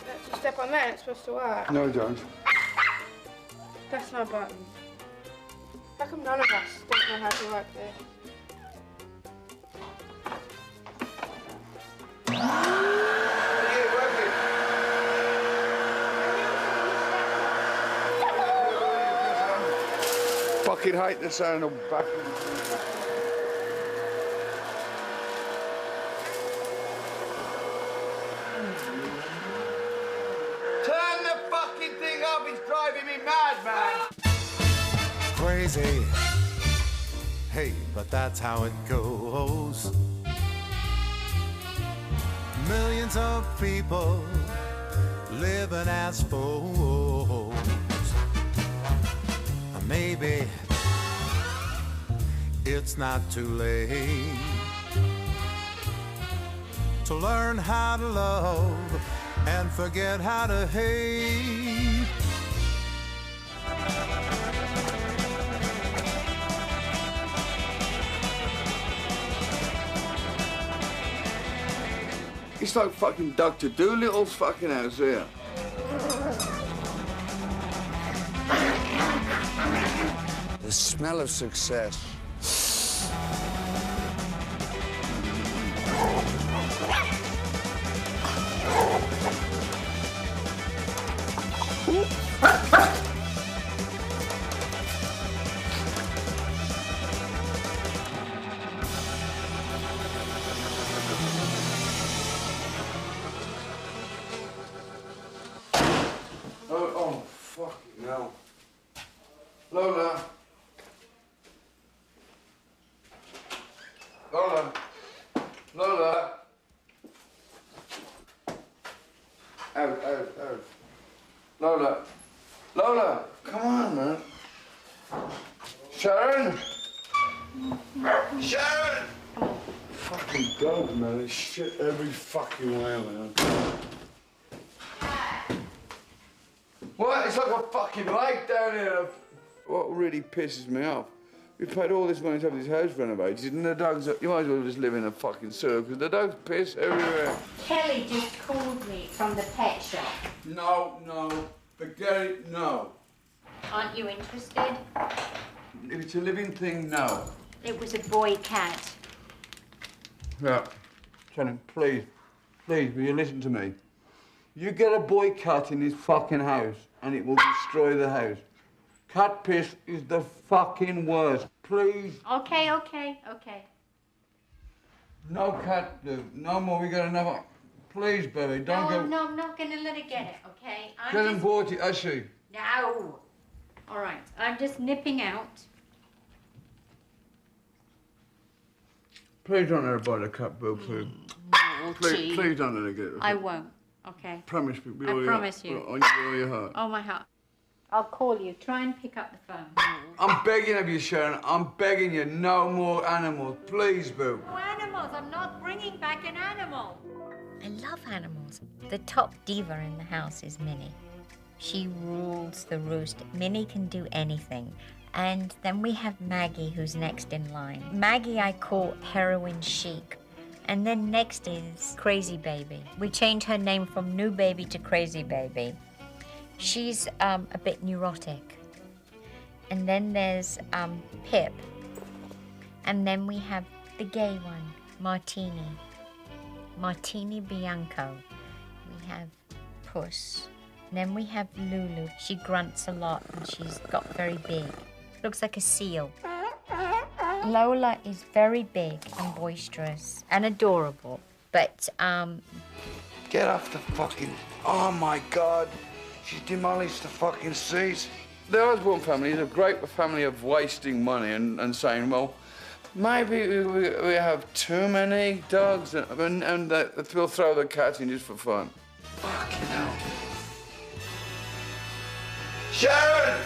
Let's just step on there, it's supposed to work. No, don't. That's not a button. How come none of us don't know how to work this? Fucking hate the sound of vacuum. Turn the fucking thing up, it's driving me mad, man. Crazy. Hey, but that's how it goes. Millions of people living as foes. Maybe it's not too late to learn how to love and forget how to hate. It's like fucking Dr. Doolittle's fucking house here. The smell of success. Oh, fucking hell. Lola. Lola. Lola. Out. Lola. Lola, come on, man. Sharon. Sharon. Fucking dog, man. There's shit every fucking way, man. What? It's like a fucking lake down here. What really pisses me off, we paid all this money to have this house renovated, and the dogs, you might as well just live in a fucking sewer, because the dogs piss everywhere. Kelly just called me from the pet shop. No, forget it, no. Aren't you interested? If it's a living thing, no. It was a boy cat. Yeah, Shannon, please, will you listen to me? You get a boy cat in this fucking house, and it will destroy the house. Cat piss is the fucking worst. Please. Okay. No cat do. No more. We got another. Please, baby, don't go. No, I'm not gonna let her get it, okay? Shannon bought it, has she? No. All right, I'm just nipping out. Please don't let her buy the cat, Boo, please. Please don't let her get it. I won't, okay? Promise me. I promise you. On your heart. Oh, my heart. I'll call you. Try and pick up the phone. I'm begging of you, Sharon. I'm begging you. No more animals. Please, Boo. No animals. I'm not bringing back an animal. I love animals. The top diva in the house is Minnie. She rules the roost. Minnie can do anything. And then we have Maggie, who's next in line. Maggie I call Heroin Chic. And then next is Crazy Baby. We changed her name from New Baby to Crazy Baby. She's a bit neurotic. And then there's Pip. And then we have the gay one, Martini. Martini Bianco. We have Puss. And then we have Lulu. She grunts a lot and she's got very big. Looks like a seal. Lola is very big and boisterous and adorable. But, Get off the fucking... Oh, my God. She's demolished the fucking seat. The Osborne family is a great family of wasting money and saying, well, maybe we have too many dogs and we'll throw the cat in just for fun. Fucking hell. Sharon!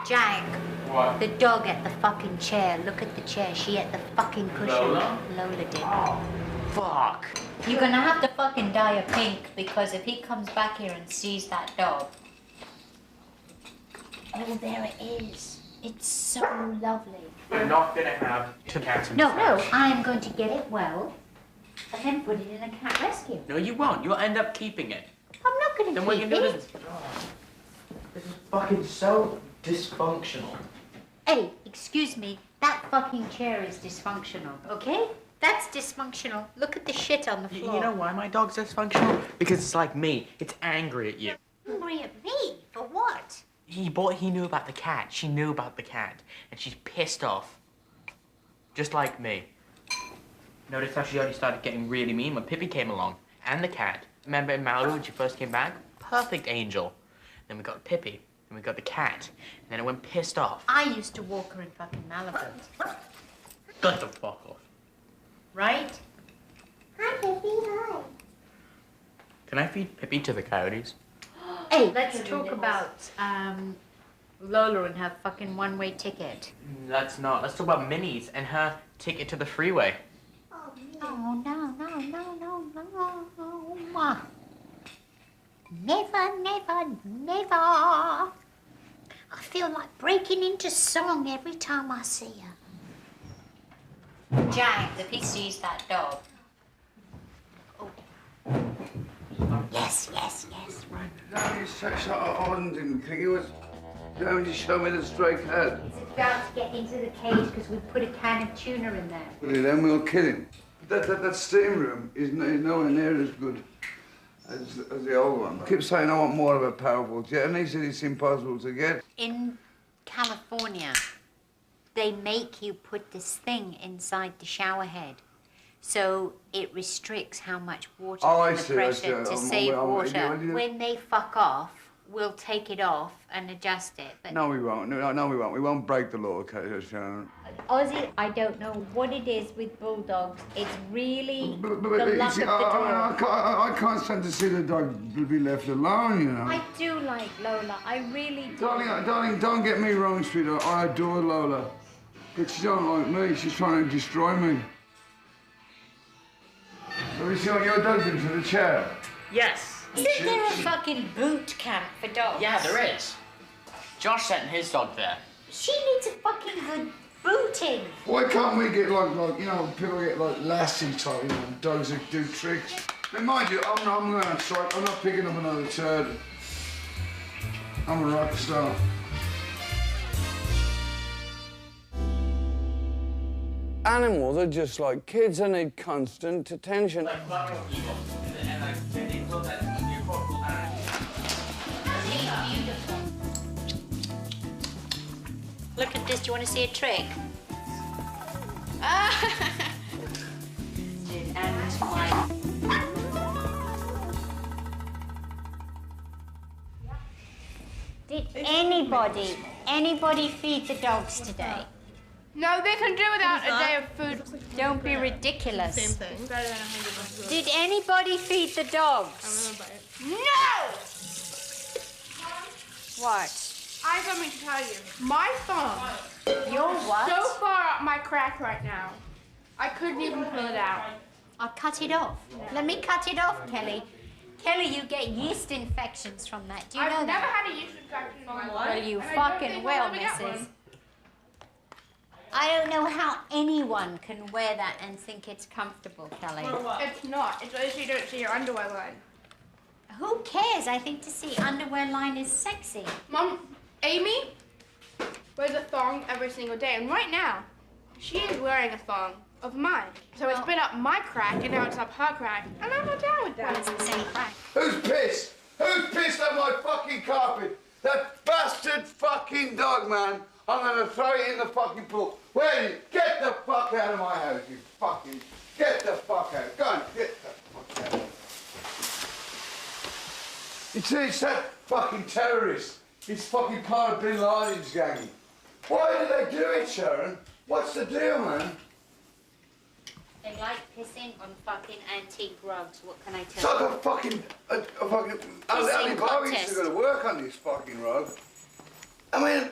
Jack. What? The dog at the fucking chair. Look at the chair. She at the fucking cushion. Lola did. Oh, fuck. You're gonna have to fucking dye a pink because if he comes back here and sees that dog. Oh, there it is. It's so lovely. We're not gonna have two cats in No, this no, house. I am going to get it well and then put it in a cat rescue. No, you won't. You'll end up keeping it. I'm not gonna Then we're keep gonna do it. this. This is fucking so dysfunctional. Hey, excuse me, that fucking chair is dysfunctional, okay? That's dysfunctional. Look at the shit on the floor. You know why my dog's dysfunctional? Because it's like me. It's angry at you. Angry at me? For what? He knew about the cat. She knew about the cat. And she's pissed off. Just like me. Notice how she already started getting really mean when Pippi came along. And the cat. Remember in Malibu when she first came back? Perfect angel. Then we got Pippi. Then we got the cat. And then it went pissed off. I used to walk her in fucking Malibu. Get the fuck off. Right? Hi, Pippi, hi. Can I feed Pippi to the coyotes? Hey, let's talk about, Lola and her fucking one-way ticket. Let's not. Let's talk about Minnie's and her ticket to the freeway. Oh, no. Never. I feel like breaking into song every time I see her. Jack, the pixies, that dog. Oh. Yes. No, you such I didn't think it was going to show me the stray cat. It's about to get into the cage because we put a can of tuna in there. Well, then we'll kill him. That steam room is nowhere near as good as the old one. I keep saying I want more of a powerful jet, and he said it's impossible to get. In California, they make you put this thing inside the shower head. So it restricts how much water and the pressure to save water. When they fuck off, we'll take it off and adjust it. But No, we won't. No, we won't. We won't break the law, Sharon. Ozzy, I don't know what it is with bulldogs. It's really the luck see, of the draw. I can't stand to see the dog be left alone, you know. I do like Lola. I really do. Darling, don't get me wrong, sweetheart. I adore Lola. But she don't like me. She's trying to destroy me. Have you seen what your dog's into the chair? Yes. Isn't there a fucking boot camp for dogs? Yeah, there is. Josh sent his dog there. She needs a fucking good booting. Why can't we get like people get like Lassie type, dogs that do tricks? But mind you, I'm going outside. I'm not picking up another turd. I'm a rock star. Animals are just like kids. They need constant attention. Look at this. Do you want to see a trick? And my... Did anybody feed the dogs today? No, they can do without a day of food. Don't be ridiculous. Same thing. It's better than 100 Did anybody feed the dogs? No! What? I have something to tell you. My phone. Your what? So far up my crack right now. I couldn't even pull it out. I'll cut it off. Let me cut it off, Kelly. Kelly, you get yeast infections from that. Do you know that? I've never had a yeast infection in my life. Well, you and fucking will, I'll ever get missus. one. I don't know how anyone can wear that and think it's comfortable, Kelly. It's not. It's at least you don't see your underwear line. Who cares? I think to see underwear line is sexy. Mom, Amy wears a thong every single day, and right now, she is wearing a thong of mine. So it's been up my crack, and now it's up her crack, and I'm not down with that. Well, it's the same crack. Who's pissed? Who's pissed on my fucking carpet? That bastard fucking dog, man. I'm gonna throw it in the fucking pool. Where are you? Get the fuck out of my house, you fucking... Get the fuck out. Go on, get the fuck out. It's that fucking terrorist. It's fucking part of Bin Laden's gang. Why do they do it, Sharon? What's the deal, man? They like pissing on fucking antique rugs. What can I It's tell you? like a fucking... Ali Bobby used to go to work on this fucking rug. I mean,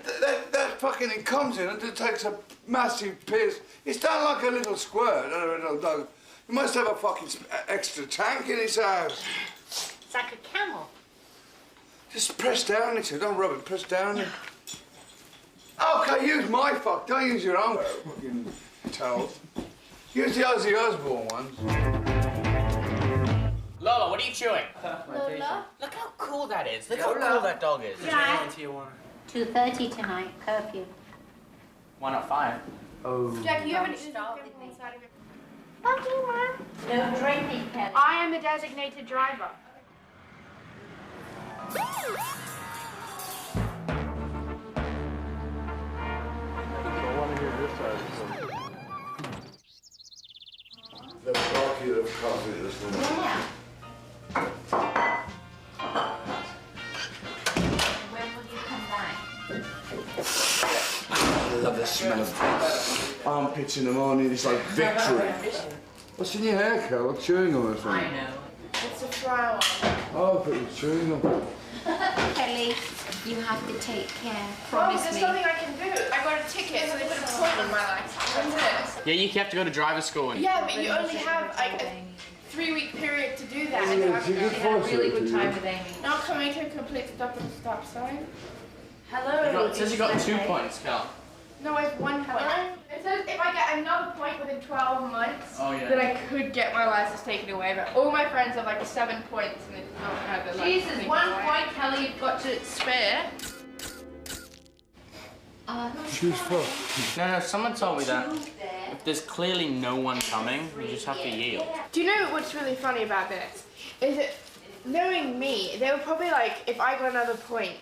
that fucking it comes in and it takes a massive piss. It's done like a little squirt, a little dog. He must have a fucking extra tank in his house. It's like a camel. Just press down it, don't rub it, press down it. Okay, use my fuck, don't use your own fucking towels. Use the Ozzy Osborne ones. Lola, what are you chewing? Lola? Look how cool that is. Look how cool that dog is. Yeah. 2:30 tonight, curfew. Why not 5? Oh. Jack, you have an Start with me. inside of your... Fuck you, man. No drinking, Kelly. I am the designated driver. I want to hear this side of the story. The bucket of coffee this morning. Yeah. When will you come back? I love the smell of armpits in the morning. It's like victory. What's in your hair, Carl? What chewing gum or something? I know. It's a trial. Oh, but it's chewing gum. Kelly, You have to take care. Mom, Promise there's me. something I can do. I got a ticket, so they put a point on my license. That's it. Yeah, you have to go to driver's school. And Yeah, but you only have like a 3-week period to do that. Yeah, it's a good fortune, yeah. Not coming to a complete stop at the stop sign. Hello. it says you got 2 points, Cal. No, I have 1 point. It says if I get another point within 12 months, Oh, yeah. then I could get my license taken away. But all my friends have like 7 points and they don't have their license Jesus, taken 1 away. point, Kelly, you've got to spare. She's fucked. No, someone told me that if there's clearly no one coming, you just have to yield. Do you know what's really funny about this? Is it, knowing me, they would probably like, if I got another point,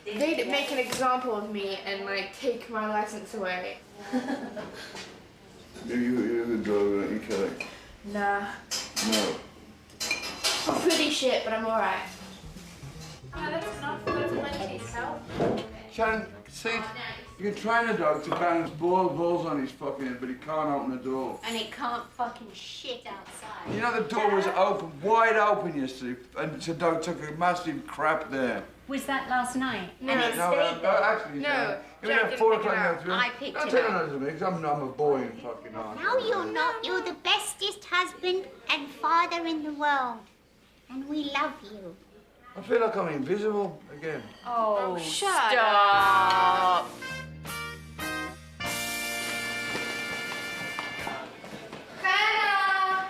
they'd make an example of me and like take my license away. You're a good driver, aren't you, Kelly? Nah. No. I'm pretty shit, but I'm alright. That's enough. That's plenty of help. Shannon, see, you can train a dog to balance balls on his fucking head, but he can't open the door. And it can't fucking shit outside. You know the door was open, wide open yesterday, and the dog took a massive crap there. Was that last night? No. And it stayed there? Actually, No, it was Jack at didn't 4 pick it o'clock in the up. afternoon. I picked Don't it tell up. her to me, because I'm a boy in fucking arse. No, you're not. You're the bestest husband and father in the world. And we love you. I feel like I'm invisible again. Oh, shut up. Stop. Hannah!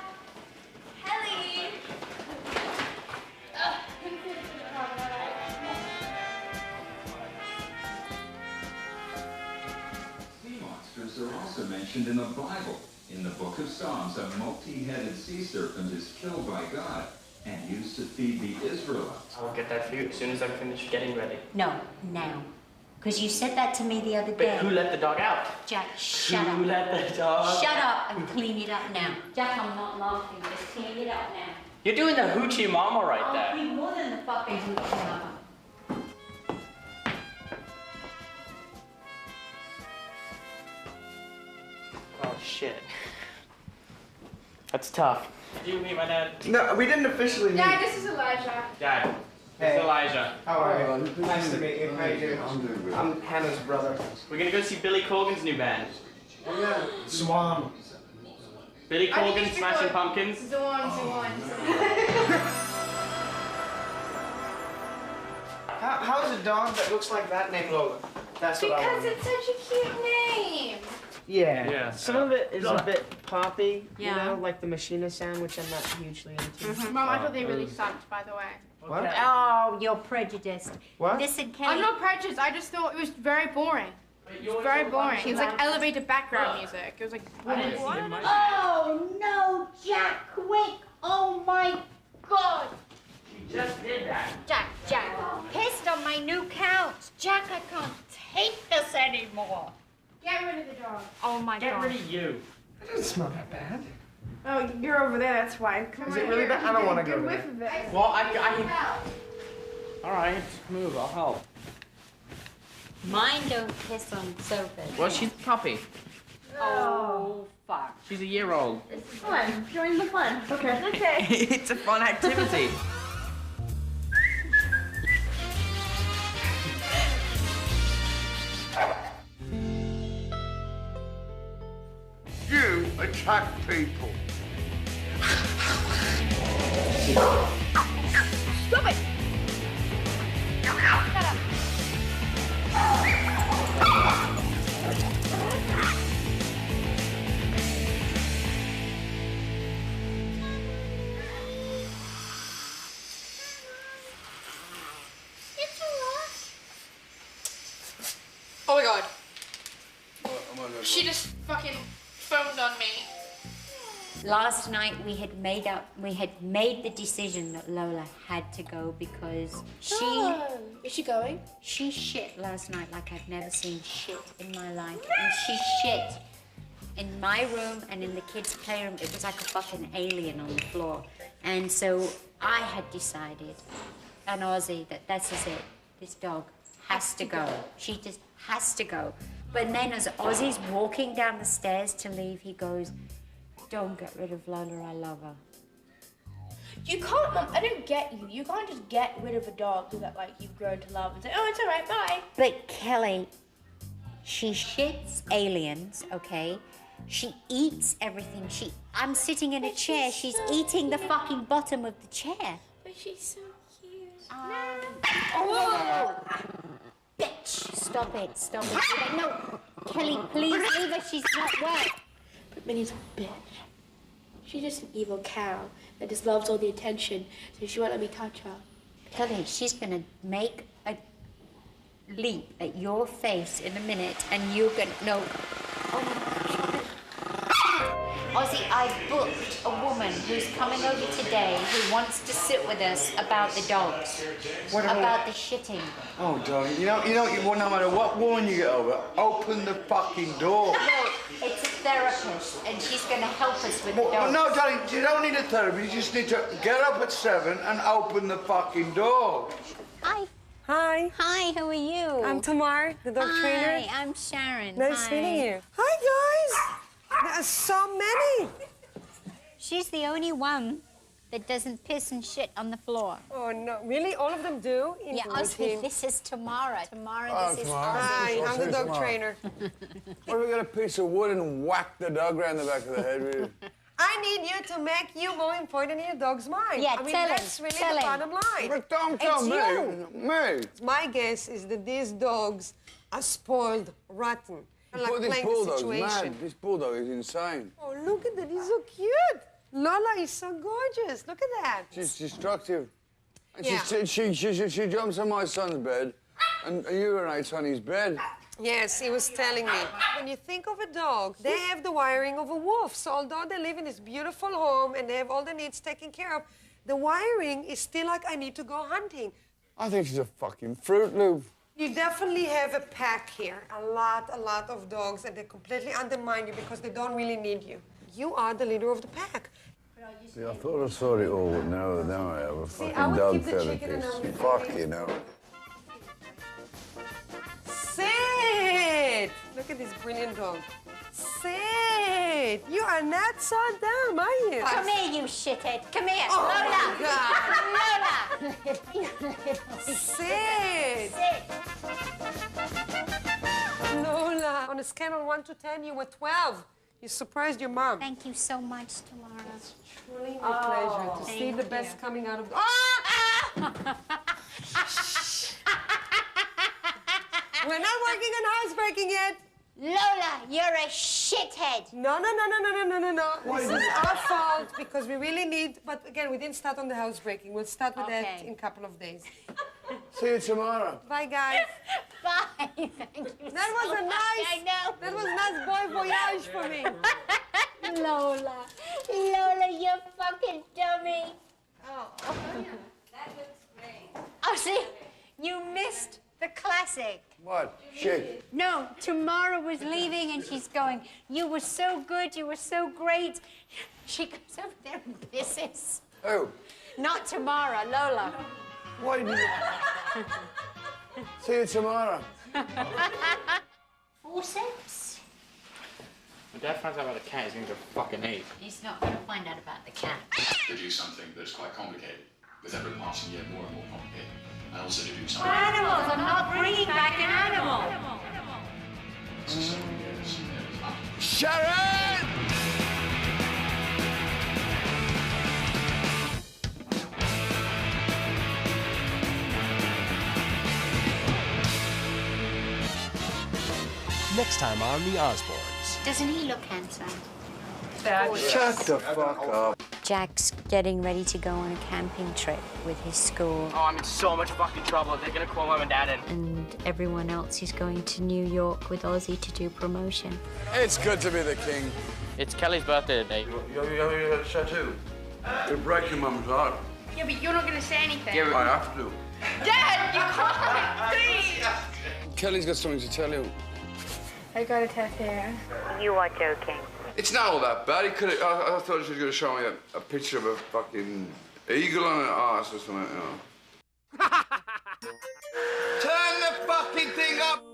Helly! Sea monsters are also mentioned in the Bible. In the book of Psalms, a multi-headed sea serpent is killed by God and used to feed the Israelites. I'll get that for you as soon as I finish getting ready. No, now. Because you said that to me the other But day. who let the dog out? Jack, shut Who up. let the dog Shut up and clean it up now. Jack, I'm not laughing. Just clean it up now. You're doing the hoochie mama right I'll there. clean more than the fucking hoochie mama. Oh, shit. That's tough. Did you meet my dad? No, we didn't officially meet. Dad, this is Elijah. Dad, this is Elijah. How are you? Nice to meet you. How you doing? I'm doing good. I'm Hannah's brother. We're gonna go see Billy Corgan's new band. Oh, yeah. Swan. Billy I think Corgan, you should Smashing go- Pumpkins. Zawan. How's a dog that looks like that named Lola? That's what I Because want. it's such a cute name. Yeah. Yeah. Some of it is a bit poppy, Yeah. you know, like the machinist sound, which I'm not hugely into. Mom, I thought they really sucked, by the way. What? Oh, you're prejudiced. What? Listen, Kelly. I'm not prejudiced. I just thought it was very boring. It was very boring. It was like elevated background music. It was like boring. Oh, no, Jack, quick. Oh, my God. She just did that. Jack, pissed on my new couch. Jack, I can't take this anymore. Get rid of the dog. Oh my Get God. rid of you. It doesn't smell that bad. Oh, you're over there. That's why. Come Is on it really here. bad? I don't wanna Get go a there. whiff of it. Well, I all right, move. I'll help. Mine don't piss on sofas. Well, she's a puppy. Oh, fuck. She's a year old. It's fun. Join the fun. Okay. Okay. It's a fun activity. You attack people. Stop it! Shut up. Oh my God. She just fucking phoned on me. Last night we had made the decision that Lola had to go because Is she going? she shit last night like I've never seen shit in my life. And she shit in my room and in the kids' playroom. It was like a fucking alien on the floor. And so I had decided, and Ozzy, that this is it. This dog has to go. She just has to go. But then as Ozzy's walking down the stairs to leave, he goes, "Don't get rid of Lola, I love her." You can't, Mum. I don't get you. You can't just get rid of a dog that like you've grown to love and say, oh, it's all right, bye. But Kelly, she shits aliens, okay? She eats everything. I'm sitting in a chair. She's eating the fucking bottom of the chair. But she's so cute. Oh! Bitch! Stop it, stop it. No, Kelly, please leave her. She's not right. But Minnie's a bitch. She's just an evil cow that just loves all the attention, so she won't let me touch her. Kelly, she's gonna make a leap at your face in a minute, and you're gonna no. Oh my God. Ozzy, I booked a woman who's coming over today who wants to sit with us about the dogs, about the shitting. Oh, darling, you know, no matter what woman you get over, open the fucking door. No, it's a therapist, and she's going to help us with the dogs. No, darling, you don't need a therapist. You just need to get up at 7 and open the fucking door. Hi. Hi. Hi, how are you? I'm Tamar, the dog trainer. Hi, I'm Sharon. Nice meeting you. Hi, guys. There are so many. She's the only one that doesn't piss and shit on the floor. Oh, no. Really? All of them do? Yeah, Ozzy, this is Tamara. Tamara, this is Tamara. Ozzy. Hi, I'm the dog trainer. What if we got a piece of wood and whack the dog around the back of the head with it? I need you to make you more important in your dog's mind. Yeah, I mean, tell that's him, really tell the him. bottom line. But don't tell It's me. you. Me. My guess is that these dogs are spoiled rotten. Like This playing the bulldog's situation. mad. This bulldog is insane. Oh, look at that. He's so cute. Lola is so gorgeous. Look at that. She's destructive. And Yeah. she jumps on my son's bed and urinates on his bed. Yes, he was telling me. When you think of a dog, they have the wiring of a wolf. So although they live in this beautiful home and they have all their needs taken care of, the wiring is still like, I need to go hunting. I think she's a fucking Fruit Loop. You definitely have a pack here. A lot of dogs, and they completely undermine you because they don't really need you. You are the leader of the pack. See, I thought I saw it all, but now I have a fucking I would dog keep the chicken and therapist. I would- Fuck, you know. Sit! Look at this brilliant dog. Sit! You are not so dumb, are you? Come here, you shithead. Come here. Oh, Lola. Lola. Sit! Lola, on a scale of 1 to 10, you were 12. You surprised your mom. Thank you so much, Tamara. Truly my pleasure to see the best coming out of the... We're not working on housebreaking yet. Lola, you're a shithead. No. This is our fault because we really need... But again, we didn't start on the housebreaking. We'll start with that in a couple of days. See you tomorrow. Bye, guys. Bye. Thank you That was so a much. nice... I know. That was a nice boy voyage for me. Lola, you fucking dummy. Oh. That looks great. Oh, see, you missed the classic. What? Shit. No, Tamara was leaving and she's going, you were so good, you were so great. She goes over there and pisses. Who? Not Tamara, Lola. Why did you... See you tomorrow. Forceps? When Dad finds out about the cat, he's gonna go fucking ape. He's not going to find out about the cat. To do something that's quite complicated, with every passing year more and more complicated. And also to do something... Animals, I'm not bringing back an animal. Sharon! Next time on The Osbornes. Doesn't he look handsome? Shut the fuck up. Jack's getting ready to go on a camping trip with his school. Oh, I'm in so much fucking trouble. They're gonna call Mom and Dad in. And everyone else is going to New York with Ozzy to do promotion. It's good to be the king. It's Kelly's birthday today. You have a tattoo. It'll break your mum's heart. Yeah, but you're not going to say anything. Yeah, I have to. Dad, you can't! Please! Kelly's got something to tell you. I got a tattoo. You are joking. It's not all that bad. I thought she was going to show me a picture of a fucking eagle on an arse or something, you know. Turn the fucking thing up!